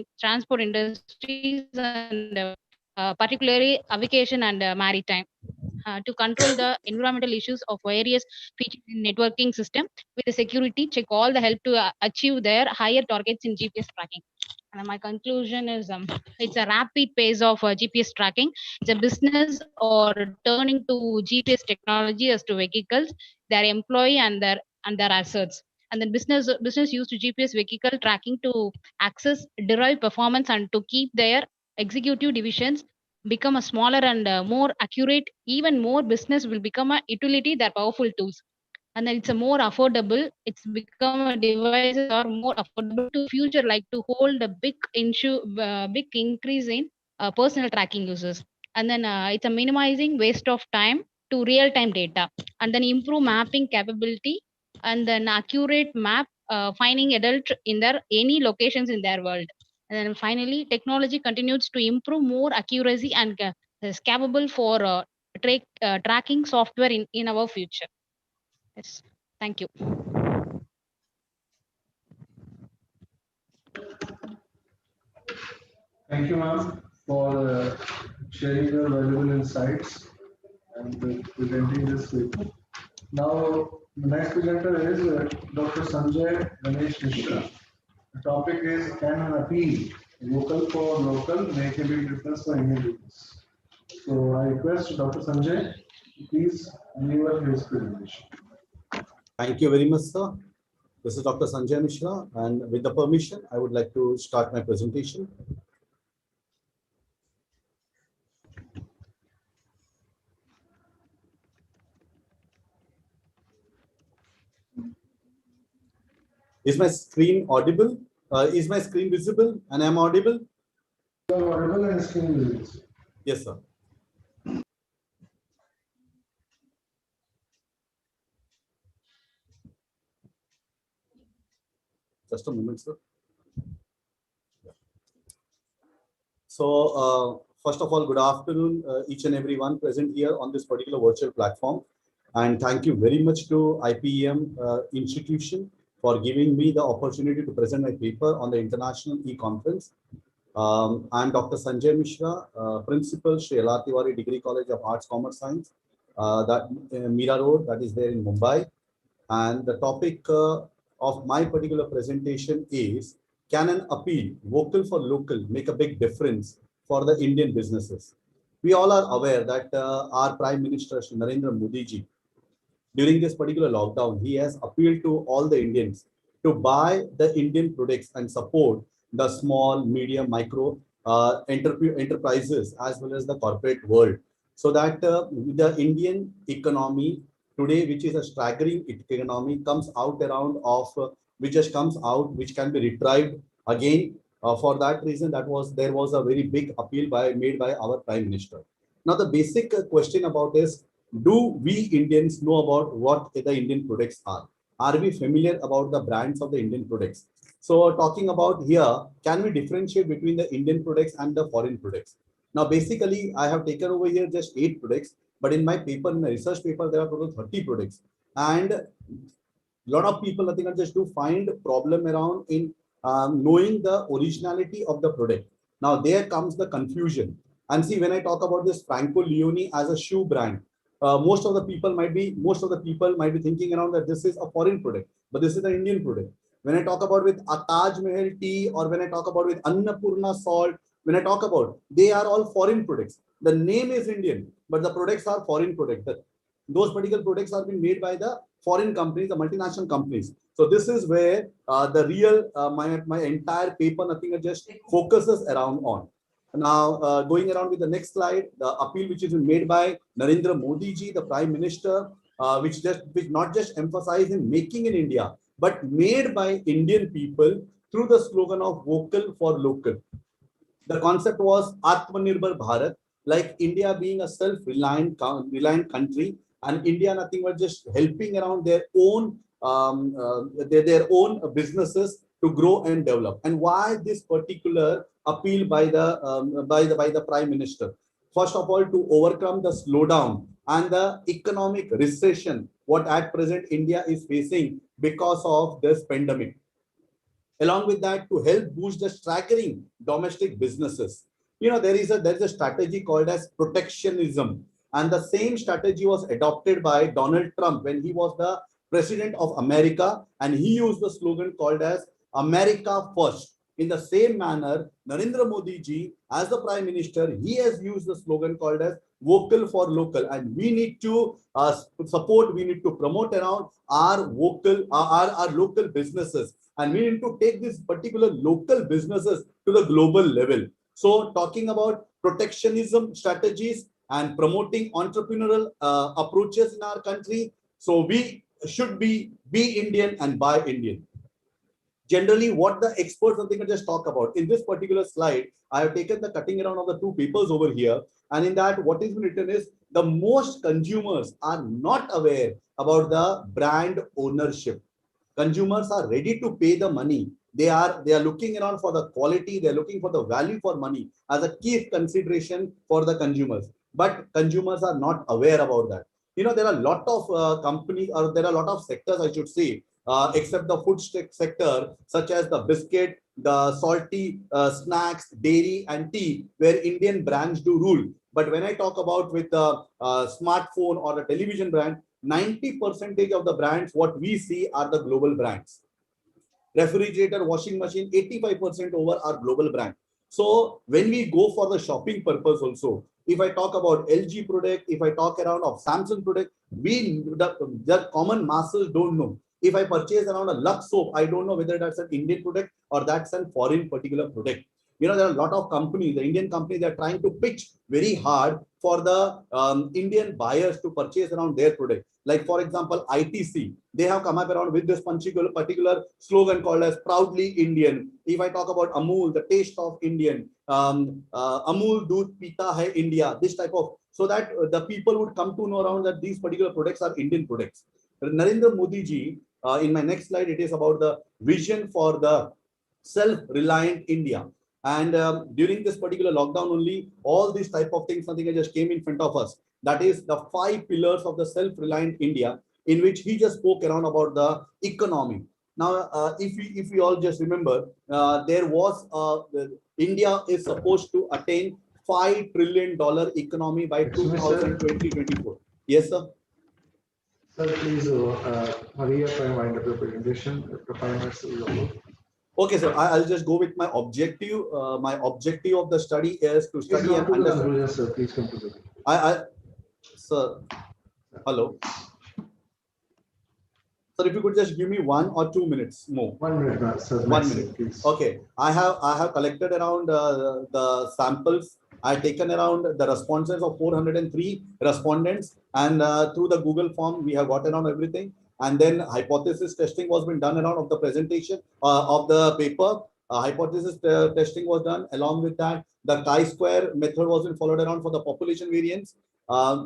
industries, and particularly aviation and maritime. To control the environmental issues of various features in networking system with the security, check all the help to achieve their higher targets in GPS tracking. And my conclusion is it's a rapid pace of GPS tracking. It's a business or turning to GPS technology as to vehicles, their employee, and their assets. And then business used to GPS vehicle tracking to access, derive performance, and to keep their executive divisions become a smaller and more accurate. Even more business will become a utility. They're powerful tools, and then it's a more affordable. It's become a devices are more affordable to future, like to hold a big increase in personal tracking users. And then it's a minimizing waste of time to real time data, and then improve mapping capability, and then accurate map finding adult in their any locations in their world. And then finally, technology continues to improve more accuracy and is capable for tracking software in our future. Yes, thank you. Thank you, ma'am, for sharing your valuable insights and presenting this paper. Now, the next presenter is Dr. Sanjay Ganesh Mishra. The topic is Can an appeal vocal for local make a big difference for Indian business? So I request Dr. Sanjay, please deliver his presentation. Thank you very much, sir. This is Dr. Sanjay Mishra, and with the permission, I would like to start my presentation. Is my screen audible? Is my screen visible and I am audible? You are audible and screen visible. Yes, sir. Just a moment, sir. So, first of all, good afternoon, each and every one present here on this particular virtual platform. And thank you very much to IPEM institution for giving me the opportunity to present my paper on the International E-Conference. I'm Dr. Sanjay Mishra, Principal, Sri L.R. Tiwari Degree College of Arts, Commerce, Science, that Mira Road, that is there in Mumbai. And the topic of my particular presentation is, can an appeal, vocal for local, make a big difference for the Indian businesses? We all are aware that our Prime Minister, Shri Narendra Modi ji, during this particular lockdown, he has appealed to all the Indians to buy the Indian products and support the small, medium, micro enterprises as well as the corporate world, so that the Indian economy today, which is a staggering economy, comes out around of which can be retrieved again. For that reason, there was a very big appeal made by our Prime Minister. Now, the basic question about is, do we Indians know about what the Indian products are? Are we familiar about the brands of the Indian products? So talking about here, can we differentiate between the Indian products and the foreign products? Now, basically, I have taken over here just 8 products, but in my paper, in my research paper, there are total 30 products. And a lot of people, I think, just do find problem around in knowing the originality of the product. Now, there comes the confusion. And see, when I talk about this Franco Leone as a shoe brand, most of the people might be thinking around that this is a foreign product, but this is an Indian product. When I talk about with a Taj Mahal tea, or when I talk about with Annapurna salt, when I talk about, they are all foreign products. The name is Indian, but the products are foreign products. Those particular products are being made by the foreign companies, the multinational companies. So this is where the real my entire paper, nothing just focuses around on. Now, going around with the next slide, the appeal which is made by Narendra Modi ji, the Prime Minister, which not just emphasize in making in India, but made by Indian people through the slogan of vocal for local. The concept was Atmanirbhar Bharat, like India being a self-reliant country, and India nothing but just helping around their own businesses to grow and develop. And why this particular appeal by the Prime Minister? First of all, to overcome the slowdown and the economic recession what at present India is facing because of this pandemic. Along with that, to help boost the staggering domestic businesses. You know, there is a strategy called as protectionism, and the same strategy was adopted by Donald Trump when he was the President of America, and he used the slogan called as America First. In the same manner, Narendra Modi ji, as the Prime Minister, he has used the slogan called as vocal for local, and we need to support, we need to promote around our local businesses, and we need to take these particular local businesses to the global level. So talking about protectionism strategies and promoting entrepreneurial approaches in our country, so we should be Indian and buy Indian. Generally, what the experts I think I just talk about in this particular slide, I have taken the cutting around of the 2 papers over here, and in that what is written is the most consumers are not aware about the brand ownership. Consumers are ready to pay the money. They are looking around for the quality. They are looking for the value for money as a key consideration for the consumers. But consumers are not aware about that. You know, there are a lot of companies, or there are a lot of sectors, I should say, except the food sector, such as the biscuit, the salty snacks, dairy, and tea, where Indian brands do rule. But when I talk about with the smartphone or the television brand, 90% of the brands what we see are the global brands. Refrigerator, washing machine, 85% over are global brand. So when we go for the shopping purpose also, if I talk about LG product, if I talk around of Samsung product, the common masses don't know. If I purchase around a Lux soap, I don't know whether that's an Indian product or that's a foreign particular product. You know, there are a lot of companies, the Indian companies, they're trying to pitch very hard for the Indian buyers to purchase around their product. Like for example, ITC, they have come up around with this particular slogan called as proudly Indian. If I talk about Amul, the taste of Indian, Amul Doodh Pita Hai India, this type of, so that the people would come to know around that these particular products are Indian products. Narendra Modi ji, in my next slide, it is about the vision for the self-reliant India. And during this particular lockdown only, all these type of things, something just came in front of us. That is the 5 pillars of the self-reliant India, in which he just spoke around about the economy. Now, if we all just remember, there was India is supposed to attain $5 trillion economy by 2020-24. Yes, sir. Sir, please hurry up and wind up your presentation. After 5 minutes is over. Okay, sir. I'll just go with my objective. My objective of the study is to study and understand. Sir, please come to the. Sir, hello. Sir, if you could just give me 1 or 2 minutes more. 1 minute, sir. 1 minute, please. Okay. I have collected around the samples. I taken around the responses of 403 respondents, and through the Google form we have got around everything. And then hypothesis testing was been done around of the presentation of the paper. Hypothesis testing was done. Along with that, the chi-square method was been followed around for the population variance.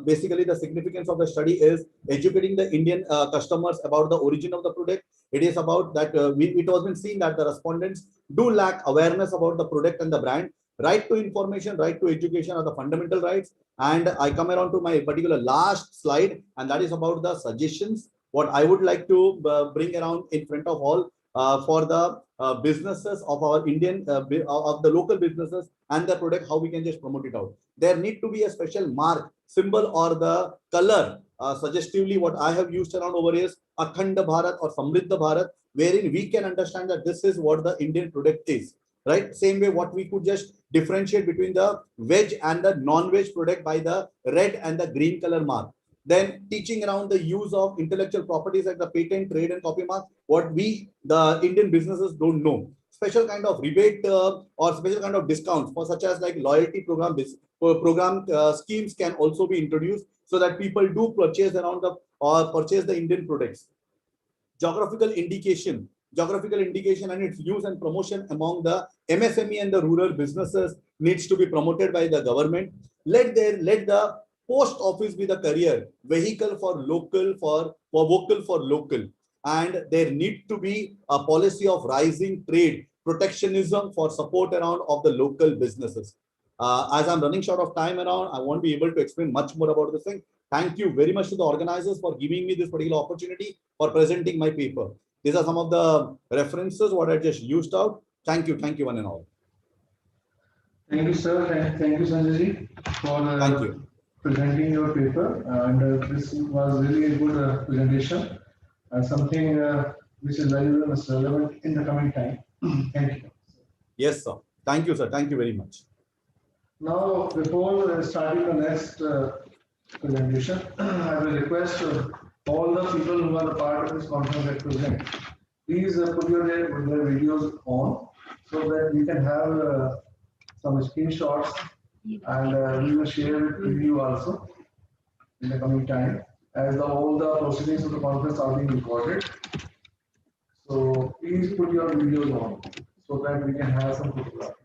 Basically, the significance of the study is educating the Indian customers about the origin of the product. It is about that it has been seen that the respondents do lack awareness about the product and the brand. Right to information, right to education are the fundamental rights. And I come around to my particular last slide, and that is about the suggestions. What I would like to bring around in front of all for the businesses of our Indian, of the local businesses and the product, how we can just promote it out. There need to be a special mark, symbol or the color. Suggestively, what I have used around over is Akhanda Bharat or Samriddha Bharat, wherein we can understand that this is what the Indian product is. Right? Same way, what we could just differentiate between the veg and the non-veg product by the red and the green color mark. Then teaching around the use of intellectual properties like the patent, trade, and copy mark, what we, the Indian businesses, don't know. Special kind of rebate or special kind of discounts for such as like loyalty program schemes can also be introduced so that people do purchase around the or purchase the Indian products. Geographical indication and its use and promotion among the MSME and the rural businesses needs to be promoted by the government. Let the post office be the career vehicle for local, for vocal for local. And there need to be a policy of rising trade, protectionism for support around of the local businesses. As I'm running short of time around, I won't be able to explain much more about this thing. Thank you very much to the organizers for giving me this particular opportunity for presenting my paper. These are some of the references what I just used out. Thank you one and all. Thank you, sir. Thank you, Sanjay, for presenting your paper. And this was really a good presentation and something which is very relevant in the coming time. Thank you. Yes, sir. Thank you, sir. Thank you very much. Now, before starting the next presentation, I will request all the people who are a part of this conference at present, please put their videos on so that we can have some screenshots and we will share it with you also in the coming time as all the proceedings of the conference are being recorded. So please put your videos on so that we can have some photographs.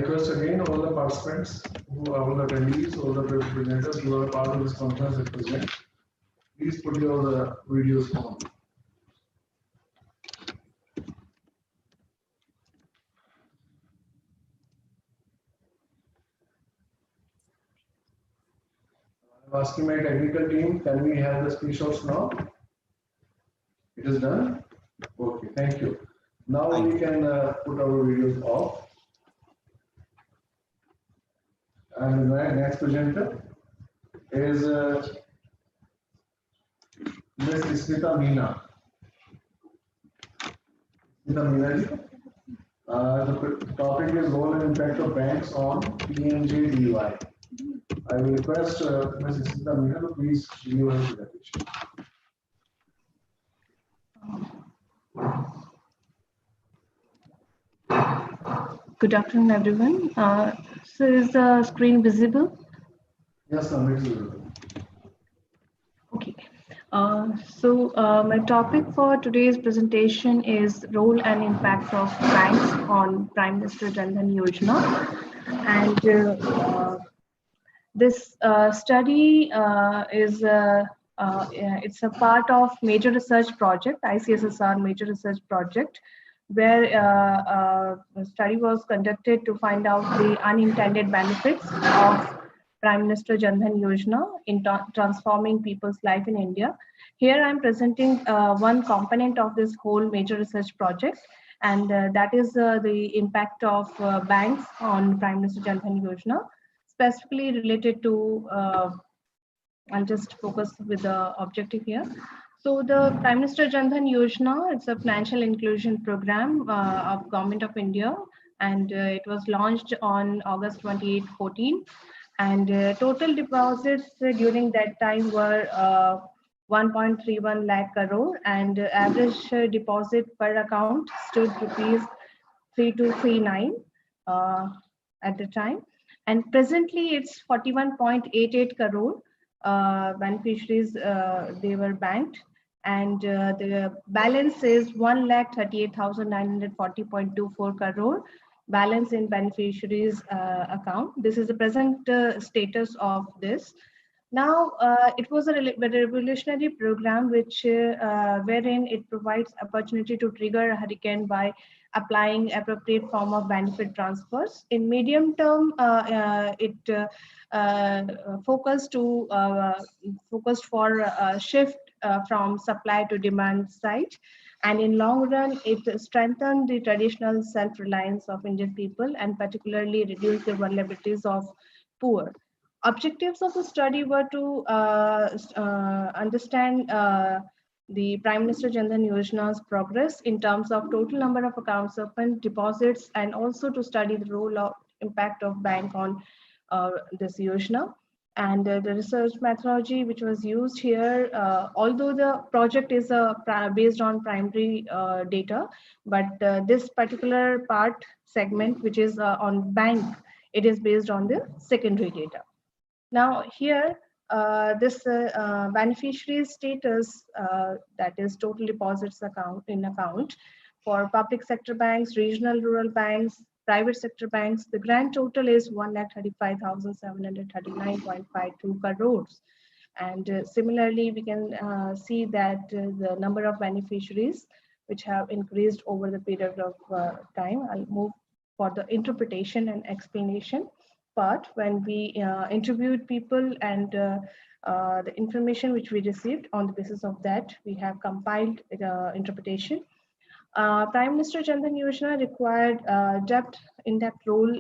request again all the participants, all the attendees, all the presenters who are part of this conference at present, please put your videos on. I'm asking my technical team, can we have the screenshots now? It is done? Okay, thank you. Now we can put our videos off. And the next presenter is Ms. Smita Meena. Smita Meena ji. The topic is role and impact of banks on PMJ-DY. I will request Ms. Smita Meena to please give her presentation. Good afternoon, everyone. So is the screen visible? Yes, ma'am, it is visible. Okay. My topic for today's presentation is role and impact of banks on Prime Minister Jan Dhan Yojana. And this study is it's a part of major research project, ICSSR major research project, where a study was conducted to find out the unintended benefits of Prime Minister Jan Dhan Yojana in transforming people's life in India. Here I'm presenting one component of this whole major research project, and that is the impact of banks on Prime Minister Jan Dhan Yojana, specifically related to, I'll just focus with the objective here. So the Prime Minister Jan Dhan Yojana, it's a financial inclusion program of Government of India, and it was launched on August 28, 14. And total deposits during that time were 1.31 lakh crore, and average deposit per account stood rupees 3239 at the time. And presently it's 41.88 crore beneficiaries they were banked, and the balance is 1,38,940.24 crore balance in beneficiaries account. This is the present status of this. Now, it was a revolutionary program which wherein it provides opportunity to trigger a hurricane by applying appropriate form of benefit transfers. In medium term, it focused for a shift from supply to demand side. And in long run, it strengthened the traditional self-reliance of Indian people and particularly reduced the vulnerabilities of poor. Objectives of the study were to understand the Prime Minister Jan Dhan Yojana's progress in terms of total number of accounts opened, deposits, and also to study the role of impact of bank on this Yojana. And the research methodology which was used here, although the project is based on primary data, but this particular part segment, which is on bank, it is based on the secondary data. Now here, this beneficiary status, that is total deposits account for public sector banks, regional rural banks, private sector banks, the grand total is 1,35,739.52 crores. And similarly, we can see that the number of beneficiaries which have increased over the period of time. I'll move for the interpretation and explanation part. When we interviewed people and the information which we received, on the basis of that, we have compiled the interpretation. Prime Minister Jan Dhan Yojana required in-depth role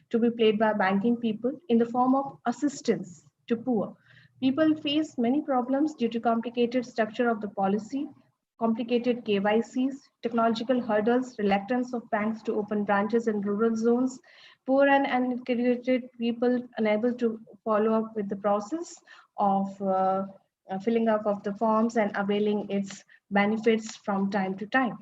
to be played by banking people in the form of assistance to poor. People face many problems due to complicated structure of the policy, complicated KYCs, technological hurdles, reluctance of banks to open branches in rural zones, poor and uneducated people unable to follow up with the process of filling up of the forms and availing its benefits from time to time.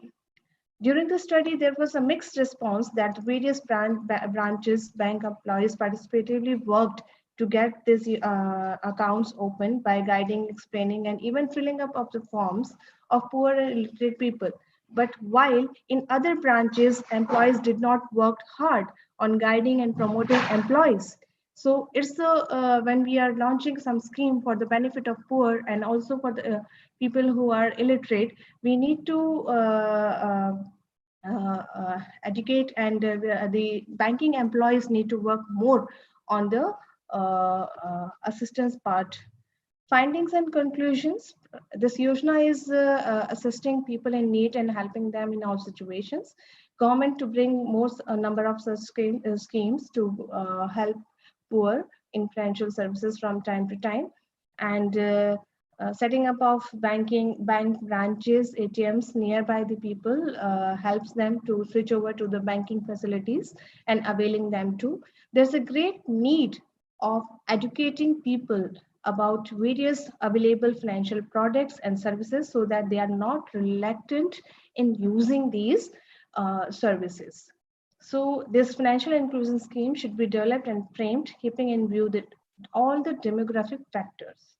During the study, there was a mixed response that various branches, bank employees participatively worked to get these accounts open by guiding, explaining, and even filling up of the forms of poor and illiterate people. But while in other branches, employees did not work hard on guiding and promoting employees. So it's when we are launching some scheme for the benefit of poor and also for the people who are illiterate, we need to educate, and the banking employees need to work more on the assistance part. Findings and conclusions. This Yojana is assisting people in need and helping them in all situations. Government to bring more number of such schemes to help poor in financial services from time to time, and setting up of bank branches, ATMs nearby the people helps them to switch over to the banking facilities and availing them to. There's a great need of educating people about various available financial products and services so that they are not reluctant in using these services. So this financial inclusion scheme should be developed and framed, keeping in view all the demographic factors.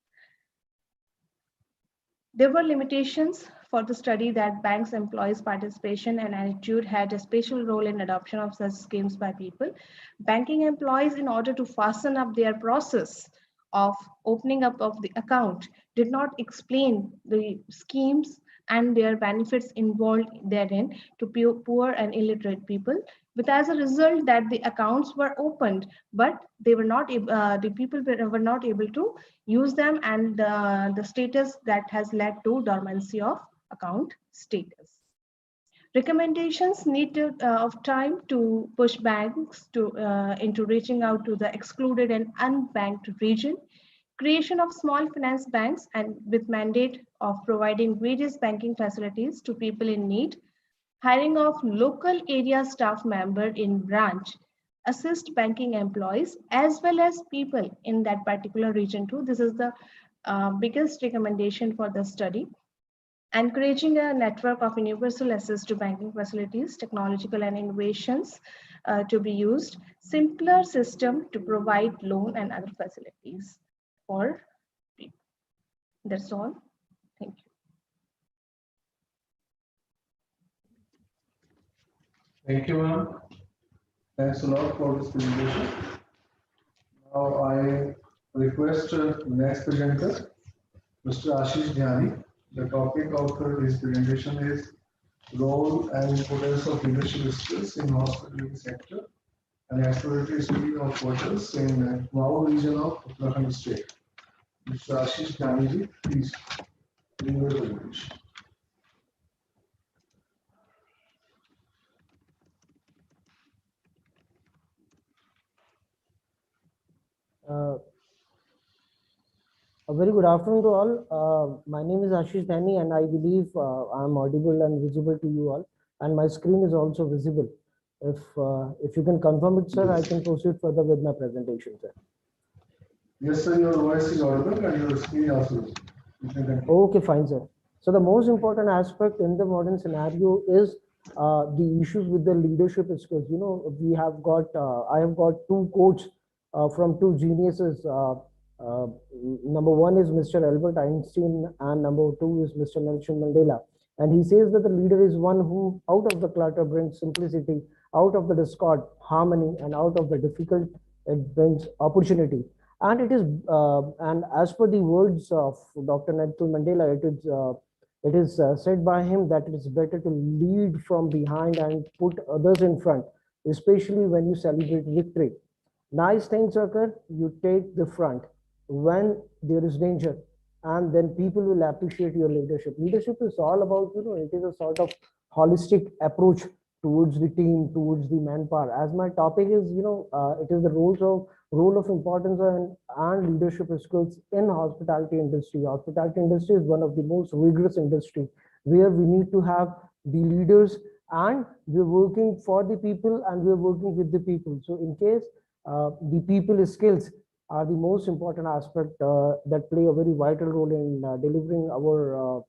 There were limitations for the study that banks' employees' participation and attitude had a special role in adoption of such schemes by people. Banking employees, in order to fasten up their process of opening up of the account, did not explain the schemes and their benefits involved therein to poor and illiterate people, but as a result that the accounts were opened, but they were not the people were not able to use them, and the status that has led to dormancy of account status. Recommendations need of time to push banks to into reaching out to the excluded and unbanked region. Creation of small finance banks and with mandate of providing various banking facilities to people in need. Hiring of local area staff member in branch, assist banking employees as well as people in that particular region too. This is the biggest recommendation for the study. Encouraging a network of universal access to banking facilities, technological and innovations to be used, simpler system to provide loan and other facilities for people. That's all. Thank you. Thank you, ma'am. Thanks a lot for this presentation. Now I request next presenter, Mr. Ashish Dhyani. The topic of his presentation is role and importance of leadership skills in hospitality sector and exploratory study of hotels in Mau region of Uttarakhand state. Mr. Ashish Dhyani, please bring your presentation. A very good afternoon to all. My name is Ashish Dhyani, and I believe I am audible and visible to you all, and my screen is also visible. If you can confirm it, sir, I can proceed further with my presentation, sir. Yes, sir, your voice is audible and your screen also. Okay, fine, sir. So the most important aspect in the modern scenario is the issues with the leadership skills. You know, we have got, I have got two quotes from two geniuses. Number one is Mr. Albert Einstein, and number two is Mr. Nelson Mandela. And he says that the leader is one who, out of the clutter, brings simplicity, out of the discord, harmony, and out of the difficult, it brings opportunity. And it is, and as per the words of Dr. Nelson Mandela, it is said by him that it is better to lead from behind and put others in front, especially when you celebrate victory. Nice things occur, you take the front when there is danger, and then people will appreciate your leadership. Leadership is all about, you know, it is a sort of holistic approach towards the team, towards the manpower. As my topic is, you know, it is the role of importance and leadership skills in hospitality industry. Hospitality industry is one of the most rigorous industry where we need to have the leaders, and we're working for the people and we're working with the people. So in case the people skills are the most important aspect that play a very vital role in delivering our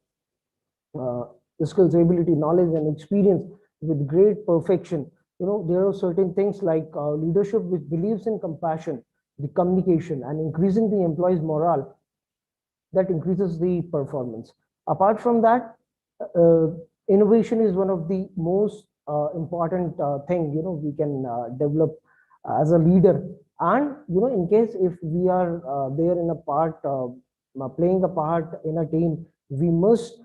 skills, ability, knowledge, and experience with great perfection. You know, there are certain things like leadership which believes in compassion, the communication, and increasing the employees' morale that increases the performance. Apart from that, innovation is one of the most important thing, we can develop as a leader. And, in case if we are there in a part, playing a part in a team, we must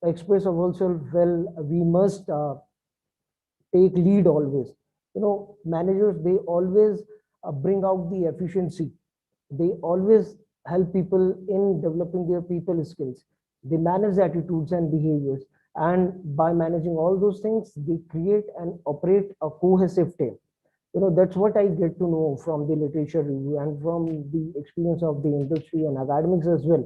express ourselves well. We must take lead always. Managers, they always bring out the efficiency. They always help people in developing their people skills. They manage attitudes and behaviors. And by managing all those things, they create and operate a cohesive team. That's what I get to know from the literature review and from the experience of the industry and academics as well.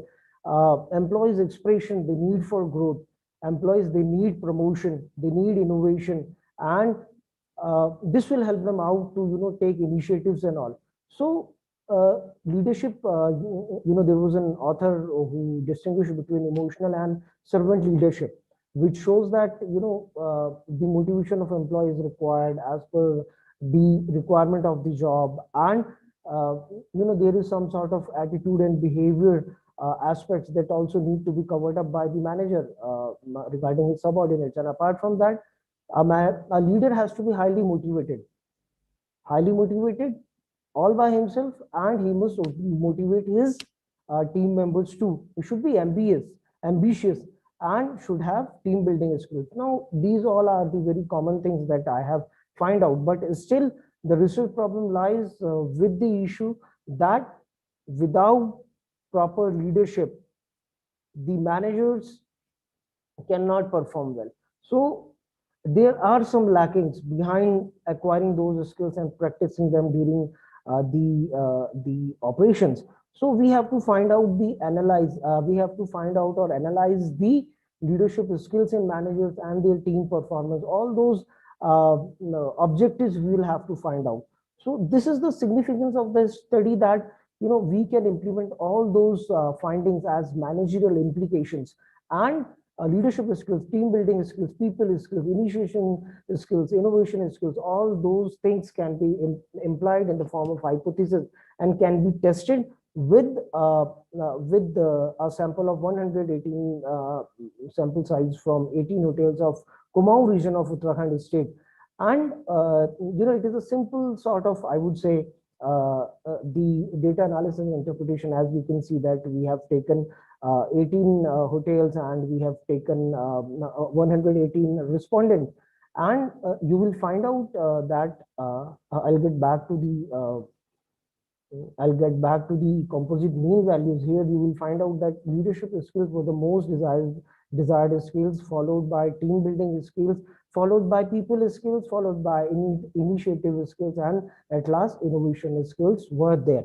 Employees' expression, the need for growth. Employees, they need promotion, they need innovation, and this will help them out to take initiatives and all. So leadership, there was an author who distinguished between emotional and servant leadership, which shows that the motivation of employees required as per the requirement of the job, and there is some sort of attitude and behavior aspects that also need to be covered up by the manager regarding his subordinates. And apart from that, a leader has to be highly motivated all by himself, and he must motivate his team members too. He should be ambitious, and should have team building skills. Now, these all are the very common things that I have find out, but still the research problem lies with the issue that without proper leadership, the managers cannot perform well. So there are some lackings behind acquiring those skills and practicing them during the operations. So we have to find out we have to find out or analyze the leadership skills in managers and their team performance. All those objectives we will have to find out. So this is the significance of the study, that we can implement all those findings as managerial implications, and leadership skills, team building skills, people skills, initiation skills, innovation skills, all those things can be implied in the form of hypothesis and can be tested with a sample of 118 sample size from 18 hotels of Kumaon region of Uttarakhand state. And it is a simple sort of, I would say, the data analysis and interpretation. As you can see that we have taken 18 hotels and we have taken 118 respondents, and you will find out that I'll get back to the composite mean values. Here you will find out that leadership skills were the most desired skills, followed by team building skills, followed by people skills, followed by initiative skills, and at last innovation skills were there.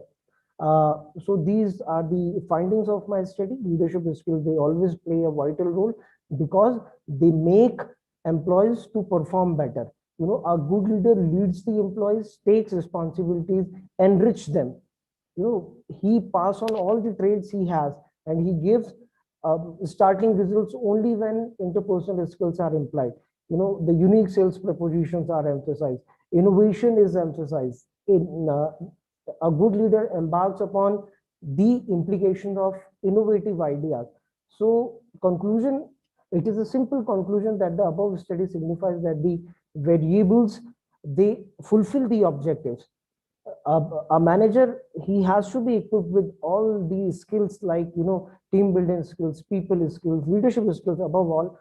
So these are the findings of my study. Leadership skills, they always play a vital role because they make employees to perform better. A good leader leads the employees, takes responsibilities, enrich them. He pass on all the traits he has, and he gives starting results only when interpersonal skills are implied. The unique sales propositions are emphasized. Innovation is emphasized. A good leader embarks upon the implication of innovative ideas. So conclusion, it is a simple conclusion that the above study signifies that the variables, they fulfill the objectives. A manager, he has to be equipped with all these skills like, team building skills, people skills, leadership skills above all.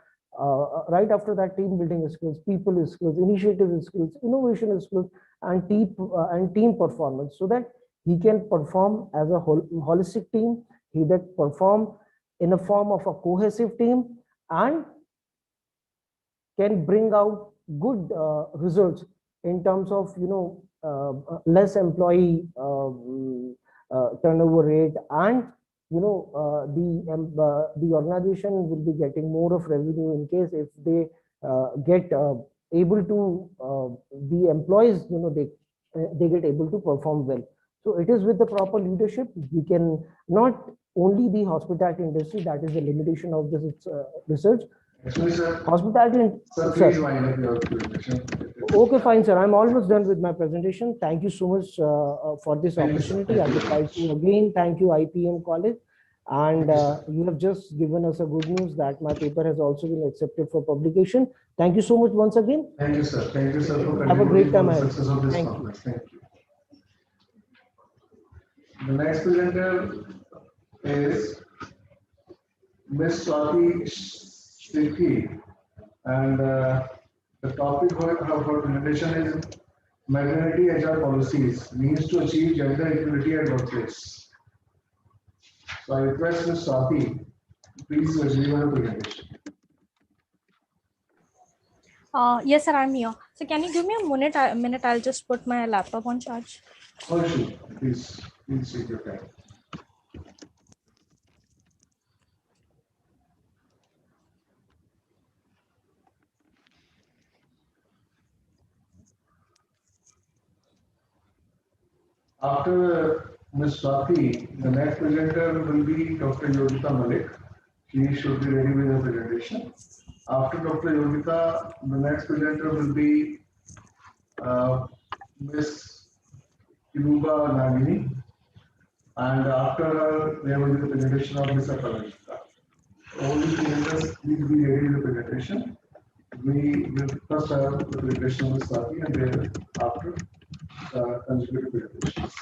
Right after that, team building skills, people skills, initiative skills, innovation skills, and team performance, so that he can perform as a holistic team, he that perform in a form of a cohesive team, and can bring out good results in terms of less employee turnover rate, and the organization will be getting more of revenue in case if they get able to the employees, they get able to perform well. So it is with the proper leadership we can not only the hospitality industry, that is the limitation of this research. Hospitality, sir. Okay, fine, sir. I'm almost done with my presentation. Thank you so much for this opportunity. I would like to again thank you, IPEM College, And you have just given us a good news that my paper has also been accepted for publication. Thank you so much once again. Thank you, sir. Thank you, sir, for Have a great time contributing to the ahead. success of this Thank you. conference. Thank you. The next presenter is Ms. Swati Stikhi, and the topic of her presentation is Maternity HR Policies Means to Achieve Gender Equality at Workplace. So I request Ms. Swati, please deliver the presentation. Yes, sir, I'm here. So can you give me a minute? I'll just put my laptop on charge. Oh, sure. Please take your time. After Ms. Swati, the next presenter will be Dr. Yogita Malik. She should be ready with the presentation. After Dr. Yogita, the next presenter will be Ms. Kiruba Nagini. And after her, there will be the presentation of Ms. Aparajita. All these presenters need to be ready with the presentation. We will first have the presentation of Ms. Swati and then after consecutive presentations.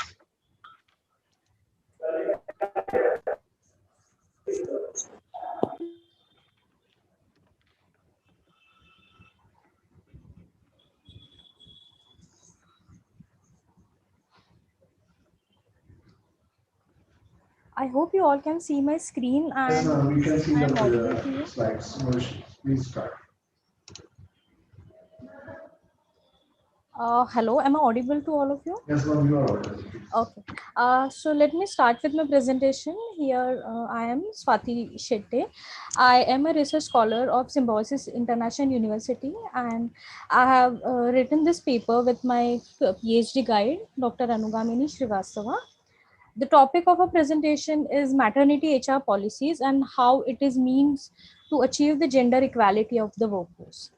I hope you all can see my screen Yes, and ma'am, we can see I'm audible to the you. slides. No issues. Please start. Hello, am I audible to all of you? Yes, ma'am, you are audible. Okay. So let me start with my presentation. Here I am Swati Shetty. I am a research scholar of Symbiosis International University, and I have written this paper with my PhD guide, Dr. Anugamini Srivastava. The topic of our presentation is maternity HR policies and how it is means to achieve the gender equality of the workforce.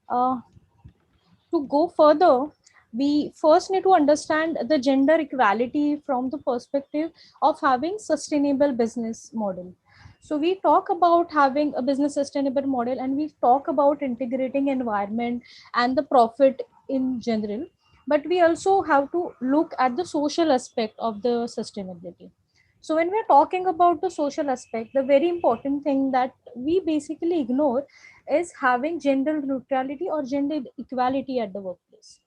To go further, we first need to understand the gender equality from the perspective of having sustainable business model. So we talk about having a business sustainable model, and we talk about integrating environment and the profit in general, but we also have to look at the social aspect of the sustainability. So when we're talking about the social aspect, the very important thing that we basically ignore is having gender neutrality or gender equality at the workplace.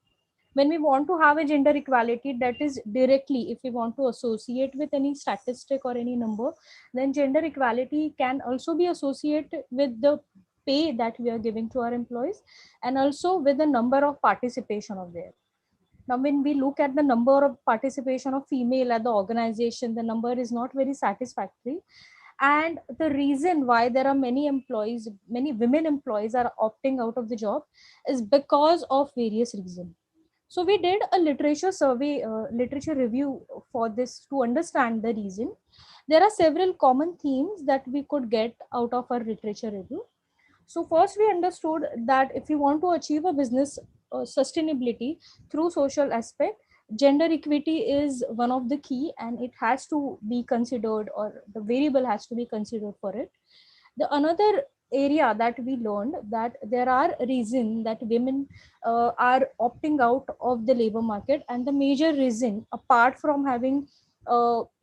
When we want to have a gender equality, that is directly, if we want to associate with any statistic or any number, then gender equality can also be associated with the pay that we are giving to our employees, and also with the number of participation of there. Now, when we look at the number of participation of female at the organization, the number is not very satisfactory. And the reason why there are many employees, many women employees are opting out of the job is because of various reasons. So we did a literature survey, literature review for this to understand the reason. There are several common themes that we could get out of our literature review. So first we understood that if you want to achieve a business sustainability through social aspect, gender equity is one of the key, and it has to be considered, or the variable has to be considered for it. The another area that we learned that there are reasons that women are opting out of the labor market, and the major reason, apart from having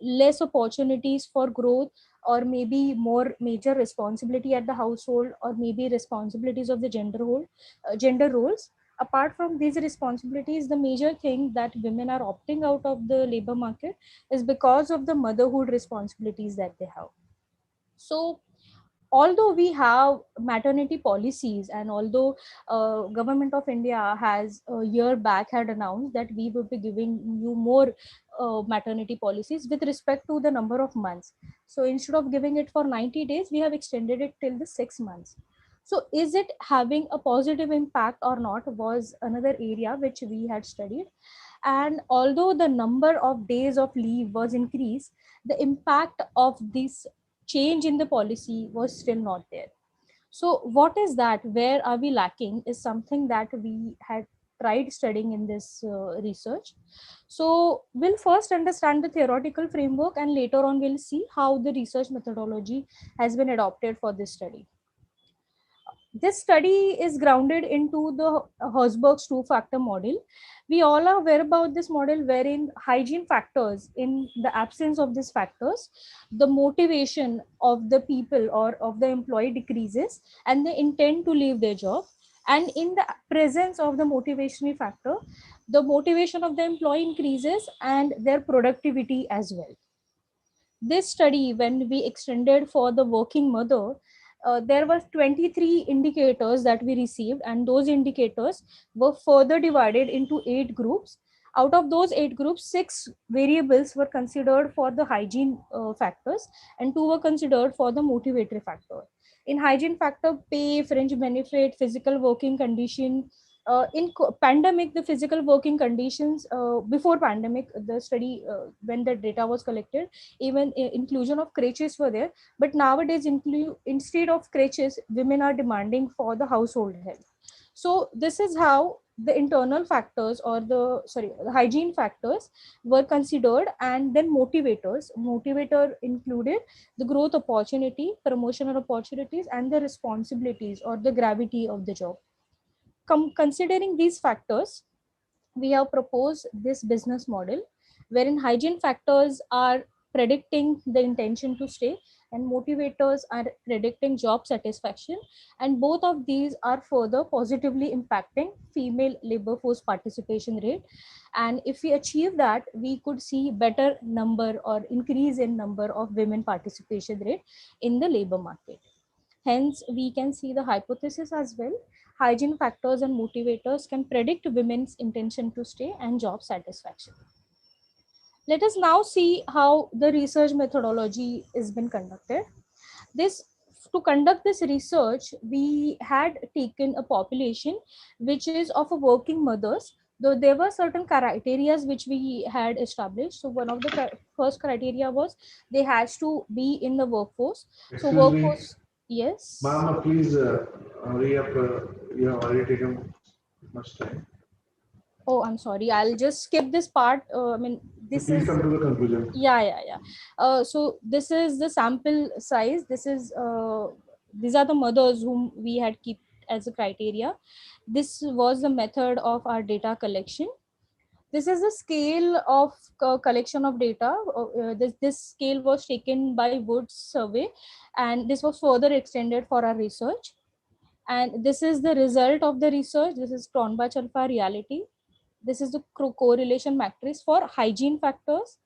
less opportunities for growth, or maybe more major responsibility at the household, or maybe responsibilities of the gender roles, apart from these responsibilities, the major thing that women are opting out of the labor market is because of the motherhood responsibilities that they have. So although we have maternity policies, and although government of India has a year back had announced that we would be giving you more maternity policies with respect to the number of months. So instead of giving it for 90 days, we have extended it till the 6 months. So is it having a positive impact or not was another area which we had studied. And although the number of days of leave was increased, the impact of this change in the policy was still not there. So what is that? Where are we lacking is something that we had tried studying in this research. So we'll first understand the theoretical framework, and later on we'll see how the research methodology has been adopted for this study. This study is grounded into the Herzberg's two-factor model. We all are aware about this model, wherein hygiene factors, in the absence of these factors, the motivation of the people or of the employee decreases and they intend to leave their job. And in the presence of the motivational factor, the motivation of the employee increases and their productivity as well. This study, when we extended for the working mother, there were 23 indicators that we received, and those indicators were further divided into 8 groups. Out of those 8 groups, 6 variables were considered for the hygiene factors and 2 were considered for the motivatory factor. In hygiene factor, pay, fringe benefit, physical working condition. In pandemic, the physical working conditions, before pandemic, the study, when the data was collected, even inclusion of crutches were there. But nowadays, instead of crutches, women are demanding for the household help. So this is how the internal factors, or the hygiene factors, were considered, and then motivators. Motivator included the growth opportunity, promotional opportunities, and the responsibilities or the gravity of the job. Considering these factors, we have proposed this business model wherein hygiene factors are predicting the intention to stay and motivators are predicting job satisfaction, and both of these are further positively impacting female labor force participation rate. And if we achieve that, we could see better number or increase in number of women participation rate in the labor market. Hence, we can see the hypothesis as well. Hygiene factors and motivators can predict women's intention to stay and job satisfaction. Let us now see how the research methodology has been conducted. To conduct this research, we had taken a population which is of a working mothers, though there were certain criteria which we had established. So one of the first criteria was they had to be in the workforce. Excuse so workforce, me. yes. Ma'am, please hurry up. You have already taken much time. Oh, I'm sorry. I'll just skip this part. This Please is. come to the conclusion. Yeah. So this is the sample size. These are the mothers whom we had kept as a criteria. This was the method of our data collection. This is the scale of collection of data. This scale was taken by Woods survey, and this was further extended for our research. And this is the result of the research. This is Cronbach alpha reality. This is the correlation matrix for hygiene factors.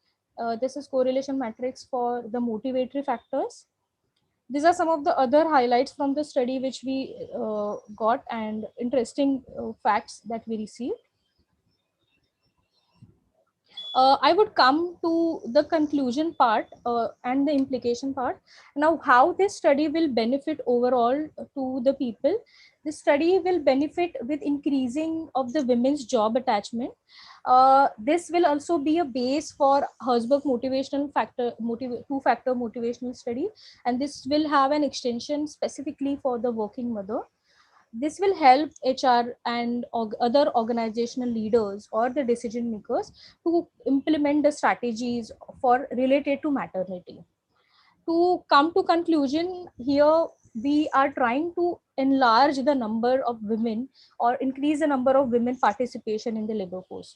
This is correlation matrix for the motivatory factors. These are some of the other highlights from the study which we got, and interesting facts that we received. I would come to the conclusion part and the implication part. Now, how this study will benefit overall to the people. This study will benefit with increasing of the women's job attachment. This will also be a base for Herzberg motivational factor, two-factor motivational study, and this will have an extension specifically for the working mother. This will help HR and other organizational leaders or the decision makers to implement the strategies for related to maternity. To come to conclusion, here we are trying to enlarge the number of women or increase the number of women participation in the labor force.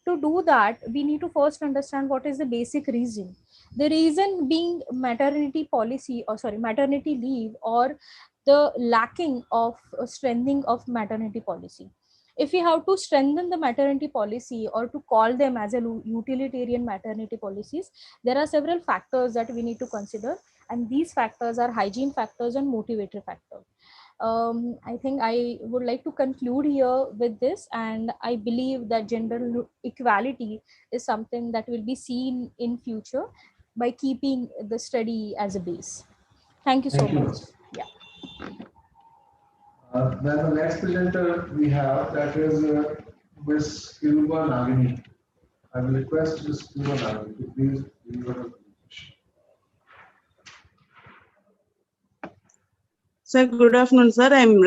To do that, we need to first understand what is the basic reason. The reason being maternity leave, or the lacking of strengthening of maternity policy. If we have to strengthen the maternity policy or to call them as a utilitarian maternity policies, there are several factors that we need to consider, and these factors are hygiene factors and motivatory factor. I think I would like to conclude here with this, and I believe that gender equality is something that will be seen in future by keeping the study as a base. Thank you so much. Yeah. Then the next presenter we have, that is Ms. Ilva Nagini. I will request Ms. Ilva Nagini to please deliver her presentation. Sir, good afternoon, sir. I'm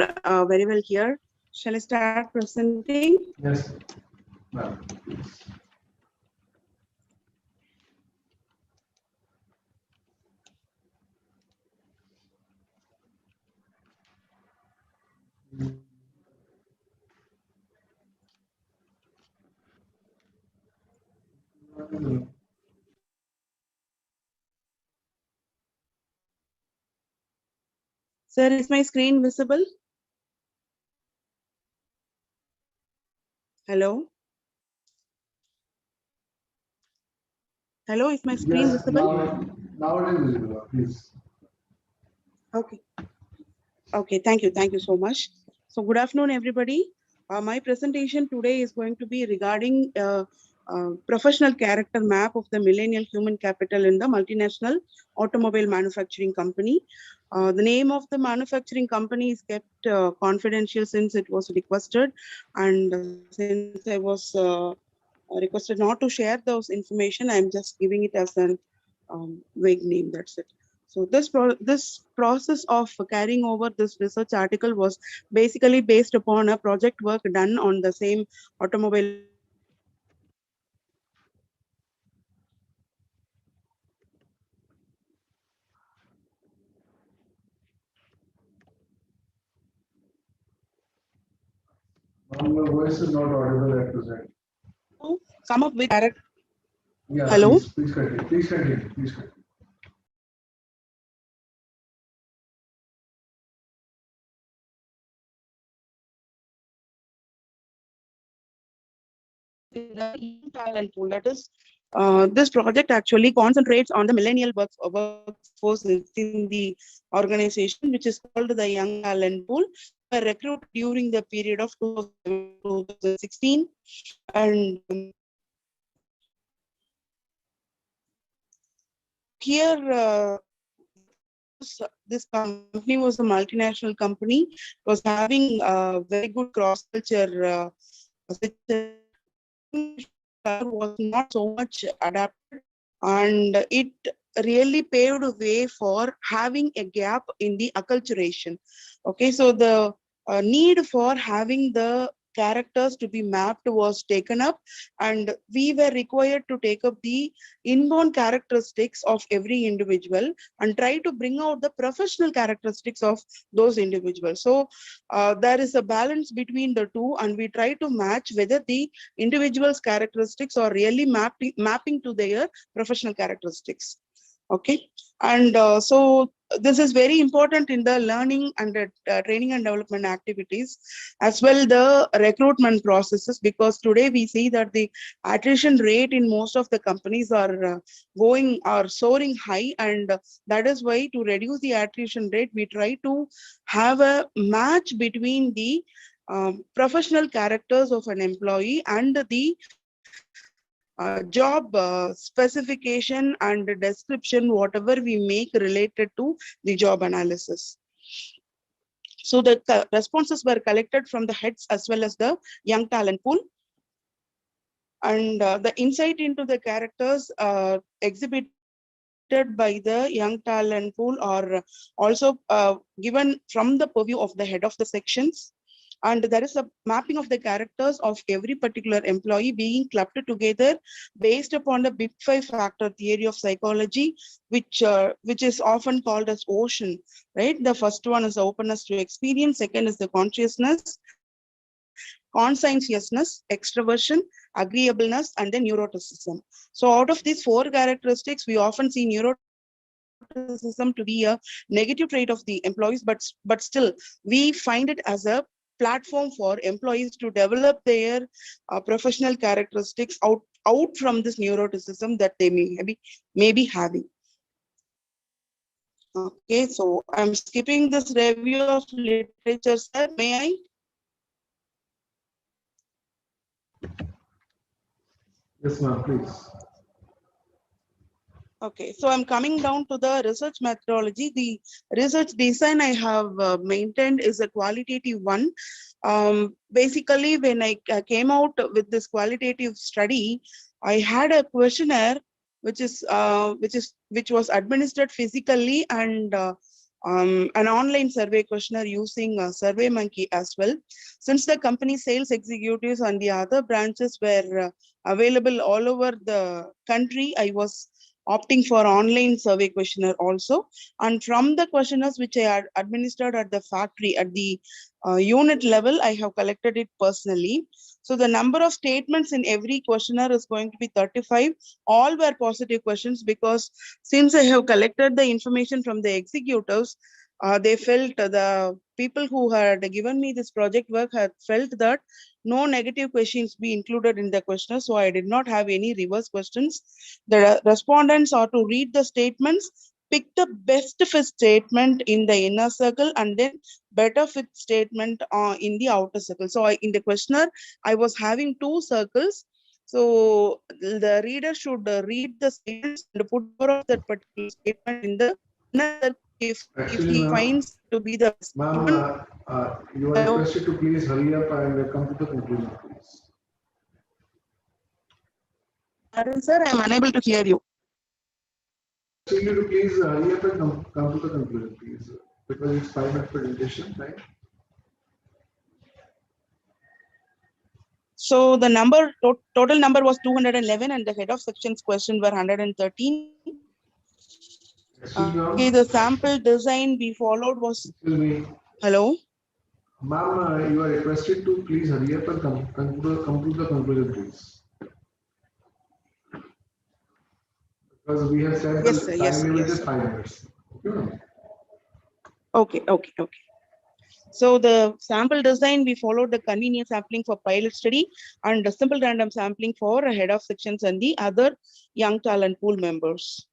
very well here. Shall I start presenting? Yes, ma'am. Sir, is my screen visible? Hello? Hello, is my screen Yes, visible? now it is visible, please. Okay. Okay, thank you. Thank you so much. So good afternoon, everybody. My presentation today is going to be regarding professional character map of the millennial human capital in the multinational automobile manufacturing company. The name of the manufacturing company is kept confidential since it was requested, and since I was requested not to share those information, I'm just giving it as an vague name, that's it. So this process of carrying over this research article was basically based upon a project work done on the same automobile. Your voice is not audible at present. Come up with direct. Yeah, Hello? please continue. Please continue. Please continue. Talent pool. That is, this project actually concentrates on the millennial workforce in the organization, which is called the Young Talent Pool. Were recruited during the period of 2016, and here this company was a multinational company, was having a very good cross-culture. Was not so much adapted, and it really paved a way for having a gap in the acculturation. Okay, so the need for having the characters to be mapped was taken up, and we were required to take up the inborn characteristics of every individual and try to bring out the professional characteristics of those individuals. So there is a balance between the two, and we try to match whether the individual's characteristics are really mapping to their professional characteristics. Okay, and so this is very important in the learning and training and development activities, as well the recruitment processes, because today we see that the attrition rate in most of the companies are soaring high, and that is why, to reduce the attrition rate, we try to have a match between the professional characters of an employee and the job specification and description, whatever we make related to the job analysis. So the responses were collected from the heads as well as the young talent pool. And the insight into the characters exhibited by the young talent pool are also given from the purview of the head of the sections. And there is a mapping of the characters of every particular employee being clubbed together based upon the Big Five factor theory of psychology, which is often called as OCEAN, right? The first one is the openness to experience, second is the consciousness, conscientiousness, extroversion, agreeableness, and then neuroticism. So out of these four characteristics, we often see neuroticism to be a negative trait of the employees, but still we find it as a platform for employees to develop their professional characteristics out from this neuroticism that they may be having. Okay, so I'm skipping this review of literature, sir. May I? Yes, ma'am, please. Okay, so I'm coming down to the research methodology. The research design I have maintained is a qualitative one. Basically, when I came out with this qualitative study, I had a questionnaire which was administered physically and an online survey questionnaire using SurveyMonkey as well. Since the company sales executives and the other branches were available all over the country, I was opting for online survey questionnaire also. And from the questionnaires which I had administered at the factory, at the unit level, I have collected it personally. So the number of statements in every questionnaire is going to be 35. All were positive questions because since I have collected the information from the executives, they felt the people who had given me this project work had felt that no negative questions be included in the questionnaire. So I did not have any reverse questions. The respondents are to read the statements, pick the best fit statement in the inner circle and then better fit statement in the outer circle. So in the questionnaire, I was having 2 circles. So the reader should read the statements and put more of that particular statement in the inner circle if he finds to be the best. Ma'am, you are requested to please hurry up and come to the conclusion, please. Pardon, sir, I am unable to hear you. You to please hurry up and come to the conclusion, please, because it's 5-minute presentation, right? So the total number was 211 and the head of sections question were 113. Okay, the sample design we followed was. Excuse me. Hello? Ma'am, you are requested to please hurry up and come to the conclusion, please. Because we have said Yes, sir, yes, time limit yes. is 5 minutes. Okay. So the sample design, we followed the convenience sampling for pilot study and the simple random sampling for head of sections and the other young talent pool members.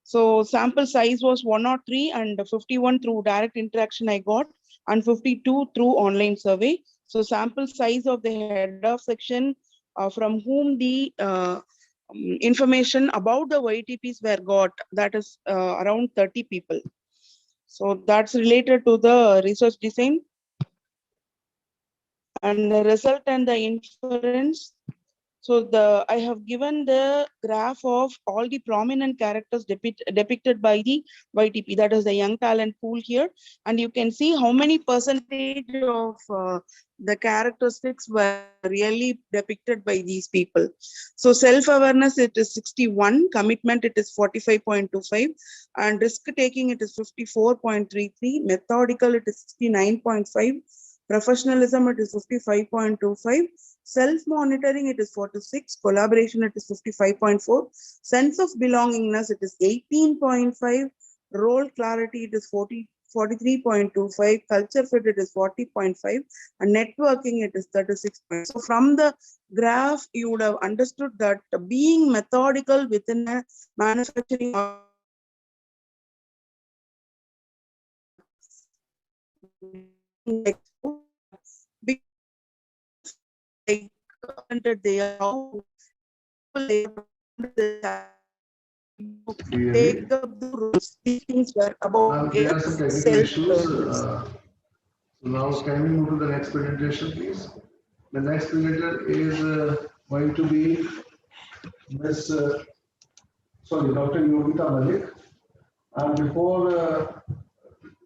So sample size was 103 and 51 through direct interaction I got and 52 through online survey. So sample size of the head of section from whom the information about the YTPs were got, that is around 30 people. So that's related to the research design and the result and the inference. So I have given the graph of all the prominent characters depicted by the YTP, that is the young talent pool here. And you can see how many percentage of the characteristics were really depicted by these people. So self-awareness, it is 61, commitment, it is 45.25, and risk-taking, it is 54.33, methodical, it is 69.5, professionalism, it is 55.25, self-monitoring, it is 46, collaboration, it is 55.4, sense of belongingness, it is 18.5, role clarity, it is 43.25, culture fit, it is 40.5, and networking, it is 36. So from the graph, you would have understood that being methodical within a manufacturing they are take up the rules. These things were about there are some technical issues. Now can we move to the next presentation, please? The next presenter is going to be Dr. Yogita Malik. And before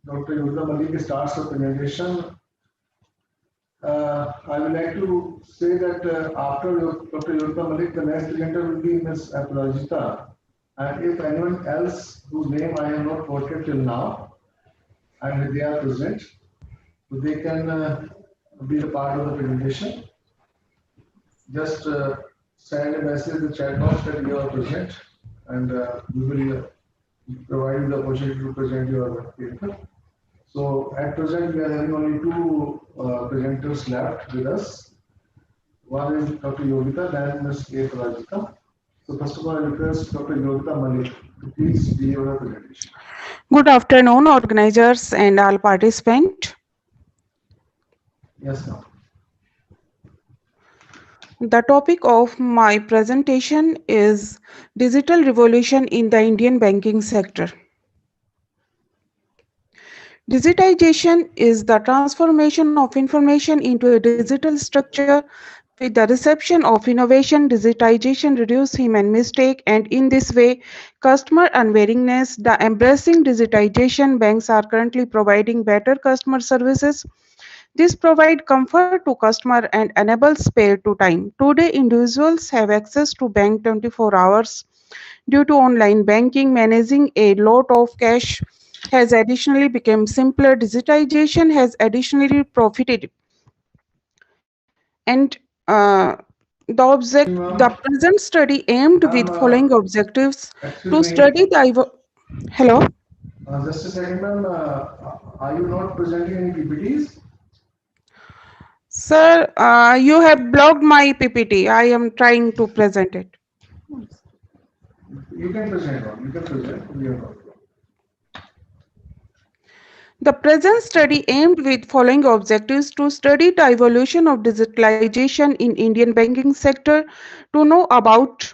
Dr. Yogita Malik starts the presentation, I would like to say that after Dr. Yogita Malik, the next presenter will be Ms. Aparajita. And if anyone else whose name I have not quoted till now, and they are present, so they can be a part of the presentation. Just send a message in the chat box that you are present, and we will provide you the opportunity to present your paper. So at present, we are having only 2 presenters left with us. One is Dr. Yogita, then Ms. Aparajita. So first of all, I request Dr. Yogita Malik to please be your presentation. Good afternoon, organizers and all participants. Yes, ma'am. The topic of my presentation is digital revolution in the Indian banking sector. Digitization is the transformation of information into a digital structure with the reception of innovation, digitization reduce human mistake, and in this way, customer unwariness, the embracing digitization, banks are currently providing better customer services. This provides comfort to customer and enables spare to time. Today, individuals have access to bank 24 hours. Due to online banking, managing a lot of cash has additionally become simpler. Digitization has additionally profited. And the present study aimed with following objectives to Excuse me. study the hello. Just a second, ma'am. Are you not presenting any PPTs? Sir, you have blocked my PPT. I am trying to present it. You can present one. You can present. We are not. The present study aimed with following objectives to study the evolution of digitalization in Indian banking sector, to know about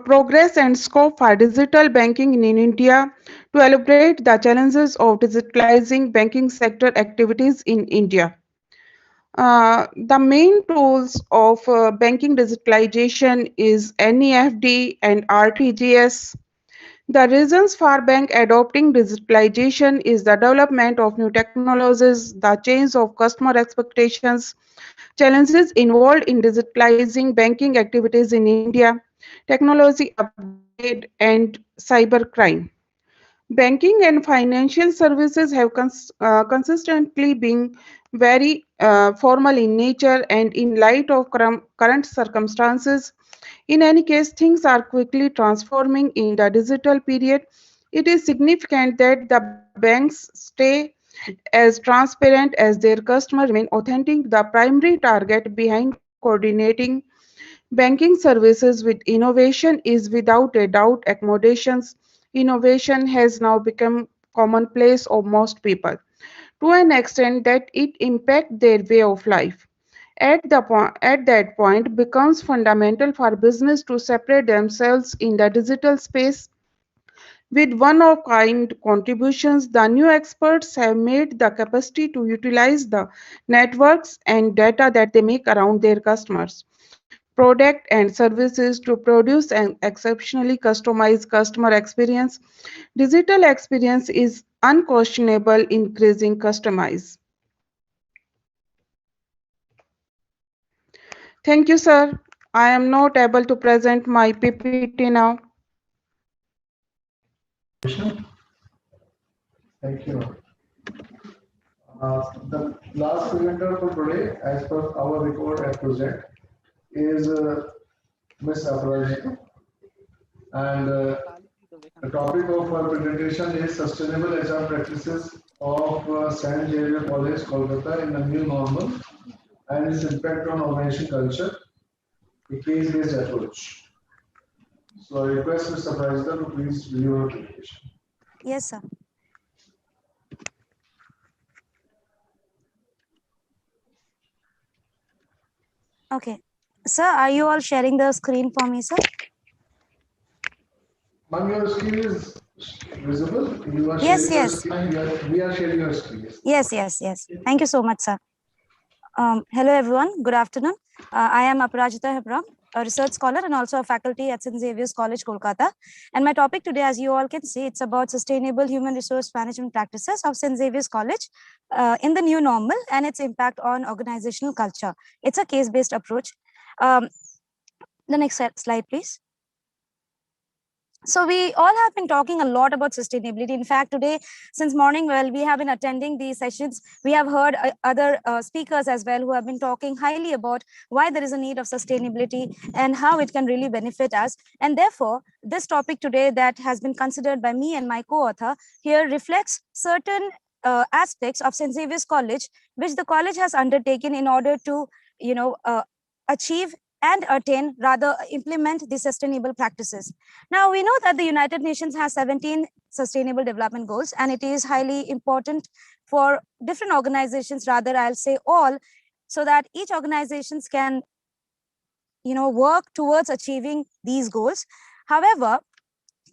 progress and scope for digital banking in India, to elaborate the challenges of digitalizing banking sector activities in India. The main tools of banking digitalization is NEFT and RTGS. The reasons for bank adopting digitalization is the development of new technologies, the change of customer expectations, challenges involved in digitalizing banking activities in India, technology upgrade, and cybercrime. Banking and financial services have consistently been very formal in nature, and in light of current circumstances, in any case, things are quickly transforming in the digital period. It is significant that the banks stay as transparent as their customers remain authentic. The primary target behind coordinating banking services with innovation is without a doubt accommodations. Innovation has now become commonplace of most people to an extent that it impacts their way of life. At that point becomes fundamental for business to separate themselves in the digital space with one-of-kind contributions. The new experts have made the capacity to utilize the networks and data that they make around their customers, product and services to produce an exceptionally customized customer experience. Digital experience is unquestionable increasing customize. Thank you, sir. I am not able to present my PPT now. Thank you. The last presenter for today, as per our report at present, is Ms. Aparajita. And the topic of our presentation is Sustainable HR Practices of St. Xavier College, Kolkata in the New Normal and its impact on organization culture, a case-based approach. So I request Mr. Aparajita to please review our presentation. Yes, sir. Okay. Sir, are you all sharing the screen for me, sir? Ma'am, your screen is visible. You are Yes, sharing your yes. screen. We are sharing your screen. Yes. Thank you so much, sir. Hello, everyone. Good afternoon. I am Aparajita Hebra, a research scholar and also a faculty at St. Xavier's College, Kolkata. And my topic today, as you all can see, it's about sustainable human resource management practices of St. Xavier's College in the new normal and its impact on organizational culture. It's a case-based approach. The next slide, please. So we all have been talking a lot about sustainability. In fact, today, since morning, well, we have been attending these sessions. We have heard other speakers as well who have been talking highly about why there is a need of sustainability and how it can really benefit us. And therefore, this topic today that has been considered by me and my co-author here reflects certain aspects of St. Xavier's College, which the college has undertaken in order to, achieve and attain, rather implement the sustainable practices. Now, we know that the United Nations has 17 sustainable development goals, and it is highly important for different organizations, rather I'll say all, so that each organizations can, work towards achieving these goals. However,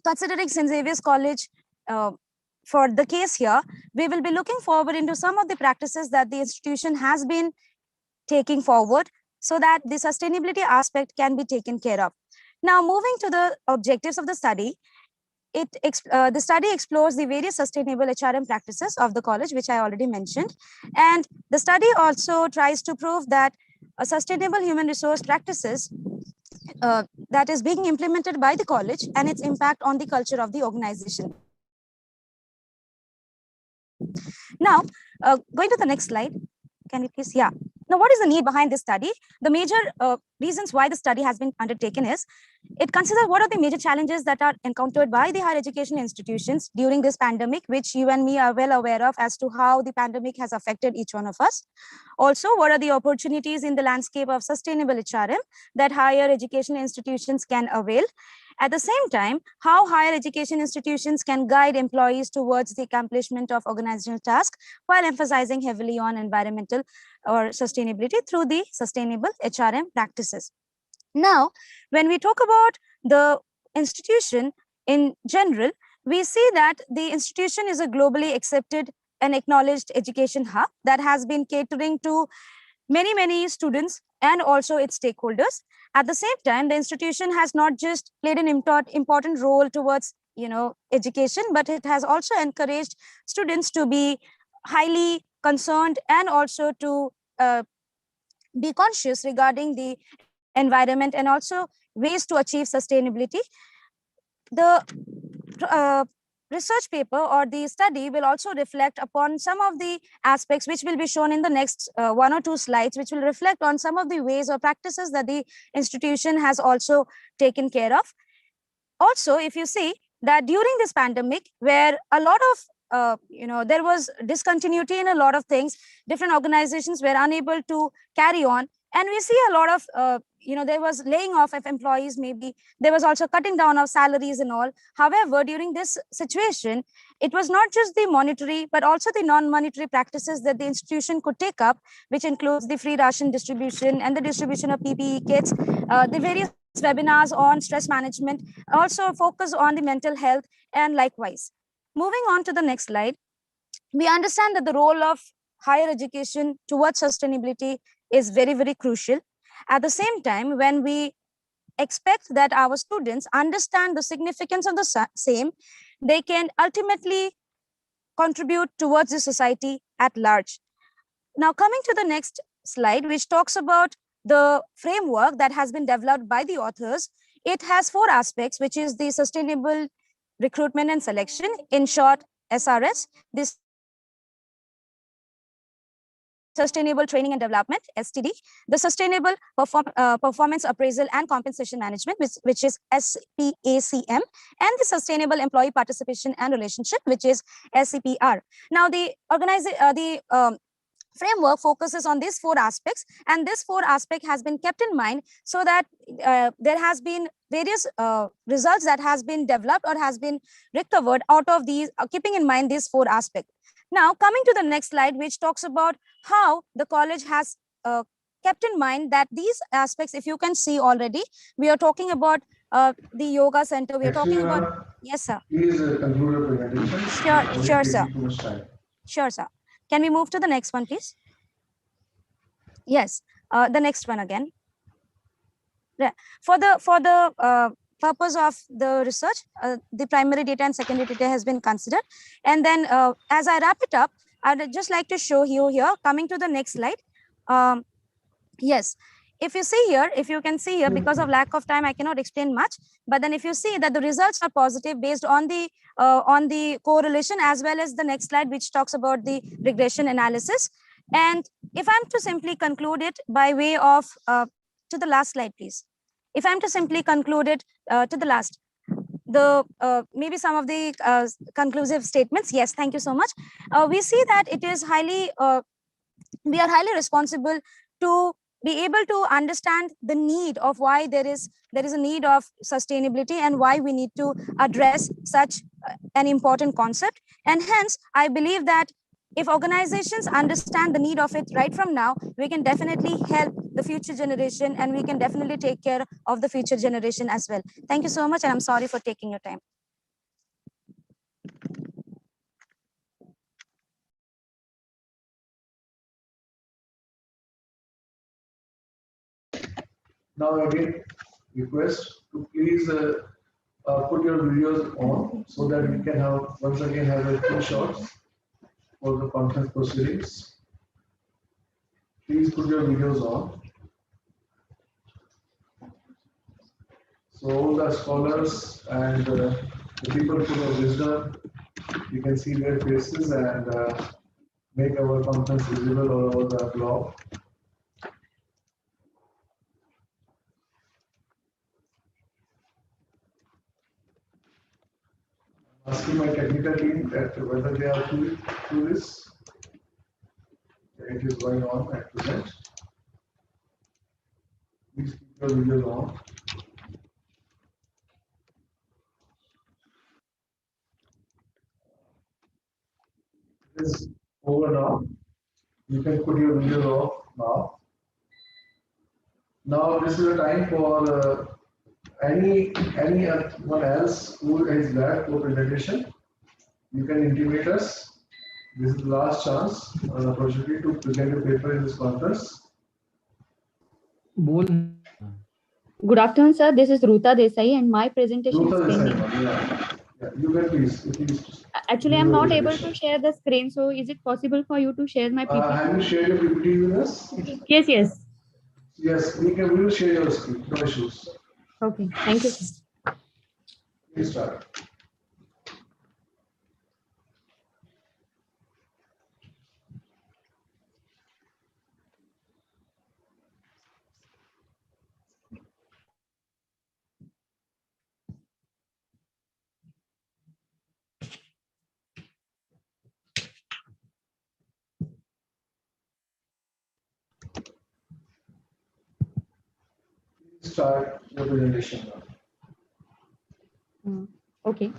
considering St. Xavier's College, for the case here, we will be looking forward into some of the practices that the institution has been taking forward so that the sustainability aspect can be taken care of. Now, moving to the objectives of the study, the study explores the various sustainable HRM practices of the college, which I already mentioned. And the study also tries to prove that sustainable human resource practices that is being implemented by the college and its impact on the culture of the organization. Now, going to the next slide. Can we please? Yeah. Now, what is the need behind this study? The major reasons why the study has been undertaken is it considers what are the major challenges that are encountered by the higher education institutions during this pandemic, which you and me are well aware of as to how the pandemic has affected each one of us. Also, what are the opportunities in the landscape of sustainable HRM that higher education institutions can avail? At the same time, how higher education institutions can guide employees towards the accomplishment of organizational tasks while emphasizing heavily on environmental or sustainability through the sustainable HRM practices. Now, when we talk about the institution in general, we see that the institution is a globally accepted and acknowledged education hub that has been catering to many students and also its stakeholders. At the same time, the institution has not just played an important role towards education, but it has also encouraged students to be highly concerned and also to be conscious regarding the environment and also ways to achieve sustainability. The research paper or the study will also reflect upon some of the aspects which will be shown in the next 1 or 2 slides, which will reflect on some of the ways or practices that the institution has also taken care of. Also, if you see that during this pandemic, where a lot of there was discontinuity in a lot of things, different organizations were unable to carry on, and we see a lot of there was laying off of employees, maybe there was also cutting down of salaries and all. However, during this situation, it was not just the monetary but also the non-monetary practices that the institution could take up, which includes the free ration distribution and the distribution of PPE kits, the various webinars on stress management, also focus on the mental health, and likewise. Moving on to the next slide, we understand that the role of higher education towards sustainability is very crucial. At the same time, when we expect that our students understand the significance of the same, they can ultimately contribute towards the society at large. Now, coming to the next slide, which talks about the framework that has been developed by the authors, it has 4 aspects, which is the sustainable recruitment and selection, in short, SRS, this sustainable training and development, STD, the sustainable performance appraisal and compensation management, which is SPACM, and the sustainable employee participation and relationship, which is SCPR. Now, the framework focuses on these 4 aspects, and this 4 aspect has been kept in mind so that there has been various results that has been developed or has been recovered out of these, keeping in mind these 4 aspects. Now, coming to the next slide, which talks about how the college has kept in mind that these aspects, if you can see already, we are talking about the yoga center. We are talking about, yes, sir. Please conclude your presentation. Sure, sir. Sure, sir. Can we move to the next one, please? Yes, the next one again. For the purpose of the research, the primary data and secondary data has been considered. And then as I wrap it up, I'd just like to show you here, coming to the next slide. Yes, if you see here, if you can see here, because of lack of time, I cannot explain much. But then if you see that the results are positive based on the correlation, as well as the next slide, which talks about the regression analysis. And if I'm to simply conclude it by way of, to the last slide, please. If I'm to simply conclude it to the last, maybe some of the conclusive statements. Yes, thank you so much. We see that it is highly, we are highly responsible to be able to understand the need of why there is a need of sustainability and why we need to address such an important concept. And hence, I believe that if organizations understand the need of it right from now, we can definitely help the future generation, and we can definitely take care of the future generation as well. Thank you so much, and I'm sorry for taking your time. Now again, request to please put your videos on so that we can have once again have a few shots for the conference proceedings. Please put your videos on. So all the scholars and the people full of wisdom, you can see their faces and make our conference visible all over the globe. Asking my technical team that whether they are through this. It is going on at present. Please keep your videos on. It is over now. You can put your videos off now. Now this is the time for anyone else who is there for presentation. You can intimate us. This is the last chance, an opportunity to present your paper in this conference. Good afternoon, sir. This is Ruta Desai, and my presentation is pending. Yeah, you can please. Actually, I'm not able to share the screen, so is it possible for you to share my PPT? Have you shared your PPT with us? Yes. Yes, we will share your screen. No issues. Okay, thank you. Please start. Start your presentation now. Okay.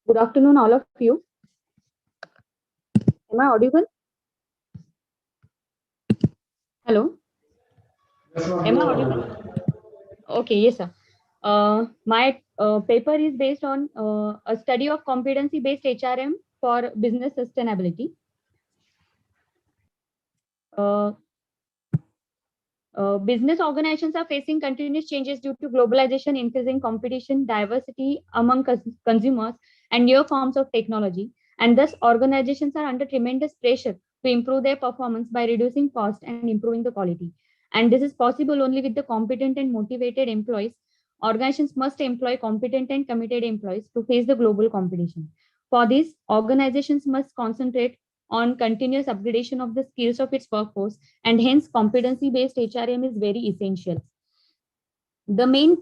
Good afternoon, all of you. Am I audible? Hello? Am I audible? Okay, yes, sir. My paper is based on a study of competency-based HRM for business sustainability. Business organizations are facing continuous changes due to globalization, increasing competition, diversity among consumers, and new forms of technology. And thus, organizations are under tremendous pressure to improve their performance by reducing cost and improving the quality. And this is possible only with the competent and motivated employees. Organizations must employ competent and committed employees to face the global competition. For this, organizations must concentrate on continuous upgradation of the skills of its workforce, and hence competency-based HRM is very essential. The main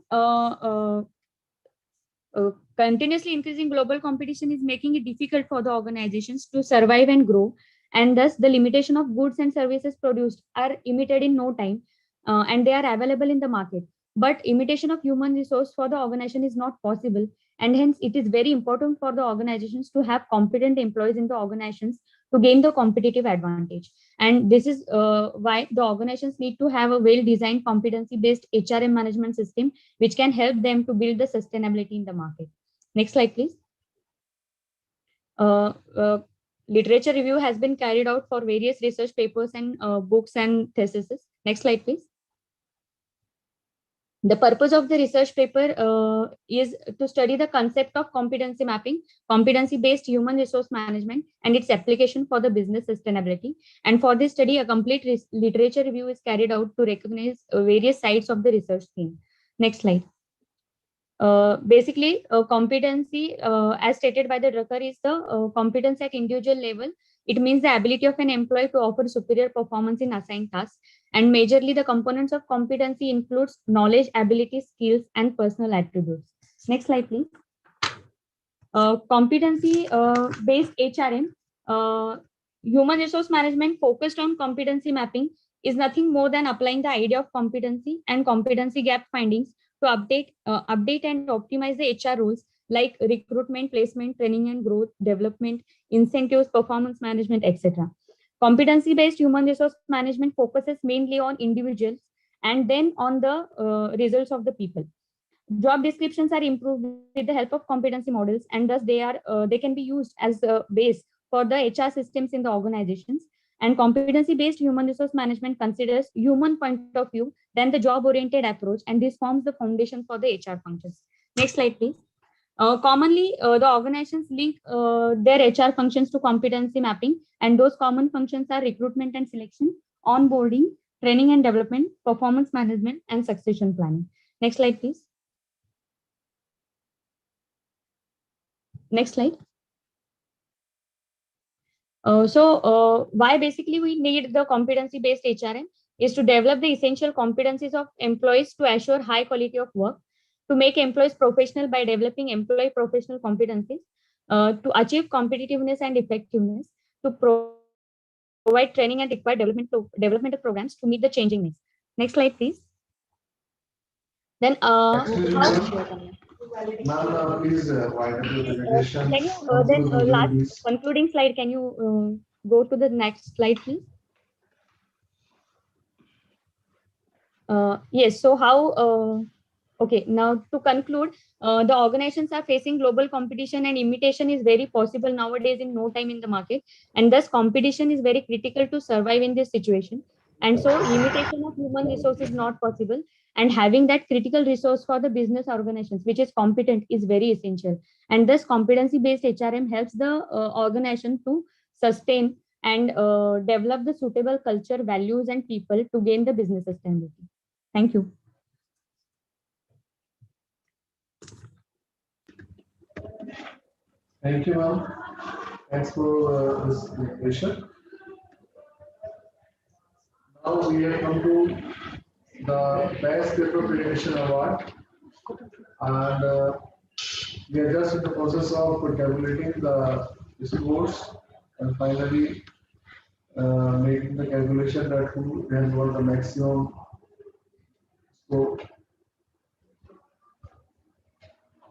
continuously increasing global competition is making it difficult for the organizations to survive and grow, and thus the limitation of goods and services produced are emitted in no time, and they are available in the market. But imitation of human resource for the organization is not possible, and hence it is very important for the organizations to have competent employees in the organizations to gain the competitive advantage. And this is why the organizations need to have a well-designed competency-based HRM management system, which can help them to build the sustainability in the market. Next slide, please. Literature review has been carried out for various research papers and books and theses. Next slide, please. The purpose of the research paper is to study the concept of competency mapping, competency-based human resource management, and its application for the business sustainability. And for this study, a complete literature review is carried out to recognize various sides of the research theme. Next slide. Basically, competency, as stated by the Drucker, is the competence at individual level. It means the ability of an employee to offer superior performance in assigned tasks. And majorly, the components of competency includes knowledge, ability, skills, and personal attributes. Next slide, please. Competency-based HRM, human resource management focused on competency mapping, is nothing more than applying the idea of competency and competency gap findings to update and optimize the HR rules like recruitment, placement, training and growth, development, incentives, performance management, etc. Competency-based human resource management focuses mainly on individuals and then on the results of the people. Job descriptions are improved with the help of competency models, and thus they can be used as a base for the HR systems in the organizations. And competency-based human resource management considers human point of view, then the job-oriented approach, and this forms the foundation for the HR functions. Next slide, please. Commonly, the organizations link their HR functions to competency mapping, and those common functions are recruitment and selection, onboarding, training and development, performance management, and succession planning. Next slide, please. Next slide. Why basically we need the competency-based HRM is to develop the essential competencies of employees to assure high quality of work, to make employees professional by developing employee professional competencies, to achieve competitiveness and effectiveness, to provide training and required developmental programs to meet the changing needs. Next slide, please. Then, please wind up your presentation. Can you last concluding slide? Can you go to the next slide, please? Yes. So how? Okay. Now to conclude, the organizations are facing global competition, and imitation is very possible nowadays in no time in the market, and thus competition is very critical to survive in this situation. And so imitation of human resource is not possible, and having that critical resource for the business organizations, which is competent, is very essential. And thus competency-based HRM helps the organization to sustain and develop the suitable culture, values, and people to gain the business sustainability. Thank you. Thank you, ma'am. Thanks for this presentation. Now we have come to the Best Paper Presentation Award, and we are just in the process of tabulating the scores and finally making the calculation that who has got the maximum score.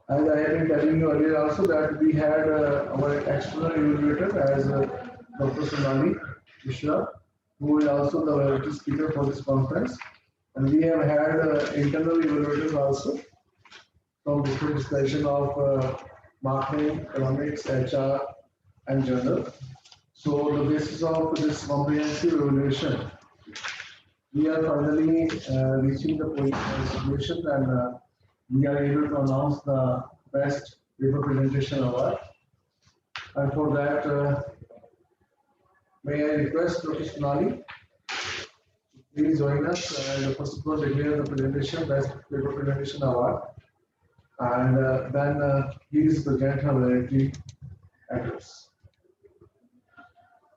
As I have been telling you earlier also that we had our external evaluator as Dr. Sonali Mishra, who is also the evaluator speaker for this conference. And we have had internal evaluators also from different discussion of marketing, economics, HR, and journal. So on the basis of this comprehensive evaluation, we are finally reaching the situation, and we are able to announce the Best Paper Presentation Award. And for that, may I request Dr. Sonali, please join us and first of all declare the presentation, Best Paper Presentation Award, and then please present her variety address.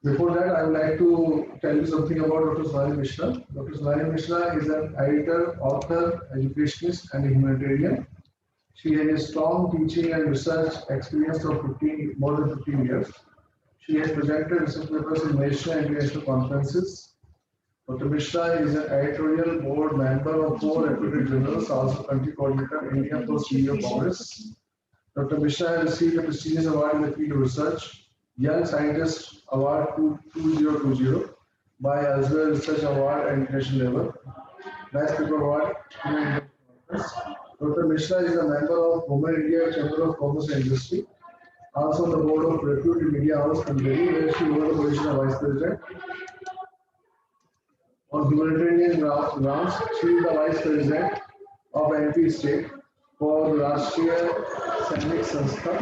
Before that, I would like to tell you something about Dr. Sonali Mishra. Dr. Sonali Mishra is an editor, author, educationist, and a humanitarian. She has a strong teaching and research experience of more than 15 years. She has presented research papers in national and international conferences. Dr. Mishra is an editorial board member of 4 reputed journals, also country coordinator India for CEO Congress. Dr. Mishra has received a prestigious award in the field of research, Young Scientist Award 2020 by Azure Research Award at international level, Best Paper Award. Dr. Mishra is a member of Women India Chamber of Commerce and Industry, also on the board of reputed media house Kandari, where she holds the position of Vice President. On humanitarian grounds, she is the Vice President of MP State for the Rashtriya Sainik Sanstha,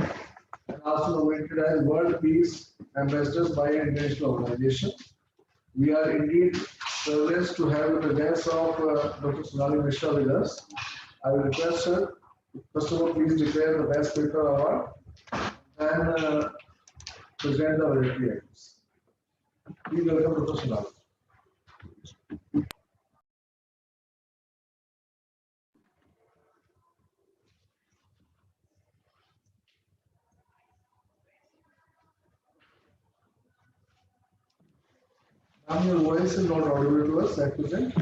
and also nominated as World Peace Ambassadors by an international organization. We are indeed privileged to have the presence of Dr. Sonali Mishra with us. I will request her, first of all, please declare the Best Paper Award and present the variety items. Please welcome Dr. Sonali. Your voice is not audible to us at present.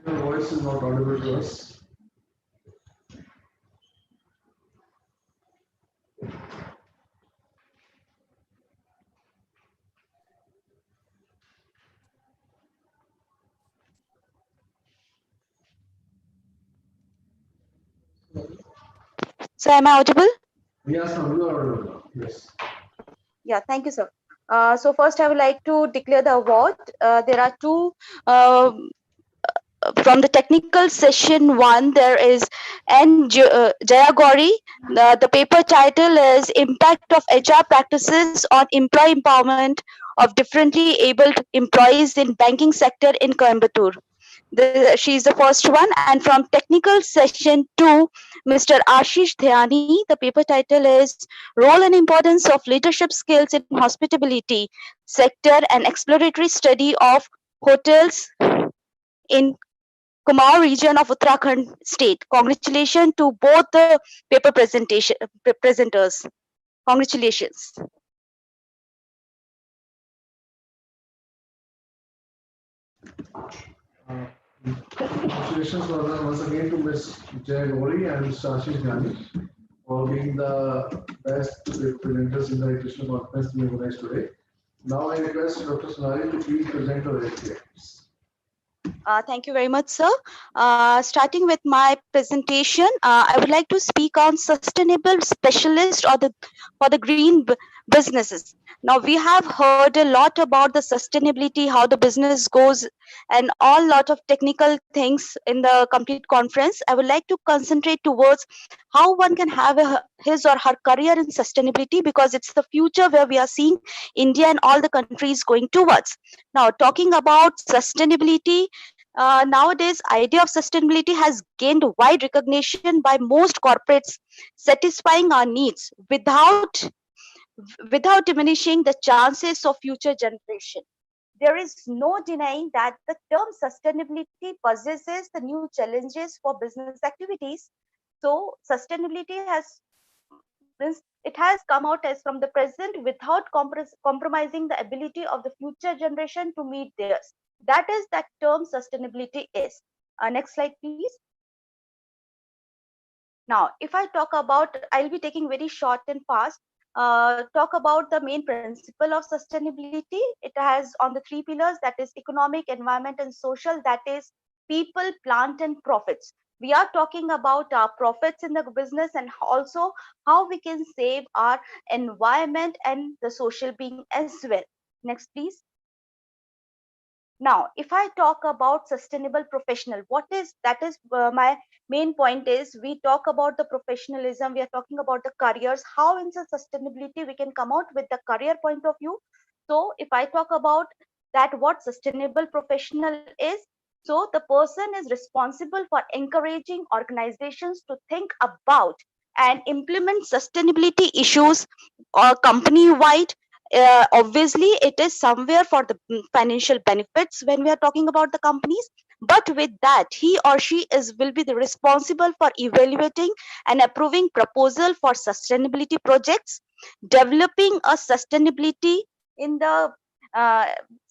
Your voice is not audible to us. So am I audible? Yes, ma'am, you are audible. Yes. Yeah, thank you, sir. So first, I would like to declare the award. There are two um, from the technical session one. There is Jaya Gauri. The paper title is Impact of HR Practices on Employee Empowerment of Differently Abled Employees in Banking Sector in Coimbatore. She's the first one. And from technical session 2, Mr. Ashish Dhyani, the paper title is Role and Importance of Leadership Skills in Hospitality Sector and Exploratory Study of Hotels in Kumaon region of Uttarakhand state. Congratulations to both the paper presenters. Congratulations. Congratulations once again to Ms. Jay Gauri and Mr. Ashish Ghani for being the best presenters in the educational conference we organized today. Now I request Dr. Sonali to please present her experience. Thank you very much, sir. Starting with my presentation, I would like to speak on sustainable specialist or for the green businesses. Now we have heard a lot about the sustainability, how the business goes, and all lot of technical things in the complete conference. I would like to concentrate towards how one can have his or her career in sustainability, because it's the future where we are seeing India and all the countries going towards. Now, talking about sustainability, nowadays idea of sustainability has gained wide recognition by most corporates, satisfying our needs without diminishing the chances of future generation. There is no denying that the term sustainability possesses the new challenges for business activities. So sustainability has come out as from the present without compromising the ability of the future generation to meet theirs. That is that term sustainability is. Next slide, please. Now, if I talk about, I'll be taking very short and fast. Talk about the main principle of sustainability. It has on the three pillars, that is economic, environment, and social. That is people, plant, and profits. We are talking about our profits in the business and also how we can save our environment and the social being as well. Next, please. Now, if I talk about sustainable professional, what is that is my main point is we talk about the professionalism, we are talking about the careers, how in the sustainability we can come out with the career point of view. So if I talk about that what sustainable professional is, so the person is responsible for encouraging organizations to think about and implement sustainability issues company wide. Obviously it is somewhere for the financial benefits when we are talking about the companies, but with that he or she will be the responsible for evaluating and approving proposal for sustainability projects, developing a sustainability in the uh,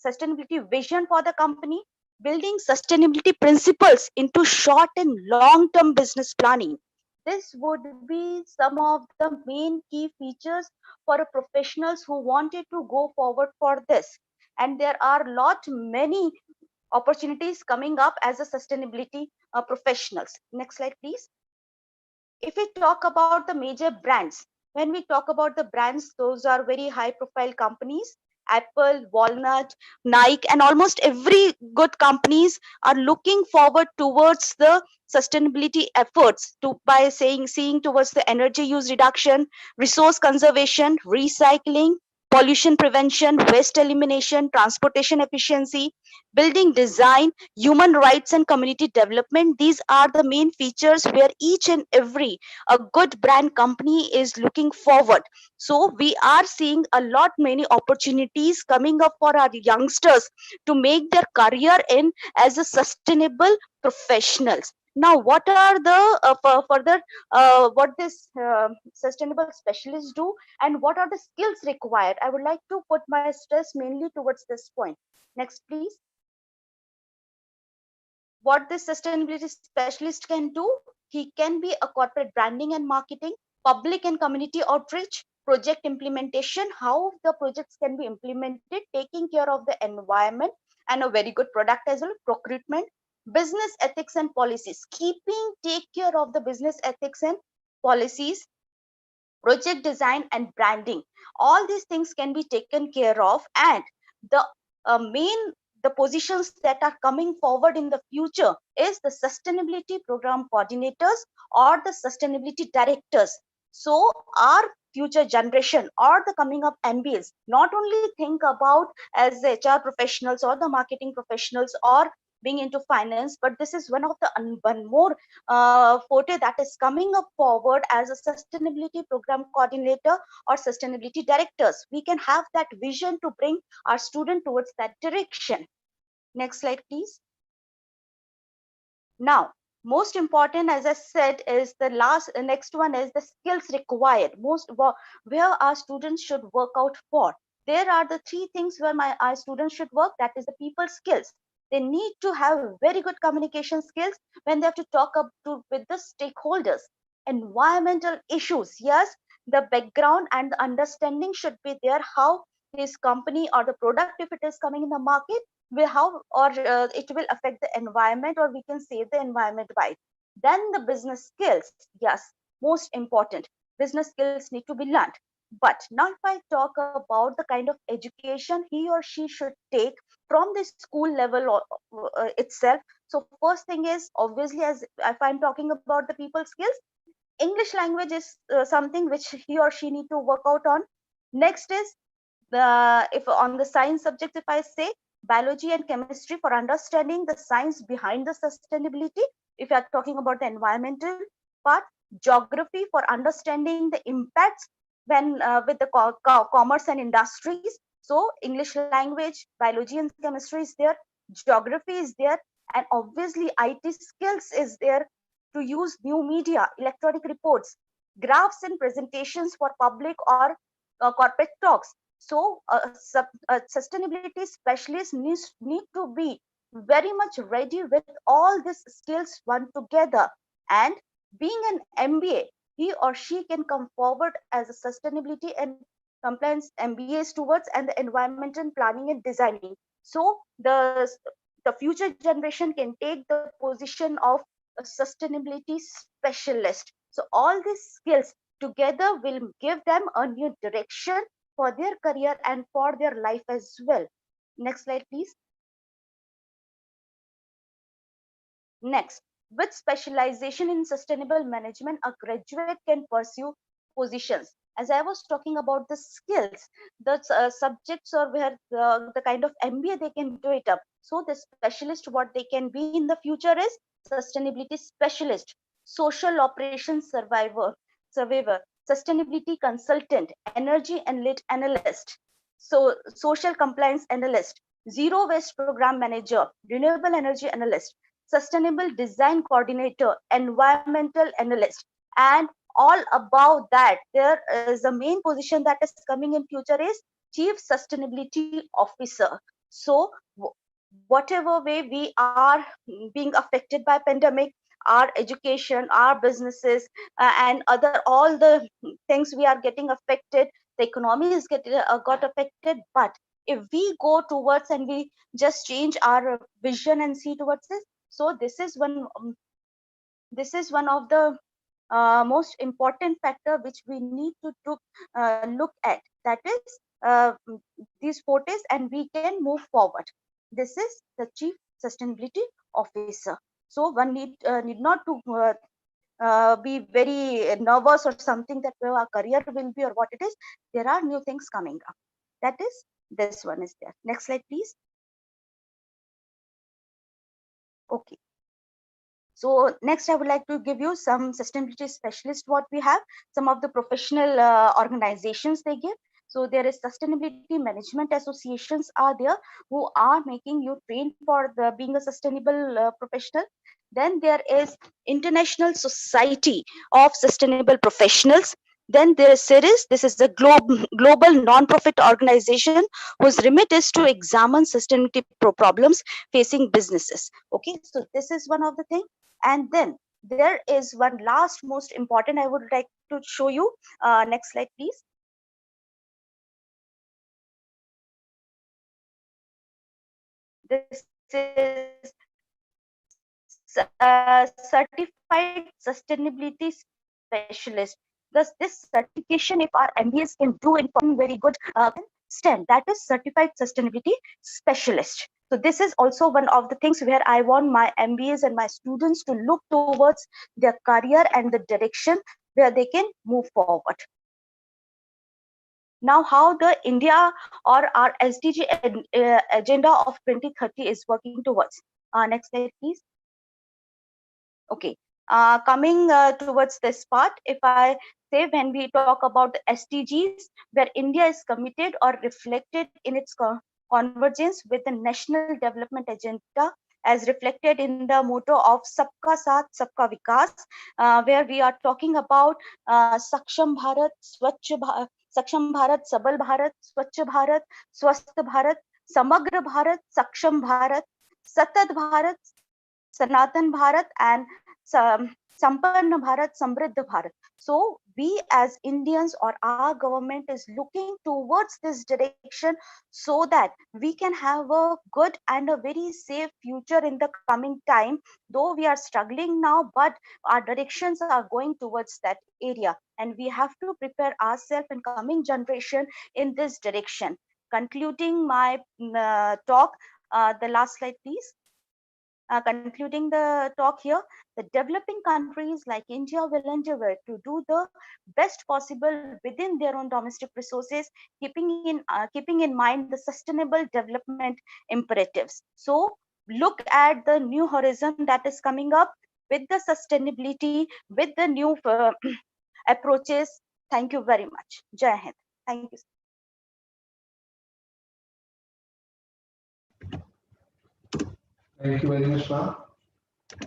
sustainability vision for the company, building sustainability principles into short and long term business planning. This would be some of the main key features for professionals who wanted to go forward for this. And there are many opportunities coming up as a sustainability professionals. Next slide, please. If we talk about the major brands, when we talk about the brands, those are very high profile companies. Apple, Walnut, Nike, and almost every good companies are looking forward towards the sustainability efforts to by seeing towards the energy use reduction, resource conservation, recycling, pollution prevention, waste elimination, transportation efficiency, building design, human rights, and community development. These are the main features where each and every a good brand company is looking forward. So we are seeing a lot many opportunities coming up for our youngsters to make their career in as a sustainable professionals. Now what are the further what this sustainable specialists do and what are the skills required? I would like to put my stress mainly towards this point. Next, please. What this sustainability specialist can do, he can be a corporate branding and marketing, public and community outreach, project implementation, how the projects can be implemented, taking care of the environment and a very good product as well, procurement, Business ethics and policies, take care of the business ethics and policies, project design and branding. All these things can be taken care of, and the main the positions that are coming forward in the future is the sustainability program coordinators or the sustainability directors. So our future generation or the coming up MBAs not only think about as the HR professionals or the marketing professionals or being into finance, but this is one of the one more forte that is coming up forward as a sustainability program coordinator or sustainability directors. We can have that vision to bring our student towards that direction. Next slide, please. Now, most important, as I said, is the next one is the skills required. Where our students should work out for. There are the three things where our students should work. That is the people skills. They need to have very good communication skills when they have to talk with the stakeholders. Environmental issues, yes, the background and the understanding should be there how this company or the product, if it is coming in the market, will how or it will affect the environment, or we can save the environment by. Then the business skills, yes, most important. Business skills need to be learned. But now if I talk about the kind of education he or she should take from the school level itself. So first thing is, obviously, as if I'm talking about the people skills, English language is something which he or she need to work out on. Next is if on the science subjects, if I say biology and chemistry for understanding the science behind the sustainability, if you are talking about the environmental part, geography for understanding the impacts when with the commerce and industries. So English language, biology and chemistry is there, geography is there, and obviously IT skills is there to use new media, electronic reports, graphs and presentations for public or corporate talks. So sustainability specialists need to be very much ready with all these skills one together. And being an MBA, he or she can come forward as a sustainability and compliance MBAs towards and the environmental planning and designing. So the future generation can take the position of a sustainability specialist. So all these skills together will give them a new direction for their career and for their life as well. Next slide, please. Next, with specialization in sustainable management, a graduate can pursue positions. As I was talking about the skills, the subjects or where the kind of MBA they can do it up. So the specialist, what they can be in the future is sustainability specialist, social operations survivor, sustainability consultant, energy and lit analyst, so social compliance analyst, zero waste program manager, renewable energy analyst, sustainable design coordinator, environmental analyst, and all about that, there is a main position that is coming in future is chief sustainability officer. So whatever way we are being affected by pandemic, our education, our businesses, and other all the things we are getting affected, the economy is getting got affected. But if we go towards and we just change our vision and see towards this, so this is one of the most important factor which we need to look at. That is these fortes, and we can move forward. This is the chief sustainability officer. So one need not to be very nervous or something that where our career will be or what it is. There are new things coming up. That is, this one is there. Next slide, please. Okay. So next, I would like to give you some sustainability specialists, what we have, some of the professional organizations they give. So there is sustainability management associations are there who are making you train for being a sustainable professional. Then there is International Society of Sustainable Professionals. Then there is CIRIS. This is the global non-profit organization whose remit is to examine sustainability problems facing businesses. Okay, so this is one of the things. And then there is one last most important I would like to show you. Next slide, please. This is certified sustainability specialist. Thus, this certification, if our MBAs can do in very good STEM, that is certified sustainability specialist. So this is also one of the things where I want my MBAs and my students to look towards their career and the direction where they can move forward. Now, how the India or our SDG agenda of 2030 is working towards. Next slide, please. Okay, coming towards this part, if I say when we talk about the SDGs, where India is committed or reflected in its convergence with the National Development Agenda, as reflected in the motto of Sabka Saath, Sabka Vikas, where we are talking about Saksham Bharat, Saksham Bharat, Sabal Bharat, Swachh Bharat, Swasth Bharat, Samagra Bharat, Saksham Bharat, Satat Bharat, Sanatan Bharat, and Sampanna Bharat, Samriddha Bharat. So we as Indians or our government is looking towards this direction so that we can have a good and a very safe future in the coming time. Though we are struggling now, but our directions are going towards that area, and we have to prepare ourselves and coming generation in this direction. Concluding my talk, the last slide, please. Concluding the talk here, the developing countries like India will endeavor to do the best possible within their own domestic resources, keeping in mind the sustainable development imperatives. So look at the new horizon that is coming up with the sustainability, with the new approaches. Thank you very much. Jai Hind. Thank you. Thank you very much, ma'am.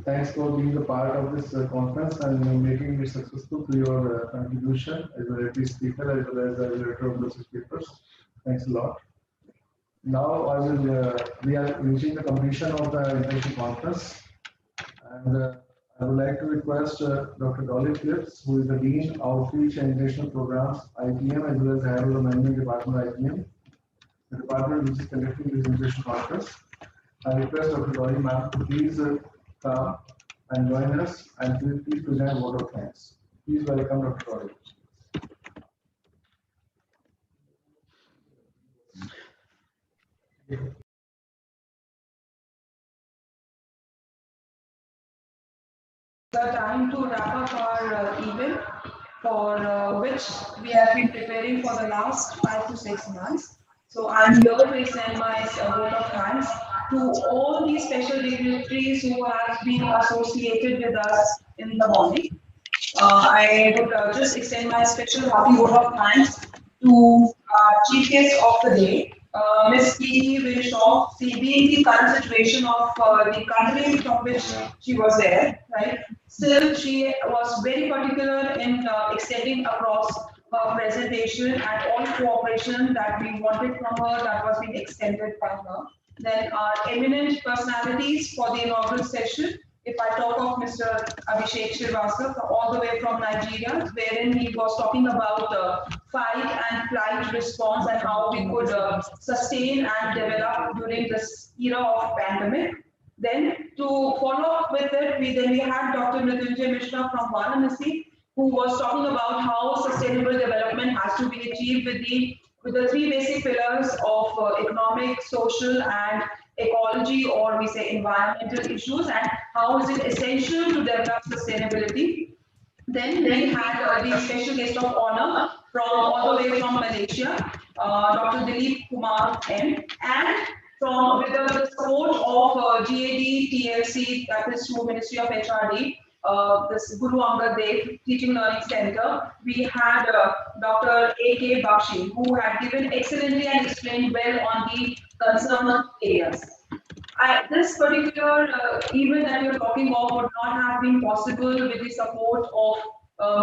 Thanks for being a part of this conference and making it successful through your contribution as a deputy speaker as well as a letter of those papers. Thanks a lot. Now we are reaching the completion of the internship conference, and I would like to request Dr. Dolly Phillips, who is the Dean Outreach and International Programs, IPM, as well as Head of the Management Department, IPM, the department which is conducting this internship conference. I request Dr. Dolly ma'am to please come and join us and please present a vote of thanks. Please welcome Dr. Dolly. The time to wrap up our event, for which we have been preparing for the last 5 to 6 months. So I'm here to extend my vote of thanks to all these special dignitaries who have been associated with us in the morning. I would just extend my special happy vote of thanks to our chief guest of the day, Ms. P. Winshaw, being the current situation of the country from which she was there, right? Still, she was very particular in extending across her presentation and all cooperation that we wanted from her that was being extended by her. Then our eminent personalities for the inaugural session. If I talk of Mr. Abhishek Srivastava, all the way from Nigeria, wherein he was talking about fight and flight response and how we could sustain and develop during this era of pandemic. Then to follow up with it, we had Dr. Mrityunjay Mishra from Varanasi, who was talking about how sustainable development has to be achieved with the three basic pillars of economic, social, and ecology, or we say environmental issues, and how is it essential to develop sustainability. Then we had the special guest of honor from all the way from Malaysia, Dr. Dilip Kumar M, and from with the support of GAD-TLC, that is through Ministry of HRD, this Guru Angad Dev Teaching Learning Center, we had Dr. A.K. Bakshi, who had given excellently and explained well on the concerned areas. This particular event that you're talking of would not have been possible with the support of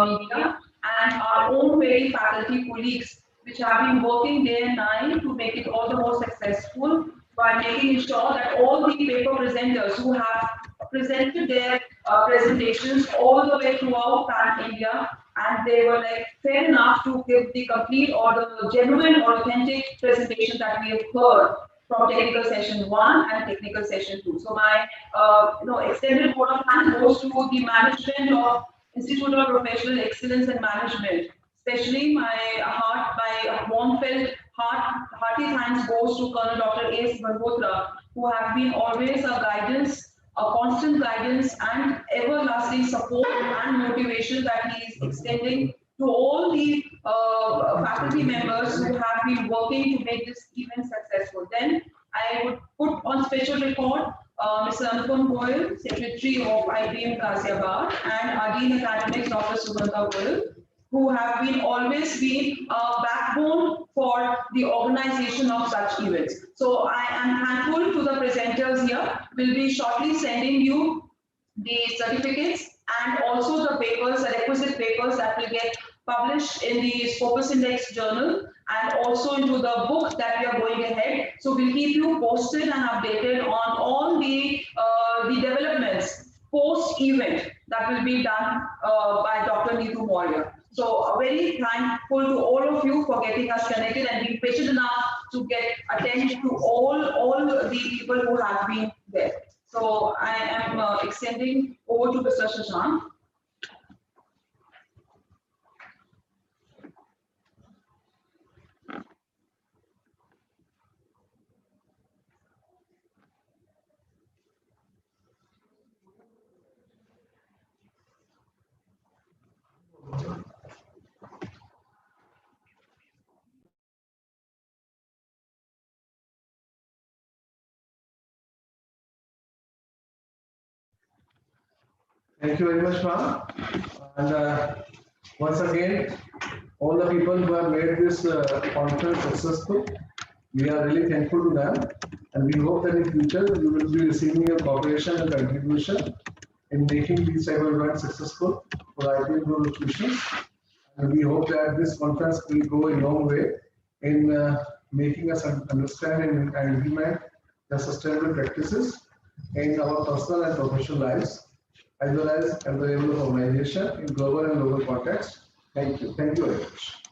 media and our own very faculty colleagues, which have been working day and night to make it all the more successful by making sure that all the paper presenters who have presented their presentations all the way throughout Pan India, and they were like fair enough to give the complete or the genuine or authentic presentation that we have heard. from technical session 1 and technical session 2. So my extended vote of thanks goes to the management of Institute of Professional Excellence and Management. Especially my warm felt hearty thanks goes to Colonel Dr. A.S. Malhotra, who have been always a guidance, a constant guidance and everlasting support and motivation that he is extending to all the faculty members who have been working to make this event successful. Then I would put on special record Mr. Anupam Goyal, Secretary of IPEM Ghaziabad, and our Dean Academics, Dr. Sugandha Goyal, who have been always been a backbone for the organization of such events. So I am thankful to the presenters here. We'll be shortly sending you the certificates and also the papers, the requisite papers that will get published in the Scopus Index journal and also into the book that we are going ahead. So we'll keep you posted and updated on all the developments post-event that will be done by Dr. Neetu Moria. So very thankful to all of you for getting us connected and being patient enough to get attention to all the people who have been there. So I am extending over to Mr. Shashank. Thank you very much, ma'am. And once again, all the people who have made this conference successful, we are really thankful to them. And we hope that in future we will be receiving your cooperation and contribution in making these type of events successful for IPM Group institutions. And we hope that this conference will go a long way in making us understand and implement the sustainable practices in our personal and professional lives, as well as at the level of organization in global and local context. Thank you. Thank you very much.